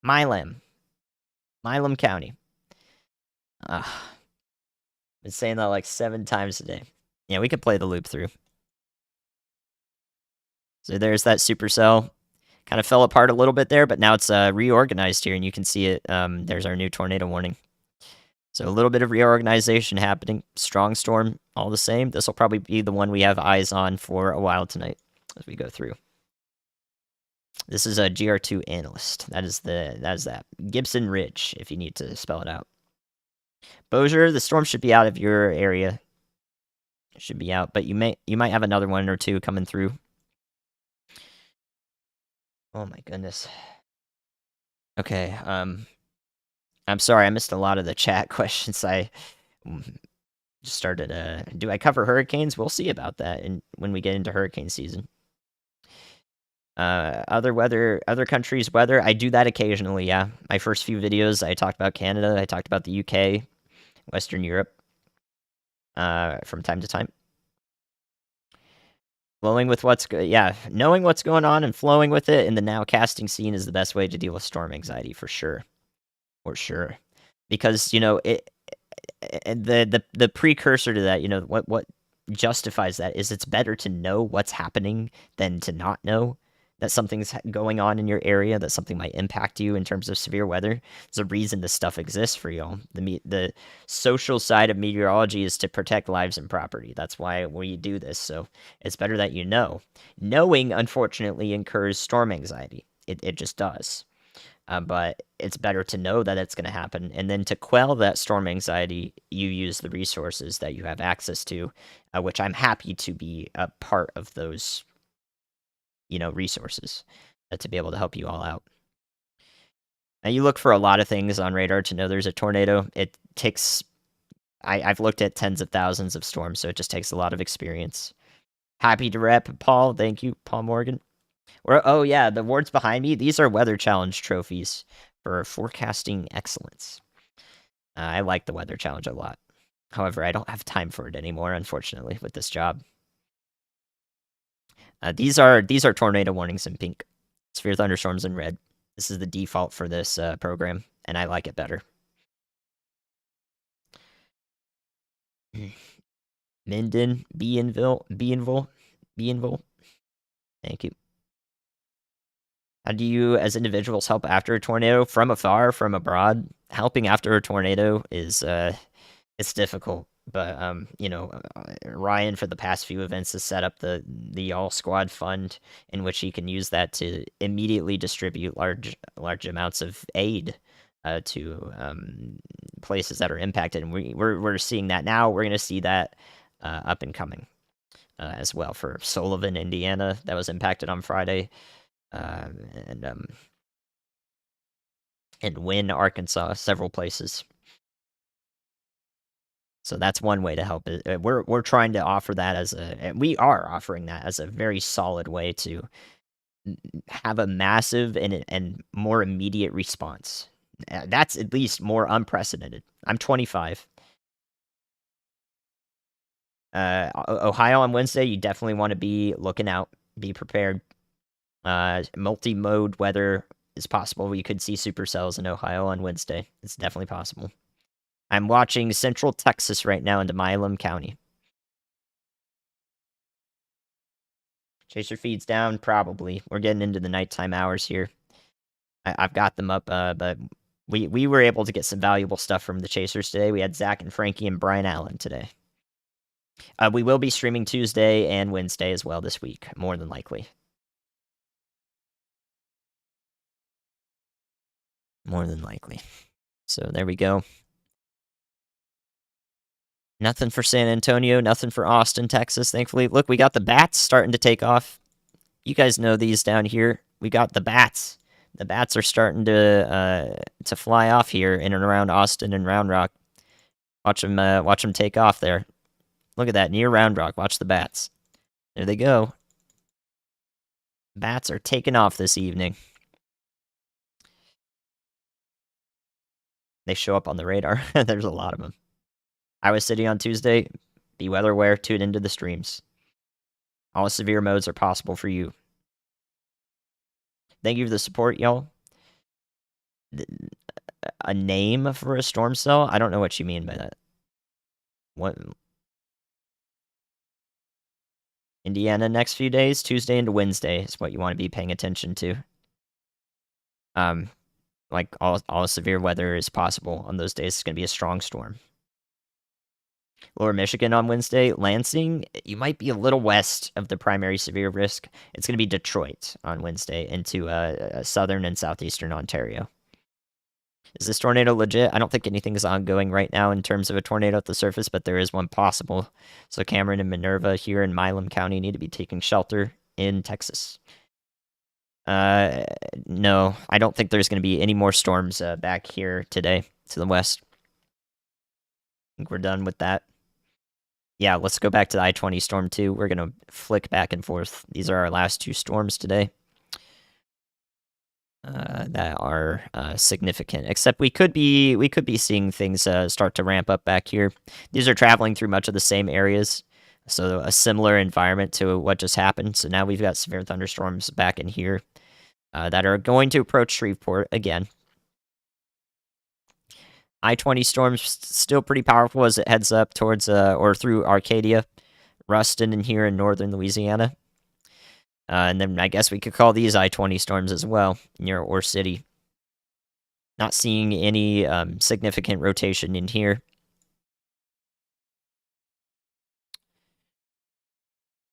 Milam County. Been saying that like 7 times today. Yeah, we could play the loop through. So there's that supercell. Kind of fell apart a little bit there, but now it's reorganized here, and you can see it. There's our new tornado warning. So a little bit of reorganization happening. Strong storm, all the same. This will probably be the one we have eyes on for a while tonight as we go through. This is a GR2 analyst. That is that. Gibson Ridge, if you need to spell it out. Bossier, the storm should be out of your area. It should be out, but you might have another one or two coming through. Oh my goodness. Okay, I'm sorry, I missed a lot of the chat questions. I just started, do I cover hurricanes? We'll see about that when we get into hurricane season. Other countries' weather, I do that occasionally, yeah. My first few videos, I talked about Canada, I talked about the UK, Western Europe, from time to time. Flowing with knowing what's going on and flowing with it in the nowcasting scene is the best way to deal with storm anxiety, for sure. For sure. Because, the precursor to that, what justifies that is it's better to know what's happening than to not know that something's going on in your area, that something might impact you in terms of severe weather. There's a reason this stuff exists for y'all. The social side of meteorology is to protect lives and property. That's why we do this. So it's better that you know. Knowing, unfortunately, incurs storm anxiety. It just does. But it's better to know that it's going to happen. And then to quell that storm anxiety, you use the resources that you have access to, which I'm happy to be a part of those resources to be able to help you all out. Now, you look for a lot of things on radar to know there's a tornado. It takes, I've looked at tens of thousands of storms, so it just takes a lot of experience. Happy to rep, Paul. Thank you, Paul Morgan. Oh yeah, the awards behind me, these are Weather Challenge trophies for forecasting excellence. I like the Weather Challenge a lot. However, I don't have time for it anymore, unfortunately, with this job. These are tornado warnings in pink. Severe thunderstorms in red. This is the default for this program, and I like it better. Minden, Bienville. Thank you. How do you, as individuals, help after a tornado? From afar, from abroad? Helping after a tornado is, it's difficult. But Ryan for the past few events has set up the all squad fund in which he can use that to immediately distribute large amounts of aid to places that are impacted, and we're seeing that now. We're going to see that up and coming as well for Sullivan, Indiana, that was impacted on Friday, uh, and um, and Wynne, Arkansas, several places. So that's one way to help it. We're trying to offer that and we are offering that as a very solid way to have a massive and more immediate response. That's at least more unprecedented. I'm 25. Ohio on Wednesday, you definitely want to be looking out, be prepared. Multi-mode weather is possible. We could see supercells in Ohio on Wednesday. It's definitely possible. I'm watching Central Texas right now into Milam County. Chaser feeds down, probably. We're getting into the nighttime hours here. I've got them up, but we were able to get some valuable stuff from the Chasers today. We had Zach and Frankie and Brian Allen today. We will be streaming Tuesday and Wednesday as well this week, more than likely. More than likely. So there we go. Nothing for San Antonio, nothing for Austin, Texas, thankfully. Look, we got the bats starting to take off. You guys know these down here. We got the bats. The bats are starting to fly off here in and around Austin and Round Rock. Watch them take off there. Look at that, near Round Rock. Watch the bats. There they go. Bats are taking off this evening. They show up on the radar. There's a lot of them. Iowa City on Tuesday. Be weather aware. Tune into the streams. All severe modes are possible for you. Thank you for the support, y'all. A name for a storm cell? I don't know what you mean by that. What? Indiana next few days, Tuesday into Wednesday is what you want to be paying attention to. Like all severe weather is possible on those days. It's going to be a strong storm. Lower Michigan on Wednesday. Lansing, you might be a little west of the primary severe risk. It's going to be Detroit on Wednesday into southern and southeastern Ontario. Is this tornado legit? I don't think anything is ongoing right now in terms of a tornado at the surface, but there is one possible. So Cameron and Minerva here in Milam County need to be taking shelter in Texas. No, I don't think there's going to be any more storms back here today to the west. I think we're done with that. Yeah, let's go back to the I-20 storm 2. We're going to flick back and forth. These are our last two storms today. That are significant. Except we could be seeing things start to ramp up back here. These are traveling through much of the same areas, so a similar environment to what just happened. So now we've got severe thunderstorms back in here that are going to approach Shreveport again. I-20 storms still pretty powerful as it heads up towards or through Arcadia, Ruston, and here in northern Louisiana. And then I guess we could call these I-20 storms as well, near Ore City. Not seeing any significant rotation in here.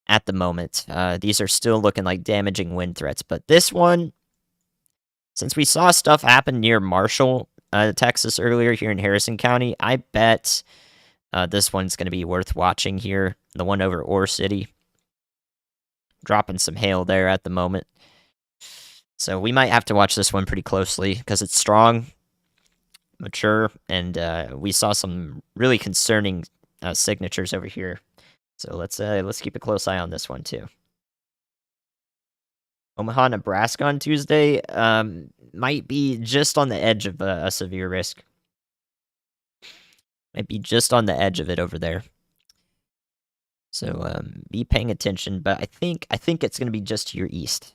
At the moment, these are still looking like damaging wind threats. But this one, since we saw stuff happen near Marshall, Texas earlier here in Harrison County, I bet this one's going to be worth watching here. The one over Ore City. Dropping some hail there at the moment. So we might have to watch this one pretty closely because it's strong, mature, and we saw some really concerning signatures over here. So let's keep a close eye on this one too. Omaha, Nebraska on Tuesday might be just on the edge of a severe risk. Might be just on the edge of it over there. So be paying attention, but I think it's going to be just to your east.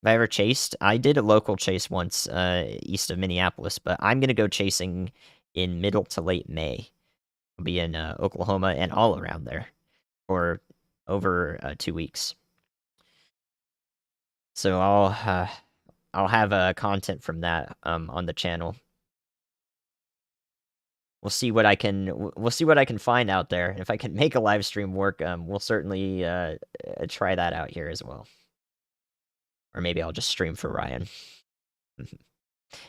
Have I ever chased? I did a local chase once east of Minneapolis, but I'm going to go chasing in middle to late May. I'll be in Oklahoma and all around there for over 2 weeks. So I'll have content from that on the channel. we'll see what I can find out there. If I can make a live stream work, we'll certainly try that out here as well. Or maybe I'll just stream for Ryan.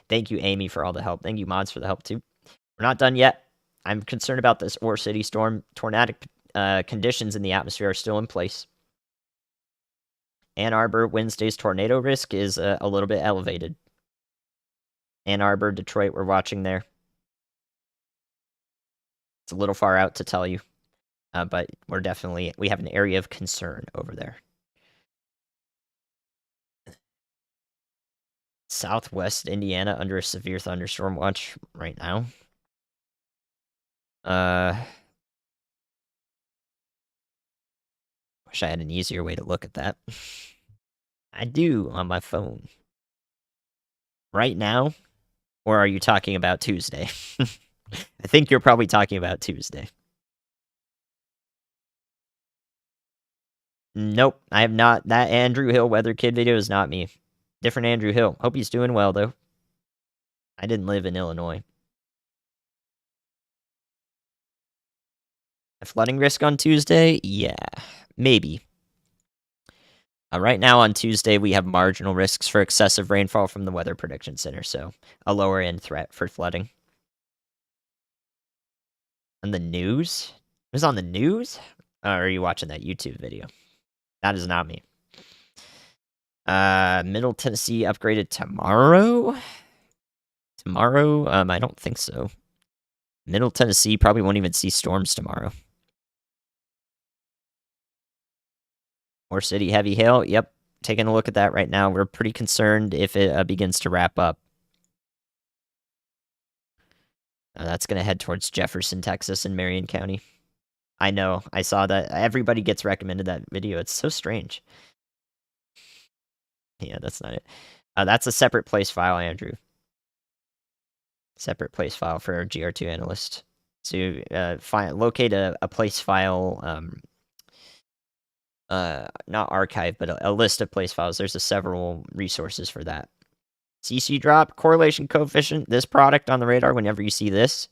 Thank you, Amy, for all the help. Thank you, mods, for the help too. We're not done yet. I'm concerned about this Ore City storm. Tornadic conditions in the atmosphere are still in place. Ann Arbor, Wednesday's tornado risk is a little bit elevated. Ann Arbor, Detroit, we're watching there. It's a little far out to tell you, but we have an area of concern over there. Southwest Indiana under a severe thunderstorm watch right now. Wish I had an easier way to look at that. I do on my phone. Right now? Or are you talking about Tuesday? I think you're probably talking about Tuesday. Nope, I have not. That Andrew Hill Weather Kid video is not me. Different Andrew Hill. Hope he's doing well, though. I didn't live in Illinois. A flooding risk on Tuesday? Yeah, maybe. Right now on Tuesday, we have marginal risks for excessive rainfall from the Weather Prediction Center, so a lower end threat for flooding. On the news? It was on the news? Or are you watching that YouTube video? That is not me. Middle Tennessee upgraded tomorrow? Tomorrow? I don't think so. Middle Tennessee probably won't even see storms tomorrow. Ore City heavy hail? Yep. Taking a look at that right now. We're pretty concerned if it begins to wrap up. That's going to head towards Jefferson, Texas, and Marion County. I know. I saw that. Everybody gets recommended that video. It's so strange. Yeah, that's not it. That's a separate place file, Andrew. Separate place file for our GR2 analyst. So locate a place file, not archive, but a list of place files. There's several resources for that. CC drop, correlation coefficient, this product on the radar, whenever you see this,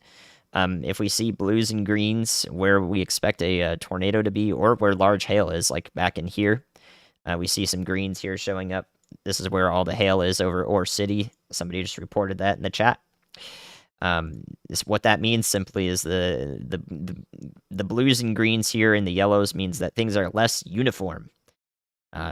if we see blues and greens where we expect a tornado to be, or where large hail is, like back in here, we see some greens here showing up. This is where all the hail is over Ore City. Somebody just reported that in the chat. What that means simply is the blues and greens here and the yellows means that things are less uniform.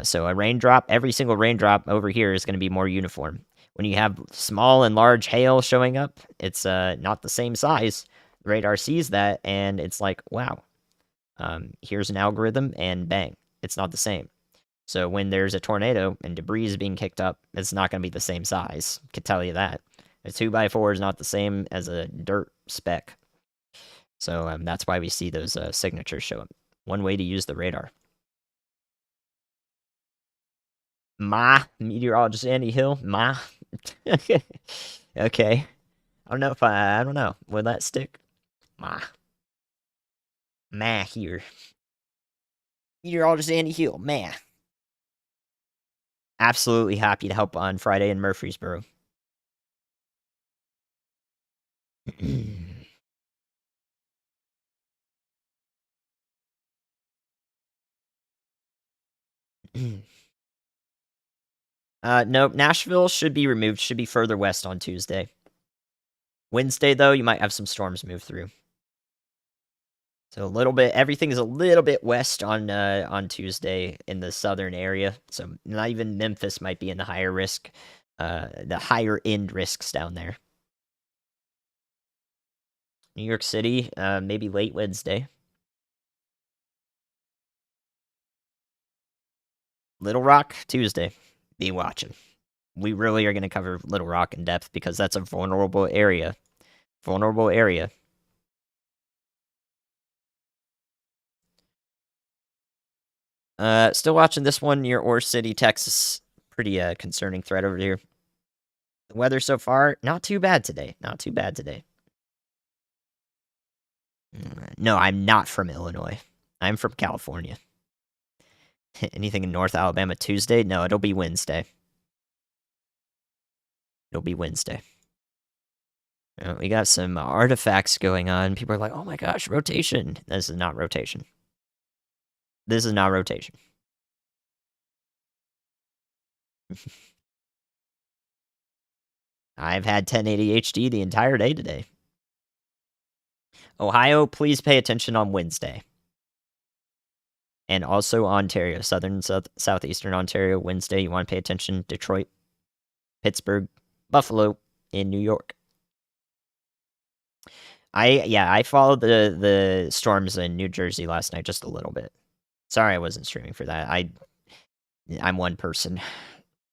So a raindrop, every single raindrop over here is going to be more uniform. When you have small and large hail showing up, it's not the same size. The radar sees that, and it's like, wow, here's an algorithm, and bang, it's not the same. So when there's a tornado and debris is being kicked up, it's not going to be the same size. I can tell you that. A 2x4 is not the same as a dirt speck. So that's why we see those signatures show up. One way to use the radar. Meteorologist Andy Hill. Okay. I don't know. Will that stick? Here. Meteorologist Andy Hill. Absolutely happy to help on Friday in Murfreesboro. Nope. Nashville should be removed. Should be further west on Tuesday. Wednesday, though, you might have some storms move through. So a little bit. Everything is a little bit west on Tuesday in the southern area. So not even Memphis might be in the higher risk, the higher end risks down there. New York City, maybe late Wednesday. Little Rock, Tuesday. Be watching. We really are going to cover Little Rock in depth because that's a vulnerable area. Vulnerable area. Still watching this one near Ore City, Texas. Pretty concerning threat over here. The weather so far, not too bad today. Not too bad today. No, I'm not from Illinois. I'm from California. Anything in North Alabama Tuesday? No, it'll be Wednesday. It'll be Wednesday. We got some artifacts going on. People are like, oh my gosh, rotation. This is not rotation. This is not rotation. I've had 1080 HD the entire day today. Ohio, please pay attention on Wednesday. And also Ontario, southeastern Ontario, Wednesday, you want to pay attention. Detroit, Pittsburgh, Buffalo, in New York. I followed the storms in New Jersey last night just a little bit. Sorry I wasn't streaming for that. I'm one person.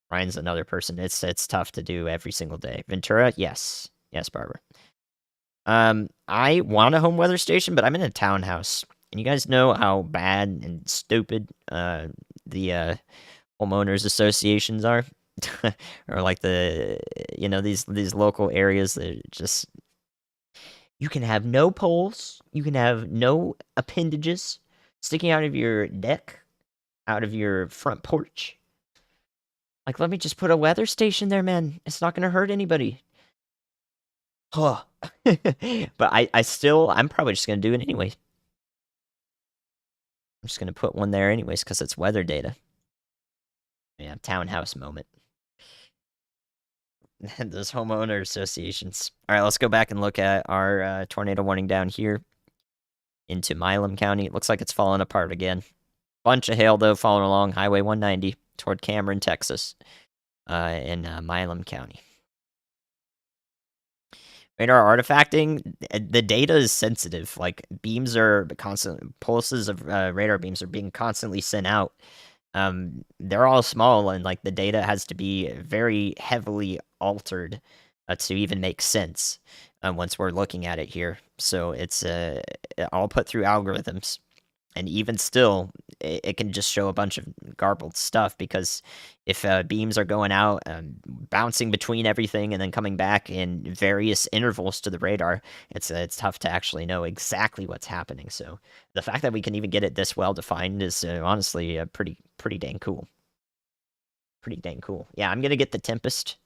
Ryan's another person. It's tough to do every single day. Ventura, yes. Yes, Barbara. I want a home weather station, but I'm in a townhouse. And you guys know how bad and stupid the homeowners associations are? Or like these local areas that just you can have no poles, you can have no appendages sticking out of your deck, out of your front porch. Like, let me just put a weather station there, man. It's not gonna hurt anybody. Huh. But I'm probably just gonna do it anyway. I'm just gonna put one there anyways, because it's weather data. Yeah, townhouse moment. Those homeowner associations. All right, let's go back and look at our tornado warning down here into Milam County. It looks like it's falling apart again. Bunch of hail, though, falling along Highway 190 toward Cameron, Texas, in Milam County. Radar artifacting, the data is sensitive. Like, beams are pulses of radar beams are being constantly sent out. They're all small, and like the data has to be very heavily altered to even make sense once we're looking at it here. So it's all put through algorithms, and even still, it can just show a bunch of garbled stuff because if beams are going out, bouncing between everything, and then coming back in various intervals to the radar, it's tough to actually know exactly what's happening. So the fact that we can even get it this well defined is honestly pretty dang cool. Pretty dang cool. Yeah, I'm gonna get the Tempest.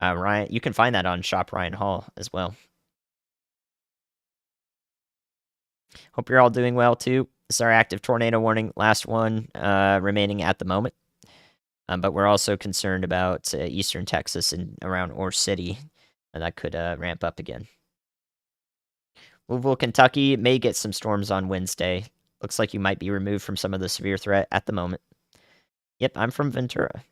Ryan, you can find that on Shop Ryan Hall as well. Hope you're all doing well too. This is our active tornado warning, last one remaining at the moment. But we're also concerned about eastern Texas and around Ore City, and that could ramp up again. Louisville, Kentucky may get some storms on Wednesday. Looks like you might be removed from some of the severe threat at the moment. Yep, I'm from Ventura.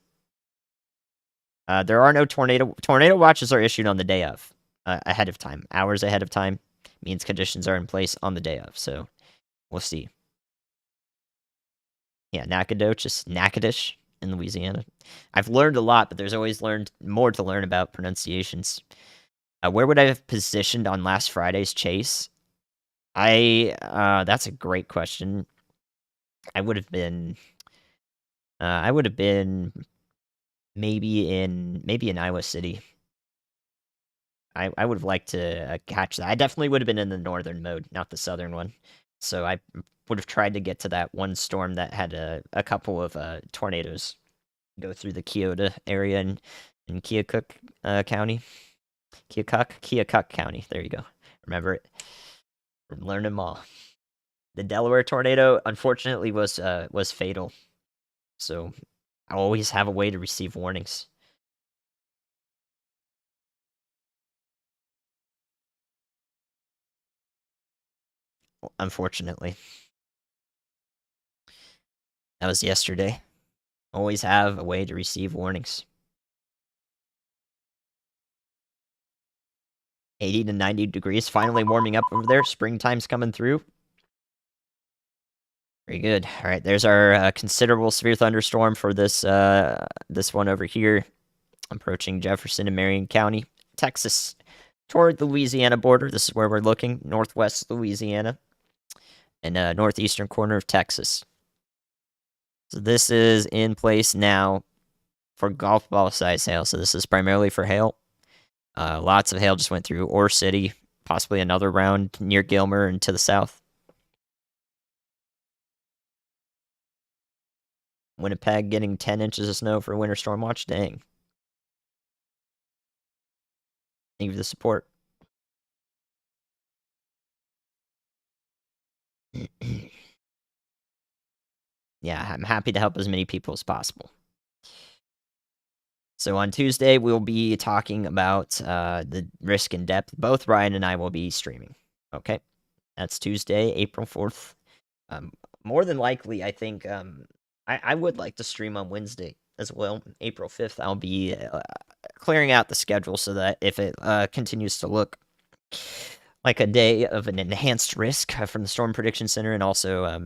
There are no tornado watches are issued on the day of, ahead of time, hours ahead of time. Means conditions are in place on the day of, so we'll see. Yeah, Natchitoches in Louisiana. I've learned a lot, but there's always more to learn about pronunciations. Where would I have positioned on last Friday's chase? That's a great question. I would have been maybe in Iowa City. I would have liked to catch that. I definitely would have been in the northern mode, not the southern one. So I would have tried to get to that one storm that had a couple of tornadoes go through the Keota area in Keokuk County. Keokuk County. There you go. Remember it. Learn them all. The Delaware tornado, unfortunately, was fatal. So I always have a way to receive warnings. Unfortunately. That was yesterday. Always have a way to receive warnings. 80 to 90 degrees, finally warming up over there. Springtime's coming through. Very good. All right, there's our considerable severe thunderstorm for this one over here, approaching Jefferson and Marion County, Texas, toward the Louisiana border. This is where we're looking, northwest Louisiana, and northeastern corner of Texas. So this is in place now for golf ball size hail. So this is primarily for hail. Lots of hail just went through Ore City, possibly another round near Gilmer and to the south. Winnipeg getting 10 inches of snow for winter storm watch. Dang. Thank you for the support. Yeah, I'm happy to help as many people as possible. So on Tuesday, we'll be talking about the risk and depth. Both Ryan and I will be streaming. Okay, that's Tuesday, April 4th. More than likely, I think I would like to stream on Wednesday as well. April 5th, I'll be clearing out the schedule so that if it continues to look like a day of an enhanced risk from the Storm Prediction Center and also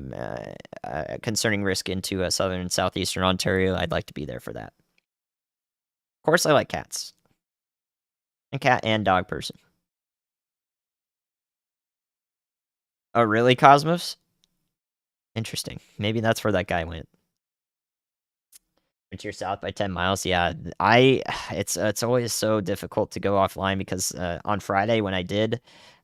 concerning risk into southern and southeastern Ontario, I'd like to be there for that. Of course, I like cats. A cat and dog person. Oh, really, Cosmos? Interesting. Maybe that's where that guy went. To your south by 10 miles. Yeah, it's always so difficult to go offline because on Friday when I did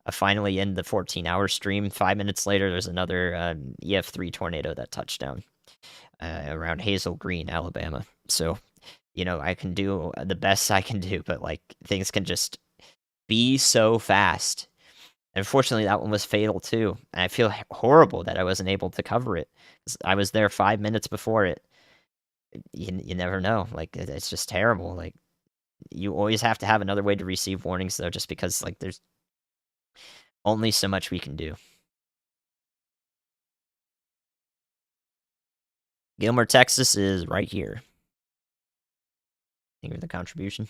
finally end the 14-hour stream, 5 minutes later there's another EF3 tornado that touched down around Hazel Green, Alabama. So, I can do the best I can do, but like things can just be so fast. And unfortunately, that one was fatal too. And I feel horrible that I wasn't able to cover it. I was there 5 minutes before it. You never know. Like it's just terrible. Like you always have to have another way to receive warnings though, just because like there's only so much we can do. Gilmer, Texas is right here. Thank you for the contribution.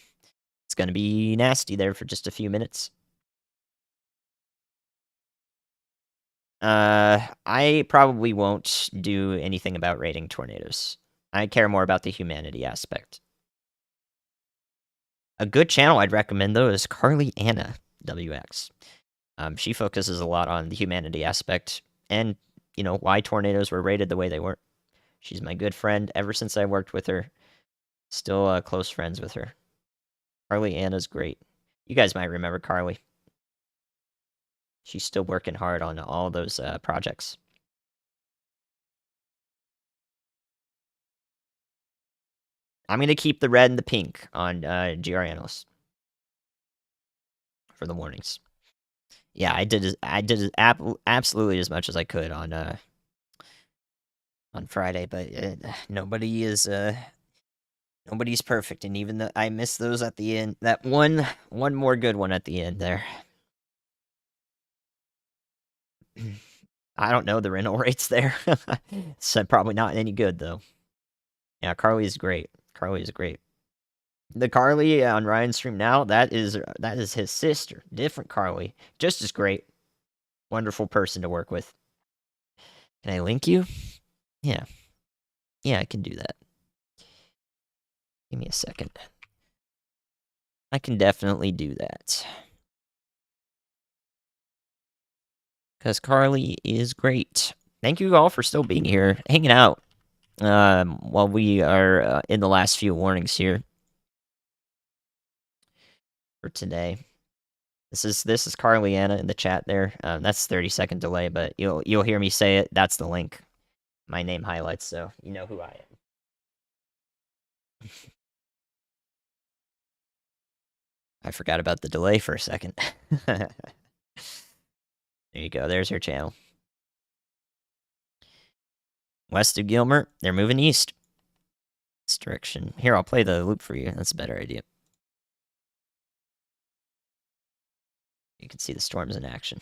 It's gonna be nasty there for just a few minutes. I probably won't do anything about rating tornadoes. I care more about the humanity aspect. A good channel I'd recommend though is Carly Anna WX. She focuses a lot on the humanity aspect and why tornadoes were rated the way they were. She's my good friend ever since I worked with her. Still close friends with her. Carly Anna's great. You guys might remember Carly. She's still working hard on all those projects. I'm going to keep the red and the pink on GR Analyst for the warnings. Yeah, I did absolutely as much as I could on Friday, but nobody's perfect, and even though I missed those at the end, that one more good one at the end there. I don't know the rental rates there. So probably not any good though. Yeah, Carly is great. Carly is great. The Carly on Ryan's stream now, that is his sister. Different Carly. Just as great. Wonderful person to work with. Can I link you? Yeah. Yeah, I can do that. Give me a second. I can definitely do that. Because Carly is great. Thank you all for still being here, hanging out, while we are in the last few warnings here for today. This is Carly Anna in the chat there. That's 30-second delay, but you'll hear me say it. That's the link. My name highlights, so you know who I am. I forgot about the delay for a second. There you go. There's her channel. West of Gilmer, they're moving east. This direction. Here, I'll play the loop for you. That's a better idea. You can see the storms in action.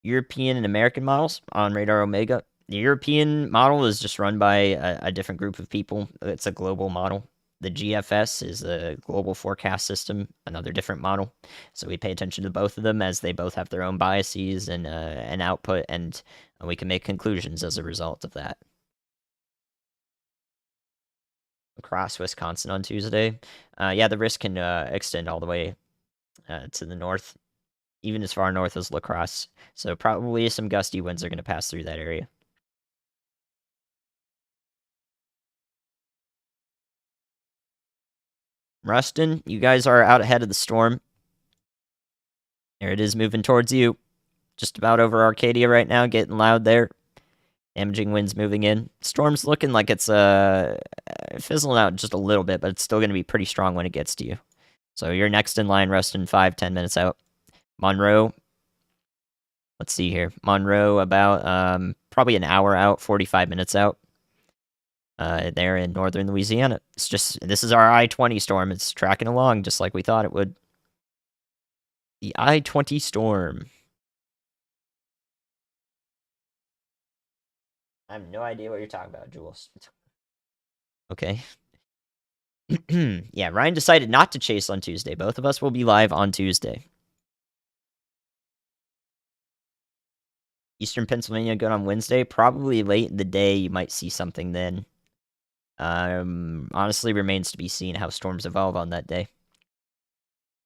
European and American models on Radar Omega. The European model is just run by a different group of people. It's a global model. The GFS is a global forecast system, another different model. So we pay attention to both of them as they both have their own biases and output, and we can make conclusions as a result of that. Across Wisconsin on Tuesday. Yeah, the risk can extend all the way to the north, even as far north as La Crosse. So probably some gusty winds are going to pass through that area. Ruston, you guys are out ahead of the storm. There it is moving towards you. Just about over Arcadia right now, getting loud there. Damaging winds moving in. Storm's looking like it's fizzling out just a little bit, but it's still going to be pretty strong when it gets to you. So you're next in line, Ruston, 5-10 minutes out. Monroe, Let's see here. Monroe, about probably an hour out, 45 minutes out. There in northern Louisiana. This is our I-20 storm. It's tracking along just like we thought it would. The I-20 storm. I have no idea what you're talking about, Jules. Okay. Yeah, Ryan decided not to chase on Tuesday. Both of us will be live on Tuesday. Eastern Pennsylvania good on Wednesday. Probably late in the day, you might see something then. Honestly, remains to be seen how storms evolve on that day.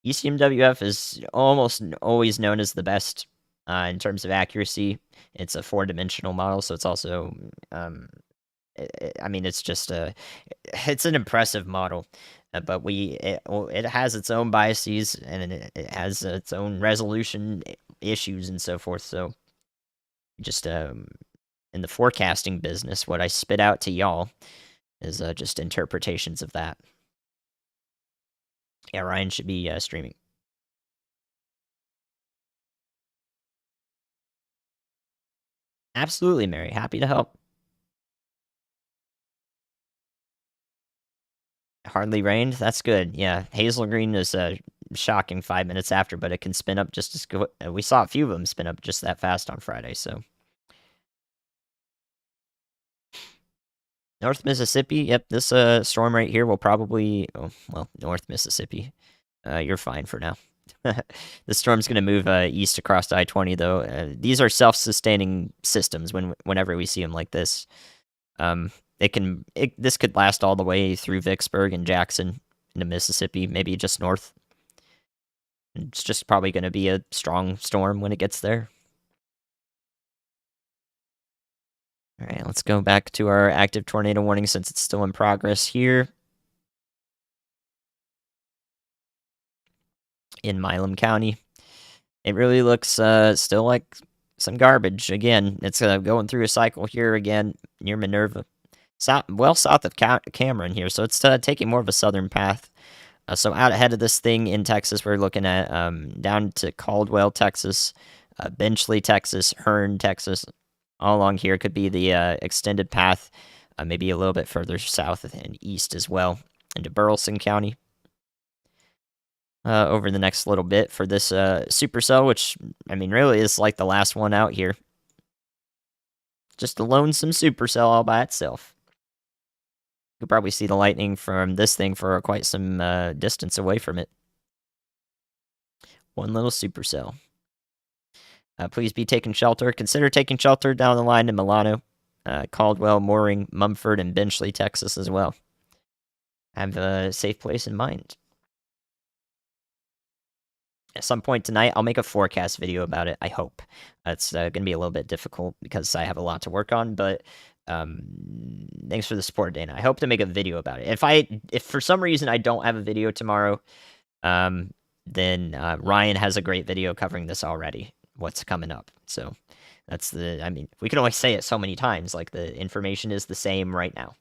ECMWF is almost always known as the best in terms of accuracy. It's a 4-dimensional model, so it's also, I mean, it's just it's an impressive model. But it has its own biases and it has its own resolution issues and so forth. So just in the forecasting business, what I spit out to y'all is just interpretations of that. Yeah, Ryan should be streaming. Absolutely, Mary. Happy to help. Hardly rained. That's good. Yeah, Hazel Green is shocking 5 minutes after, but it can spin up just as good. We saw a few of them spin up just that fast on Friday, so. North Mississippi. Yep, this storm right here will probably. Oh, well, North Mississippi. You're fine for now. The storm's going to move east across I-20, though. These are self-sustaining systems. Whenever we see them like this, this could last all the way through Vicksburg and Jackson into Mississippi, maybe just north. It's just probably going to be a strong storm when it gets there. All right, let's go back to our active tornado warning since it's still in progress here. In Milam County. It really looks still like some garbage. Again, it's going through a cycle here again near Minerva. South of Cameron here, so it's taking more of a southern path. So out ahead of this thing in Texas, we're looking at down to Caldwell, Texas, Benchley, Texas, Hearn, Texas. All along here could be the extended path, maybe a little bit further south and east as well, into Burleson County. Over the next little bit for this supercell, which, I mean, really is like the last one out here. Just a lonesome supercell all by itself. You could probably see the lightning from this thing for quite some distance away from it. One little supercell. Please be taking shelter. Consider taking shelter down the line in Milano, Caldwell, Mooring, Mumford, and Benchley, Texas as well. Have a safe place in mind. At some point tonight, I'll make a forecast video about it, I hope. It's going to be a little bit difficult because I have a lot to work on, but thanks for the support, Dana. I hope to make a video about it. If for some reason I don't have a video tomorrow, then Ryan has a great video covering this already, what's coming up. So that's I mean, we can only say it so many times, like the information is the same right now.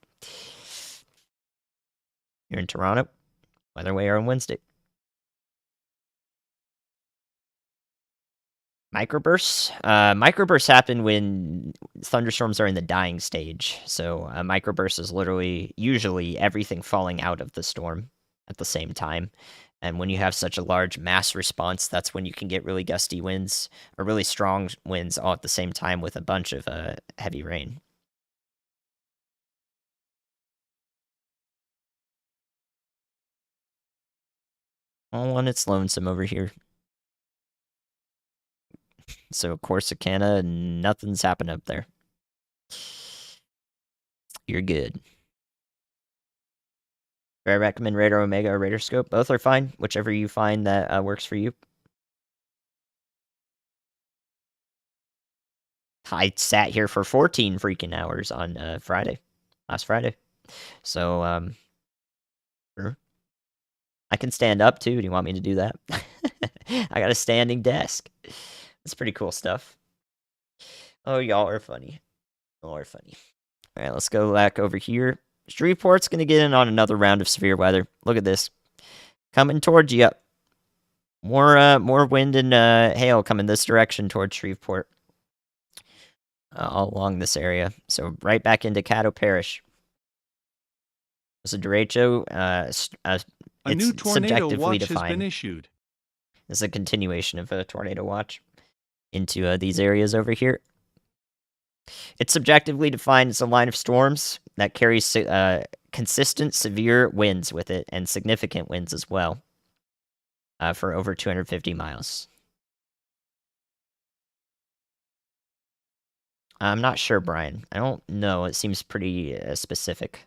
You're in Toronto, weather way on Wednesday. Microbursts happen when thunderstorms are in the dying stage. So a microburst is literally usually everything falling out of the storm at the same time. And when you have such a large mass response, that's when you can get really gusty winds or really strong winds all at the same time with a bunch of heavy rain. Oh, and it's lonesome over here. So Corsicana, nothing's happened up there. You're good. I recommend Radar Omega or Radar Scope. Both are fine, whichever you find that works for you. I sat here for 14 freaking hours on last Friday. So, sure. I can stand up too. Do you want me to do that? I got a standing desk. That's pretty cool stuff. Oh, y'all are funny. Y'all are funny. All right, let's go back over here. Shreveport's going to get in on another round of severe weather. Look at this. Coming towards you. More wind and hail coming this direction towards Shreveport, all along this area. So right back into Caddo Parish. So derecho, A new it's tornado subjectively watch has been defined. issued. It's a continuation of a tornado watch into these areas over here. It's subjectively defined as a line of storms that carries consistent severe winds with it and significant winds as well for over 250 miles. I'm not sure, Brian. I don't know. It seems pretty specific.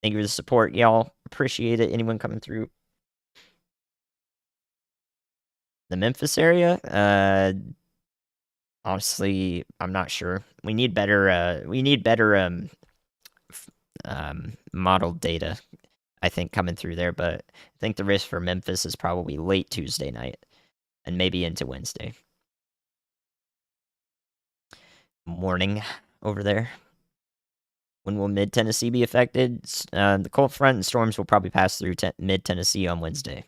Thank you for the support, y'all. Appreciate it. Anyone coming through the Memphis area? Honestly, I'm not sure. We need better. Modeled data, I think, coming through there. But I think the risk for Memphis is probably late Tuesday night and maybe into Wednesday morning over there. When will mid-Tennessee be affected? The cold front and storms will probably pass through mid-Tennessee on Wednesday.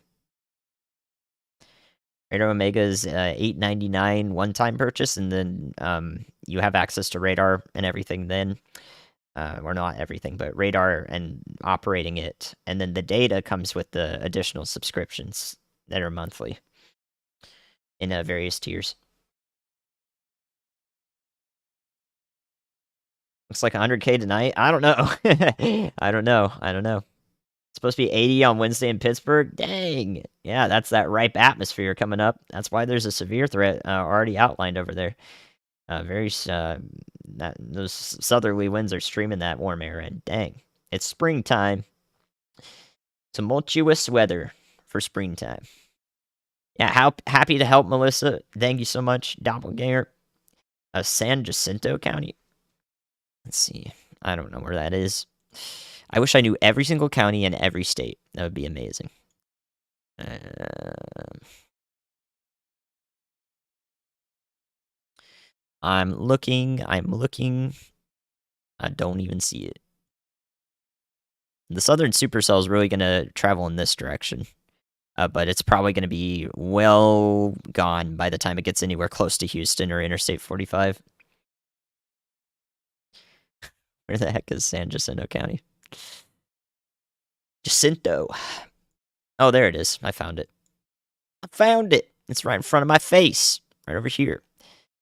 Radar Omega's $8.99 one-time purchase, and then you have access to radar and everything then. Or not everything, but radar and operating it. And then the data comes with the additional subscriptions that are monthly in various tiers. Looks like 100K tonight. I don't know. I don't know. It's supposed to be 80 on Wednesday in Pittsburgh. Dang. Yeah, that's that ripe atmosphere coming up. That's why there's a severe threat already outlined over there. Those southerly winds are streaming that warm air in. Dang. It's springtime. Tumultuous weather for springtime. Yeah, happy to help, Melissa. Thank you so much, Doppelganger. San Jacinto County. Let's see. I don't know where that is. I wish I knew every single county in every state. That would be amazing. I'm looking. I don't even see it. The southern supercell is really going to travel in this direction. But it's probably going to be well gone by the time it gets anywhere close to Houston or Interstate 45. Where the heck is San Jacinto County? Jacinto. Oh, there it is. I found it. It's right in front of my face, right over here.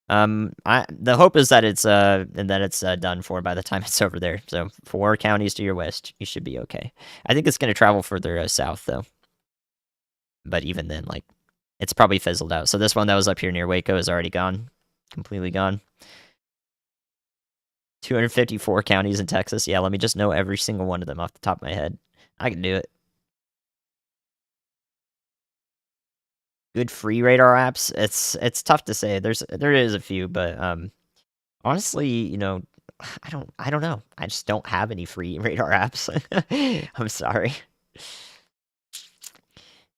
The hope is that it's done for by the time it's over there. So 4 counties to your west, you should be okay. I think it's going to travel further south though. But even then, like, it's probably fizzled out. So this one that was up here near Waco is already gone, completely gone. 254 counties in Texas. Yeah, let me just know every single one of them off the top of my head. I can do it. Good free radar apps. It's tough to say. There is a few, but honestly, you know, I don't know. I just don't have any free radar apps. I'm sorry.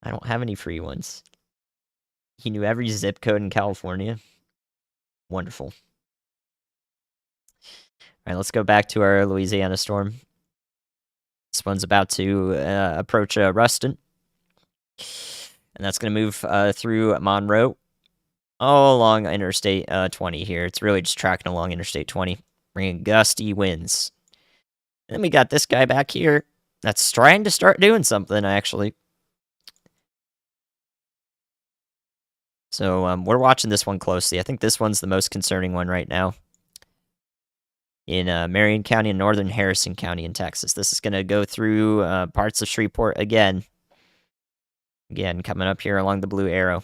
I don't have any free ones. He knew every zip code in California. Wonderful. All right, let's go back to our Louisiana storm. This one's about to approach Ruston. And that's going to move through Monroe, all along Interstate 20 here. It's really just tracking along Interstate 20, bringing gusty winds. And then we got this guy back here that's trying to start doing something, actually. So we're watching this one closely. I think this one's the most concerning one right now. In Marion County and northern Harrison County in Texas. This is going to go through parts of Shreveport again. Again, coming up here along the blue arrow.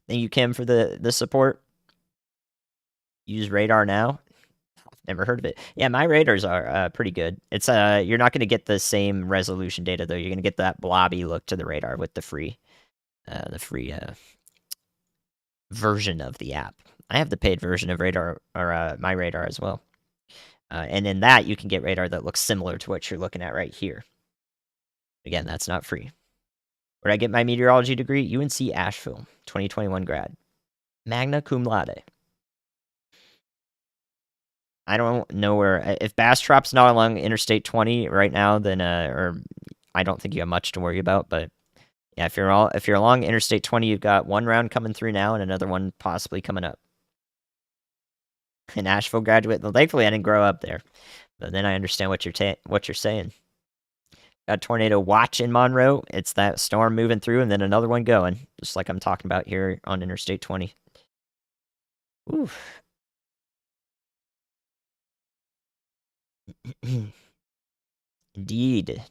Thank you, Kim, for the support. Use radar now. Never heard of it. Yeah, my radars are pretty good. It's you're not going to get the same resolution data though. You're going to get that blobby look to the radar with the free version of the app. I have the paid version of radar or my radar as well. And in that, you can get radar that looks similar to what you're looking at right here. Again, that's not free. Where I get my meteorology degree? UNC Asheville, 2021 grad. Magna cum laude. I don't know where. If Bastrop's not along Interstate 20 right now, then or I don't think you have much to worry about. But yeah, if you're along Interstate 20, you've got one round coming through now and another one possibly coming up. An Asheville graduate. Well, thankfully, I didn't grow up there, but then I understand what you're saying. Got a tornado watch in Monroe. It's that storm moving through, and then another one going, just like I'm talking about here on Interstate 20. Oof. Indeed.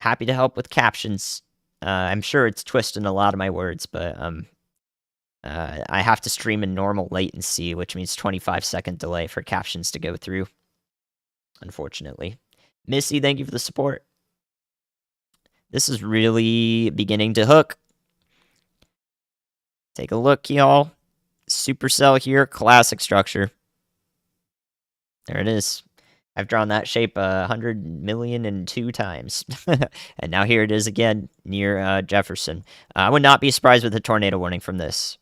Happy to help with captions. I'm sure it's twisting a lot of my words, but I have to stream in normal latency, which means 25-second delay for captions to go through. Unfortunately. Missy, thank you for the support. This is really beginning to hook. Take a look, y'all. Supercell here, classic structure. There it is. I've drawn that shape 100,000,002 times. And now here it is again near Jefferson. I would not be surprised with a tornado warning from this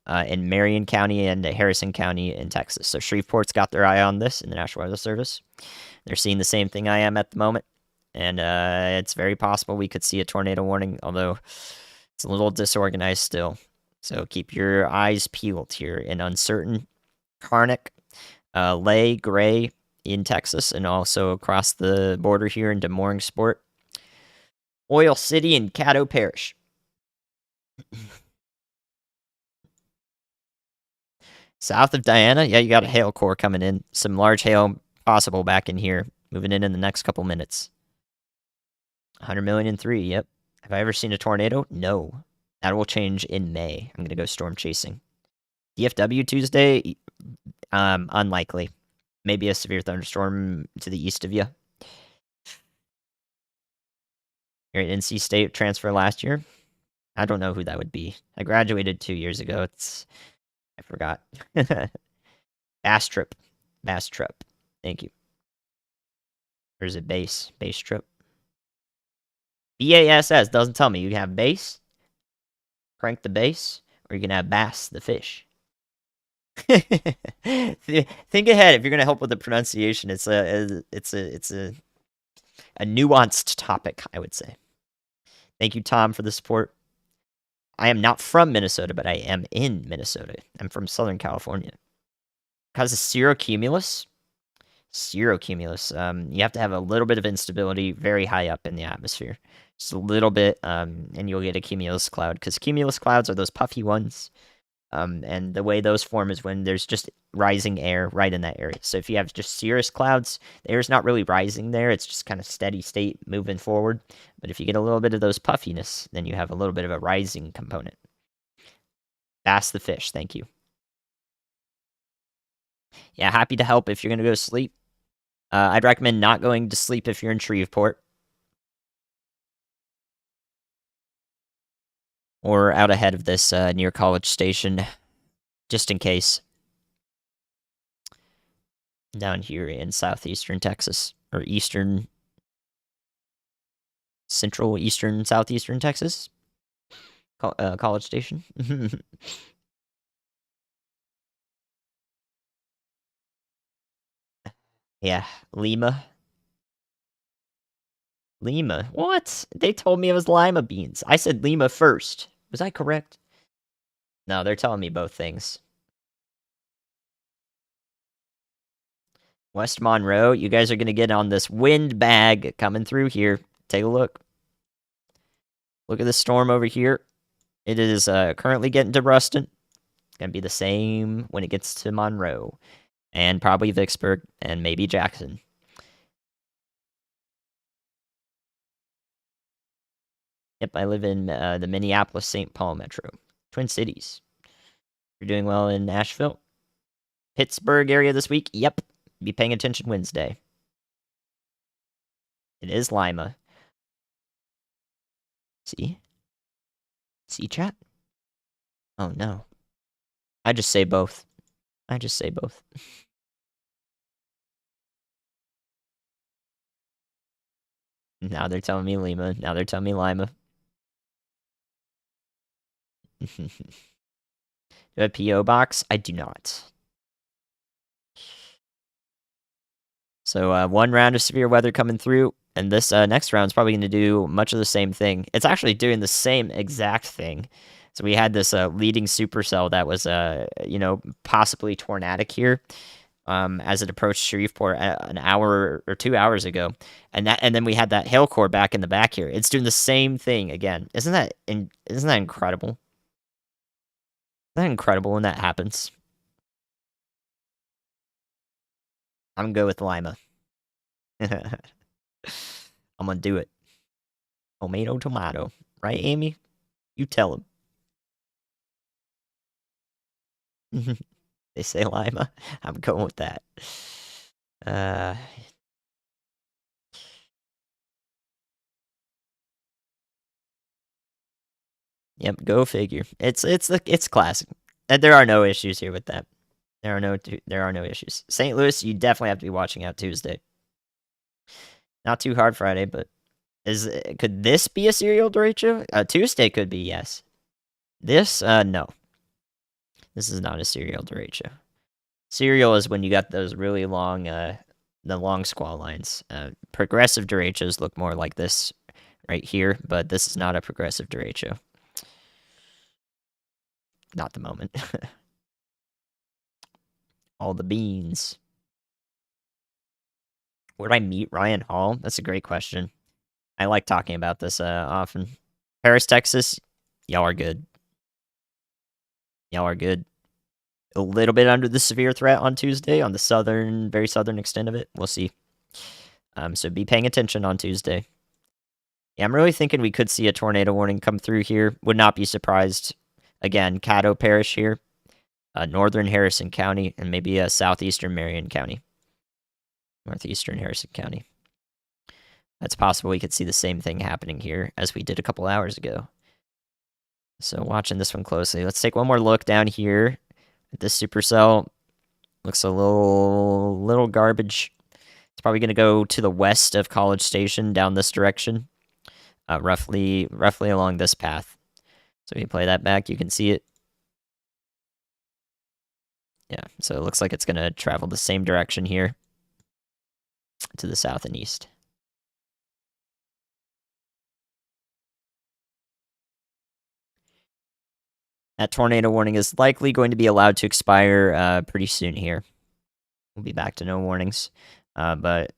in Marion County and Harrison County in Texas. So Shreveport's got their eye on this in the National Weather Service. They're seeing the same thing I am at the moment. And it's very possible we could see a tornado warning, although it's a little disorganized still. So keep your eyes peeled here in uncertain Karnak, Lay, Gray in Texas, and also across the border here in Des Moines Sport, Oil City, and Caddo Parish. South of Diana, yeah, you got a hail core coming in. Some large hail possible back in here, moving in the next couple minutes. 100,000,003, yep. Have I ever seen a tornado? No. That will change in May. I'm going to go storm chasing. DFW Tuesday, unlikely. Maybe a severe thunderstorm to the east of you. You're at NC State transfer last year? I don't know who that would be. I graduated 2 years ago. I forgot. Bastrop. Thank you. There's a base trip. BASS doesn't tell me. You can have bass, crank the bass, or you can have bass the fish. Think ahead if you're gonna help with the pronunciation. It's a nuanced topic, I would say. Thank you, Tom, for the support. I am not from Minnesota, but I am in Minnesota. I'm from Southern California. Because of cirrocumulus, you have to have a little bit of instability very high up in the atmosphere. Just a little bit, and you'll get a cumulus cloud. Because cumulus clouds are those puffy ones. And the way those form is when there's just rising air right in that area. So if you have just cirrus clouds, the air's not really rising there. It's just kind of steady state moving forward. But if you get a little bit of those puffiness, then you have a little bit of a rising component. Bass the fish, thank you. Yeah, happy to help if you're going to go to sleep. I'd recommend not going to sleep if you're in Shreveport. Or out ahead of this near College Station, just in case. Down here in southeastern Texas, or central eastern southeastern Texas. College Station. Yeah, Lima. What? They told me it was lima beans. I said Lima first. Was I correct? No, they're telling me both things. West Monroe, you guys are going to get on this wind bag coming through here. Take a look. Look at the storm over here. It is currently getting to Ruston. It's going to be the same when it gets to Monroe. And probably Vicksburg and maybe Jackson. Yep, I live in the Minneapolis-St. Paul metro. Twin Cities. You're doing well in Nashville? Pittsburgh area this week? Yep. Be paying attention Wednesday. It is Lima. See? See, chat? Oh, no. I just say both. Now they're telling me Lima. Now they're telling me Lima. Do you have a P.O. box? I do not. So one round of severe weather coming through. And this next round is probably going to do much of the same thing. It's actually doing the same exact thing. So we had this leading supercell that was, possibly tornadic here, as it approached Shreveport an hour or 2 hours ago, and then we had that hail core back in the back here. It's doing the same thing again. Isn't that incredible? Isn't that incredible when that happens? I'm gonna go with Lima. I'm gonna do it. Tomato, tomato. Right, Amy? You tell him. They say Lima. I'm going with that. Uh, yep, go figure. It's classic. And there are no issues here with that. There are no issues. St. Louis, you definitely have to be watching out Tuesday. Not too hard Friday, but could this be a serial derecho? Tuesday could be, yes. This, no. This is not a serial derecho. Serial is when you got those really long, the long squall lines. Progressive derechos look more like this right here, but this is not a progressive derecho. Not the moment. All the beans. Where did I meet Ryan Hall? That's a great question. I like talking about this often. Paris, Texas, y'all are good. Y'all are good. A little bit under the severe threat on Tuesday on the very southern extent of it. We'll see. So be paying attention on Tuesday. Yeah, I'm really thinking we could see a tornado warning come through here. Would not be surprised. Again, Caddo Parish here, northern Harrison County, and maybe southeastern Marion County, northeastern Harrison County. That's possible we could see the same thing happening here as we did a couple hours ago. So watching this one closely. Let's take one more look down here at this supercell. Looks a little garbage. It's probably going to go to the west of College Station down this direction, roughly along this path. So if you play that back, you can see it. Yeah, so it looks like it's going to travel the same direction here to the south and east. That tornado warning is likely going to be allowed to expire pretty soon here. We'll be back to no warnings, but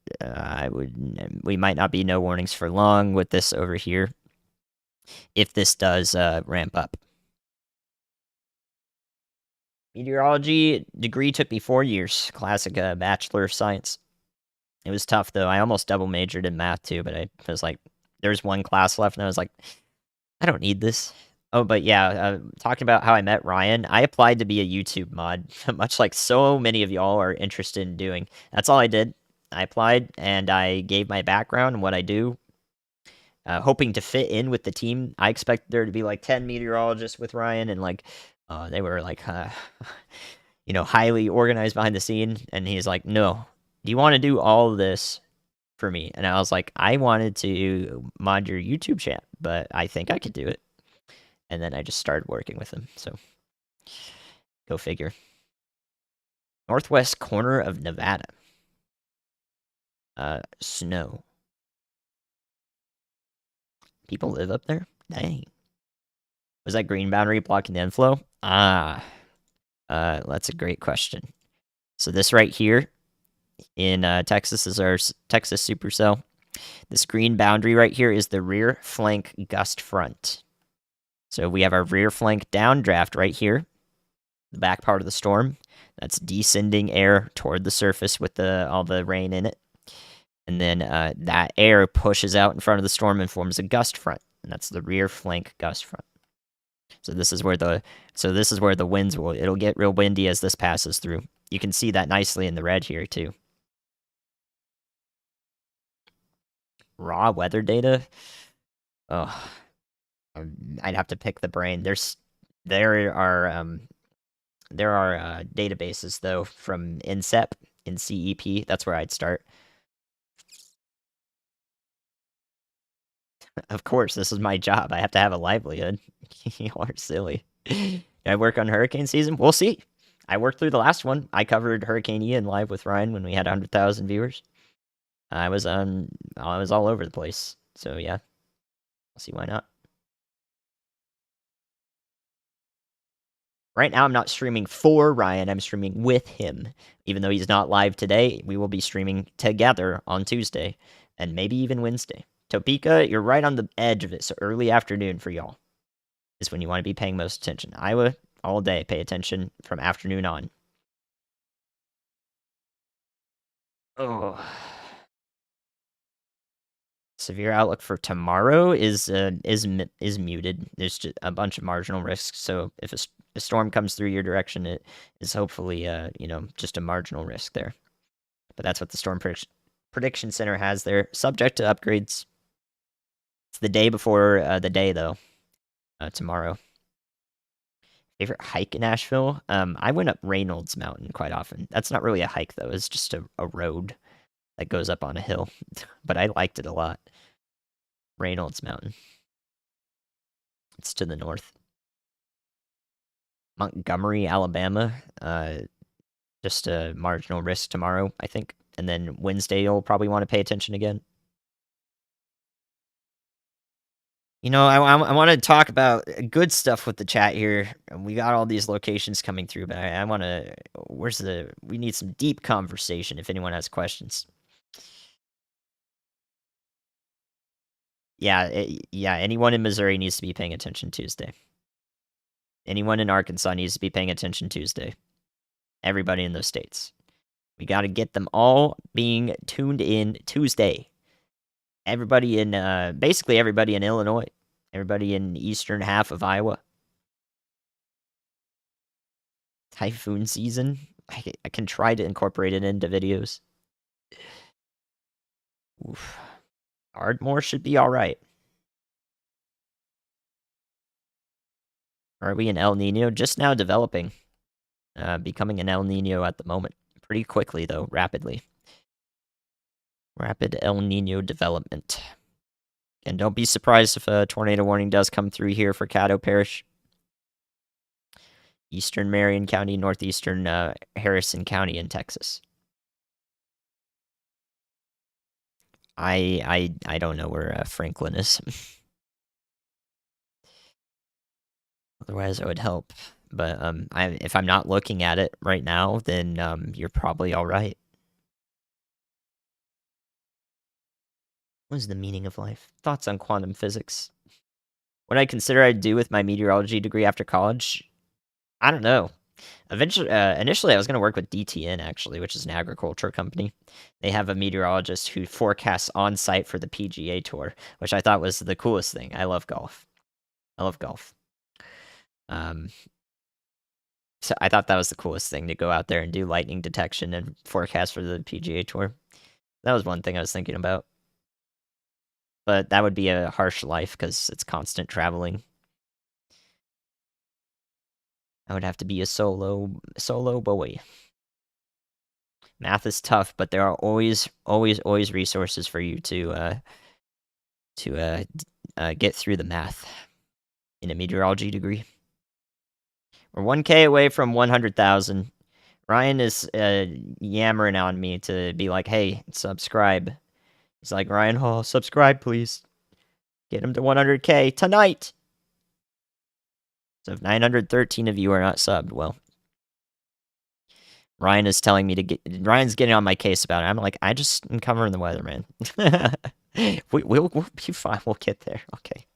we might not be no warnings for long with this over here if this does ramp up. Meteorology degree took me 4 years. Classic Bachelor of Science. It was tough, though. I almost double majored in math, too, but I was like, there's one class left, and I was like, I don't need this. Oh, but yeah, talking about how I met Ryan, I applied to be a YouTube mod, much like so many of y'all are interested in doing. That's all I did. I applied, and I gave my background and what I do, hoping to fit in with the team. I expected there to be like 10 meteorologists with Ryan, and like they were like, highly organized behind the scene. And he's like, "No, do you want to do all of this for me?" And I was like, "I wanted to mod your YouTube channel, but I think I could do it." And then I just started working with him. So go figure. Northwest corner of Nevada. Snow. People live up there? Dang. Was that green boundary blocking the inflow? That's a great question. So this right here in Texas is our Texas supercell. This green boundary right here is the rear flank gust front. So we have our rear flank downdraft right here, the back part of the storm. That's descending air toward the surface with all the rain in it. And then that air pushes out in front of the storm and forms a gust front. And that's the rear flank gust front. So this is where the winds it'll get real windy as this passes through. You can see that nicely in the red here too. Raw weather data. Oh, I'd have to pick the brain. There are databases though from INCEP in CEP. That's where I'd start. Of course, this is my job. I have to have a livelihood. You are silly. Did I work on hurricane season? We'll see. I worked through the last one. I covered Hurricane Ian live with Ryan when we had 100,000 viewers. I was all over the place. So yeah, I'll see why not. Right now, I'm not streaming for Ryan. I'm streaming with him. Even though he's not live today, we will be streaming together on Tuesday and maybe even Wednesday. Topeka, you're right on the edge of it. So early afternoon for y'all is when you want to be paying most attention. Iowa, all day, pay attention from afternoon on. Oh. Severe outlook for tomorrow is muted. There's just a bunch of marginal risks. So if a storm comes through your direction, it is hopefully just a marginal risk there. But that's what the Storm Prediction Center has there. Subject to upgrades. It's the day before the day though. Tomorrow. Favorite hike in Asheville? I went up Reynolds Mountain quite often. That's not really a hike though. It's just a road that goes up on a hill. But I liked it a lot. Reynolds Mountain. It's to the north. Montgomery, Alabama. Just a marginal risk tomorrow, I think. And then Wednesday, you'll probably want to pay attention again. I want to talk about good stuff with the chat here. We got all these locations coming through, but I want to. We need some deep conversation if anyone has questions. Yeah, anyone in Missouri needs to be paying attention Tuesday. Anyone in Arkansas needs to be paying attention Tuesday. Everybody in those states. We got to get them all being tuned in Tuesday. Everybody in, basically everybody in Illinois. Everybody in the eastern half of Iowa. Typhoon season. I can try to incorporate it into videos. Oof. Ardmore should be alright. Are we in El Nino? Just now developing. Becoming an El Nino at the moment. Pretty quickly, though. Rapidly. Rapid El Nino development. And don't be surprised if a tornado warning does come through here for Caddo Parish. Eastern Marion County, northeastern Harrison County in Texas. I don't know where Franklin is. Otherwise, I would help. But if I'm not looking at it right now, then you're probably all right. What is the meaning of life? Thoughts on quantum physics? What I consider I'd do with my meteorology degree after college? I don't know. Eventually, initially, I was going to work with DTN, actually, which is an agriculture company. They have a meteorologist who forecasts on site for the PGA Tour, which I thought was the coolest thing. I love golf. So I thought that was the coolest thing to go out there and do lightning detection and forecast for the PGA Tour. That was one thing I was thinking about. But that would be a harsh life because it's constant traveling. I would have to be a solo boy. Math is tough, but there are always resources for you to get through the math in a meteorology degree. We're 1K away from 100,000. Ryan is yammering on me to be like, hey, subscribe. He's like, Ryan Hall, subscribe, please. Get him to 100K tonight. So if 913 of you are not subbed, well, Ryan is telling me to get. Ryan's getting on my case about it. I'm like, I just am covering the weather, man. we'll be fine. We'll get there. Okay.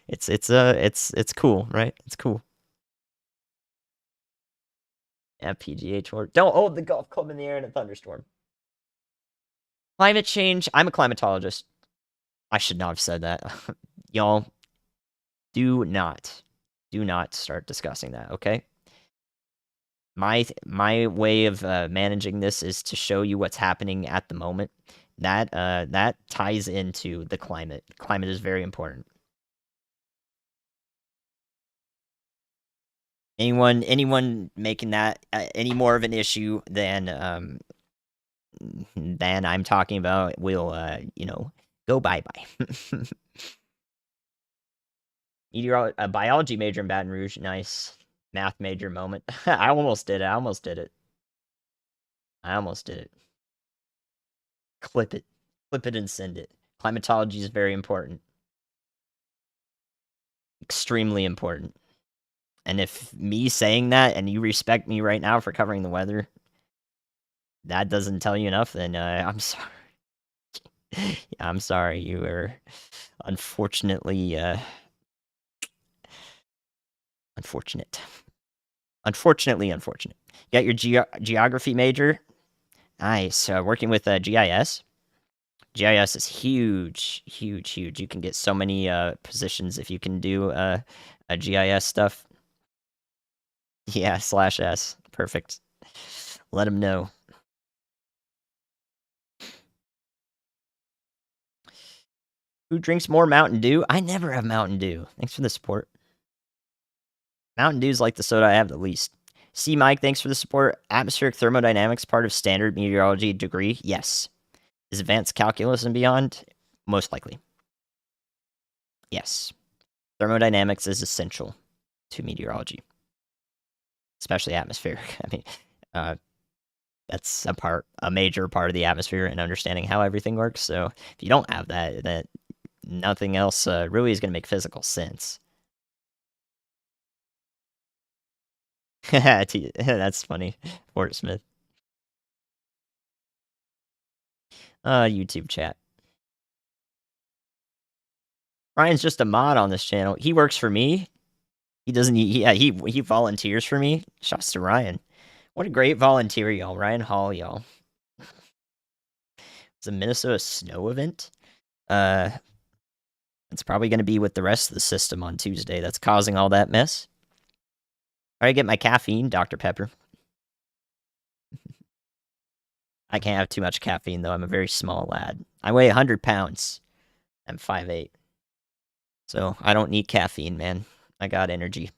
It's cool, right? It's cool. Yeah, PGA Tour. Don't hold the golf club in the air in a thunderstorm. Climate change. I'm a climatologist. I should not have said that. Y'all, do not start discussing that, okay? My way of managing this is to show you what's happening at the moment. That ties into the climate. Climate is very important. Anyone making that any more of an issue than I'm talking about will go bye-bye. A biology major in Baton Rouge, nice. Math major moment. I almost did it. Clip it. Clip it and send it. Climatology is very important. Extremely important. And if me saying that and you respect me right now for covering the weather, that doesn't tell you enough, then I'm sorry. Yeah, I'm sorry. You are unfortunately unfortunate. Unfortunately unfortunate. You got your geography major. Nice. Working with GIS. GIS is huge, huge, huge. You can get so many positions if you can do GIS stuff. Yeah, /S. Perfect. Let them know. Who drinks more Mountain Dew? I never have Mountain Dew. Thanks for the support. Mountain Dew is like the soda I have the least. C. Mike, thanks for the support. Atmospheric thermodynamics part of standard meteorology degree? Yes. Is advanced calculus and beyond? Most likely. Yes. Thermodynamics is essential to meteorology, especially atmospheric. I mean, that's a major part of the atmosphere and understanding how everything works. So if you don't have that nothing else really is going to make physical sense. That's funny, Fort Smith. YouTube chat. Ryan's just a mod on this channel. He works for me. He doesn't. He volunteers for me. Shouts to Ryan. What a great volunteer, y'all. Ryan Hall, y'all. It's a Minnesota snow event. It's probably going to be with the rest of the system on Tuesday. That's causing all that mess. I get my caffeine, Dr. Pepper. I can't have too much caffeine, though. I'm a very small lad. I weigh 100 pounds. I'm 5'8". So I don't need caffeine, man. I got energy.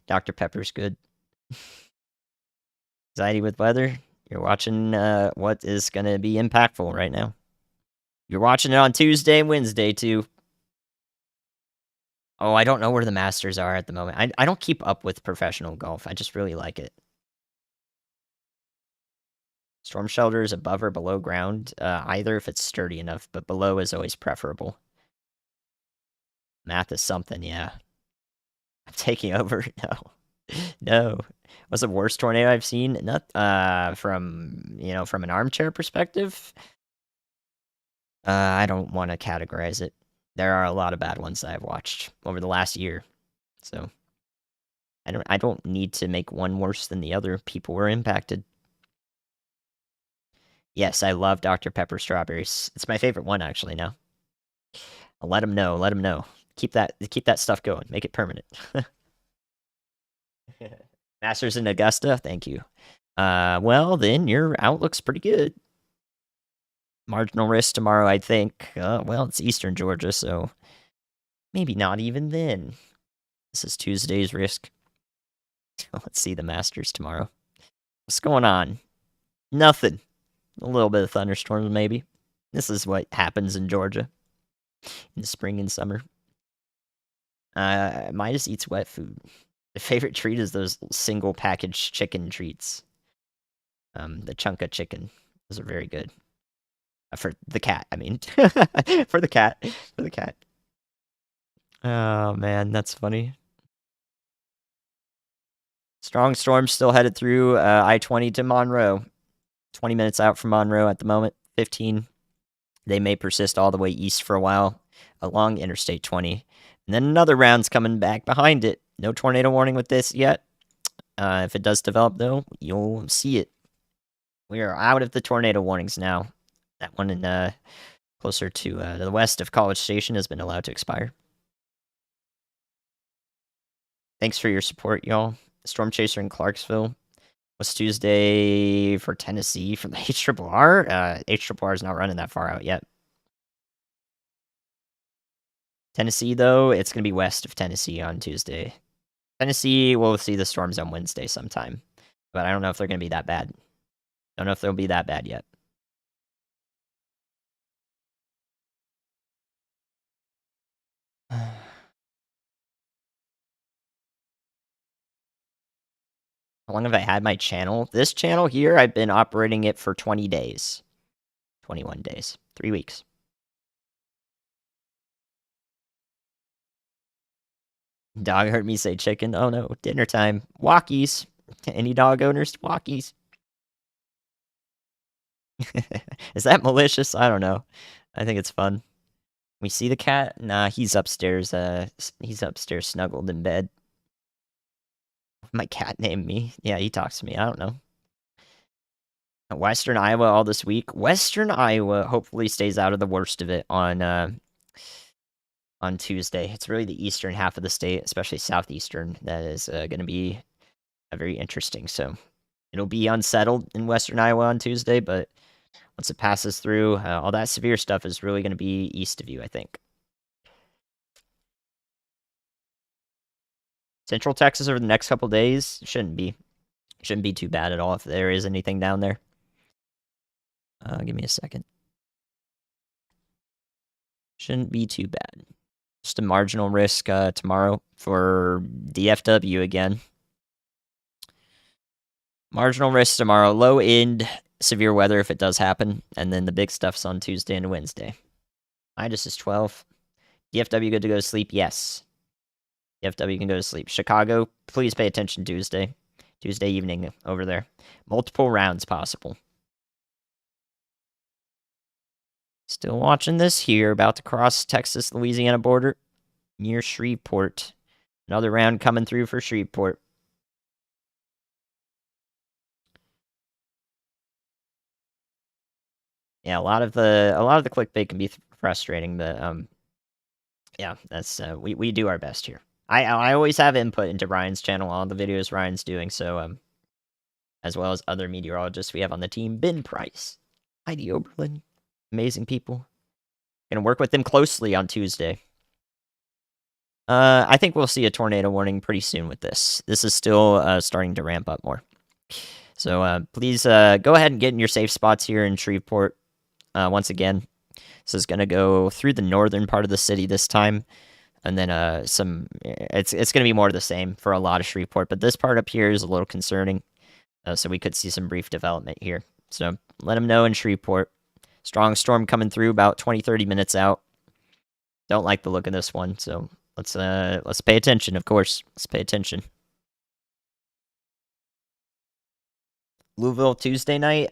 Dr. Pepper's good. Anxiety with weather? You're watching what is going to be impactful right now. You're watching it on Tuesday and Wednesday, too. Oh, I don't know where the Masters are at the moment. I don't keep up with professional golf. I just really like it. Storm shelter is above or below ground, either if it's sturdy enough, but below is always preferable. Math is something, yeah. I'm taking over. No. What's the worst tornado I've seen? Not from an armchair perspective. I don't want to categorize it. There are a lot of bad ones that I've watched over the last year. So I don't need to make one worse than the other. People were impacted. Yes, I love Dr. Pepper strawberries. It's my favorite one actually now. I'll let them know. Let them know. Keep that stuff going. Make it permanent. Masters in Augusta. Thank you. Well, then your outlook's pretty good. Marginal risk tomorrow, I think. Well, it's Eastern Georgia, so maybe not even then. This is Tuesday's risk. Let's see the Masters tomorrow. What's going on? Nothing. A little bit of thunderstorms, maybe. This is what happens in Georgia in the spring and summer. Midas eats wet food. My favorite treat is those single package chicken treats. The chunka chicken. Those are very good. For the cat, I mean. For the cat. For the cat. Oh, man, that's funny. Strong storm still headed through I-20 to Monroe. 20 minutes out from Monroe at the moment. 15. They may persist all the way east for a while along Interstate 20. And then another round's coming back behind it. No tornado warning with this yet. If it does develop, though, you'll see it. We are out of the tornado warnings now. That one in closer to the west of College Station has been allowed to expire. Thanks for your support, y'all. Storm Chaser in Clarksville was Tuesday for Tennessee from the HRRR. HRRR is not running that far out yet. Tennessee, though, it's going to be west of Tennessee on Tuesday. Tennessee, we'll see the storms on Wednesday sometime. But I don't know if they're going to be that bad. Don't know if they'll be that bad yet. How long have I had my channel? This channel here, I've been operating it for 20 days. 21 days. 3 weeks. Dog heard me say chicken. Oh no, dinner time. Walkies. Any dog owners? Walkies. Is that malicious? I don't know. I think it's fun. We see the cat? Nah, he's upstairs. He's upstairs snuggled in bed. My cat named me. Yeah, he talks to me. I don't know. Western Iowa all this week. Western Iowa hopefully stays out of the worst of it on Tuesday. It's really the eastern half of the state, especially southeastern, that is going to be very interesting. So it'll be unsettled in Western Iowa on Tuesday, but once it passes through, all that severe stuff is really going to be east of you, I think. Central Texas over the next couple days shouldn't be too bad at all if there is anything down there. Give me a second. Shouldn't be too bad. Just a marginal risk tomorrow for DFW again. Marginal risk tomorrow. Low end severe weather if it does happen, and then the big stuff's on Tuesday and Wednesday. Minus is 12. DFW good to go to sleep? Yes. DFW can go to sleep. Chicago, please pay attention Tuesday. Tuesday evening over there. Multiple rounds possible. Still watching this here. About to cross Texas-Louisiana border near Shreveport. Another round coming through for Shreveport. Yeah, a lot of the clickbait can be frustrating, but yeah, that's we do our best here. I always have input into Ryan's channel, all the videos Ryan's doing, so as well as other meteorologists we have on the team. Ben Price, Heidi Oberlin, amazing people. Gonna work with them closely on Tuesday. I think we'll see a tornado warning pretty soon with this. This is still starting to ramp up more. So please go ahead and get in your safe spots here in Shreveport. Once again, this is gonna go through the northern part of the city this time, and then it's gonna be more of the same for a lot of Shreveport. But this part up here is a little concerning, so we could see some brief development here. So let them know in Shreveport. Strong storm coming through about 20-30 minutes out. Don't like the look of this one, so let's pay attention. Of course, let's pay attention. Louisville Tuesday night.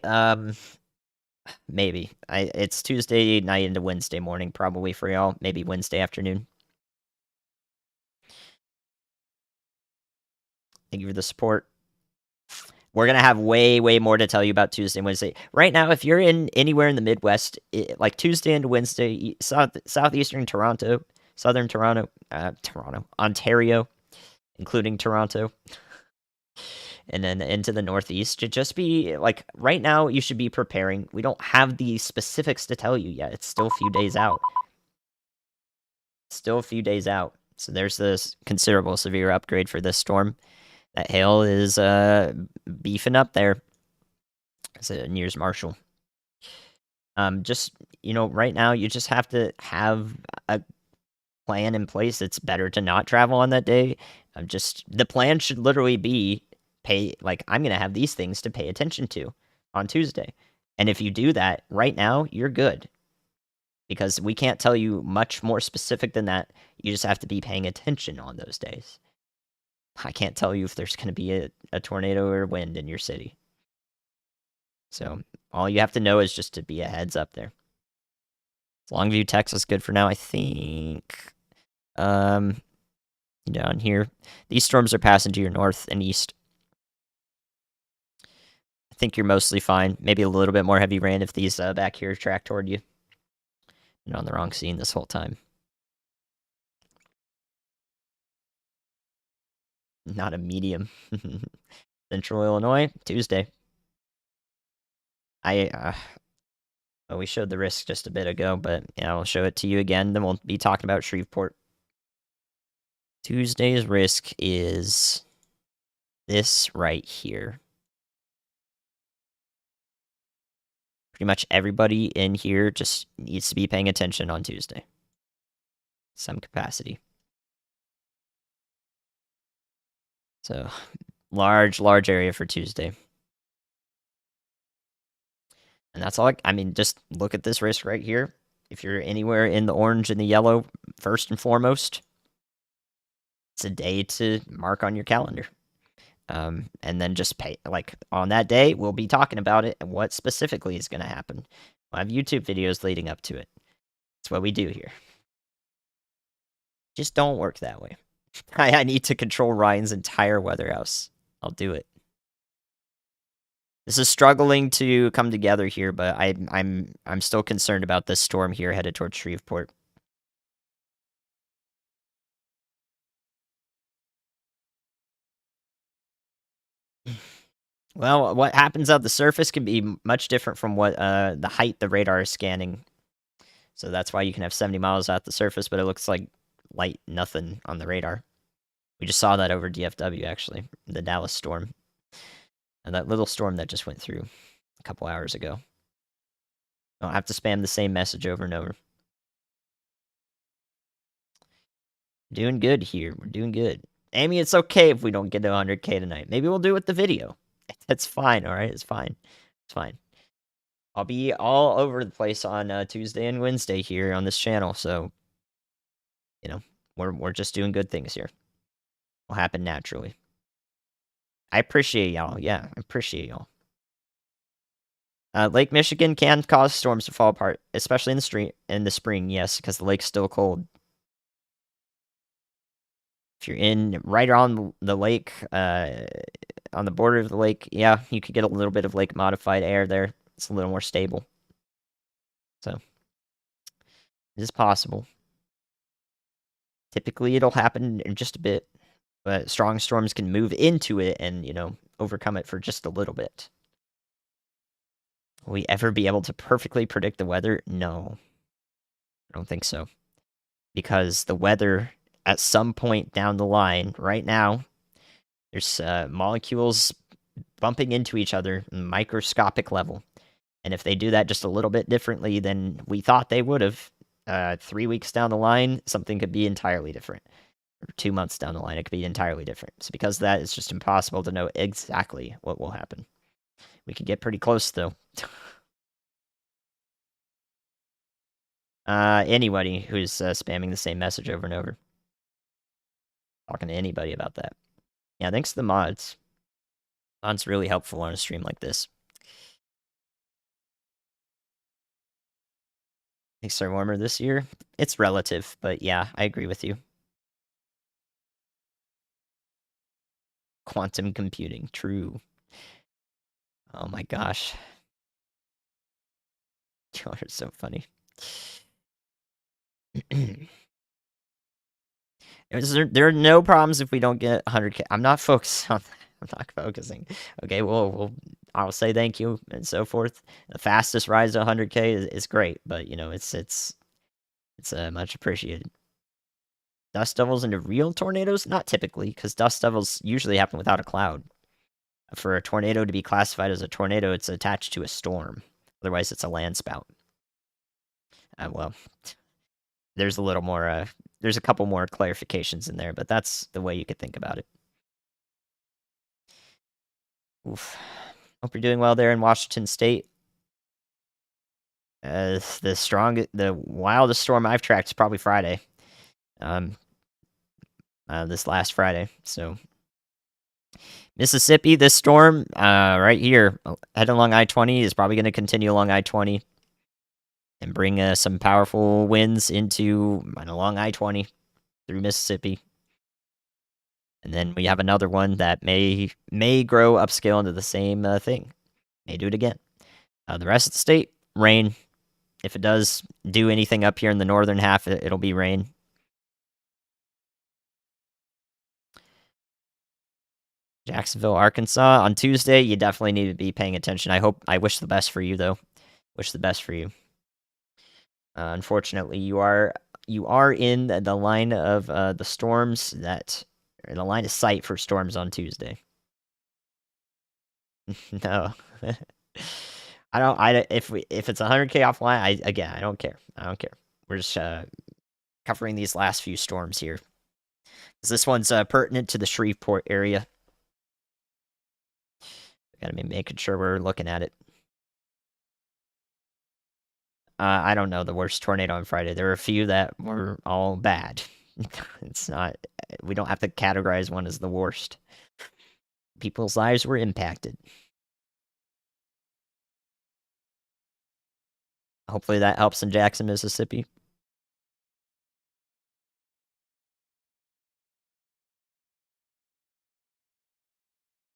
Maybe. It's Tuesday night into Wednesday morning, probably for y'all. Maybe Wednesday afternoon. Thank you for the support. We're gonna have way more to tell you about Tuesday and Wednesday. Right now, if you're anywhere in the Midwest, like Tuesday into Wednesday, southeastern Toronto, southern Toronto, Ontario, including Toronto, and then into the Northeast, to just be like right now, you should be preparing. We don't have the specifics to tell you yet. It's still a few days out. Still a few days out. So there's this considerable severe upgrade for this storm. That hail is beefing up there. It's a Nears Marshall. Just, right now you just have to have a plan in place. It's better to not travel on that day. The plan should literally be I'm gonna have these things to pay attention to on Tuesday. And if you do that right now, you're good. Because we can't tell you much more specific than that. You just have to be paying attention on those days. I can't tell you if there's going to be a tornado or wind in your city. So all you have to know is just to be a heads up there. Longview, Texas, good for now, I think. Down here, these storms are passing to your north and east. I think you're mostly fine. Maybe a little bit more heavy rain if these back here track toward you. You're on the wrong scene this whole time. Not a medium. Central Illinois, Tuesday. We showed the risk just a bit ago, but yeah, I'll show it to you again. Then we'll be talking about Shreveport. Tuesday's risk is this right here. Pretty much everybody in here just needs to be paying attention on Tuesday. Some capacity. So, large area for Tuesday. And that's all. I mean, just look at this risk right here. If you're anywhere in the orange and the yellow, first and foremost, it's a day to mark on your calendar. And then just pay, like, on that day, we'll be talking about it and what specifically is going to happen. We'll have YouTube videos leading up to it. That's what we do here. Just don't work that way. I need to control Ryan's entire weather house. I'll do it. This is struggling to come together here, but I'm still concerned about this storm here headed towards Shreveport. Well, what happens at the surface can be much different from what the height the radar is scanning. So that's why you can have 70 miles at the surface, but it looks like light nothing on the radar. We just saw that over DFW, actually, the Dallas storm. And that little storm that just went through a couple hours ago. I don't have to spam the same message over and over. Doing good here. We're doing good. Amy, it's okay if we don't get to 100K tonight. Maybe we'll do it with the video. That's fine, all right? It's fine. It's fine. I'll be all over the place on Tuesday and Wednesday here on this channel, so, you know, we're just doing good things here. It'll happen naturally. I appreciate y'all. Yeah, I appreciate y'all. Lake Michigan can cause storms to fall apart, especially in the spring, yes, because the lake's still cold. If you're in right on the lake, on the border of the lake, yeah, you could get a little bit of lake modified air there. It's a little more stable. So, it is possible. Typically, it'll happen in just a bit, but strong storms can move into it and, you know, overcome it for just a little bit. Will we ever be able to perfectly predict the weather? No. I don't think so. Because the weather, at some point down the line, right now, there's molecules bumping into each other at microscopic level. And if they do that just a little bit differently than we thought they would have, 3 weeks down the line, something could be entirely different. Or 2 months down the line, it could be entirely different. So because of that, it's just impossible to know exactly what will happen. We could get pretty close, though. Anybody who's spamming the same message over and over. Talking to anybody about that. Yeah, thanks to the mods. Mods really helpful on a stream like this. Things are warmer this year. It's relative, but yeah, I agree with you. Quantum computing, true. Oh my gosh. You are so funny. There are no problems if we don't get 100K. I'm not focused on that. I'm not focusing. Okay, I'll say thank you and so forth. The fastest rise to 100K is great, but you know it's much appreciated. Dust devils into real tornadoes? Not typically, because dust devils usually happen without a cloud. For a tornado to be classified as a tornado, it's attached to a storm. Otherwise, it's a land spout. Well, there's a little more. There's a couple more clarifications in there, but that's the way you could think about it. Oof. Hope you're doing well there in Washington State. The wildest storm I've tracked is probably Friday. This last Friday. So, Mississippi, this storm, right here, heading along I-20 is probably going to continue along I-20 and bring some powerful winds along I-20 through Mississippi. And then we have another one that may grow upscale into the same thing. May do it again. The rest of the state, rain. If it does do anything up here in the northern half, it'll be rain. Jacksonville, Arkansas. On Tuesday, you definitely need to be paying attention. I wish the best for you, though. Wish the best for you. Unfortunately, you are in the line of the storms that are in the line of sight for storms on Tuesday. No. If it's 100K offline, I don't care. I don't care. We're just covering these last few storms here. This one's pertinent to the Shreveport area. Gotta be making sure we're looking at it. I don't know the worst tornado on Friday. There were a few that were all bad. It's not. We don't have to categorize one as the worst. People's lives were impacted. Hopefully that helps in Jackson, Mississippi.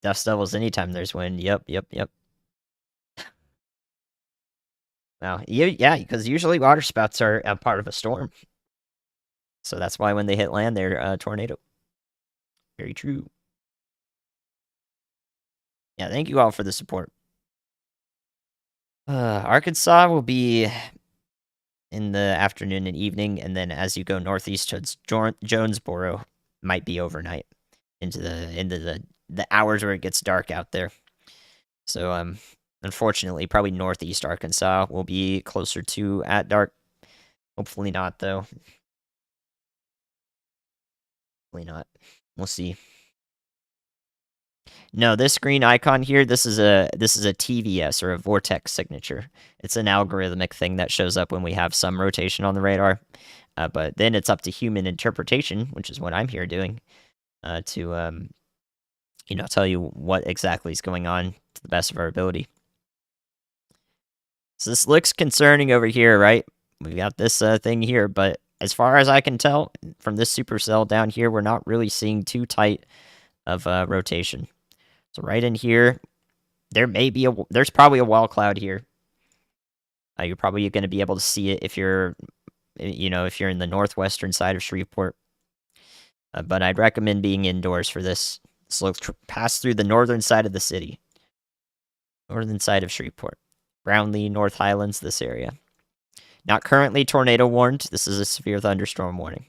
Dust Devils anytime there's wind. Yep. Well, yeah, because usually water spouts are a part of a storm. So that's why when they hit land, they're a tornado. Very true. Yeah, thank you all for the support. Arkansas will be in the afternoon and evening, and then as you go northeast towards Jonesboro, might be overnight into the hours where it gets dark out there. So unfortunately, probably northeast Arkansas will be closer to at dark. Hopefully not, though. Hopefully not. We'll see. No, this green icon here, this is a TVS or a vortex signature. It's an algorithmic thing that shows up when we have some rotation on the radar. But then it's up to human interpretation, which is what I'm here doing, to tell you what exactly is going on to the best of our ability. So this looks concerning over here, right? We've got this thing here, but as far as I can tell from this supercell down here, we're not really seeing too tight of rotation. So right in here, there's probably a wall cloud here. You're probably going to be able to see it if you're in the northwestern side of Shreveport. But I'd recommend being indoors for this. So pass through the northern side of the city. Northern side of Shreveport. Brownlee, North Highlands, this area. Not currently tornado warned. This is a severe thunderstorm warning.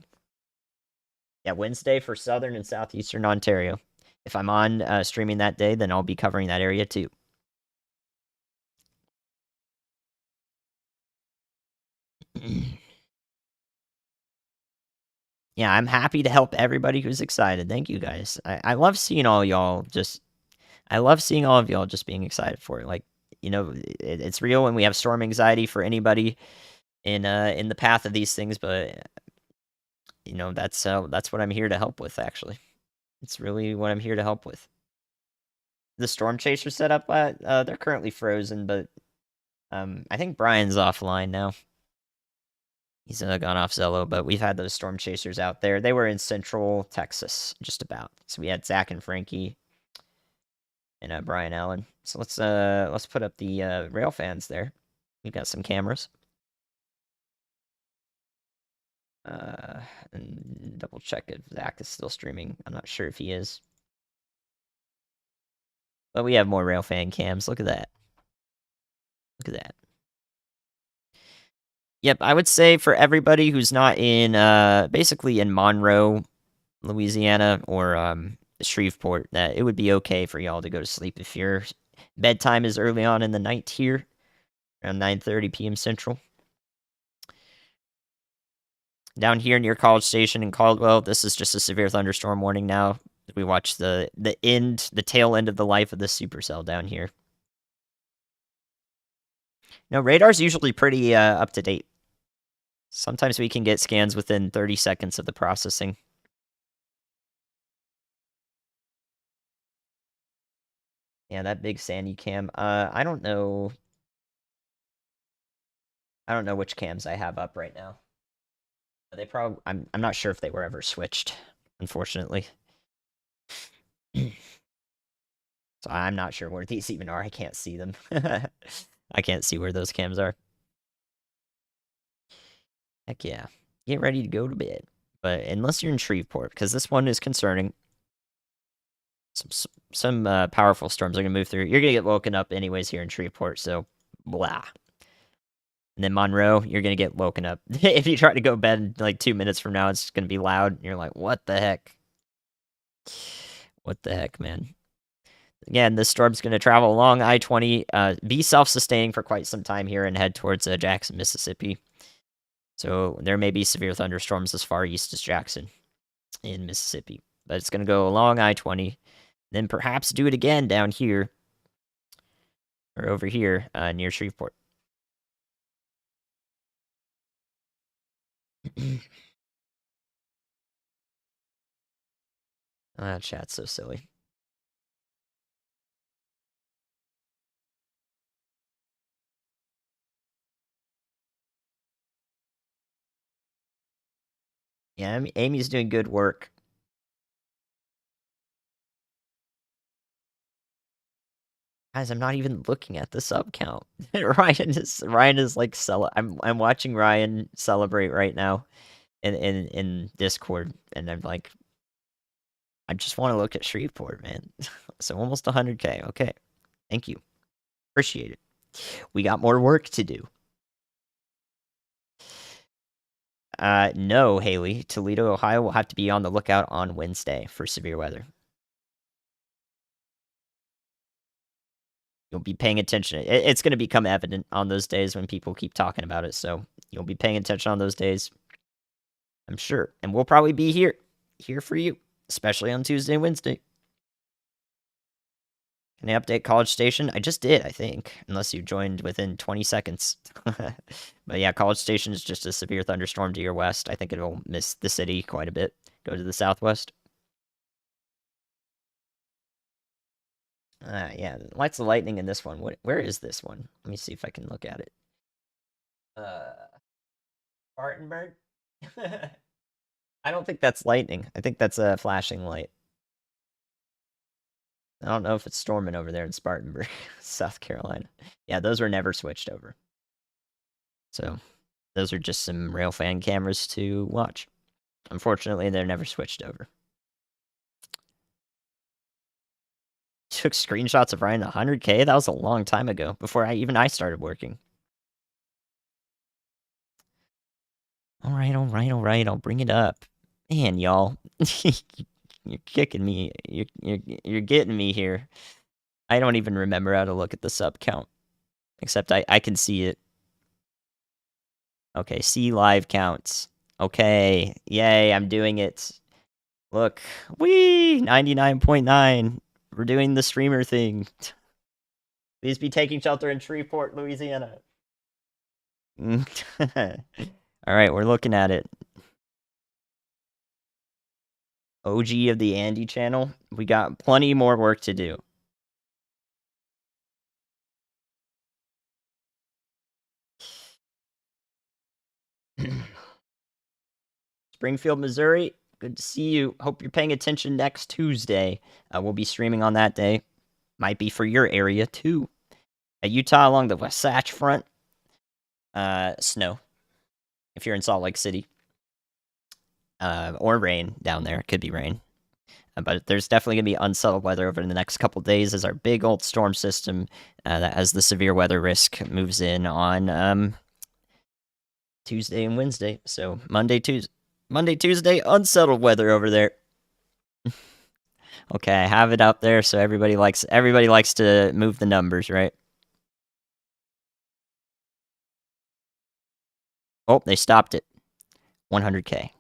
Yeah, Wednesday for southern and southeastern Ontario. If I'm on streaming that day, then I'll be covering that area too. Yeah, I'm happy to help everybody who's excited. Thank you guys. I love seeing all y'all I love seeing all of y'all just being excited for it. Like, it's real when we have storm anxiety for anybody in the path of these things, but that's what I'm here to help with, actually. It's really what I'm here to help with. The storm chaser setup, they're currently frozen, but I think Brian's offline now. He's gone off Zello, but we've had those storm chasers out there. They were in central Texas, just about. So we had Zach and Frankie and Brian Allen. So let's put up the rail fans there. We've got some cameras. And double check if Zach is still streaming. I'm not sure if he is. But we have more railfan cams. Look at that. Look at that. Yep, I would say for everybody who's not in, basically in Monroe, Louisiana, or Shreveport, that it would be okay for y'all to go to sleep if your bedtime is early on in the night here, around 9:30 p.m. Central. Down here near College Station in Caldwell, this is just a severe thunderstorm warning now. We watch the tail end of the life of the supercell down here. No, radar's usually pretty up to date. Sometimes we can get scans within 30 seconds of the processing. Yeah, that big sandy cam. I don't know. I don't know which cams I have up right now. They probably. I'm not sure if they were ever switched, unfortunately. So I'm not sure where these even are. I can't see them. I can't see where those cams are. Heck yeah. Get ready to go to bed. But unless you're in Shreveport, because this one is concerning. Some powerful storms are going to move through. You're going to get woken up anyways here in Shreveport, so blah. And then Monroe, you're going to get woken up. If you try to go to bed like 2 minutes from now, it's going to be loud. And you're like, what the heck? What the heck, man? Again, this storm's going to travel along I-20, be self-sustaining for quite some time here and head towards Jackson, Mississippi. So there may be severe thunderstorms as far east as Jackson in Mississippi. But it's going to go along I-20, then perhaps do it again down here or over here near Shreveport. Ah, chat's so silly. Yeah, Amy's doing good work. Guys, I'm not even looking at the sub count. Ryan is like I'm watching Ryan celebrate right now in Discord, and I'm like, I just want to look at Shreveport, man. So almost 100K. Okay, thank you, appreciate it. We got more work to do. No, Haley. Toledo, Ohio will have to be on the lookout on Wednesday for severe weather. You'll be paying attention. It's going to become evident on those days when people keep talking about it. So you'll be paying attention on those days, I'm sure. And we'll probably be here for you, especially on Tuesday and Wednesday. Can I update College Station? I just did, I think, unless you joined within 20 seconds. But yeah, College Station is just a severe thunderstorm to your west. I think it'll miss the city quite a bit. Go to the southwest. Yeah, lots of lightning in this one. Where is this one? Let me see if I can look at it. Spartanburg? I don't think that's lightning. I think that's a flashing light. I don't know if it's storming over there in Spartanburg, South Carolina. Yeah, those were never switched over. So, those are just some railfan cameras to watch. Unfortunately, they're never switched over. Took screenshots of Ryan 100K? That was a long time ago, before I started working. Alright, I'll bring it up. Man, y'all. You're kicking me. You're getting me here. I don't even remember how to look at the sub count. Except I can see it. Okay, see live counts. Okay, yay, I'm doing it. Look, whee, 99.9. We're doing the streamer thing. Please be taking shelter in Shreveport, Louisiana. Alright, we're looking at it. OG of the Andy channel. We got plenty more work to do. Springfield, Missouri. Good to see you. Hope you're paying attention next Tuesday. We'll be streaming on that day. Might be for your area too. Utah along the Wasatch Front. Snow. If you're in Salt Lake City. Or rain down there. Could be rain. But there's definitely going to be unsettled weather over the next couple days as our big old storm system that has the severe weather risk moves in on Tuesday and Wednesday. So Monday, Tuesday, unsettled weather over there. Okay, I have it up there, so everybody likes to move the numbers, right? Oh, they stopped it. 100K.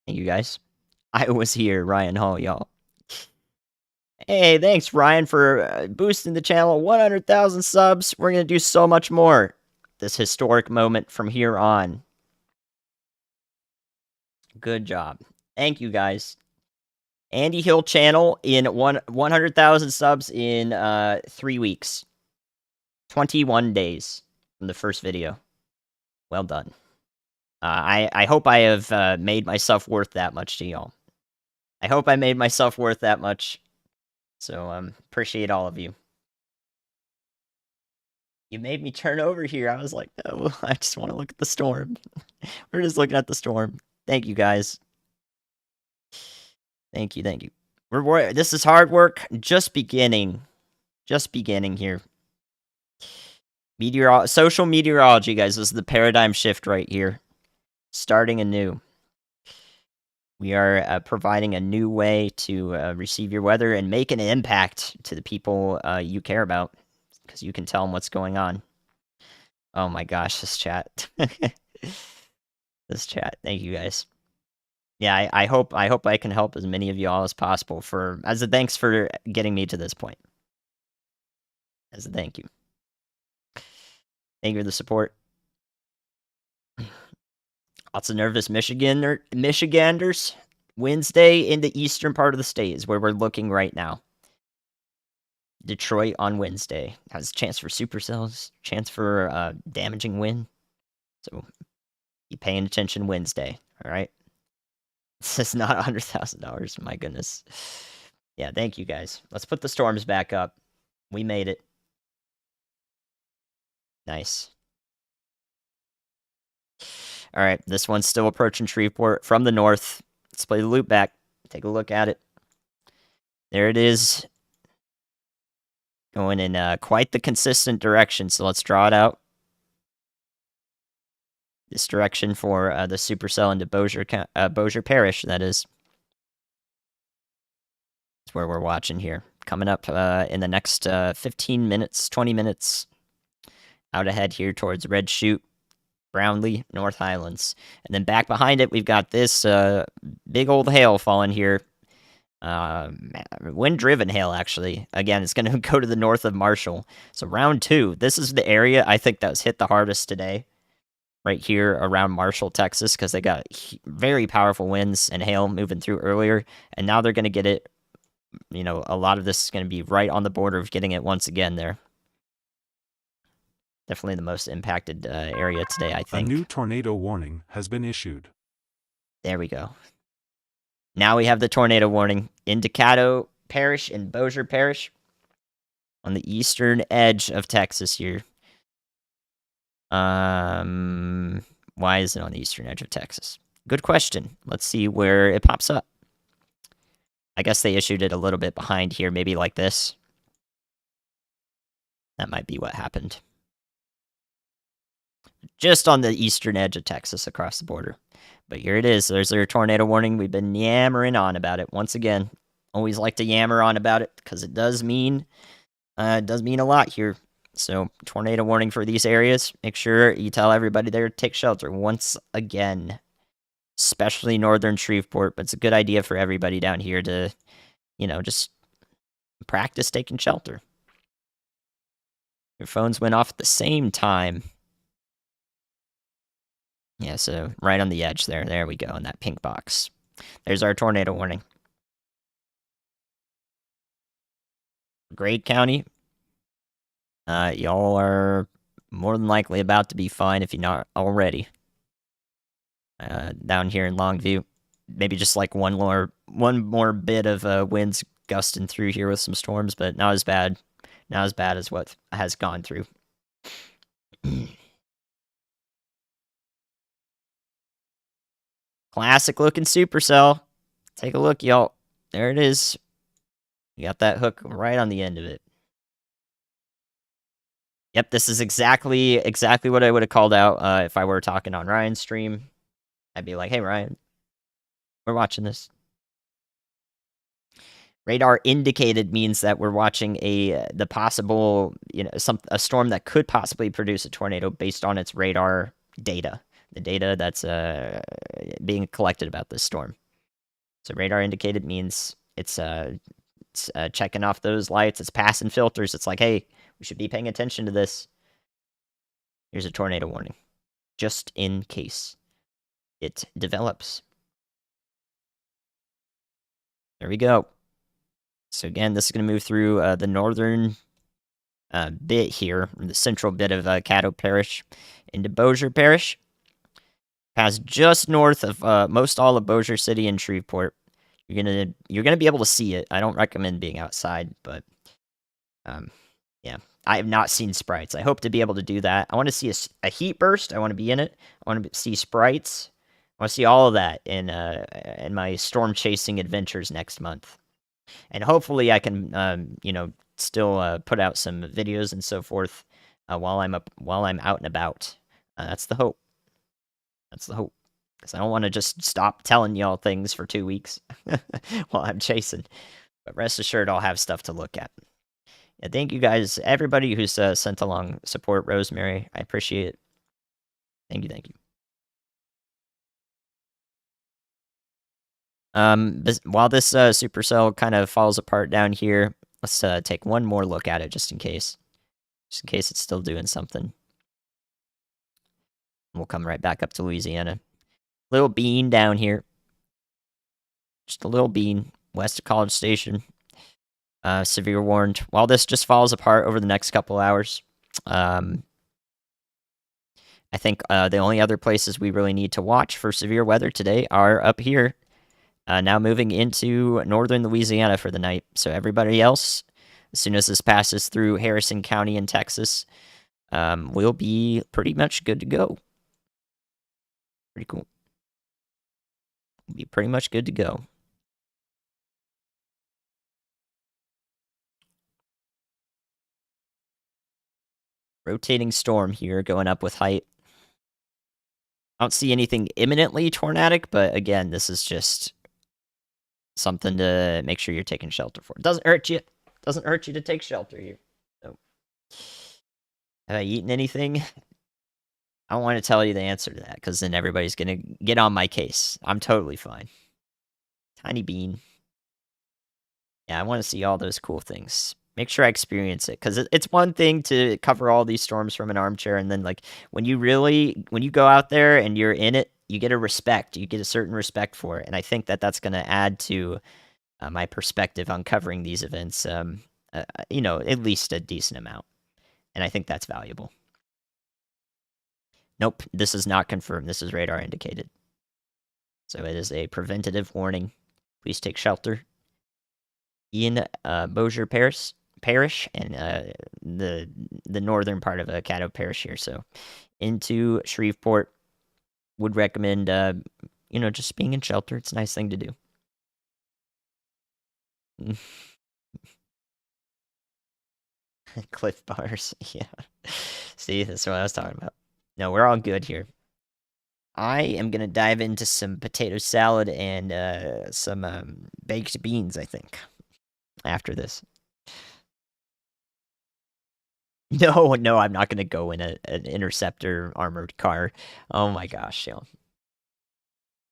Thank you guys. I was here, Ryan Hall, y'all. Hey, thanks, Ryan, for boosting the channel. 100,000 subs. We're going to do so much more. This historic moment from here on. Good job. Thank you, guys. Andy Hill channel in 100,000 subs in 3 weeks. 21 days from the first video. Well done. I hope I have made myself worth that much to y'all. I hope I made myself worth that much. So, appreciate all of you. You made me turn over here. I was like, no, I just want to look at the storm. We're just looking at the storm. Thank you, guys. Thank you. This is hard work. Just beginning here. Social meteorology, guys. This is the paradigm shift right here. Starting anew. We are providing a new way to receive your weather and make an impact to the people you care about, because you can tell them what's going on. Oh my gosh, this chat. This chat. Thank you, guys. Yeah, I hope I can help as many of y'all as possible as a thanks for getting me to this point. As a thank you. Thank you for the support. Lots of nervous Michiganders. Wednesday in the eastern part of the state is where we're looking right now. Detroit on Wednesday has a chance for supercells, chance for damaging wind. So be paying attention Wednesday, all right? This is not $100,000, my goodness. Yeah, thank you guys. Let's put the storms back up. We made it. Nice. All right, this one's still approaching Shreveport from the north. Let's play the loop back. Take a look at it. There it is. Going in quite the consistent direction, so let's draw it out. This direction for the supercell into Bossier Parish, that is. That's where we're watching here. Coming up in the next 15 minutes, 20 minutes. Out ahead here towards Red Chute, Brownlee, North Highlands. And then back behind it, we've got this big old hail falling here. Wind-driven hail, actually. Again, it's going to go to the north of Marshall. So round 2, this is the area I think that was hit the hardest today. Right here around Marshall, Texas, because they got very powerful winds and hail moving through earlier. And now they're going to get it, you know, a lot of this is going to be right on the border of getting it once again there. Definitely the most impacted area today, I think. A new tornado warning has been issued. There we go. Now we have the tornado warning in Decato Parish and Bossier Parish on the eastern edge of Texas here. Why is it on the eastern edge of Texas? Good question. Let's see where it pops up. I guess they issued it a little bit behind here, maybe like this. That might be what happened. Just on the eastern edge of Texas across the border. But here it is. There's their tornado warning. We've been yammering on about it. Once again, always like to yammer on about it because it does mean a lot here. So, tornado warning for these areas. Make sure you tell everybody there to take shelter once again. Especially northern Shreveport, but it's a good idea for everybody down here to, you know, just practice taking shelter. Your phones went off at the same time. Yeah, so right on the edge there. There we go, in that pink box. There's our tornado warning. Grade County. Y'all are more than likely about to be fine if you're not already. Down here in Longview, maybe just like one more bit of winds gusting through here with some storms, but not as bad as what has gone through. Classic looking supercell. Take a look, y'all. There it is. You got that hook right on the end of it. Yep, this is exactly what I would have called out if I were talking on Ryan's stream. I'd be like, hey, Ryan, we're watching this. Radar indicated means that we're watching the possible, you know, a storm that could possibly produce a tornado based on its radar data, the data that's being collected about this storm. So radar indicated means it's checking off those lights, it's passing filters. It's like, hey, we should be paying attention to this. Here's a tornado warning, just in case it develops. There we go. So again, this is going to move through the northern bit here, the central bit of Caddo Parish into Bossier Parish. Pass just north of most all of Bossier City and Shreveport. You're gonna be able to see it. I don't recommend being outside, but yeah, I have not seen sprites. I hope to be able to do that. I want to see a heat burst. I want to be in it. I want to see sprites. I want to see all of that in my storm chasing adventures next month, and hopefully I can you know, still put out some videos and so forth while I'm out and about. That's the hope. That's the hope. Because I don't want to just stop telling y'all things for 2 weeks while I'm chasing. But rest assured, I'll have stuff to look at. Yeah, thank you guys, everybody who's sent along support, Rosemary. I appreciate it. Thank you, thank you. While this supercell kind of falls apart down here, let's take one more look at it just in case. Just in case it's still doing something. We'll come right back up to Louisiana. Little bean down here. Just a little bean west of College Station. Severe warned. While this just falls apart over the next couple hours, I think the only other places we really need to watch for severe weather today are up here. Now moving into northern Louisiana for the night. So everybody else, as soon as this passes through Harrison County in Texas, we'll be pretty much good to go. Pretty cool. We'll be pretty much good to go. Rotating storm here going up with height. I don't see anything imminently tornadic, but again, this is just something to make sure you're taking shelter for. It doesn't hurt you. Doesn't hurt you to take shelter here. So, have I eaten anything? I don't want to tell you the answer to that because then everybody's going to get on my case. I'm totally fine. Tiny bean. Yeah, I want to see all those cool things. Make sure I experience it because it's one thing to cover all these storms from an armchair, and then like when you go out there and you're in it, you get you get a certain respect for it, and I think that that's going to add to my perspective on covering these events. At least a decent amount, and I think that's valuable. Nope, this is not confirmed. This is radar indicated, so it is a preventative warning. Please take shelter in Bossier Parish and the northern part of Caddo Parish here. So into Shreveport, would recommend just being in shelter. It's a nice thing to do. Cliff bars, yeah. See, that's what I was talking about. No, we're all good here. I am gonna dive into some potato salad and some baked beans, I think, after this. No, no, I'm not gonna go in an interceptor armored car. Oh my gosh, Why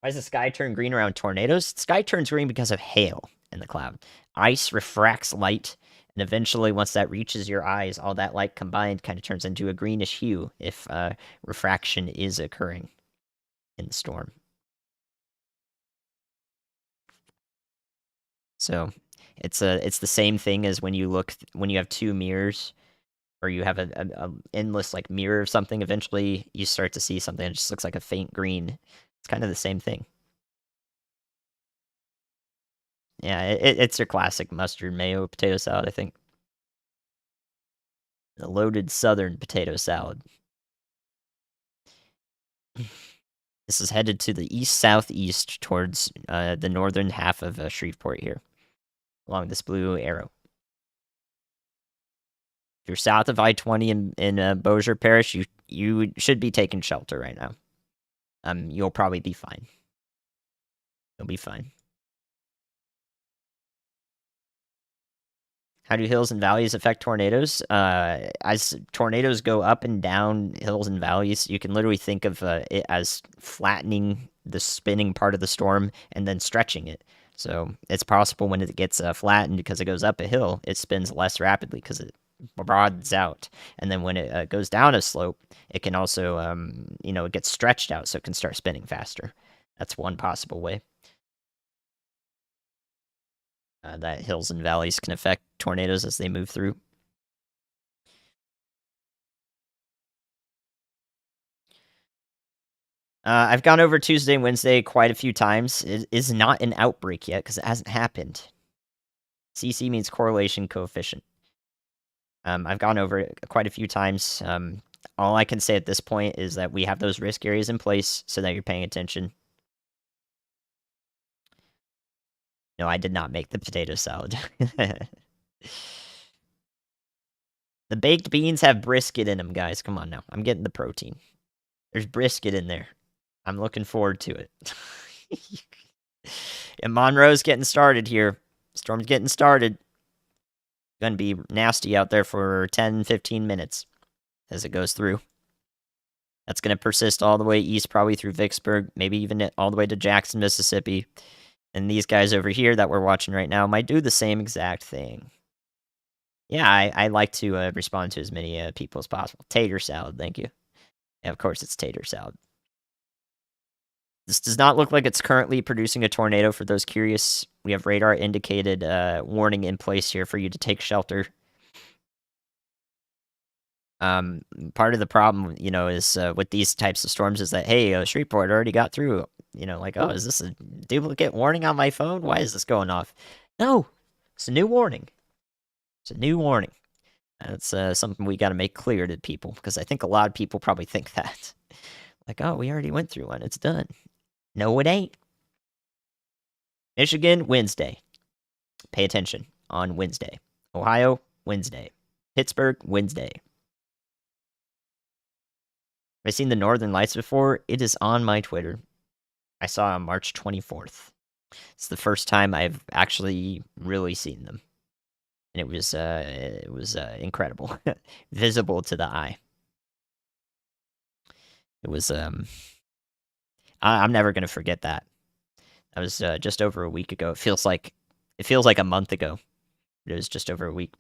does the sky turn green around tornadoes? The sky turns green because of hail in the cloud. Ice refracts light, and eventually, once that reaches your eyes, all that light combined kind of turns into a greenish hue if refraction is occurring in the storm. So it's the same thing as when you have two mirrors, or you have a endless like mirror of something. Eventually, you start to see something that just looks like a faint green. It's kind of the same thing. Yeah, it's your classic mustard mayo potato salad, I think. The loaded southern potato salad. This is headed to the east-southeast towards the northern half of Shreveport here, along this blue arrow. If you're south of I-20 in Bossier Parish, you should be taking shelter right now. You'll probably be fine. You'll be fine. How do hills and valleys affect tornadoes? As tornadoes go up and down hills and valleys, you can literally think of it as flattening the spinning part of the storm and then stretching it. So it's possible when it gets flattened because it goes up a hill, it spins less rapidly because it broadens out. And then when it goes down a slope, it can also, it gets stretched out so it can start spinning faster. That's one possible way. That hills and valleys can affect tornadoes as they move through. I've gone over Tuesday and Wednesday quite a few times. It is not an outbreak yet because it hasn't happened. CC means correlation coefficient. I've gone over it quite a few times. All I can say at this point is that we have those risk areas in place so that you're paying attention. No, I did not make the potato salad. The baked beans have brisket in them, guys. Come on now. I'm getting the protein. There's brisket in there. I'm looking forward to it. And Monroe's getting started here. Storm's getting started. Gonna be nasty out there for 10, 15 minutes as it goes through. That's gonna persist all the way east, probably through Vicksburg, maybe even all the way to Jackson, Mississippi. And these guys over here that we're watching right now might do the same exact thing. Yeah, I like to respond to as many people as possible. Tater salad, thank you. Yeah, of course it's tater salad. This does not look like it's currently producing a tornado. For those curious, we have radar indicated warning in place here for you to take shelter. Part of the problem, is with these types of storms is that, hey, Shreveport already got through. Like, oh, is this a duplicate warning on my phone? Why is this going off? No, it's a new warning. It's a new warning. That's something we got to make clear to people, because I think a lot of people probably think that. Like, oh, we already went through one. It's done. No, it ain't. Michigan, Wednesday. Pay attention on Wednesday. Ohio, Wednesday. Pittsburgh, Wednesday. Have I seen the Northern Lights before? It is on my Twitter. I saw it on March 24th. It's the first time I've actually really seen them. And it was incredible. Visible to the eye. It was, I'm never going to forget that. That was just over a week ago. It feels like a month ago. It was just over a week.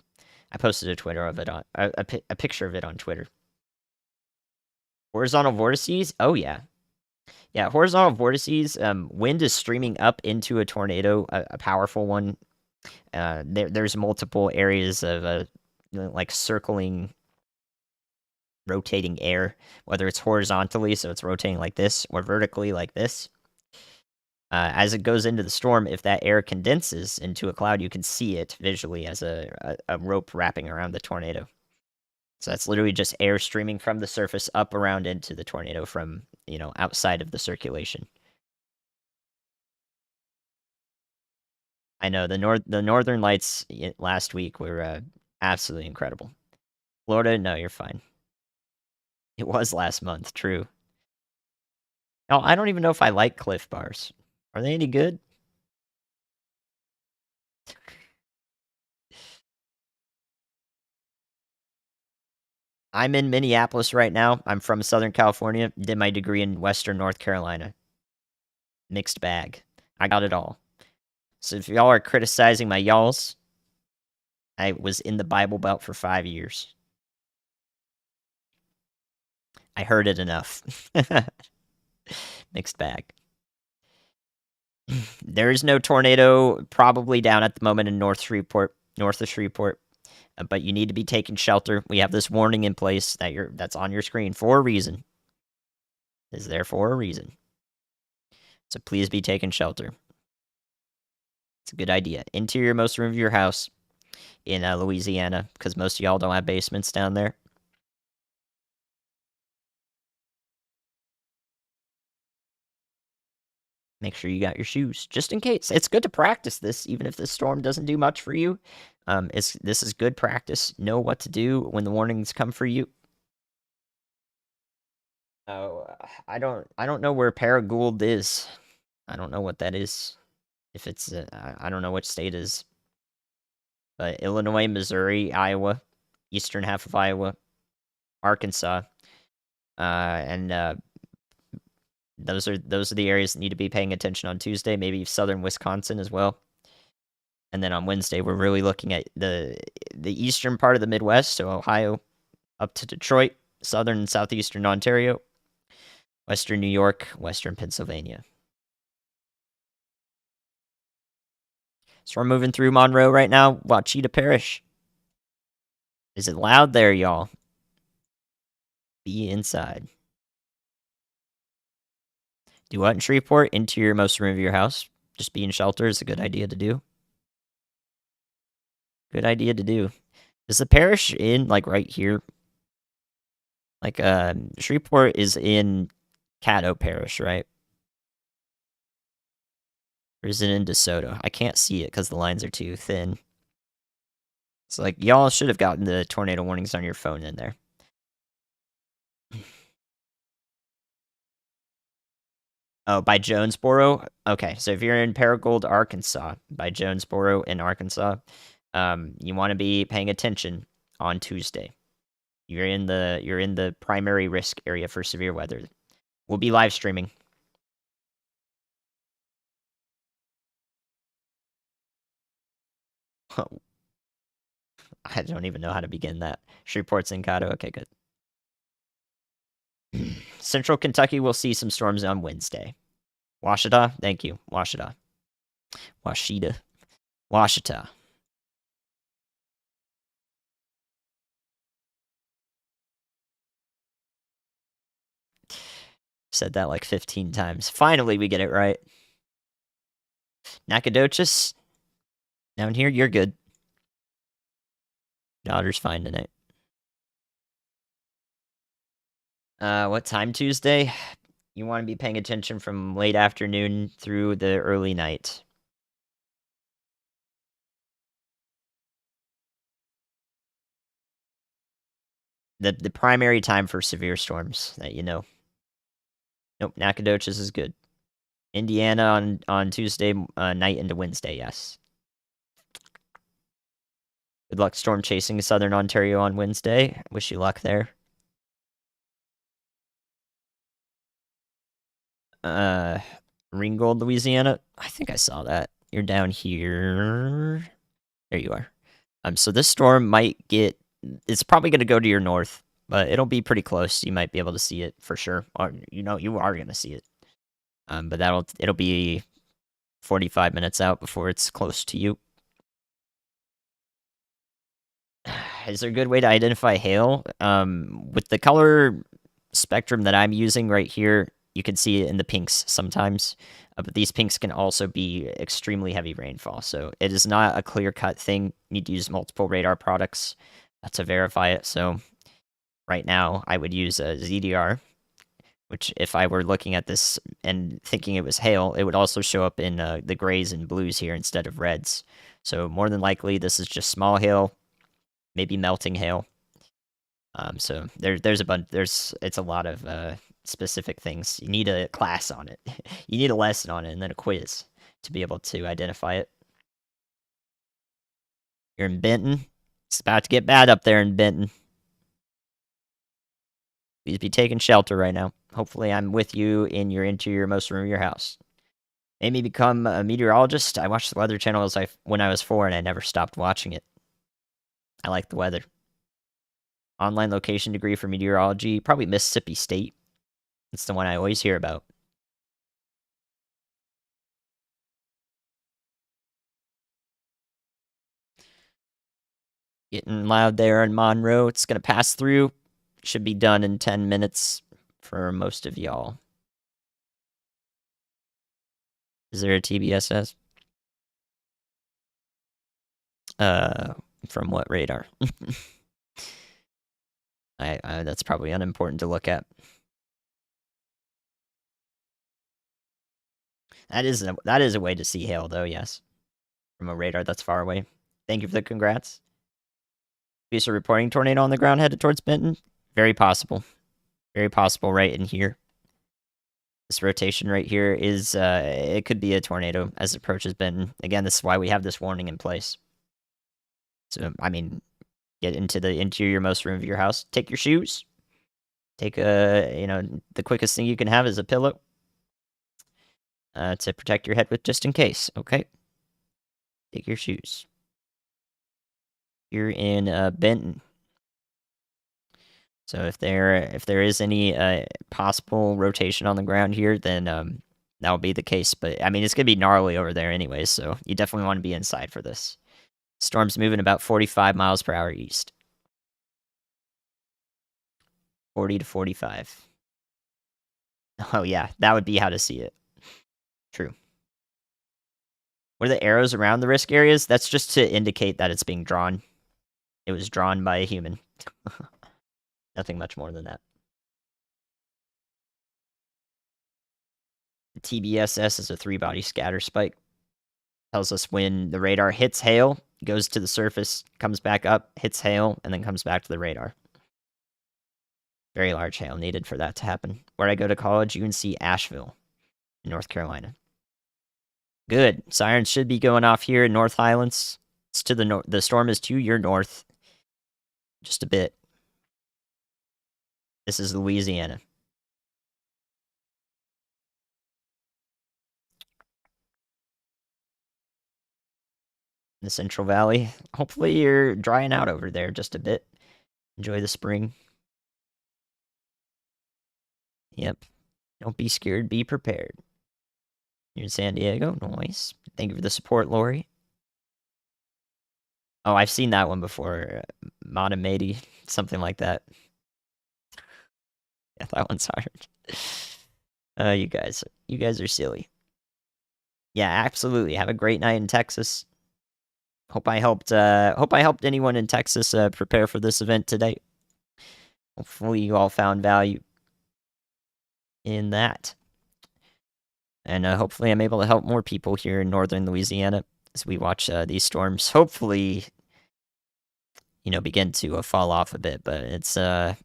I posted a Twitter of it on a picture of it on Twitter. Horizontal vortices? Oh yeah. Yeah, horizontal vortices, wind is streaming up into a tornado, a powerful one. There's multiple areas of like circling, rotating air, whether it's horizontally, so it's rotating like this, or vertically like this. As it goes into the storm, if that air condenses into a cloud, you can see it visually as a rope wrapping around the tornado. So that's literally just air streaming from the surface up around into the tornado from, outside of the circulation. I know the Northern Lights last week were absolutely incredible. Florida, no, you're fine. It was last month, true. No, I don't even know if I like Cliff Bars. Are they any good? I'm in Minneapolis right now. I'm from Southern California. Did my degree in Western North Carolina. Mixed bag. I got it all. So if y'all are criticizing my y'alls, I was in the Bible Belt for 5 years. I heard it enough. Mixed bag. There is no tornado probably down at the moment in north of Shreveport. But you need to be taking shelter. We have this warning in place that's on your screen for a reason. It's there for a reason. So please be taking shelter. It's a good idea. Interior most room of your house in Louisiana, because most of y'all don't have basements down there. Make sure you got your shoes, just in case. It's good to practice this, even if this storm doesn't do much for you. This is good practice. Know what to do when the warnings come for you. Oh, I don't know where Paragould is. I don't know what that is. If it's, I don't know which state it is. But Illinois, Missouri, Iowa, eastern half of Iowa, Arkansas, and those are the areas that need to be paying attention on Tuesday. Maybe southern Wisconsin as well. And then on Wednesday, we're really looking at the eastern part of the Midwest, so Ohio up to Detroit, southern and southeastern Ontario, western New York, western Pennsylvania. So we're moving through Monroe right now, Wachita Parish. Is it loud there, y'all? Be inside. Do what in Shreveport? Interior most room of your house. Just be in shelter is a good idea to do. Good idea to do. Is the parish in, like, right here? Like, Shreveport is in Caddo Parish, right? Or is it in DeSoto? I can't see it because the lines are too thin. It's like, y'all should have gotten the tornado warnings on your phone in there. Oh, by Jonesboro? Okay, so if you're in Paragould, Arkansas, by Jonesboro in Arkansas, you want to be paying attention on Tuesday. You're in the primary risk area for severe weather. We'll be live streaming. I don't even know how to begin that. Shreveport's in Caddo. Okay, good. Central Kentucky will see some storms on Wednesday. Washita. Thank you. Washita. Washita. Washita. Said that like 15 times. Finally, we get it right. Nacogdoches. Down here, you're good. Daughter's fine tonight. What time Tuesday? You want to be paying attention from late afternoon through the early night. The primary time for severe storms that you know. Nope, Nacogdoches is good. Indiana on Tuesday night into Wednesday, yes. Good luck storm chasing southern Ontario on Wednesday. Wish you luck there. Ringgold, Louisiana. I think I saw that. You're down here. There you are. So this storm might get. It's probably going to go to your north, but it'll be pretty close. You might be able to see it for sure. Or you are going to see it. But it'll be 45 minutes out before it's close to you. Is there a good way to identify hail? With the color spectrum that I'm using right here, you can see it in the pinks sometimes. But these pinks can also be extremely heavy rainfall. So it is not a clear-cut thing. You need to use multiple radar products to verify it. So right now, I would use a ZDR, which if I were looking at this and thinking it was hail, it would also show up in the grays and blues here instead of reds. So more than likely, this is just small hail, maybe melting hail. So there's a bunch. It's a lot of specific things. You need a class on it. You need a lesson on it, and then a quiz to be able to identify it. You're in Benton. It's about to get bad up there in Benton. Please be taking shelter right now. Hopefully, I'm with you in your interior-most room of your house. Made me become a meteorologist. I watched the Weather Channel when I was 4, and I never stopped watching it. I like the weather. Online location degree for meteorology, probably Mississippi State. It's the one I always hear about. Getting loud there in Monroe. It's going to pass through. Should be done in 10 minutes for most of y'all. Is there a TBSS? From what radar? That's probably unimportant to look at. That is a way to see hail, though. Yes, from a radar that's far away. Thank you for the congrats. Piece of reporting tornado on the ground headed towards Benton. Very possible. Very possible right in here. This rotation right here is it could be a tornado as it approaches Benton. Again, this is why we have this warning in place. So I mean, get into the interior-most room of your house. Take your shoes. Take the quickest thing you can have is a pillow to protect your head with, just in case. Okay. Take your shoes. You're in Benton. So if there is any possible rotation on the ground here, then that'll be the case. But I mean, it's gonna be gnarly over there anyways, so you definitely want to be inside for this. Storm's moving about 45 miles per hour east. 40 to 45. Oh yeah, that would be how to see it. True. What are the arrows around the risk areas? That's just to indicate that it's being drawn. It was drawn by a human. Nothing much more than that. The TBSS is a 3-body scatter spike. Tells us when the radar hits hail, goes to the surface, comes back up, hits hail, and then comes back to the radar. Very large hail needed for that to happen. Where I go to college, UNC Asheville in North Carolina. Good. Sirens should be going off here in North Highlands. It's to the north. The storm is to your north. Just a bit. This is Louisiana. The Central Valley. Hopefully you're drying out over there just a bit. Enjoy the spring. Yep. Don't be scared, be prepared. You're in San Diego? Nice. Thank you for the support, Lori. Oh, I've seen that one before. Matamedi, something like that. Yeah, that one's hard. You guys are silly. Yeah, absolutely. Have a great night in Texas. Hope I helped anyone in Texas prepare for this event today. Hopefully you all found value in that. And hopefully I'm able to help more people here in northern Louisiana as we watch these storms hopefully, begin to fall off a bit, but it's not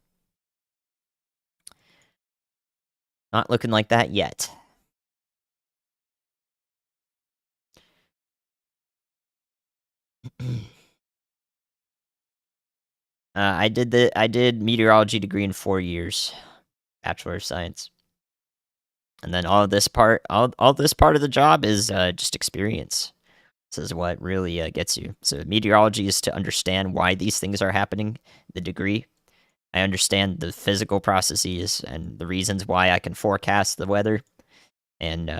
looking like that yet. I did meteorology degree in 4 years, Bachelor of Science. And then all this part of the job is just experience. This is what really gets you. So meteorology is to understand why these things are happening, the degree. I understand the physical processes and the reasons why I can forecast the weather and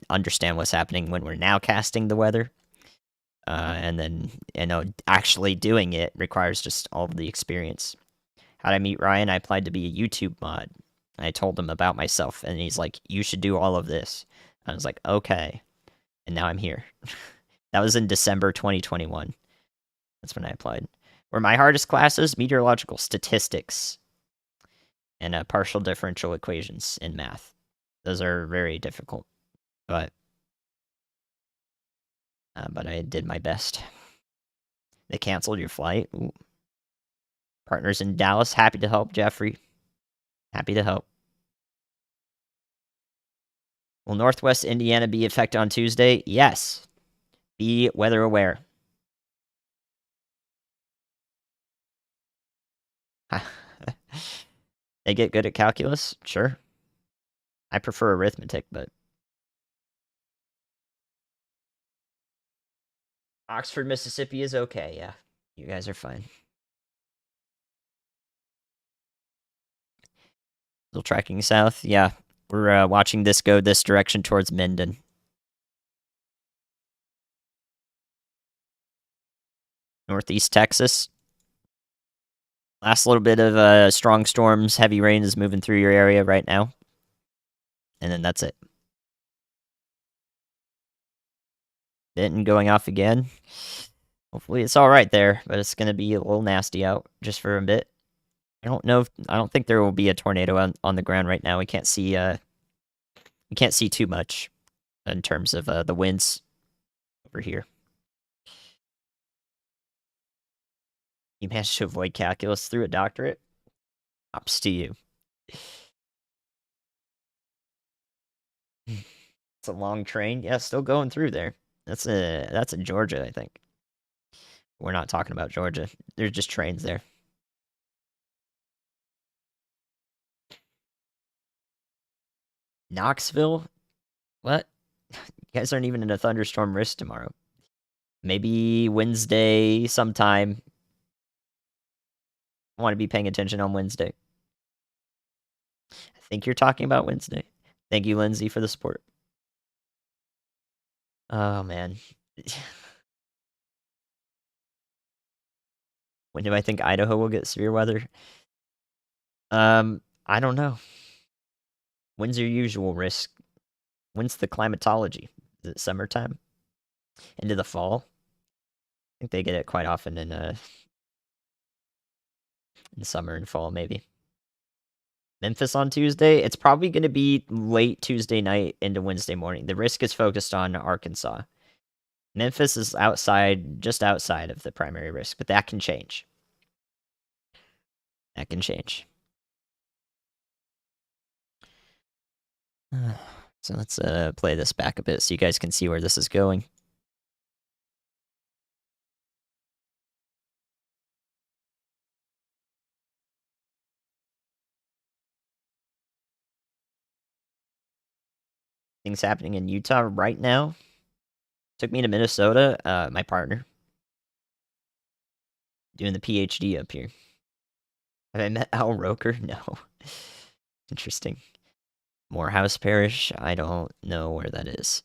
understand what's happening when we're now casting the weather. And then, actually doing it requires just all of the experience. How did I meet Ryan? I applied to be a YouTube mod. I told him about myself, and he's like, you should do all of this. I was like, okay. And now I'm here. That was in December 2021. That's when I applied. Where my hardest classes, meteorological statistics and partial differential equations in math. Those are very difficult, but I did my best. They canceled your flight. Ooh. Partners in Dallas, happy to help, Jeffrey. Happy to help. Will Northwest Indiana be affected on Tuesday? Yes. Be weather aware. They get good at calculus? Sure. I prefer arithmetic, but... Oxford, Mississippi is okay, yeah. You guys are fine. Still tracking south? Yeah. We're watching this go this direction towards Minden. Northeast Texas. Last little bit of strong storms, heavy rain is moving through your area right now. And then that's it. Benton going off again. Hopefully it's all right there, but it's going to be a little nasty out just for a bit. I don't think there will be a tornado on the ground right now. We can't see too much in terms of the winds over here. You managed to avoid calculus through a doctorate? Props to you. It's a long train. Yeah, still going through there. That's in Georgia, I think. We're not talking about Georgia. There's just trains there. Knoxville? What? You guys aren't even in a thunderstorm risk tomorrow. Maybe Wednesday sometime. I want to be paying attention on Wednesday. I think you're talking about Wednesday. Thank you, Lindsay, for the support. Oh, man. When do I think Idaho will get severe weather? I don't know. When's your usual risk? When's the climatology? Is it summertime? Into the fall? I think they get it quite often in summer and fall, maybe. Memphis on Tuesday? It's probably going to be late Tuesday night into Wednesday morning. The risk is focused on Arkansas. Memphis is just outside of the primary risk, but that can change. That can change. So let's play this back a bit so you guys can see where this is going. Things happening in Utah right now. Took me to Minnesota, my partner. Doing the PhD up here. Have I met Al Roker? No. Interesting. Morehouse Parish? I don't know where that is.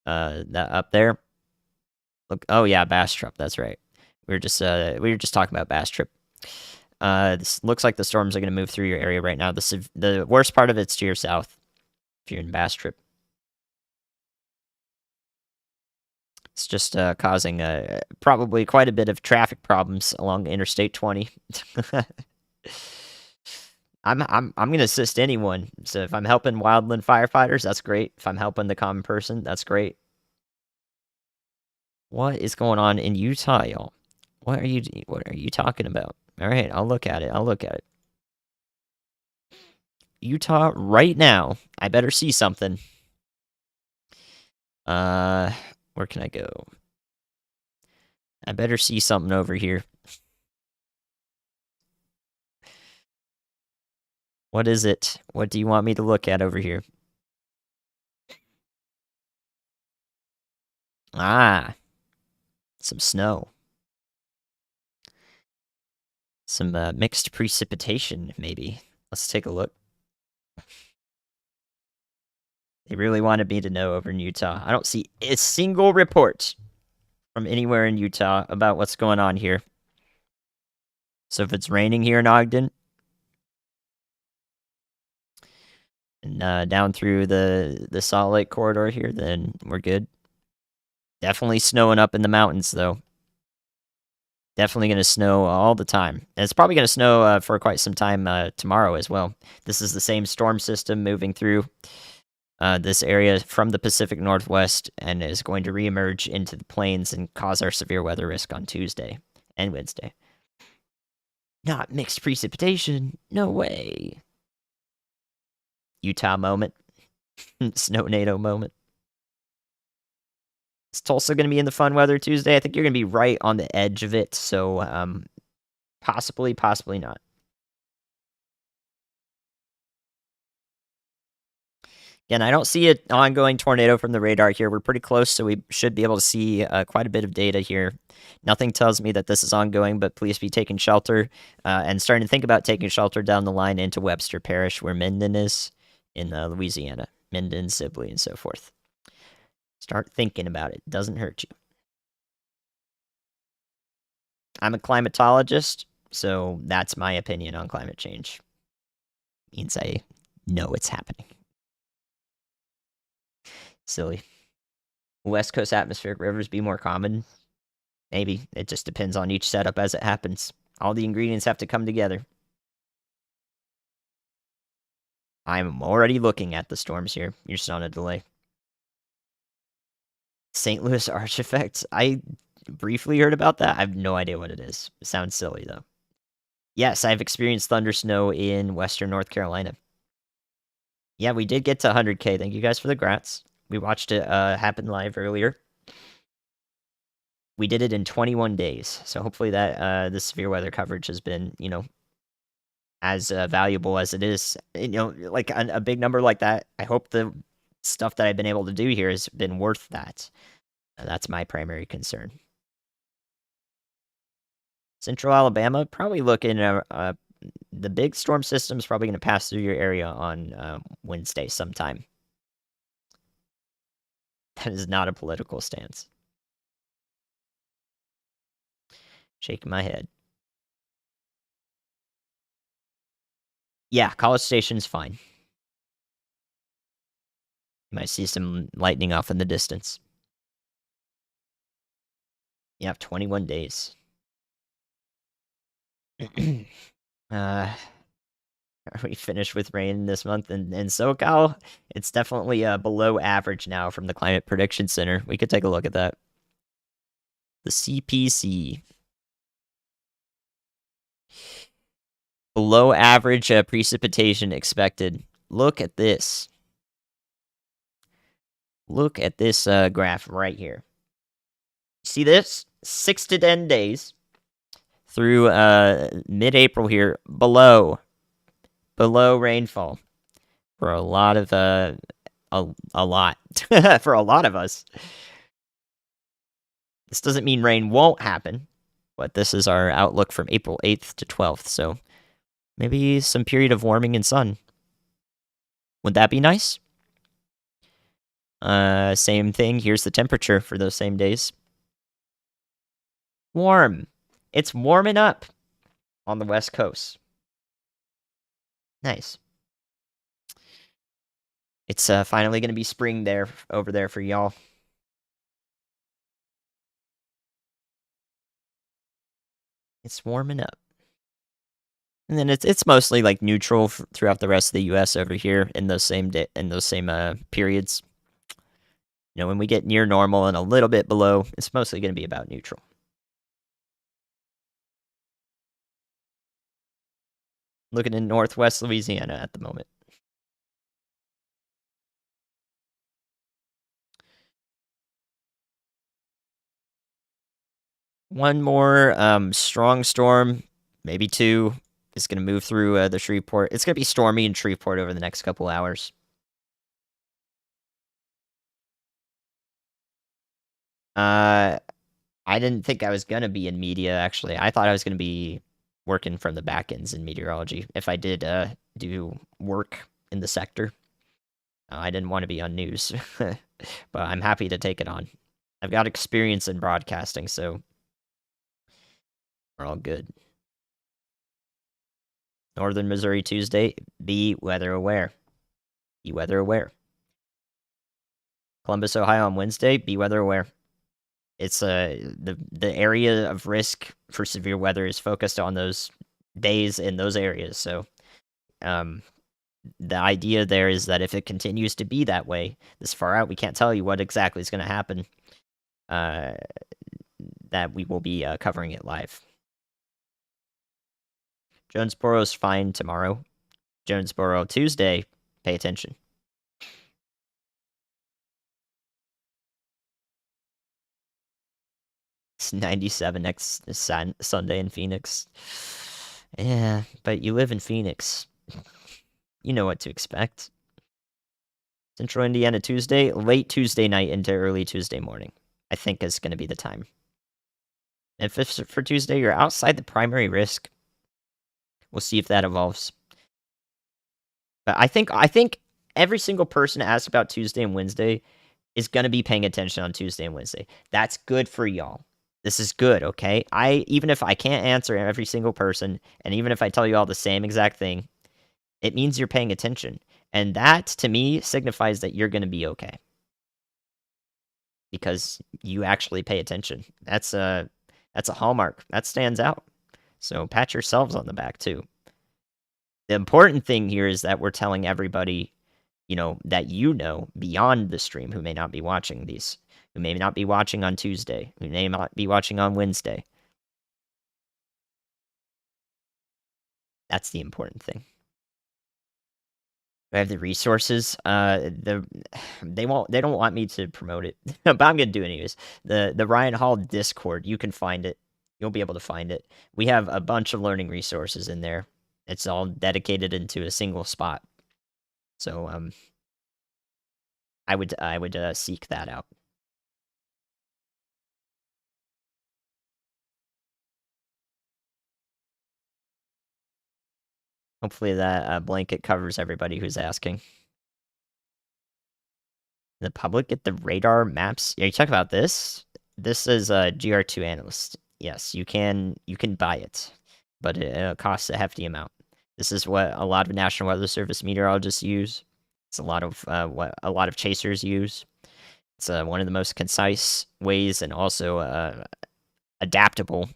that up there. Look, oh yeah, Bastrop. That's right. We were just talking about Bastrop. This looks like the storms are going to move through your area right now. The worst part of it's to your south, if you're in Bastrop. It's just causing probably quite a bit of traffic problems along Interstate 20. I'm gonna assist anyone. So if I'm helping wildland firefighters, that's great. If I'm helping the common person, that's great. What is going on in Utah, y'all? What are you talking about? All right, I'll look at it. Utah right now. I better see something. Where can I go? I better see something over here. What is it? What do you want me to look at over here? Ah, some snow. Some mixed precipitation, maybe. Let's take a look. They really wanted me to know over in Utah. I don't see a single report from anywhere in Utah about what's going on here. So if it's raining here in Ogden, and down through the Salt Lake corridor here, then we're good. Definitely snowing up in the mountains, though. Definitely going to snow all the time. And it's probably going to snow for quite some time tomorrow as well. This is the same storm system moving through this area from the Pacific Northwest and is going to reemerge into the plains and cause our severe weather risk on Tuesday and Wednesday. Not mixed precipitation. No way. Utah moment. Snow-nado moment. Is Tulsa going to be in the fun weather Tuesday? I think you're going to be right on the edge of it, so possibly not. Again, I don't see an ongoing tornado from the radar here. We're pretty close, so we should be able to see quite a bit of data here. Nothing tells me that this is ongoing, but please be taking shelter and starting to think about taking shelter down the line into Webster Parish, where Minden is in Louisiana. Minden, Sibley, and so forth. Start thinking about it. Doesn't hurt you. I'm a climatologist, so that's my opinion on climate change. Means I know it's happening. Silly. West Coast atmospheric rivers be more common? Maybe. It just depends on each setup as it happens. All the ingredients have to come together. I'm already looking at the storms here. You're just on a delay. St. Louis arch effect. I briefly heard about that. I have no idea what it is. It sounds silly, though. Yes, I've experienced thunder snow in western North Carolina. Yeah, we did get to 100K. Thank you guys for the grats. We watched it happen live earlier. We did it in 21 days. So hopefully that the severe weather coverage has been, as valuable as it is. Like a big number like that. I hope the stuff that I've been able to do here has been worth that. That's my primary concern. Central Alabama, probably looking at the big storm system is probably going to pass through your area on Wednesday sometime. That is not a political stance. Shaking my head. Yeah, College Station's fine. You might see some lightning off in the distance. You have 21 days. Are we finished with rain this month in SoCal? It's definitely below average now from the Climate Prediction Center. We could take a look at that. The CPC. Below average precipitation expected. Look at this. Look at this graph right here. See this? 6 to 10 days through mid-April here, below rainfall for a lot of a lot for a lot of us. This doesn't mean rain won't happen, but this is our outlook from April 8th to 12th. So maybe some period of warming and sun. Would that be nice? Same thing. Here's the temperature for those same days. Warm. It's warming up on the West Coast. Nice. It's finally going to be spring there over there for y'all. It's warming up. And then it's mostly like neutral throughout the rest of the U.S. over here in those same periods. You know, when we get near normal and a little bit below, it's mostly going to be about neutral. Looking in northwest Louisiana at the moment. One more strong storm, maybe two, is going to move through the Shreveport. It's going to be stormy in Shreveport over the next couple hours. I didn't think I was going to be in media, actually. I thought I was going to be working from the back ends in meteorology if I did do work in the sector. I didn't want to be on news, but I'm happy to take it on. I've got experience in broadcasting, so we're all good. Northern Missouri Tuesday, be weather aware. Be weather aware. Columbus, Ohio on Wednesday, be weather aware. It's the area of risk for severe weather is focused on those days in those areas. So the idea there is that if it continues to be that way this far out, we can't tell you what exactly is going to happen. That we will be covering it live. Jonesboro's fine tomorrow. Jonesboro Tuesday, pay attention. It's 97 next Sunday in Phoenix. Yeah, but you live in Phoenix. You know what to expect. Central Indiana Tuesday, late Tuesday night into early Tuesday morning, I think is going to be the time. If it's for Tuesday, you're outside the primary risk. We'll see if that evolves. But I think every single person asked about Tuesday and Wednesday is going to be paying attention on Tuesday and Wednesday. That's good for y'all. This is good, okay? Even if I can't answer every single person, and even if I tell you all the same exact thing, it means you're paying attention. And that, to me, signifies that you're going to be okay. Because you actually pay attention. That's a hallmark. That stands out. So pat yourselves on the back, too. The important thing here is that we're telling everybody, that beyond the stream who may not be watching these, who may not be watching on Tuesday, who may not be watching on Wednesday. That's the important thing. Do I have the resources? They don't want me to promote it, but I'm gonna do it anyways. The Ryan Hall Discord, you can find it. You'll be able to find it. We have a bunch of learning resources in there. It's all dedicated into a single spot. So I would seek that out. Hopefully that blanket covers everybody who's asking. The public get the radar maps. Are you talking about this? This is a GR2 analyst. Yes, you can buy it, but it costs a hefty amount. This is what a lot of National Weather Service meteorologists use. It's a lot of what a lot of chasers use. It's one of the most concise ways and also adaptable.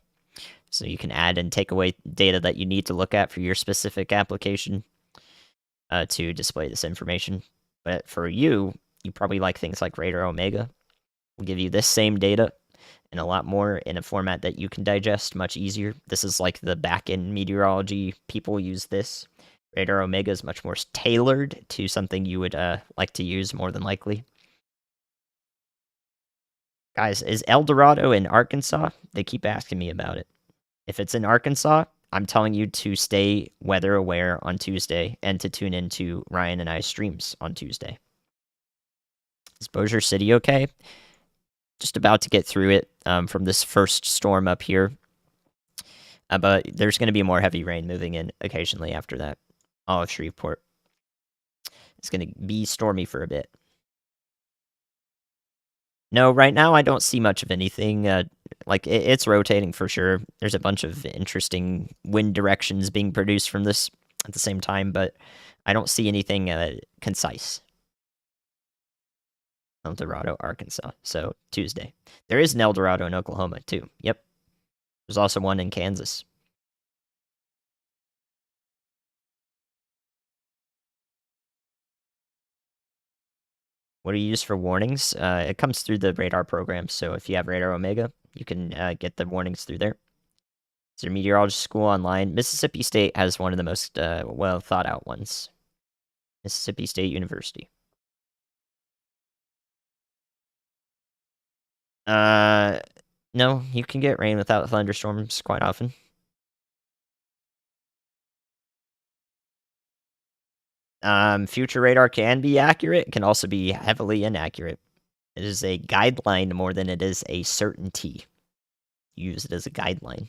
So you can add and take away data that you need to look at for your specific application to display this information. But for you probably like things like Radar Omega. We'll give you this same data and a lot more in a format that you can digest much easier. This is like the back-end meteorology people use this. Radar Omega is much more tailored to something you would like to use more than likely. Guys, is El Dorado in Arkansas? They keep asking me about it. If it's in Arkansas, I'm telling you to stay weather aware on Tuesday and to tune into Ryan and I's streams on Tuesday. Is Bossier City okay? Just about to get through it from this first storm up here. But there's going to be more heavy rain moving in occasionally after that. All of Shreveport. It's going to be stormy for a bit. No, right now I don't see much of anything. Like it's rotating for sure. There's a bunch of interesting wind directions being produced from this at the same time, but I don't see anything concise. El Dorado, Arkansas. So Tuesday. There is an El Dorado in Oklahoma too. Yep. There's also one in Kansas. What do you use for warnings? It comes through the radar program. So if you have Radar Omega, you can get the warnings through there. Is there a meteorologist school online? Mississippi State has one of the most well thought out ones. Mississippi State University. No, you can get rain without thunderstorms quite often. Future radar can be accurate. It can also be heavily inaccurate. It is a guideline more than it is a certainty. Use it as a guideline.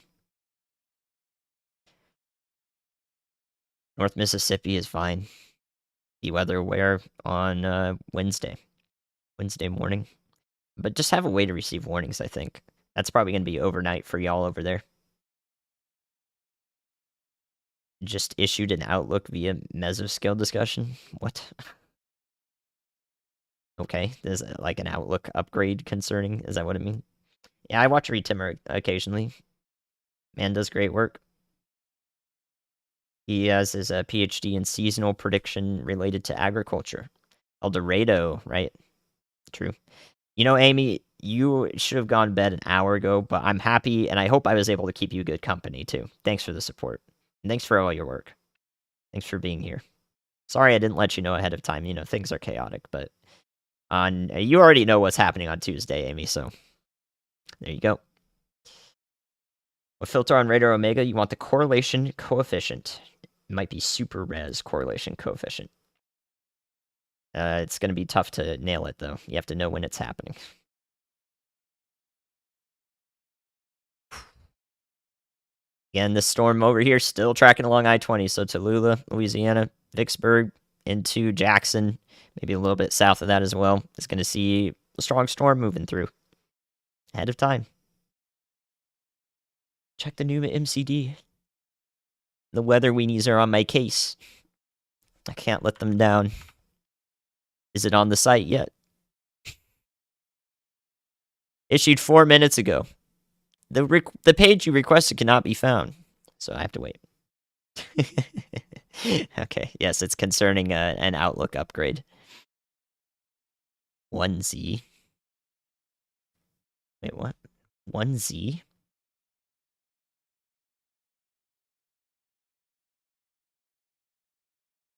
North Mississippi is fine. Be weather aware on Wednesday morning. But just have a way to receive warnings, I think. That's probably going to be overnight for y'all over there. Just issued an Outlook via mesoscale discussion? What? Okay, there's like an Outlook upgrade concerning. Is that what it means? Yeah, I watch Reed Timmer occasionally. Man does great work. He has his PhD in seasonal prediction related to agriculture. El Dorado, right? True. You know, Amy, you should have gone to bed an hour ago, but I'm happy, and I hope I was able to keep you good company, too. Thanks for the support. And thanks for all your work. Thanks for being here. Sorry I didn't let you know ahead of time. You know, things are chaotic, but you already know what's happening on Tuesday, Amy, so there you go. What filter on Radar Omega? You want the correlation coefficient. It might be super res correlation coefficient. It's going to be tough to nail it, though. You have to know when it's happening. Again, this storm over here still tracking along I-20, so Tallulah, Louisiana, Vicksburg, into Jackson, maybe a little bit south of that as well. It's going to see a strong storm moving through. Ahead of time. Check the new MCD. The weather weenies are on my case. I can't let them down. Is it on the site yet? Issued 4 minutes ago. The page you requested cannot be found, so I have to wait. Okay, yes, it's concerning an Outlook upgrade. 1Z. Wait, what? 1Z?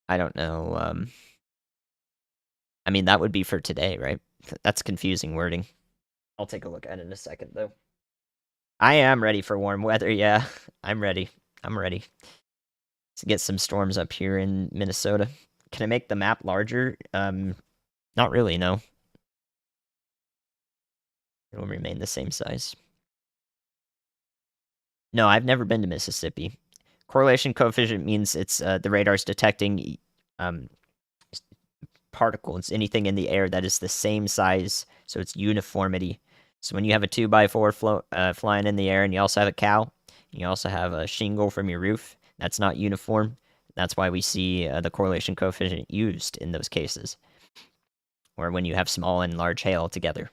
I don't know. I mean, that would be for today, right? That's confusing wording. I'll take a look at it in a second, though. I am ready for warm weather, yeah. I'm ready. I'm ready to get some storms up here in Minnesota. Can I make the map larger? Not really, no. It will remain the same size. No, I've never been to Mississippi. Correlation coefficient means it's the radar's detecting particles, anything in the air that is the same size, so it's uniformity. So when you have a 2x4 flying in the air, and you also have a cow, you also have a shingle from your roof, that's not uniform. That's why we see the correlation coefficient used in those cases, or when you have small and large hail together.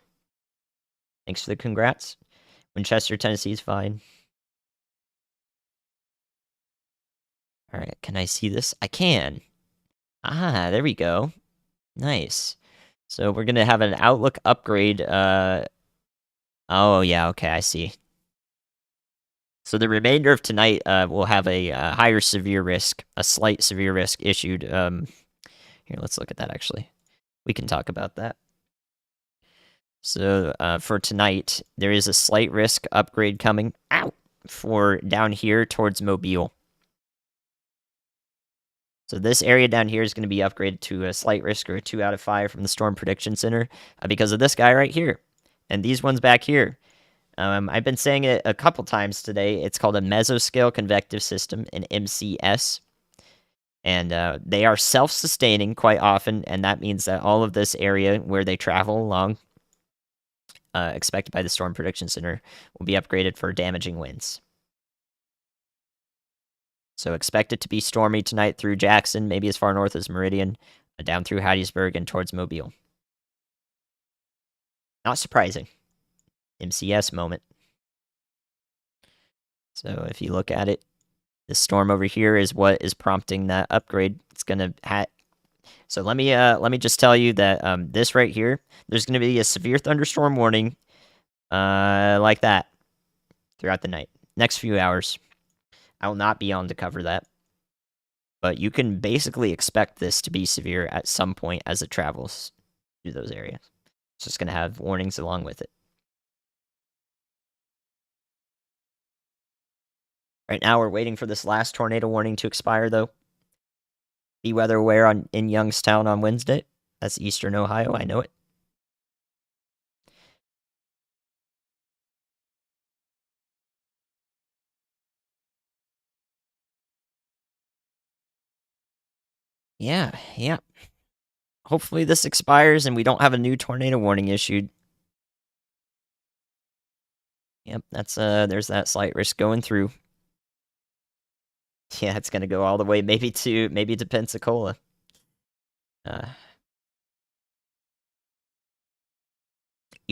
Thanks for the congrats. Winchester, Tennessee is fine. All right, can I see this? I can. Ah, there we go. Nice. So we're gonna have an Outlook upgrade. Oh yeah, okay, I see. So the remainder of tonight will have a higher severe risk, a slight severe risk issued. Here, let's look at that actually. We can talk about that. So for tonight, there is a slight risk upgrade coming out for down here towards Mobile. So this area down here is going to be upgraded to a slight risk or a 2 out of 5 from the Storm Prediction Center because of this guy right here. And these ones back here. I've been saying it a couple times today. It's called a mesoscale convective system, an MCS. And they are self-sustaining quite often, and that means that all of this area where they travel along expected by the Storm Prediction Center will be upgraded for damaging winds. So expect it to be stormy tonight through Jackson, maybe as far north as Meridian, down through Hattiesburg and towards Mobile. Not surprising. MCS moment. So if you look at it, this storm over here is what is prompting that upgrade. It's gonna So let me just tell you that this right here, there's gonna be a severe thunderstorm warning, like that, throughout the night. Next few hours, I will not be on to cover that, but you can basically expect this to be severe at some point as it travels through those areas. It's just gonna have warnings along with it. Right now, we're waiting for this last tornado warning to expire, though. Be weather aware in Youngstown on Wednesday. That's eastern Ohio, I know it. Yeah. Hopefully this expires and we don't have a new tornado warning issued. Yep, there's that slight risk going through. Yeah, it's gonna go all the way maybe to Pensacola. You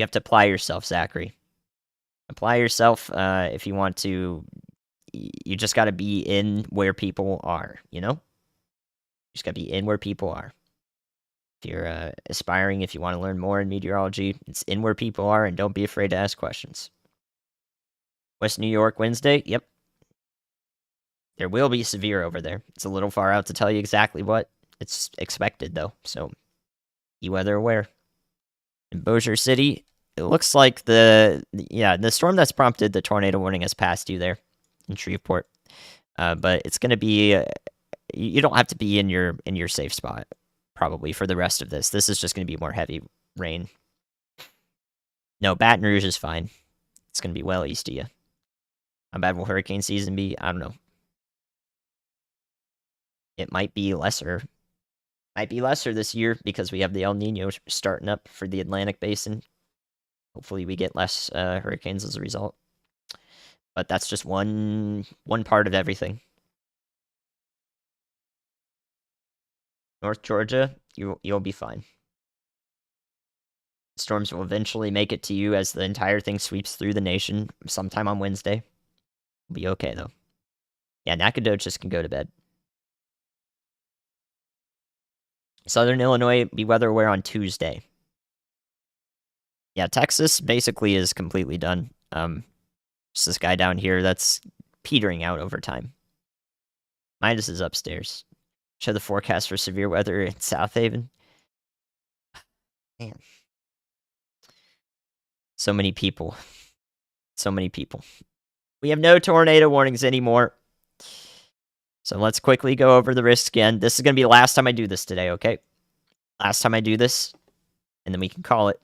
have to apply yourself, Zachary. Apply yourself if you want to. You just got to be in where people are, you know? You just got to be in where people are. If you're aspiring, if you want to learn more in meteorology, it's in where people are, and don't be afraid to ask questions. West New York, Wednesday, yep. There will be severe over there. It's a little far out to tell you exactly what. It's expected, though, so be weather aware. In Bossier City, it looks like the storm that's prompted the tornado warning has passed you there in Shreveport. But it's going to be you don't have to be in your safe spot probably for the rest of this. This is just going to be more heavy rain. No, Baton Rouge is fine. It's going to be well east of you. How bad will hurricane season be? I don't know. It might be lesser. Might be lesser this year because we have the El Nino starting up for the Atlantic Basin. Hopefully we get less hurricanes as a result. But that's just one part of everything. North Georgia, you'll be fine. Storms will eventually make it to you as the entire thing sweeps through the nation sometime on Wednesday. We'll be okay, though. Yeah, Nacogdoches can go to bed. Southern Illinois, be weather aware on Tuesday. Yeah, Texas basically is completely done. Just this guy down here that's petering out over time. Midas is upstairs. Show the forecast for severe weather in South Haven. Man. So many people. So many people. We have no tornado warnings anymore. So let's quickly go over the risks again. This is going to be the last time I do this today, okay? Last time I do this, and then we can call it.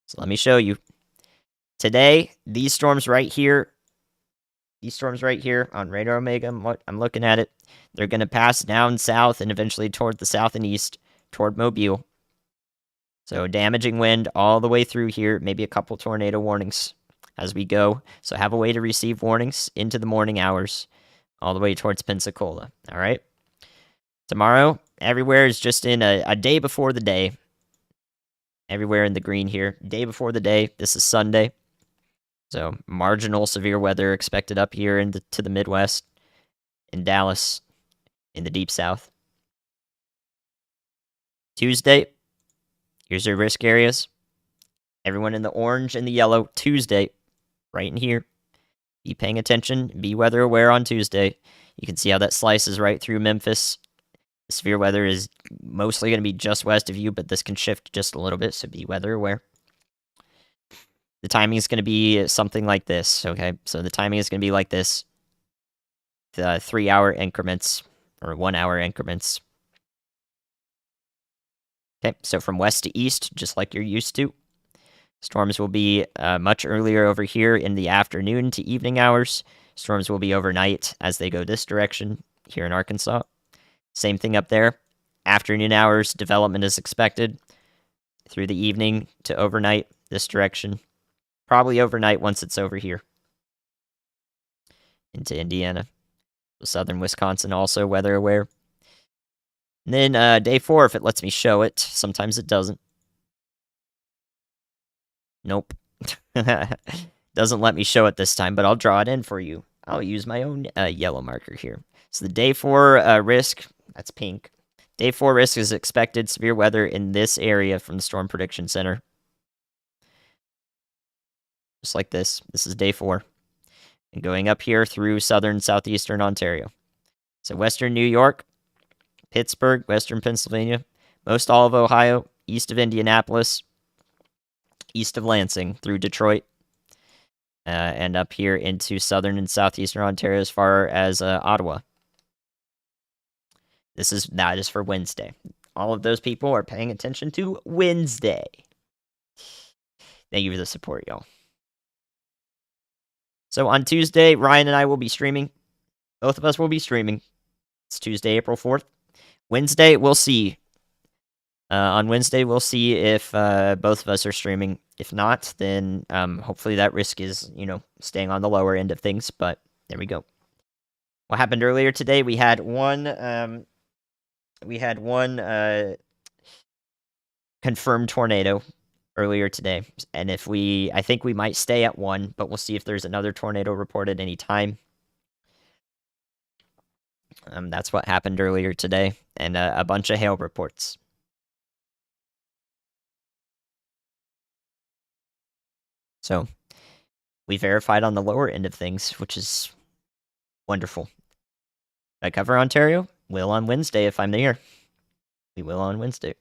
So let me show you. Today, these storms right here on Radar Omega, I'm looking at it, they're going to pass down south and eventually toward the south and east, toward Mobile. So damaging wind all the way through here, maybe a couple tornado warnings as we go. So have a way to receive warnings into the morning hours, all the way towards Pensacola, all right? Tomorrow, everywhere is just in a day before the day. Everywhere in the green here, day before the day. This is Sunday. So marginal severe weather expected up here to the Midwest, in Dallas, in the Deep South. Tuesday, here's your risk areas. Everyone in the orange and the yellow, Tuesday, right in here. Be paying attention, be weather aware on Tuesday. You can see how that slices right through Memphis. The severe weather is mostly going to be just west of you, but this can shift just a little bit, so be weather aware. The timing is going to be something like this, okay? So the timing is going to be like this. The 3-hour increments, or 1-hour increments. Okay, so from west to east, just like you're used to. Storms will be much earlier over here in the afternoon to evening hours. Storms will be overnight as they go this direction here in Arkansas. Same thing up there. Afternoon hours, development is expected through the evening to overnight. this direction. Probably overnight once it's over here into Indiana. Southern Wisconsin also weather aware. And then day 4, if it lets me show it. Sometimes it doesn't. Nope. Doesn't let me show it this time, but I'll draw it in for you. I'll use my own yellow marker here. So the day 4 risk, that's pink. Day 4 risk is expected severe weather in this area from the Storm Prediction Center. Just like this. This is day 4. And going up here through southern, southeastern Ontario. So western New York, Pittsburgh, western Pennsylvania, most all of Ohio, east of Indianapolis, east of Lansing through Detroit, and up here into southern and southeastern Ontario as far as Ottawa. That is for Wednesday. All of those people are paying attention to Wednesday. Thank you for the support, y'all. So on Tuesday, Ryan and I will be streaming. Both of us will be streaming. It's Tuesday, April 4th. Wednesday, we'll see. On Wednesday, we'll see if both of us are streaming. If not, then hopefully that risk is, staying on the lower end of things. But there we go. What happened earlier today? We had one confirmed tornado earlier today, and I think we might stay at 1, but we'll see if there's another tornado reported any time. That's what happened earlier today, and a bunch of hail reports. So we verified on the lower end of things, which is wonderful. I cover Ontario? Will on Wednesday if I'm there. We will on Wednesday.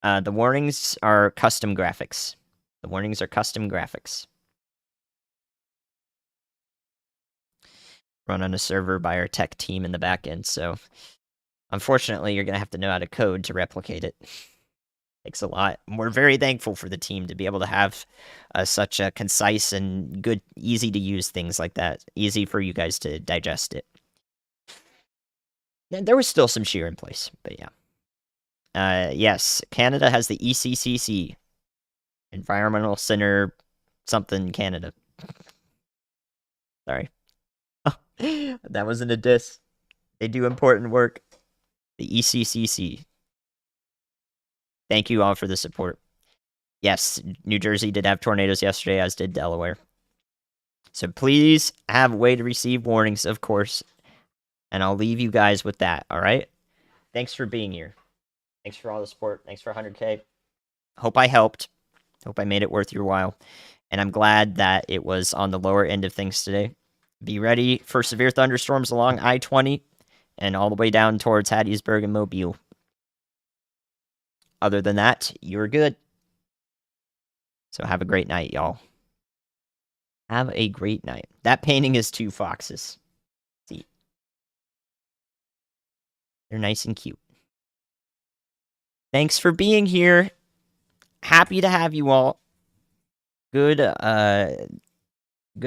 The warnings are custom graphics. Run on a server by our tech team in the back end, so unfortunately you're going to have to know how to code to replicate it. Takes a lot. We're very thankful for the team to be able to have such a concise and good, easy to use things like that. Easy for you guys to digest it. And there was still some shear in place, but yeah. Yes, Canada has the ECCC, Environmental Center something Canada. Sorry. That wasn't a diss. They do important work. The ECCC. Thank you all for the support. Yes, New Jersey did have tornadoes yesterday, as did Delaware. So please have a way to receive warnings, of course. And I'll leave you guys with that, all right? Thanks for being here. Thanks for all the support. Thanks for 100K. Hope I helped. Hope I made it worth your while. And I'm glad that it was on the lower end of things today. Be ready for severe thunderstorms along I-20 and all the way down towards Hattiesburg and Mobile. Other than that, you're good. So have a great night, y'all. Have a great night. That painting is 2 foxes. See? They're nice and cute. Thanks for being here. Happy to have you all. Good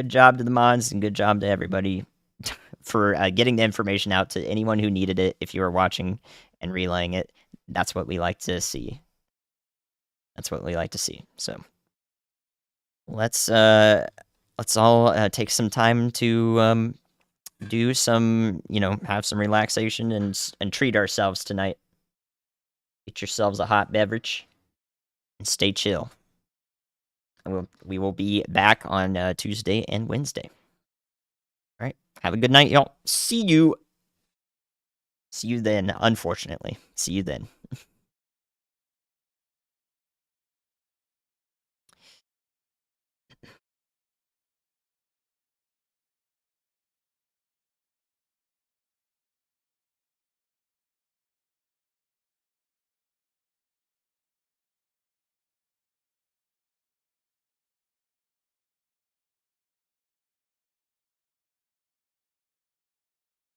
job to the mods and good job to everybody for getting the information out to anyone who needed it. If you were watching and relaying it, that's what we like to see. So let's all take some time to do some, have some relaxation and treat ourselves tonight. Get yourselves a hot beverage and stay chill. We will be back on Tuesday and Wednesday. All right. Have a good night, y'all. See you then, unfortunately. See you then.